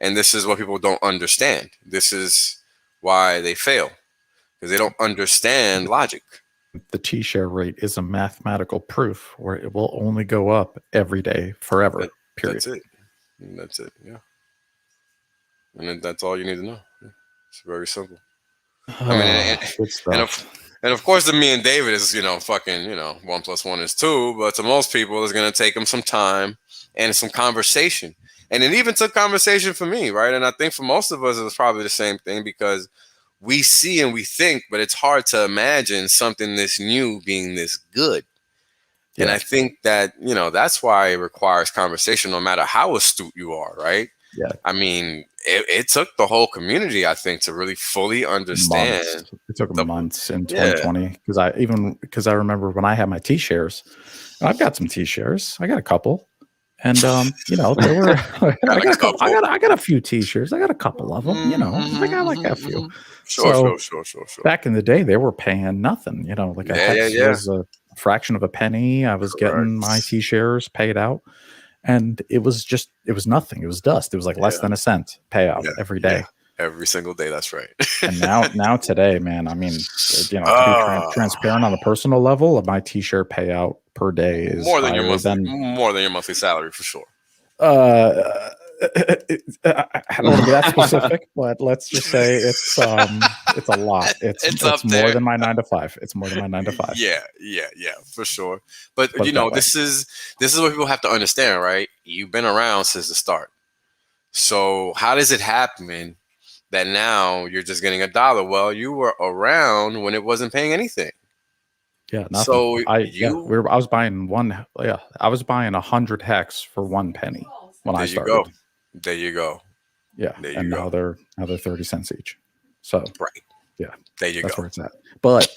Speaker 15: And this is what people don't understand. This is why they fail, because they don't understand logic.
Speaker 8: The T-share rate is a mathematical proof where it will only go up every day forever, period.
Speaker 15: That's it, yeah. And that's all you need to know. It's very simple. And of course, to me and David is, 1 + 1 is 2. But to most people, it's going to take them some time and some conversation. And it even took conversation for me, right? And I think for most of us, it was probably the same thing because we see and we think, but it's hard to imagine something this new being this good. Yeah. And I think that, that's why it requires conversation, no matter how astute you are, right?
Speaker 8: Yeah.
Speaker 15: It took the whole community, I think, to really fully understand.
Speaker 8: It took months in 2020 because I remember when I had my T-shares. I've got some T-shares. I got a couple, and there were I got a few T-shares. I got a couple of them. I got like a few.
Speaker 15: Sure.
Speaker 8: Back in the day, they were paying nothing. Like a HEX was a fraction of a penny. I was getting my T-shares paid out. And it was nothing. It was dust. It was like less than a cent payout every day.
Speaker 15: Yeah. Every single day. That's right.
Speaker 8: And now today, man, to be transparent on the personal level, my T-share payout per day is
Speaker 15: more than your monthly salary for sure.
Speaker 8: I don't want to be that specific, but let's just say it's a lot. It's more than my 9 to 5. It's more than my 9 to 5.
Speaker 15: Yeah, for sure. But this is what people have to understand, right? You've been around since the start. So how does it happen that now you're just getting $1? Well, you were around when it wasn't paying anything.
Speaker 8: Yeah, nothing.
Speaker 15: So
Speaker 8: I was buying one. Yeah, I was buying 100 hex for 1 penny when I started.
Speaker 15: Go. There you go.
Speaker 8: Yeah,
Speaker 15: there you
Speaker 8: and
Speaker 15: go.
Speaker 8: now they're 30 cents each. So
Speaker 15: right.
Speaker 8: Yeah,
Speaker 15: there you
Speaker 8: that's
Speaker 15: go.
Speaker 8: where it's at. But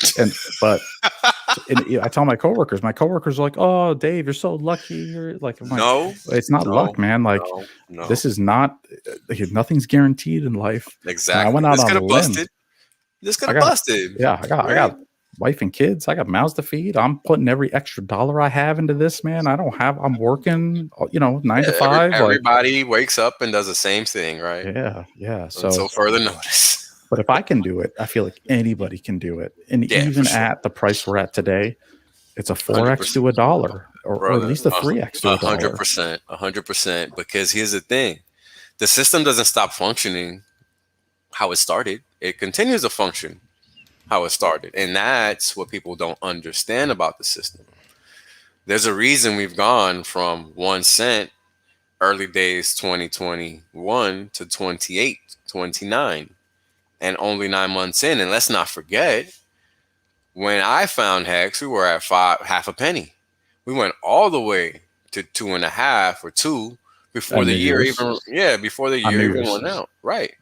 Speaker 8: I tell my coworkers are like, "Oh, Dave, you're so lucky." You're like,
Speaker 15: no,
Speaker 8: it's not luck, man. Like,
Speaker 15: no.
Speaker 8: this is not. Nothing's guaranteed in life.
Speaker 15: Exactly.
Speaker 8: And I went out on a limb.
Speaker 15: Busted. This could have busted.
Speaker 8: Yeah, I got wife and kids. I got mouths to feed. I'm putting every extra dollar I have into this, man. I'm working, 9 to 5.
Speaker 15: Everybody wakes up and does the same thing, right?
Speaker 8: Yeah. So
Speaker 15: until further notice.
Speaker 8: But if I can do it, I feel like anybody can do it. And even at the price we're at today, it's a 4x to $1, or at least a 3x to $1.
Speaker 15: 100%. Because here's the thing: the system doesn't stop functioning how it started. It continues to function how it started, and that's what people don't understand about the system. There's a reason we've gone from 1 cent early days 2021 to 28, 29. And only 9 months in. And let's not forget, when I found HEX, we were at half a penny. We went all the way to 2.5 or 2 before the year even went out. Right.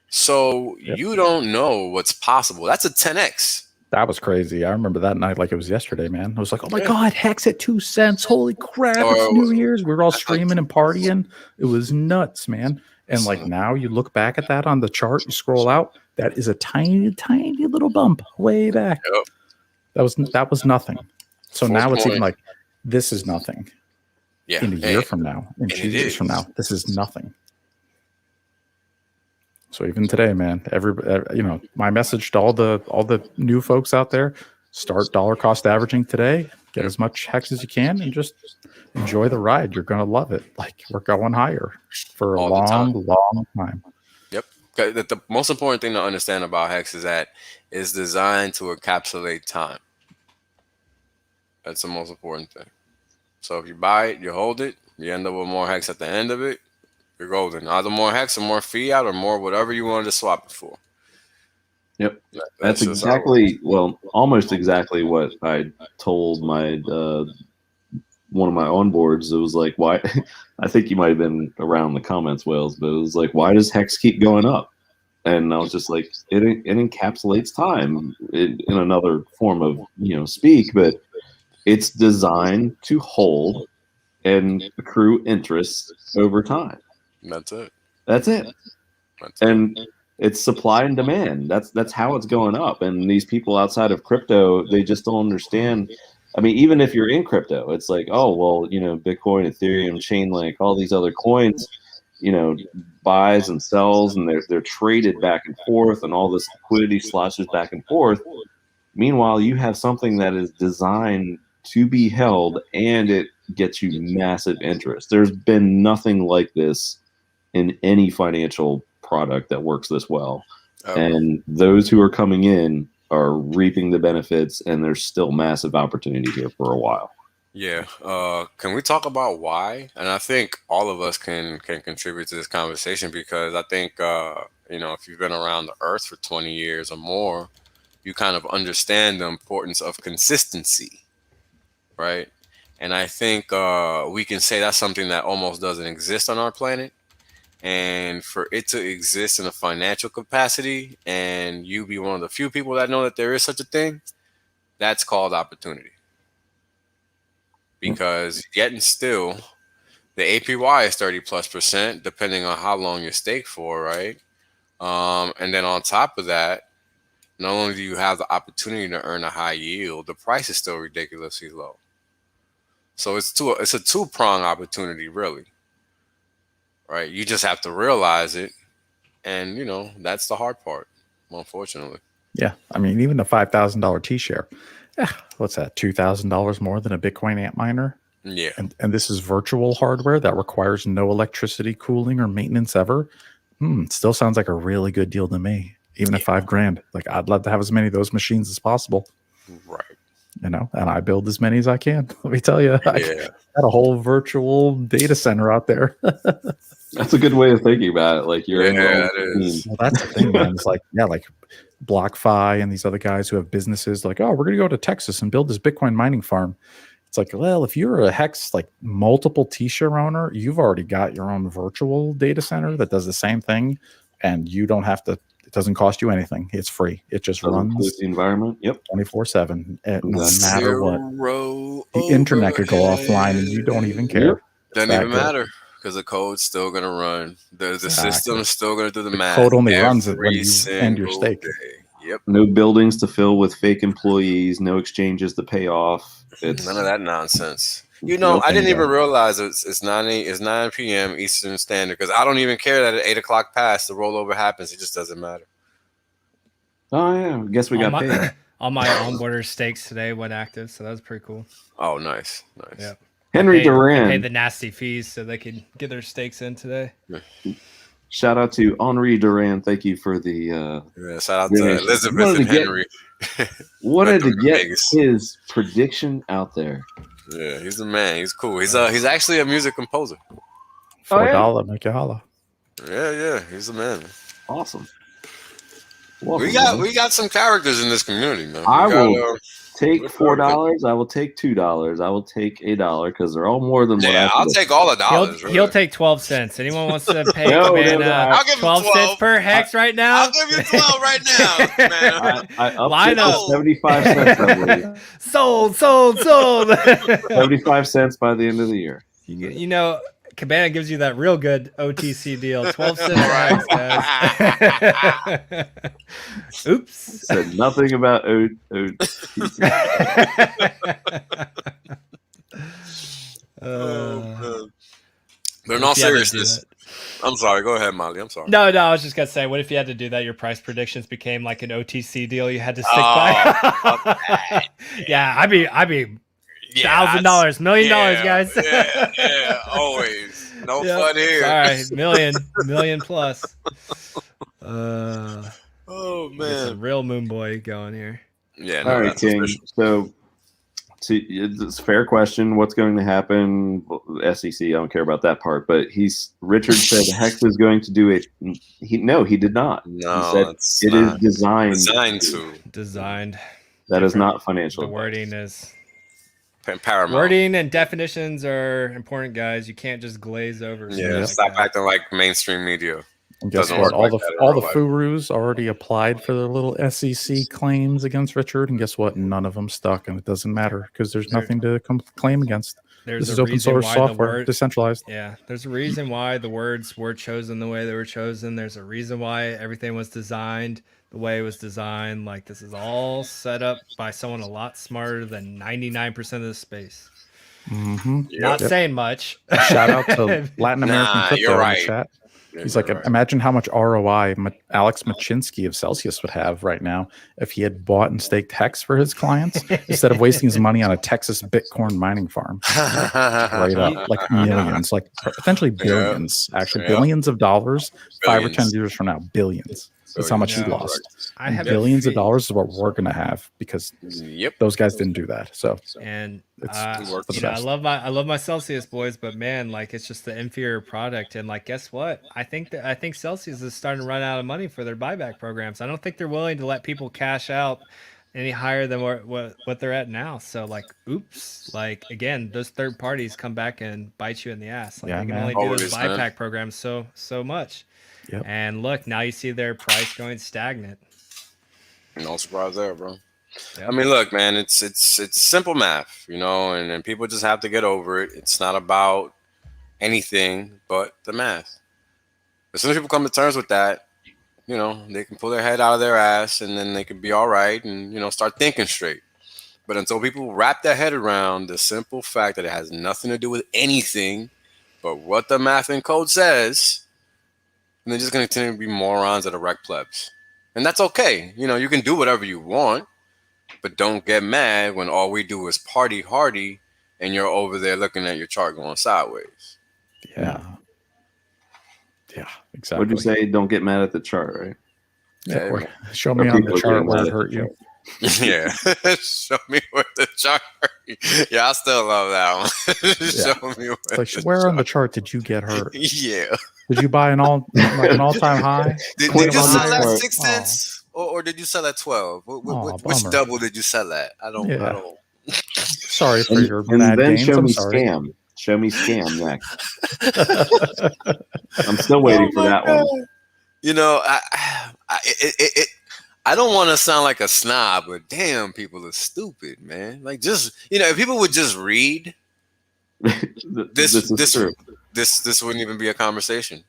Speaker 15: So you don't know what's possible. That's a 10x.
Speaker 8: That was crazy. I remember that night like it was yesterday, man. I was like, oh my God, HEX at 2 cents. Holy crap. It's New Year's. We were all streaming and partying. It was nuts, man. And like now you look back at that on the chart, you scroll out, that is a tiny, tiny little bump way back. That was nothing. So now it's even like, this is nothing.
Speaker 15: Yeah.
Speaker 8: In a year from now, in 2 years from now, this is nothing. So even today, man, my message to all the new folks out there, start dollar cost averaging today, get as much HEX as you can, and just enjoy the ride. You're going to love it. Like, we're going higher for a long time.
Speaker 15: Yep. The most important thing to understand about HEX is that it's designed to encapsulate time. That's the most important thing. So if you buy it, you hold it, you end up with more HEX at the end of it, you're golden. Either more HEX or more fiat or more whatever you wanted to swap it for.
Speaker 1: Yep. That's exactly, almost exactly what I told my one of my onboards. It was like, why? I think you might have been around the comments, Wales, but it was like, why does HEX keep going up? And I was just like, it encapsulates time in another form of speak, but it's designed to hold and accrue interest over time.
Speaker 15: That's it.
Speaker 1: And it's supply and demand. That's how it's going up. And these people outside of crypto, they just don't understand. I mean, even if you're in crypto, it's like, oh, well, Bitcoin, Ethereum, Chainlink, all these other coins, buys and sells, and they're traded back and forth, and all this liquidity sloshes back and forth. Meanwhile, you have something that is designed to be held, and it gets you massive interest. There's been nothing like this in any financial product that works this well. And those who are coming in are reaping the benefits, and there's still massive opportunity here for a while.
Speaker 15: Yeah. Can we talk about why? And I think all of us can contribute to this conversation, because I think, if you've been around the earth for 20 years or more, you kind of understand the importance of consistency, right? And I think we can say that's something that almost doesn't exist on our planet. And for it to exist in a financial capacity, and you be one of the few people that know that there is such a thing, that's called opportunity. Because yet and still, the APY is 30+%, depending on how long you're staked for, right? And then on top of that, not only do you have the opportunity to earn a high yield, the price is still ridiculously low. So it's a two-prong opportunity, really. Right? You just have to realize it. And, that's the hard part, unfortunately.
Speaker 8: Yeah. I mean, even a $5,000 T-share, what's that? $2,000 more than a Bitcoin Antminer?
Speaker 15: Yeah.
Speaker 8: And this is virtual hardware that requires no electricity, cooling, or maintenance ever. Still sounds like a really good deal to me, even at $5,000. Like, I'd love to have as many of those machines as possible.
Speaker 15: Right.
Speaker 8: And I build as many as I can. Let me tell you, I got a whole virtual data center out there.
Speaker 1: That's a good way of thinking about it. Like, you're
Speaker 15: it is.
Speaker 8: Well, that's the thing, man. It's like, BlockFi and these other guys who have businesses like, oh, we're going to go to Texas and build this Bitcoin mining farm. It's like, well, if you're a HEX, like multiple T-share owner, you've already got your own virtual data center that does the same thing, and you don't have to. It doesn't cost you anything. It's free. It just runs
Speaker 1: the environment. Yep,
Speaker 8: 24/7. No matter what, the internet could go offline, and you don't even care.
Speaker 15: Doesn't even matter because the code's still gonna run. The system is still gonna do the math.
Speaker 8: Code only runs it when you end your stake.
Speaker 15: Day. Yep.
Speaker 1: No buildings to fill with fake employees. No exchanges to pay off. It's
Speaker 15: none of that nonsense. You know, I didn't even realize it's 9 p.m. Eastern Standard because I don't even care that at 8 o'clock past the rollover happens. It just doesn't matter.
Speaker 1: Oh yeah, I guess we got paid.
Speaker 2: All my onboarder stakes today went active, so that was pretty cool.
Speaker 15: Oh, nice.
Speaker 2: Yeah.
Speaker 1: Henry Duran
Speaker 2: paid the nasty fees so they could get their stakes in today.
Speaker 1: Shout out to Henri Duran. Thank you for the
Speaker 15: shout out to Elizabeth and Henry.
Speaker 1: Wanted to get his prediction out there.
Speaker 15: Yeah, he's the man. He's cool. He's actually a music composer.
Speaker 8: $4 make you holla.
Speaker 15: Yeah, he's the man.
Speaker 1: Awesome.
Speaker 15: Welcome, we got some characters in this community, man.
Speaker 1: I will take $4. I will take $2. I will take $1 because they're all more than what
Speaker 15: I'll take all the dollars.
Speaker 2: He'll take 12 cents. Anyone wants to pay
Speaker 15: I'll give
Speaker 2: 12 cents per hex right now?
Speaker 15: I'll give you 12 right now, man.
Speaker 1: I upped it to 75 cents. I believe.
Speaker 2: Sold.
Speaker 1: 75 cents by the end of the year.
Speaker 2: You know, Cabana gives you that real good OTC deal. 12 cents per hex, guys. Oops.
Speaker 1: Said nothing about OTC.
Speaker 15: But in all seriousness, I'm sorry. Go ahead, Molly. I'm sorry.
Speaker 2: No, I was just gonna say, what if you had to do that? Your price predictions became like an OTC deal. You had to stick by. Yeah, I'd be $1,000, $1 million, guys.
Speaker 15: Yeah, always. No fun here.
Speaker 2: All right, million plus.
Speaker 15: Oh man,
Speaker 2: a real moon boy going here.
Speaker 15: Yeah.
Speaker 1: All right, King. So, it's a fair question. What's going to happen? SEC. I don't care about that part. But Richard said HEX is going to do it. He did not.
Speaker 15: No,
Speaker 1: he said it is designed.
Speaker 2: Designed.
Speaker 1: That is not financial.
Speaker 2: The wording is
Speaker 15: paramount.
Speaker 2: Wording and definitions are important, guys. You can't just glaze over.
Speaker 15: Yeah, stop acting like mainstream media.
Speaker 8: And guess what? All the FURU's already applied for their little SEC claims against Richard, and guess what? None of them stuck, and it doesn't matter because there's nothing to claim against. This is open source software, decentralized.
Speaker 2: Yeah, there's a reason why the words were chosen the way they were chosen. There's a reason why everything was designed the way it was designed. Like, this is all set up by someone a lot smarter than 99% of the space. Not saying much.
Speaker 8: Shout out to Latin American Crypto in the chat. He's like, imagine how much ROI Alex Machinsky of Celsius would have right now if he had bought and staked HEX for his clients instead of wasting his money on a Texas Bitcoin mining farm. Straight up, like millions, like potentially billions, actually billions of dollars, 5 or 10 years from now, billions. That's how much he lost. Billions of dollars is what we're going to have because those guys didn't do that. So,
Speaker 2: and
Speaker 8: it's
Speaker 2: I love my Celsius boys, but man, like, it's just the inferior product. And like, guess what? I think Celsius is starting to run out of money for their buyback programs. I don't think they're willing to let people cash out any higher than what they're at now. So like, oops, like, again, those third parties come back and bite you in the ass. Like, they can only do those buyback programs so much.
Speaker 8: Yep.
Speaker 2: And look, now you see their price going stagnant.
Speaker 15: No surprise there, bro. Yep. I mean, look, man, it's simple math, you know, and people just have to get over it. It's not about anything but the math. As soon as people come to terms with that, you know, they can pull their head out of their ass and then they can be all right and, you know, start thinking straight. But until people wrap their head around the simple fact that it has nothing to do with anything but what the math and code says, and they're just going to continue to be morons that are wreck plebs. And that's okay. You know, you can do whatever you want, but don't get mad when all we do is party hardy and you're over there looking at your chart going sideways.
Speaker 8: Yeah, exactly.
Speaker 1: What'd you say? Don't get mad at the chart, right?
Speaker 8: Yeah, show me on the chart where it hurt you.
Speaker 15: Yeah, show me where the chart hurt you. Yeah, I still love that one. Show me
Speaker 8: where on the chart did you get hurt?
Speaker 15: Yeah.
Speaker 8: Did you buy an all-time high?
Speaker 15: Did you sell that 6 cents? or did you sell at 12?
Speaker 8: Aw,
Speaker 15: Which
Speaker 8: bummer.
Speaker 15: double did you sell at? I don't.
Speaker 8: Yeah. Sorry for
Speaker 1: And,
Speaker 8: your
Speaker 1: and
Speaker 8: bad
Speaker 1: then
Speaker 8: gains.
Speaker 1: show
Speaker 8: I'm
Speaker 1: me
Speaker 8: sorry.
Speaker 1: scam. Show me scam next. I'm still waiting for that one.
Speaker 15: You know, I don't want to sound like a snob, but damn, people are stupid, man. Like, just, you know, if people would just read, this wouldn't even be a conversation.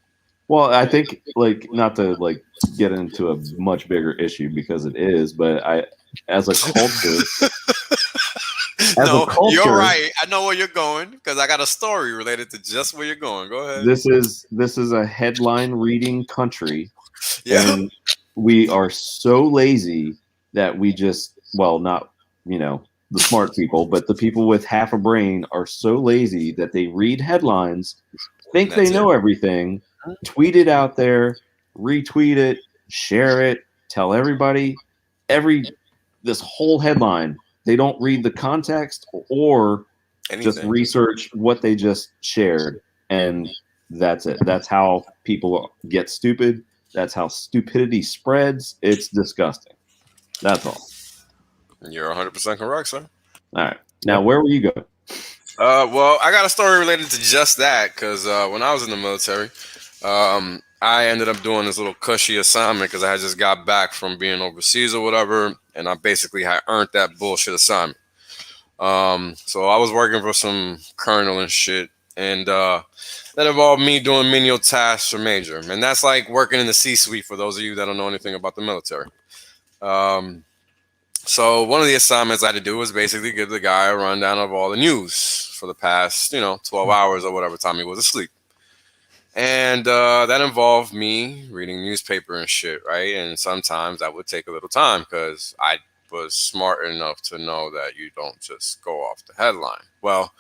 Speaker 1: Well, I think, like, not to like get into a much bigger issue because it is, but as a culture,
Speaker 15: you're right. I know where you're going because I got a story related to just where you're going. Go ahead.
Speaker 1: This is a headline reading country,
Speaker 15: Yeah.
Speaker 1: and we are so lazy that we just, well, not, you know, the smart people, but the people with half a brain are so lazy that they read headlines, think they know everything, tweet it out there, retweet it, share it, tell everybody, this whole headline. They don't read the context or just research what they just shared, and that's it. That's how people get stupid. That's how stupidity spreads. It's disgusting. That's all.
Speaker 15: You're 100% correct, sir.
Speaker 1: All right. Now, where will you go?
Speaker 15: Well, I got a story related to just that because when I was in the military, I ended up doing this little cushy assignment because I had just got back from being overseas or whatever, and I basically had earned that bullshit assignment. So I was working for some colonel and shit, and that involved me doing menial tasks for major, and that's like working in the C-suite for those of you that don't know anything about the military. So one of the assignments I had to do was basically give the guy a rundown of all the news for the past, 12 hours or whatever time he was asleep. And that involved me reading newspaper and shit, right? And sometimes that would take a little time because I was smart enough to know that you don't just go off the headline. Well,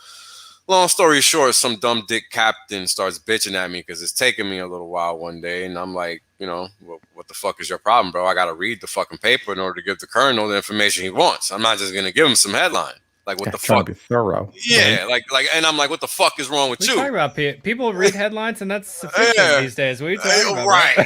Speaker 15: long story short, some dumb dick captain starts bitching at me because it's taking me a little while one day. And I'm like, well, what the fuck is your problem, bro? I got to read the fucking paper in order to give the colonel the information he wants. I'm not just going to give him some headline. Like, what the
Speaker 8: Trying
Speaker 15: fuck?
Speaker 8: to be thorough.
Speaker 15: Yeah, like, and I'm like, what the fuck is wrong with
Speaker 2: We
Speaker 15: you?
Speaker 2: talk about people read headlines, and that's sufficient these days. What are you talking about?
Speaker 15: Right.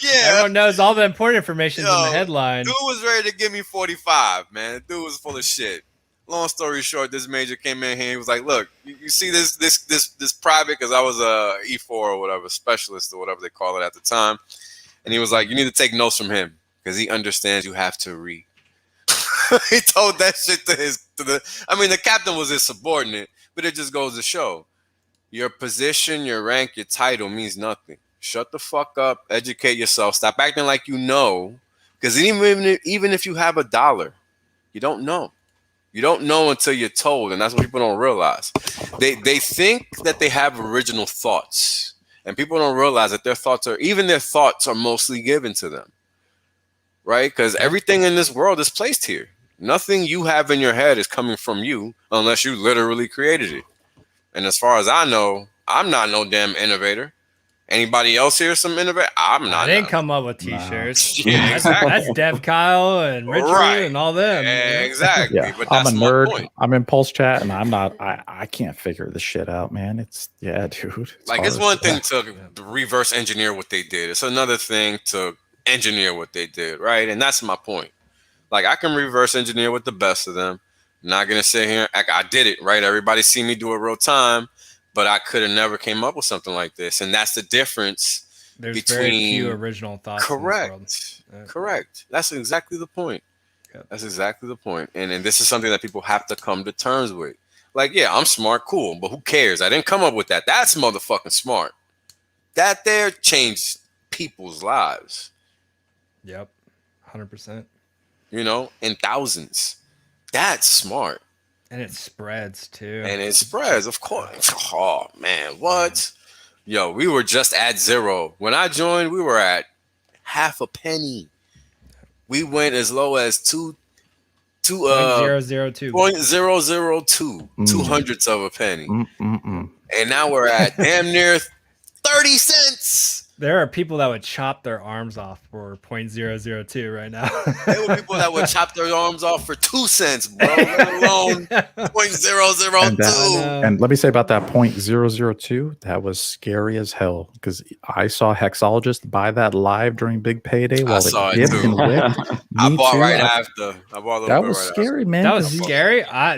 Speaker 2: Yeah. Everyone knows all the important information in the headline.
Speaker 15: Dude was ready to give me 45, man. Dude was full of shit. Long story short, this major came in here. He was like, "Look, you see this private?" Because I was a E4 or whatever, specialist or whatever they call it at the time. And he was like, "You need to take notes from him because he understands you have to read." He told that shit to the captain was his subordinate, but it just goes to show your position, your rank, your title means nothing. Shut the fuck up, educate yourself, stop acting like you know, because even if you have $1, you don't know. You don't know until you're told, and that's what people don't realize. They think that they have original thoughts, and people don't realize that their thoughts are mostly given to them, right? Because everything in this world is placed here. Nothing you have in your head is coming from you unless you literally created it. And as far as I know, I'm not no damn innovator. Anybody else here some innovator? I'm not.
Speaker 2: I didn't come up with t-shirts.
Speaker 15: No. Yeah, exactly.
Speaker 2: That's Dev Kyle and Richard and all them.
Speaker 15: Yeah, exactly.
Speaker 8: Yeah,
Speaker 15: But
Speaker 8: I'm
Speaker 15: that's
Speaker 8: a
Speaker 15: my
Speaker 8: nerd.
Speaker 15: point.
Speaker 8: I'm in Pulse Chat, and I'm not. I can't figure this shit out, man. Dude.
Speaker 15: It's one thing to reverse engineer what they did. It's another thing to engineer what they did, right? And that's my point. Like, I can reverse engineer with the best of them. I'm not gonna sit here. I did it, right? Everybody see me do it real time, but I could have never came up with something like this. And that's the difference.
Speaker 2: There's
Speaker 15: between
Speaker 2: very few original thoughts.
Speaker 15: Correct. Correct. That's exactly the point. Yep. That's exactly the point. And this is something that people have to come to terms with. Like, yeah, I'm smart, cool, but who cares? I didn't come up with that. That's motherfucking smart. That there changed people's lives.
Speaker 2: Yep. 100%.
Speaker 15: In thousands. That's smart.
Speaker 2: And it spreads too.
Speaker 15: And it spreads, of course. Oh man, what? Yo, we were just at 0. When I joined, we were at half a penny. We went as low as 0.002. 2/100ths of a penny. And now we're at damn near 30 cents.
Speaker 2: There are people that would chop their arms off for 0.002 right now.
Speaker 15: There were people that would chop their arms off for 2 cents, bro, let alone 0.002.
Speaker 8: And let me say about that 0.002, that was scary as hell because I saw Hexologist buy that live during Big Payday while
Speaker 15: saw
Speaker 8: it
Speaker 15: it
Speaker 8: dipped
Speaker 15: too.
Speaker 8: and whipped.
Speaker 15: I
Speaker 8: Me
Speaker 15: bought
Speaker 8: too.
Speaker 15: right after. I bought a little
Speaker 8: That
Speaker 15: bit
Speaker 8: was
Speaker 15: right
Speaker 8: scary, man.
Speaker 2: That was
Speaker 8: 'cause
Speaker 2: scary. I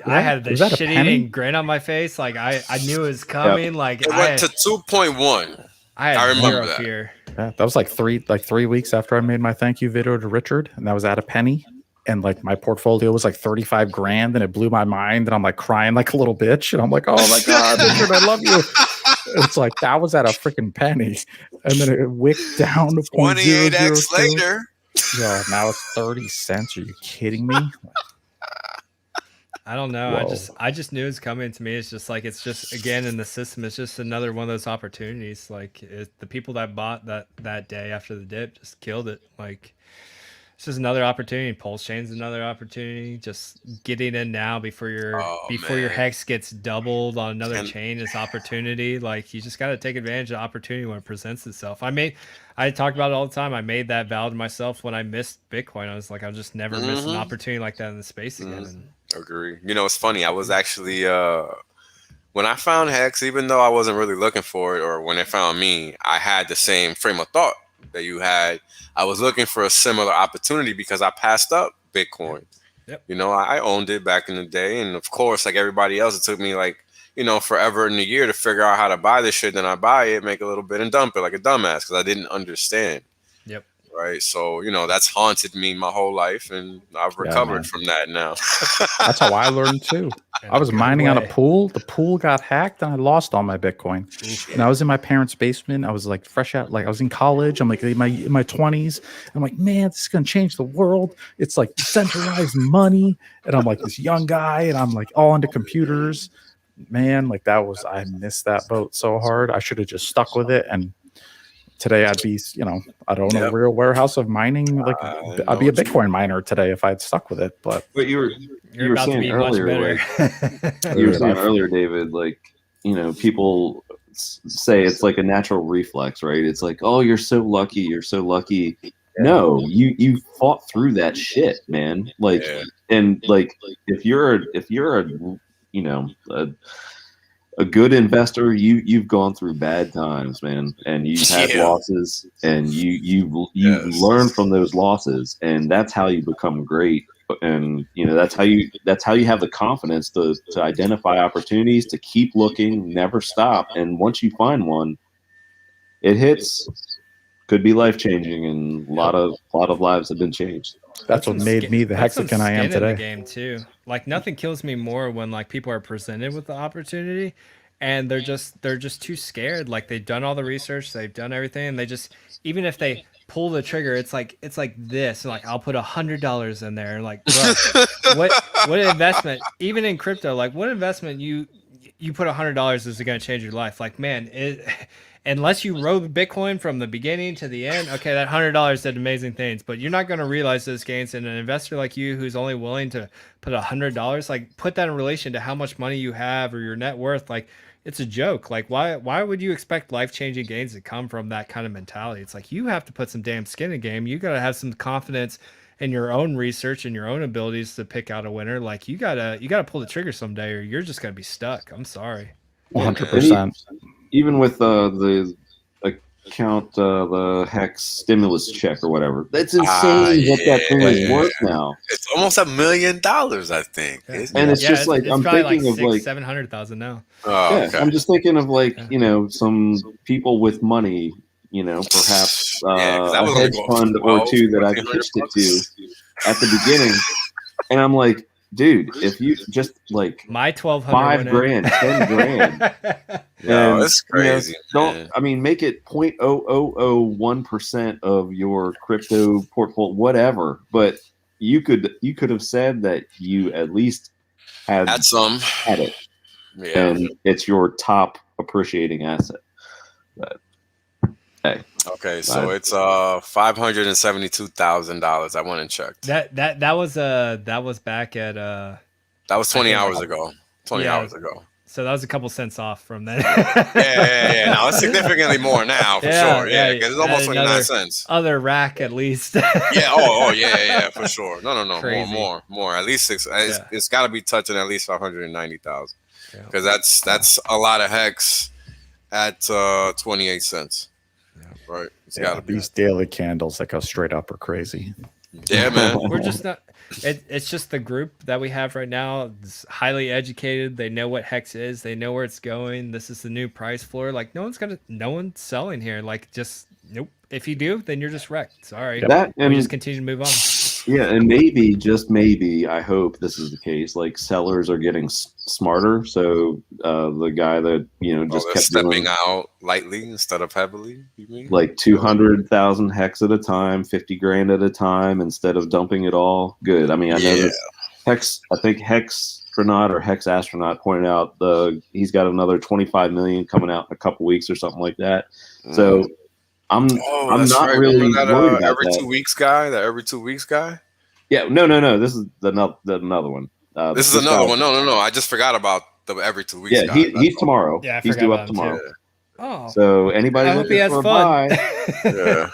Speaker 2: had the
Speaker 8: Was that a penny?
Speaker 2: shit-eating grin on my face. Like I knew it was coming. Like
Speaker 15: It went to 2.1.
Speaker 2: I had
Speaker 15: remember
Speaker 2: zero
Speaker 15: that.
Speaker 2: fear.
Speaker 8: Yeah, that was like 3 weeks after I made my thank you video to Richard, and that was at a penny. And like my portfolio was like 35 grand, and it blew my mind. And I'm like crying like a little bitch, and I'm like, oh my god, Richard, I love you. It's like that was at a freaking penny, and then it wicked down to
Speaker 15: 28x
Speaker 8: 0.002.
Speaker 15: later.
Speaker 8: Yeah, now it's 30 cents. Are you kidding me?
Speaker 2: I don't know.
Speaker 8: Whoa.
Speaker 2: I just knew it was coming to me. It's just like it's just again in the system. It's just another one of those opportunities. Like the people that bought that day after the dip just killed it. Like it's just another opportunity. PulseChain's another opportunity. Just getting in now before your hex gets doubled on another chain is opportunity. Like you just got to take advantage of opportunity when it presents itself. I talk about it all the time. I made that vow to myself when I missed Bitcoin. I was like, I'll just never miss an opportunity like that in the space again. And
Speaker 15: Agree. You know, it's funny. I was actually when I found Hex, even though I wasn't really looking for it, or when they found me, I had the same frame of thought that you had. I was looking for a similar opportunity because I passed up Bitcoin.
Speaker 2: Yep.
Speaker 15: You know, I owned it back in the day, and of course, like everybody else, it took me like, you know, forever in a year to figure out how to buy this shit. Then I buy it, make a little bit, and dump it like a dumbass because I didn't understand.
Speaker 2: Yep.
Speaker 15: Right. So, you know, that's haunted me my whole life, and I've recovered from that now.
Speaker 8: That's how I learned too. I was mining on a pool. The pool got hacked and I lost all my Bitcoin. And I was in my parents' basement. I was like fresh out, like I was in college. I'm like in my 20s. I'm like, man, this is gonna change the world. It's like decentralized money. And I'm like this young guy, and I'm like all into computers. Man, like I missed that boat so hard. I should have just stuck with it. And today I'd be, you know, I don't know, a real warehouse of mining. Like I'd be a Bitcoin miner today if I had stuck with it. But
Speaker 1: you were saying earlier, like, you were saying earlier, David, like, you know, people say it's like a natural reflex, right? It's like, oh, you're so lucky. You're so lucky. No, you fought through that shit, man. Like, and like, if you're a, you know, a good investor, you've gone through bad times, man, and you've had losses, and you learn from those losses, and that's how you become great. And you know, that's how you have the confidence to identify opportunities, to keep looking, never stop. And once you find one, it hits, could be life changing, and a lot of lives have been changed.
Speaker 8: That's what made me the Hexican I am today.
Speaker 2: In the game too. Like nothing kills me more when like people are presented with the opportunity and they're just too scared. Like they've done all the research, they've done everything, and they just, even if they pull the trigger, it's like this. Like I'll put $100 in there. Like, bro, what investment? Even in crypto, like what investment you put $100 is going to change your life? Like, man, unless you rode Bitcoin from the beginning to the end, okay, that $100 did amazing things, but you're not going to realize those gains. And an investor like you, who's only willing to put $100, like put that in relation to how much money you have or your net worth. Like it's a joke. Like why would you expect life-changing gains to come from that kind of mentality? It's like, you have to put some damn skin in the game. You got to have some confidence in your own research and your own abilities to pick out a winner. Like you gotta pull the trigger someday, or you're just gonna be stuck. I'm sorry.
Speaker 8: 100%.
Speaker 1: Even with the account, the Hex stimulus check or whatever, that's insane what that thing is worth now.
Speaker 15: It's almost $1 million, I think.
Speaker 1: And it's just like, I'm thinking of like
Speaker 2: 700,000 now.
Speaker 15: Oh,
Speaker 1: yeah, okay. I'm just thinking of like, you know, some people with money, you know, perhaps a hedge fund or two that I pitched it to at the beginning, and I'm like, dude, if you just like
Speaker 2: my 1,200,
Speaker 1: 5 grand, 10 grand,
Speaker 15: no, that's crazy.
Speaker 1: You know, I mean, make it 0.0001% of your crypto portfolio, whatever. But you could have said that you at least had it, and it's your top appreciating asset. But hey.
Speaker 15: Okay, so it's $572,000. I went and checked.
Speaker 2: That was back at
Speaker 15: that was 20 hours ago. 20 hours ago.
Speaker 2: So that was a couple cents off from that.
Speaker 15: yeah. No, it's significantly more now for sure. Yeah, because it's almost like 9 cents.
Speaker 2: Other rack at least.
Speaker 15: Yeah. Oh, yeah, for sure. No.
Speaker 2: Crazy.
Speaker 15: More. At least it's got to be touching at least 590,000 because that's a lot of hex at 28 cents. Right. It's got to be.
Speaker 8: These daily candles that go straight up are crazy.
Speaker 15: Yeah, man.
Speaker 2: We're just not. It's just the group that we have right now. It's highly educated. They know what hex is. They know where it's going. This is the new price floor. Like no one's selling here. Like just nope. If you do, then you're just wrecked. Sorry. We just continue to move on.
Speaker 1: Yeah, and maybe, just maybe, I hope this is the case. Like sellers are getting smarter. So the guy that just kept
Speaker 15: stepping out lightly instead of heavily. You mean
Speaker 1: like 200,000 hex at a time, 50 grand at a time instead of dumping it all? Good. I mean, I know this hex. I think Hextronaut or Hex Astronaut pointed out he's got another 25 million coming out in a couple weeks or something like that. So. I'm not really worried about
Speaker 15: every 2 weeks guy. That every 2 weeks guy.
Speaker 1: Yeah, no. This is another one.
Speaker 15: This is another one. No. I just forgot about the every 2 weeks.
Speaker 1: Yeah,
Speaker 15: guy.
Speaker 1: He's tomorrow.
Speaker 2: Yeah,
Speaker 1: he's due up tomorrow.
Speaker 2: Oh,
Speaker 1: so anybody?
Speaker 2: I hope he has fun.
Speaker 15: Yeah,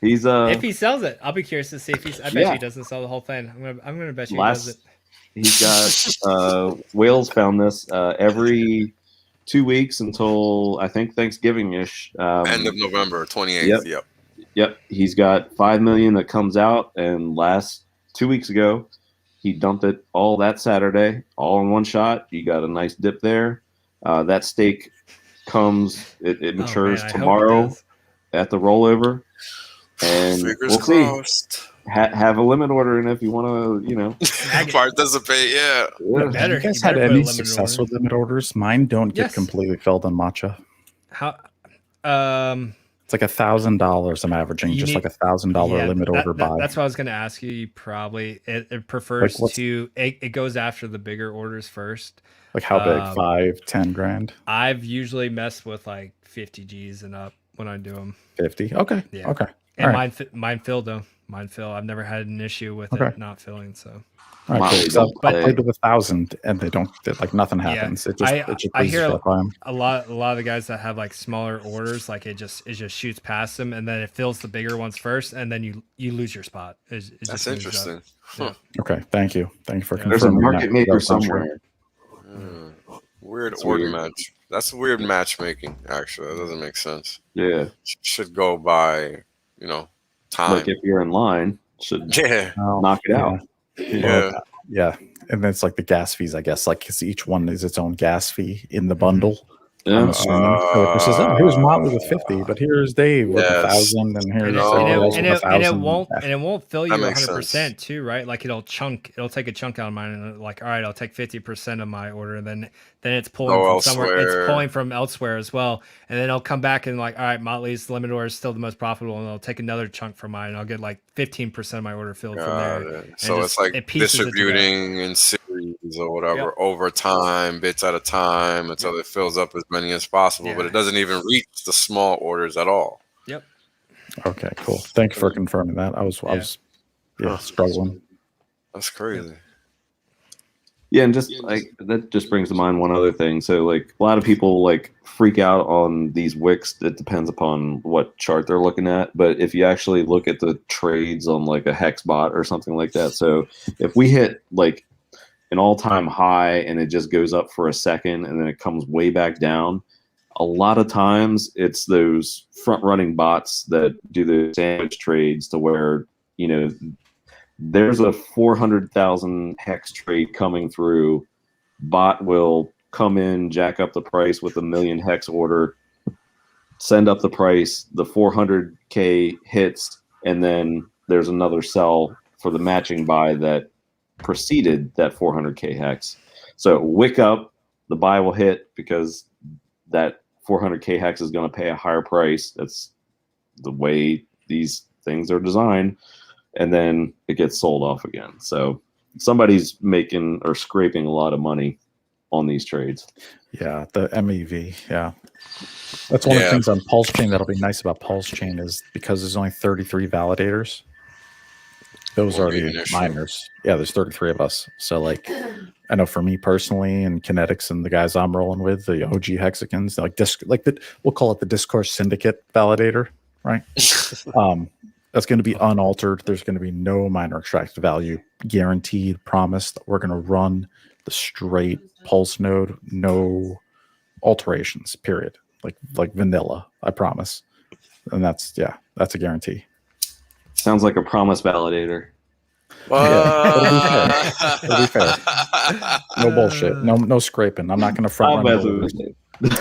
Speaker 1: he's
Speaker 2: if he sells it, I'll be curious to see if he's. I bet he doesn't sell the whole thing. I'm gonna bet you he does it.
Speaker 1: He's got Wales found this every 2 weeks until I think Thanksgiving-ish.
Speaker 15: End of November 28th.
Speaker 1: Yep. He's got 5 million that comes out, and 2 weeks ago, he dumped it all that Saturday, all in one shot. You got a nice dip there. That stake comes, it matures tomorrow at the rollover, and
Speaker 15: fingers
Speaker 1: we'll
Speaker 15: crossed.
Speaker 1: See. Have a limit order, and if you want to,
Speaker 15: participate,
Speaker 8: You guys had any success with limit orders? Mine don't get completely filled on matcha.
Speaker 2: How?
Speaker 8: It's like $1,000. I'm averaging just like $1,000 limit order buy.
Speaker 2: That's what I was going to ask you. You probably it prefers it goes after the bigger orders first.
Speaker 8: Like how big? 5, 10 grand.
Speaker 2: I've usually messed with like 50 G's and up when I do them.
Speaker 8: 50. Okay.
Speaker 2: Yeah.
Speaker 8: Okay.
Speaker 2: And mine fill though. Mine fill. I've never had an issue with it not filling. So.
Speaker 8: All right, cool. I played with 1,000 and they don't like nothing happens.
Speaker 2: Yeah. I hear a lot of the guys that have like smaller orders, like it just shoots past them and then it fills the bigger ones first and then you lose your spot.
Speaker 15: That's interesting.
Speaker 2: Huh.
Speaker 8: Okay, thank you for confirming.
Speaker 1: There's a market maker somewhere.
Speaker 15: Weird order match. That's weird matchmaking. Actually, that doesn't make sense.
Speaker 1: Yeah,
Speaker 15: should go by time.
Speaker 1: Like if you're in line, should knock it out.
Speaker 8: Yeah. And then it's like the gas fees, I guess. Like because each one is its own gas fee in the bundle.
Speaker 1: Yeah.
Speaker 8: I'm assuming. So it says, here's Motley with 50, but here's Dave with 1,000, and here's
Speaker 2: and it won't fill you 100% too, right? Like it'll take a chunk out of mine, and like, all right, I'll take 50% of my order, and then it's pulling from somewhere. It's pulling from elsewhere as well, and then it'll come back and like, all right, Motley's limit order is still the most profitable, and I'll take another chunk from mine, and I'll get like 15% of my order filled from there.
Speaker 15: So it's like distributing in series or whatever over time, bits at a time, until it fills up as many as possible, but it doesn't even reach the small orders at all.
Speaker 2: Yep.
Speaker 8: Okay, cool. Thank you for confirming that. I was struggling.
Speaker 15: That's crazy.
Speaker 1: Yeah, and just like that just brings to mind one other thing. So like a lot of people like freak out on these wicks. It depends upon what chart they're looking at. But if you actually look at the trades on like a hex bot or something like that, so if we hit like an all-time high and it just goes up for a second and then it comes way back down, a lot of times it's those front-running bots that do the sandwich trades to where there's a 400,000 hex trade coming through. Bot will come in, jack up the price with a 1 million hex order, send up the price, the 400K hits, and then there's another sell for the matching buy that preceded that 400K hex. So wick up, the buy will hit because that 400K hex is going to pay a higher price. That's the way these things are designed. And then it gets sold off again. So somebody's making or scraping a lot of money on these trades.
Speaker 8: Yeah, the MEV. Yeah. That's one of the things on PulseChain that'll be nice about PulseChain is because there's only 33 validators. Those are the miners. Yeah, there's 33 of us. So like I know for me personally, and Kinetics and the guys I'm rolling with, the OG hexagons, we'll call it the Discourse Syndicate validator, right? That's going to be unaltered. There's going to be no miner extracted value, guaranteed, promised. We're going to run the straight Pulse node, no alterations, period. Like vanilla, I promise. And that's a guarantee.
Speaker 1: Sounds like a promise validator.
Speaker 8: It'll be fair. No bullshit. No scraping. I'm not going to front run.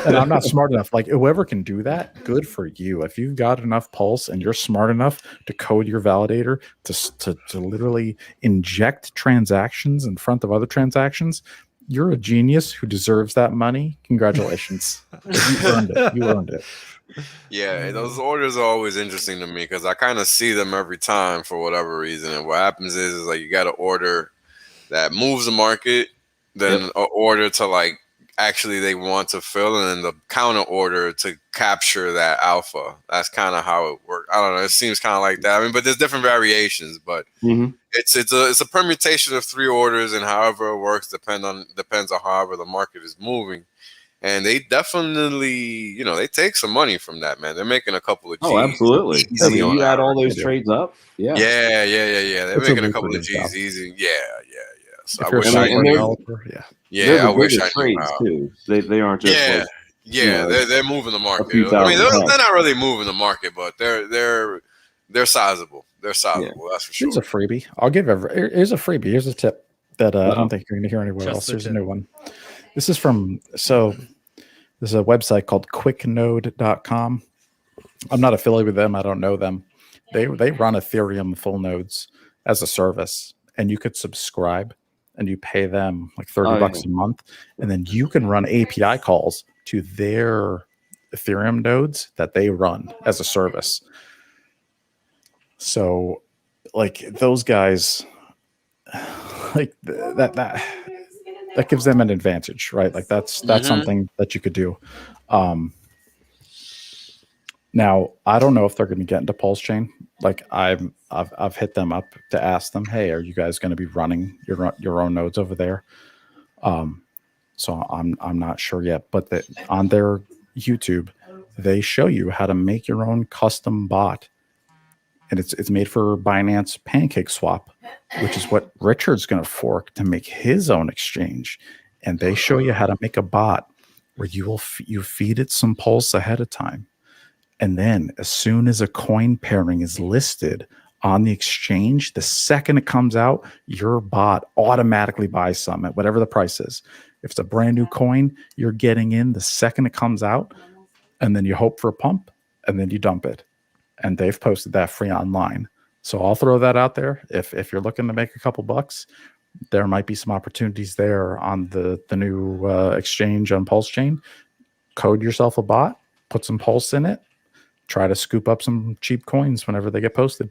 Speaker 8: And I'm not smart enough. Like, whoever can do that, good for you. If you've got enough pulse and you're smart enough to code your validator to literally inject transactions in front of other transactions, you're a genius who deserves that money. Congratulations. You earned it. You earned it.
Speaker 15: Yeah, those orders are always interesting to me because I kind of see them every time for whatever reason. And what happens is like you got an order that moves the market, then an order to like actually they want to fill, and then the counter order to capture that alpha. That's kind of how it works. I don't know. It seems kind of like that. I mean, but there's different variations. But it's a permutation of 3 orders, and however it works depends on however the market is moving. And they definitely, they take some money from that, man. They're making a couple of G's.
Speaker 1: Oh, absolutely. I mean, you add all those trades up.
Speaker 15: Yeah. They're making a couple of G's easy. Yeah. So I wish I knew. I wish I knew how. Too.
Speaker 1: They aren't just
Speaker 15: they're moving the market. I mean, they're not really moving the market, but they're sizable. They're sizable. That's for sure.
Speaker 8: Here's a freebie. I'll give here's a freebie. Here's a tip that I don't think you're going to hear anywhere else. Here's a new one. This is there's a website called quicknode.com. I'm not affiliated with them. I don't know them. They run Ethereum full nodes as a service, and you could subscribe and you pay them like $30 a month. And then you can run API calls to their Ethereum nodes that they run as a service. So like those guys, like that gives them an advantage, right? Like that's something that you could do. Now I don't know if they're going to get into PulseChain. Like I've hit them up to ask them, hey, are you guys going to be running your own nodes over there? So I'm not sure yet, but on their YouTube, they show you how to make your own custom bot. And it's made for Binance Pancake Swap, which is what Richard's going to fork to make his own exchange. And they show you how to make a bot where you feed it some pulse ahead of time. And then as soon as a coin pairing is listed on the exchange, the second it comes out, your bot automatically buys some at whatever the price is. If it's a brand new coin, you're getting in the second it comes out, and then you hope for a pump, and then you dump it. And they've posted that free online. So I'll throw that out there. If you're looking to make a couple bucks, there might be some opportunities there on the new exchange on PulseChain. Code yourself a bot, put some pulse in it, try to scoop up some cheap coins whenever they get posted.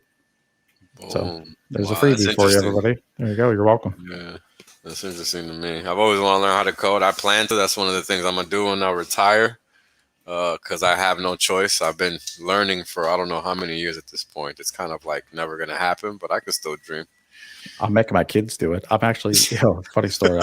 Speaker 8: So there's a freebie for you, everybody. There you go. You're welcome.
Speaker 15: Yeah, that's interesting to me. I've always wanted to learn how to code. I plan to. That's one of the things I'm going to do when I retire. Because I have no choice. I've been learning for I don't know how many years at this point. It's kind of like never going to happen, but I can still dream.
Speaker 8: I'm making my kids do it. I'm actually, funny story.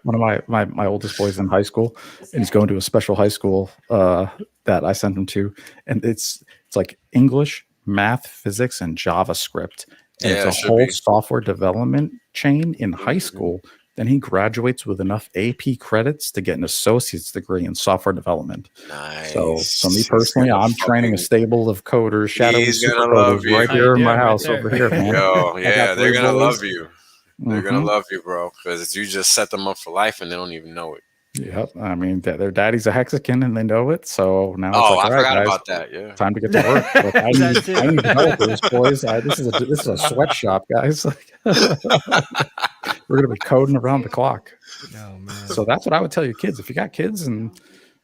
Speaker 8: One of my oldest boys in high school, and he's going to a special high school that I sent him to, and it's like English, math, physics, and JavaScript, and it's a whole software development chain in high school. Then he graduates with enough AP credits to get an associate's degree in software development.
Speaker 15: Nice.
Speaker 8: So me personally, I'm training a stable of coders, shadowy super coders right here in my house over here, man.
Speaker 15: Yo, yeah, they're going to love you. They're going to love you, bro, because you just set them up for life and they don't even know it.
Speaker 8: Yep. I mean, their daddy's a Hexican and they know it. So now it's like,
Speaker 15: I forgot about that. Yeah.
Speaker 8: Time to get to work. Like, I need developers, boys. This is a sweatshop, guys. We're going to be coding around the clock.
Speaker 2: Oh, man.
Speaker 8: So that's what I would tell your kids. If you got kids and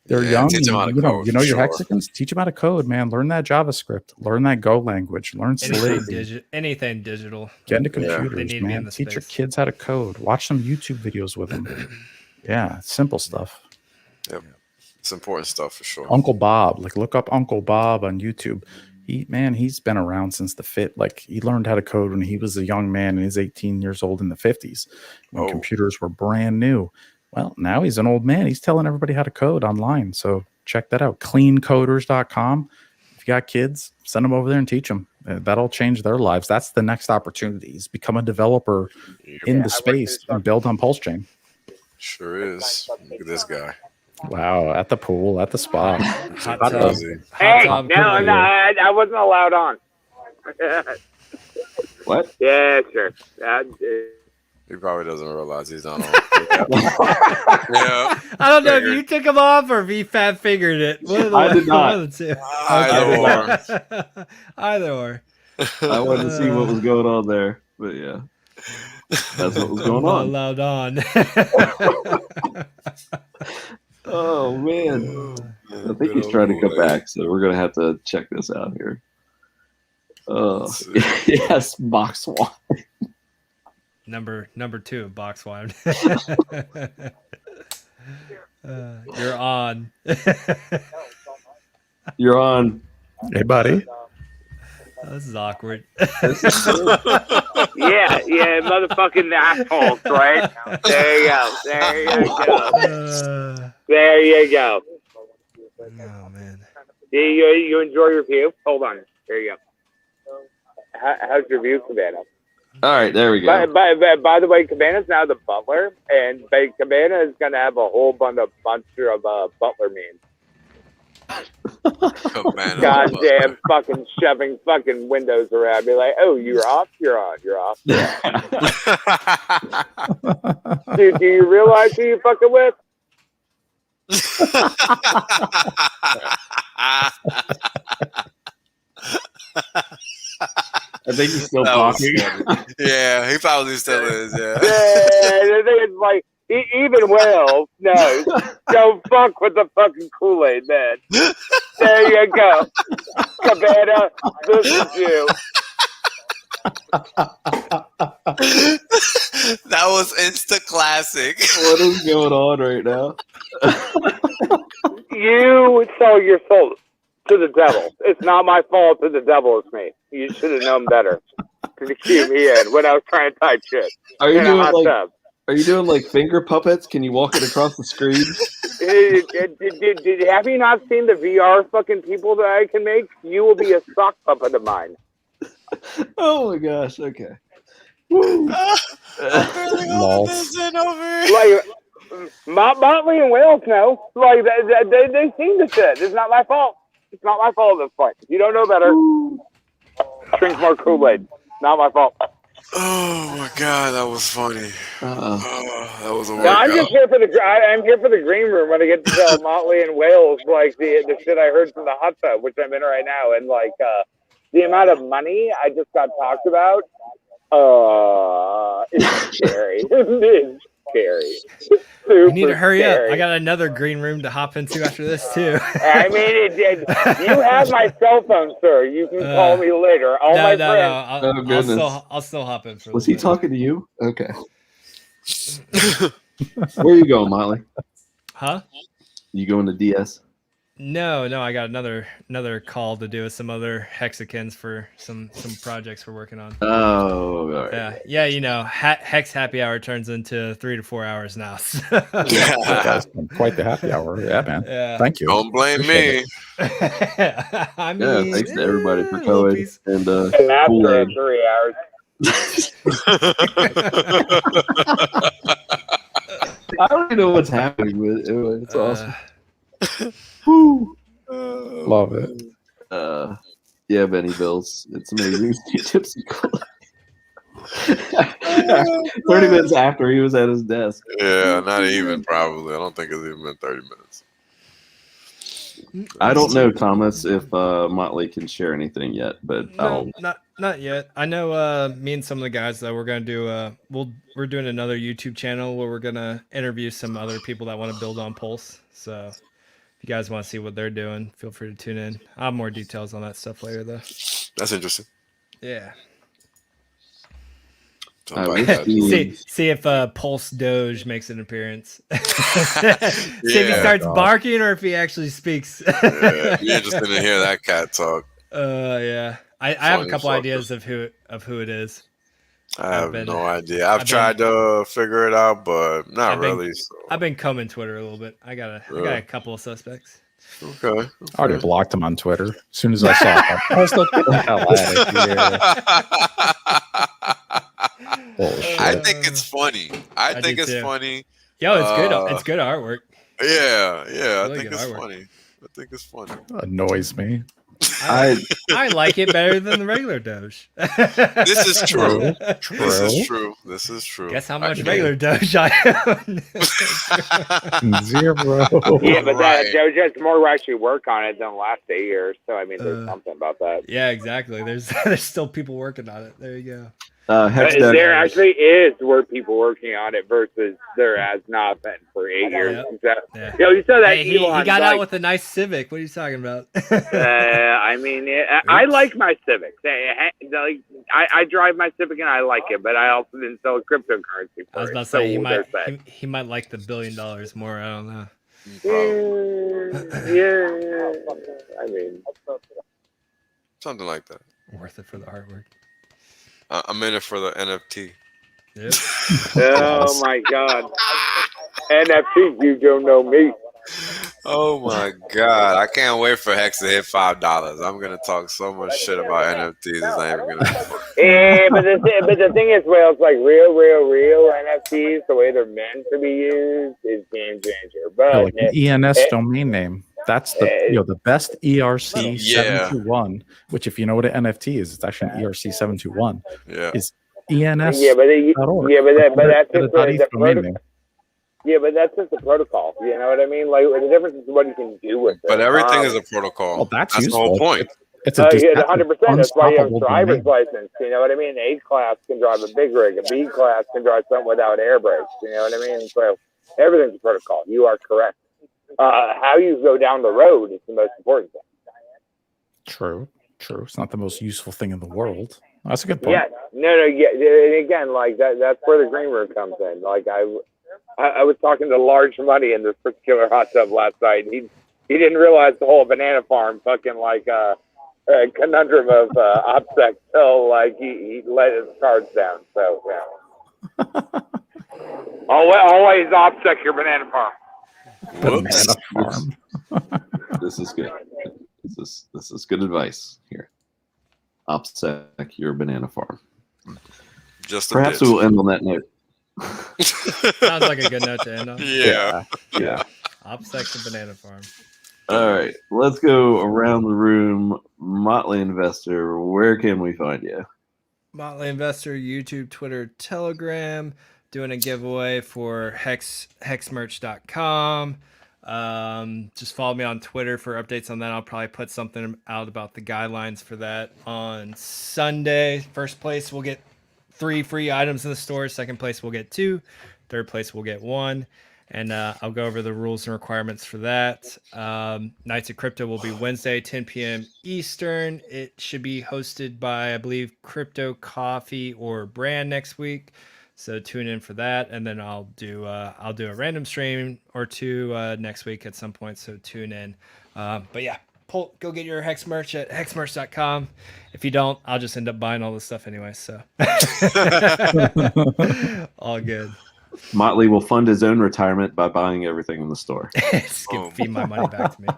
Speaker 8: they're young, and, you know your Hexicans, teach them how to code, man. Learn that JavaScript. Learn that Go language. Learn Solidity.
Speaker 2: Anything digital.
Speaker 8: Get into computers, man. Teach your kids how to code. Watch some YouTube videos with them. Yeah, simple stuff.
Speaker 15: Yep. It's important stuff for sure.
Speaker 8: Uncle Bob. Like, look up Uncle Bob on YouTube. He's been around since like he learned how to code when he was a young man and he's 18 years old in the 50s when computers were brand new. Well, now he's an old man. He's telling everybody how to code online. So check that out. Cleancoders.com. If you got kids, send them over there and teach them. That'll change their lives. That's the next opportunities. Become a developer in the space and build on PulseChain.
Speaker 15: Sure is. Look at this guy.
Speaker 8: Wow, at the pool, at the spa.
Speaker 15: Hey,
Speaker 16: I wasn't allowed on.
Speaker 1: What?
Speaker 16: Yeah, sure.
Speaker 15: He probably doesn't realize he's not on.
Speaker 2: I don't know if you took him off or if he fat fingered it.
Speaker 1: I did not.
Speaker 2: Either or.
Speaker 1: I wanted to see what was going on there, but yeah, that's what was going on.
Speaker 2: Allowed on.
Speaker 1: Oh man, I think he's trying to come back, so we're gonna have to check this out here. Yes, box one.
Speaker 2: Number 2, box one. You're on.
Speaker 1: You're on.
Speaker 8: Hey, buddy.
Speaker 2: This is awkward.
Speaker 16: Yeah, motherfucking assholes, right? There you go. There you go.
Speaker 2: Oh man.
Speaker 16: You enjoy your view? Hold on. There you go. How's your view, Cabana?
Speaker 1: All right, there we go.
Speaker 16: By the way, Cabana's now the butler, and Cabana is gonna have a whole bunch of butler memes. Goddamn fucking shoving fucking windows around. Be like, oh, you're off? You're on. You're off. Dude, do you realize who you fucking with?
Speaker 1: I think he's still talking.
Speaker 15: Yeah, he probably still is. Yeah.
Speaker 16: The thing is, like, even Wales knows. Don't fuck with the fucking Kool-Aid, man. There you go. Cabana, this is you.
Speaker 15: That was Insta classic.
Speaker 1: What is going on right now?
Speaker 16: You sell your soul to the devil. It's not my fault that the devil is me. You should have known better to keep me in when I was trying to type shit.
Speaker 1: Are you doing like finger puppets? Can you walk it across the screen?
Speaker 16: Have you not seen the VR fucking people that I can make? You will be a sock puppet of mine.
Speaker 1: Oh my gosh! Okay.
Speaker 16: Like, Motley and Wales know. Like they seen the shit. It's not my fault. It's not my fault at this point. You don't know better. Drink more Kool-Aid. Not my fault.
Speaker 15: Oh my god, that was funny. That was a
Speaker 16: no, I'm just here for I'm here for the green room when I get to tell Motley and Wales like the shit I heard from the hot tub, which I'm in right now, and like the amount of money I just got talked about. It's scary. It's scary.
Speaker 2: You need to hurry up. I got another green room to hop into after this too.
Speaker 16: I mean, you have my cell phone, sir. You can call me later. All my friends.
Speaker 2: I'll still hop in.
Speaker 1: Was he talking to you? Okay. Where are you going, Motley?
Speaker 2: Huh?
Speaker 1: You going to DS?
Speaker 2: No, I got another call to do with some other hexagons for some projects we're working on.
Speaker 1: Oh, all right.
Speaker 2: Yeah. You know, Hex happy hour turns into 3 to 4 hours now. So.
Speaker 8: That's quite the happy hour. Yeah, man. Yeah. Thank you.
Speaker 15: Don't blame me.
Speaker 2: I mean,
Speaker 1: thanks to everybody for coming and
Speaker 16: after 3 hours.
Speaker 1: I don't even know what's happening with it. It's awesome. Woo.
Speaker 8: Love it.
Speaker 1: Yeah, Benny Bills. It's amazing. Tipsy Cool. 30 minutes after he was at his desk.
Speaker 15: Yeah, not even probably. I don't think it's even been 30 minutes.
Speaker 1: I don't know, Thomas, if Motley can share anything yet, but
Speaker 2: not yet. I know me and some of the guys that we're gonna do we're doing another YouTube channel where we're gonna interview some other people that want to build on Pulse. So if you guys want to see what they're doing, feel free to tune in. I'll have more details on that stuff later though.
Speaker 15: That's interesting.
Speaker 2: Yeah. See if Pulse Doge makes an appearance. See if he starts barking or if he actually speaks.
Speaker 15: Yeah, you're interested to hear that cat talk.
Speaker 2: Yeah. I have a couple ideas of who it is.
Speaker 15: I have no idea. I've tried to figure it out, but not really. So.
Speaker 2: I've been combing Twitter a little bit. I got a couple of suspects.
Speaker 15: Okay.
Speaker 8: I already blocked him on Twitter as soon as I saw it. I was like, get the hell out of here.
Speaker 15: I think it's funny. I think it's funny.
Speaker 2: Yo, it's good. It's good artwork.
Speaker 15: Yeah.
Speaker 2: Really
Speaker 15: I think it's
Speaker 2: artwork.
Speaker 15: funny. I think it's funny.
Speaker 8: Annoys me.
Speaker 2: I like it better than the regular Doge.
Speaker 15: This is true.
Speaker 8: True.
Speaker 15: This is true.
Speaker 2: Guess how much regular Doge I own?
Speaker 8: 0.
Speaker 16: Yeah, but that Doge has more to actually work on it than last 8 years. So I mean, there's something about that.
Speaker 2: Yeah, exactly. There's still people working on it. There you go.
Speaker 16: There actually is were people working on it versus there has not been for 8 years.
Speaker 2: Yeah.
Speaker 16: You saw that
Speaker 2: He
Speaker 16: Elon,
Speaker 2: got out with a nice Civic. What are you talking about?
Speaker 16: I mean, I like my Civic. I drive my Civic and I like it, but I also didn't sell cryptocurrency for
Speaker 2: I was
Speaker 16: it.
Speaker 2: about to say he might like the $1 billion more. I don't know.
Speaker 16: Yeah. I mean,
Speaker 15: something like that.
Speaker 2: Worth it for the artwork.
Speaker 15: I'm in it for the NFT.
Speaker 2: Yep.
Speaker 16: Oh my God. NFT, you don't know me.
Speaker 15: Oh my God. I can't wait for Hex to hit $5. I'm going to talk so much shit about NFTs. It's not even going to.
Speaker 16: Yeah, but the thing is, well, it's like real NFTs, the way they're meant to be used is game changer. But
Speaker 8: like an ENS domain name. That's the best ERC 721, which if you know what an NFT is, it's actually an ERC 721.
Speaker 15: Yeah.
Speaker 8: Is ENS.
Speaker 16: Yeah, but that's just the protocol. Yeah, but that's just the protocol. You know what I mean? Like the difference is what you can do with it.
Speaker 15: But everything is a protocol.
Speaker 8: Well, that's
Speaker 15: the whole point.
Speaker 8: It's
Speaker 16: 100%. That's why you have a driver's license. You know what I mean? A class can drive a big rig. A B class can drive something without air brakes. You know what I mean? So everything's a protocol. You are correct. How you go down the road is the most important thing.
Speaker 8: True. It's not the most useful thing in the world. That's a good point.
Speaker 16: Yeah. No. Yeah. And again, like that's where the green room comes in. Like I was talking to Large Money in this particular hot tub last night. He didn't realize the whole banana farm fucking like a conundrum of OPSEC till like he let his cards down. So yeah. Always OPSEC your banana farm.
Speaker 8: Banana farm.
Speaker 1: This is good. This is good advice here. OPSEC your banana farm. Perhaps we will end on that note.
Speaker 2: Sounds like a good note to end on.
Speaker 1: Yeah.
Speaker 2: OPSEC the banana farm.
Speaker 1: All right, let's go around the room. Motley Investor, where can we find you?
Speaker 2: Motley Investor, YouTube, Twitter, Telegram. Doing a giveaway for hexmerch.com. Just follow me on Twitter for updates on that. I'll probably put something out about the guidelines for that on Sunday. First place will get 3 free items in the store. Second place will get 2. Third place will get 1. And I'll go over the rules and requirements for that. Nights of Crypto will be Wednesday, 10 p.m. Eastern. It should be hosted by, I believe, Crypto Coffee or Brand next week. So tune in for that, and then I'll do a random stream or 2 next week at some point. So tune in. But yeah, go get your Hex merch at hexmerch.com. If you don't, I'll just end up buying all this stuff anyway. So all good.
Speaker 1: Motley will fund his own retirement by buying everything in the store.
Speaker 2: Feed my money back to me.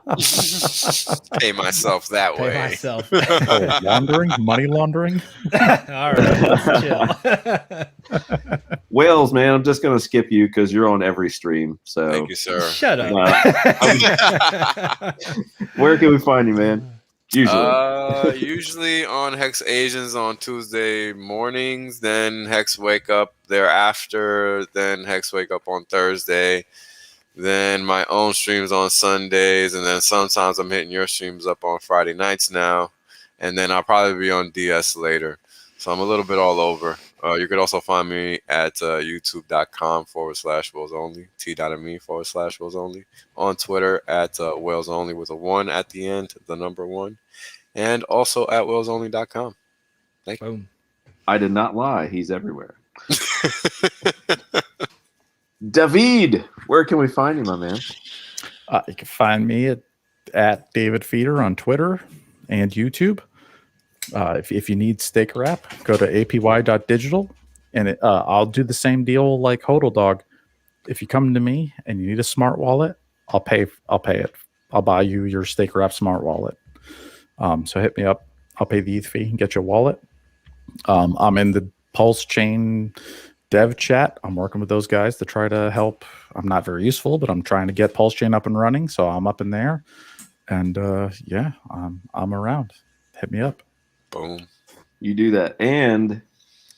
Speaker 15: Pay myself that way.
Speaker 2: Pay myself.
Speaker 8: Money laundering.
Speaker 2: All right, let's chill.
Speaker 1: Wales, man, I'm just gonna skip you because you're on every stream. So
Speaker 15: thank you, sir.
Speaker 2: Shut up.
Speaker 1: Where can we find you, man?
Speaker 15: Usually on Hex Asians on Tuesday mornings, then Hex Wake Up thereafter, then Hex Wake Up on Thursday, then my own streams on Sundays, and then sometimes I'm hitting your streams up on Friday nights now, and then I'll probably be on DS later. So I'm a little bit all over. You could also find me at youtube.com/WalesOnly, t.me/WalesOnly, on Twitter at WalesOnly with a 1 at the end, the number 1, and also at WalesOnly.com. Thank you.
Speaker 2: Boom.
Speaker 1: I did not lie. He's everywhere. David, where can we find you, my man?
Speaker 8: You can find me at David Feeder on Twitter. and YouTube. If you need staker app, go to apy.digital, and I'll do the same deal like Hodl Dog. If you come to me and you need a smart wallet, I'll pay it. I'll buy you your staker app smart wallet. So hit me up. I'll pay the ETH fee and get your wallet. I'm in the PulseChain dev chat. I'm working with those guys to try to help. I'm not very useful, but I'm trying to get PulseChain up and running. So I'm up in there, and yeah, I'm around. Hit me up.
Speaker 15: Boom.
Speaker 1: You do that, and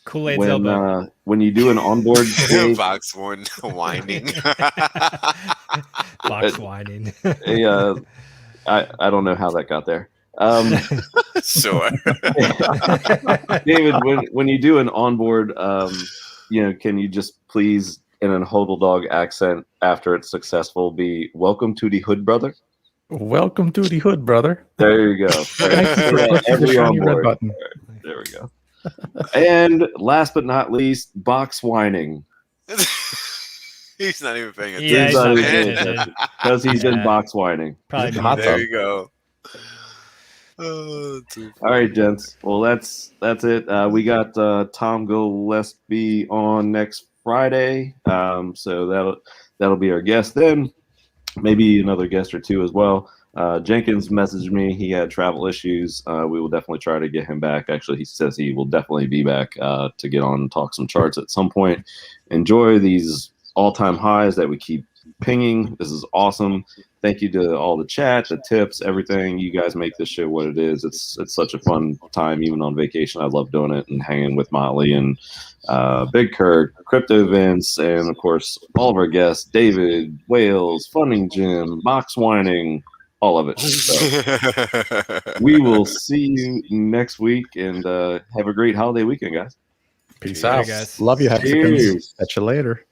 Speaker 2: Kool-Aid's elbow.
Speaker 1: When you do an onboard day,
Speaker 15: Box one whining.
Speaker 2: Box whining.
Speaker 1: I don't know how that got there.
Speaker 15: Sure.
Speaker 1: David, when you do an onboard, can you just please, in a Hodl Dog accent, after it's successful, be "Welcome to the hood, brother"?
Speaker 8: Welcome to the hood, brother.
Speaker 1: There you go. Every onboard.
Speaker 8: Button.
Speaker 1: There we go. And last but not least, box whining.
Speaker 15: He's not even paying
Speaker 2: Yeah, he's not paying
Speaker 15: attention.
Speaker 1: Because he's been box whining.
Speaker 2: Probably
Speaker 15: There you go.
Speaker 1: All right, gents. Well, that's it. We got Tom Gillespie on next Friday. So that'll be our guest then. Maybe another guest or two as well. Jenkins messaged me. He had travel issues. We will definitely try to get him back. Actually, he says he will definitely be back to get on and talk some charts at some point. Enjoy these all-time highs that we keep pinging. This is awesome. Thank you to all the chat, the tips, everything. You guys make this show what it is. It's such a fun time, even on vacation. I love doing it and hanging with Motley and Big Kirk, Crypto Vince, and of course all of our guests, David, Wales, Funding Jim, Box Whining, all of it. So we will see you next week, and have a great holiday weekend, guys.
Speaker 8: Peace
Speaker 2: All right,
Speaker 8: out.
Speaker 2: guys.
Speaker 8: Love you, Hexicans.
Speaker 1: Cheers.
Speaker 8: Catch you later.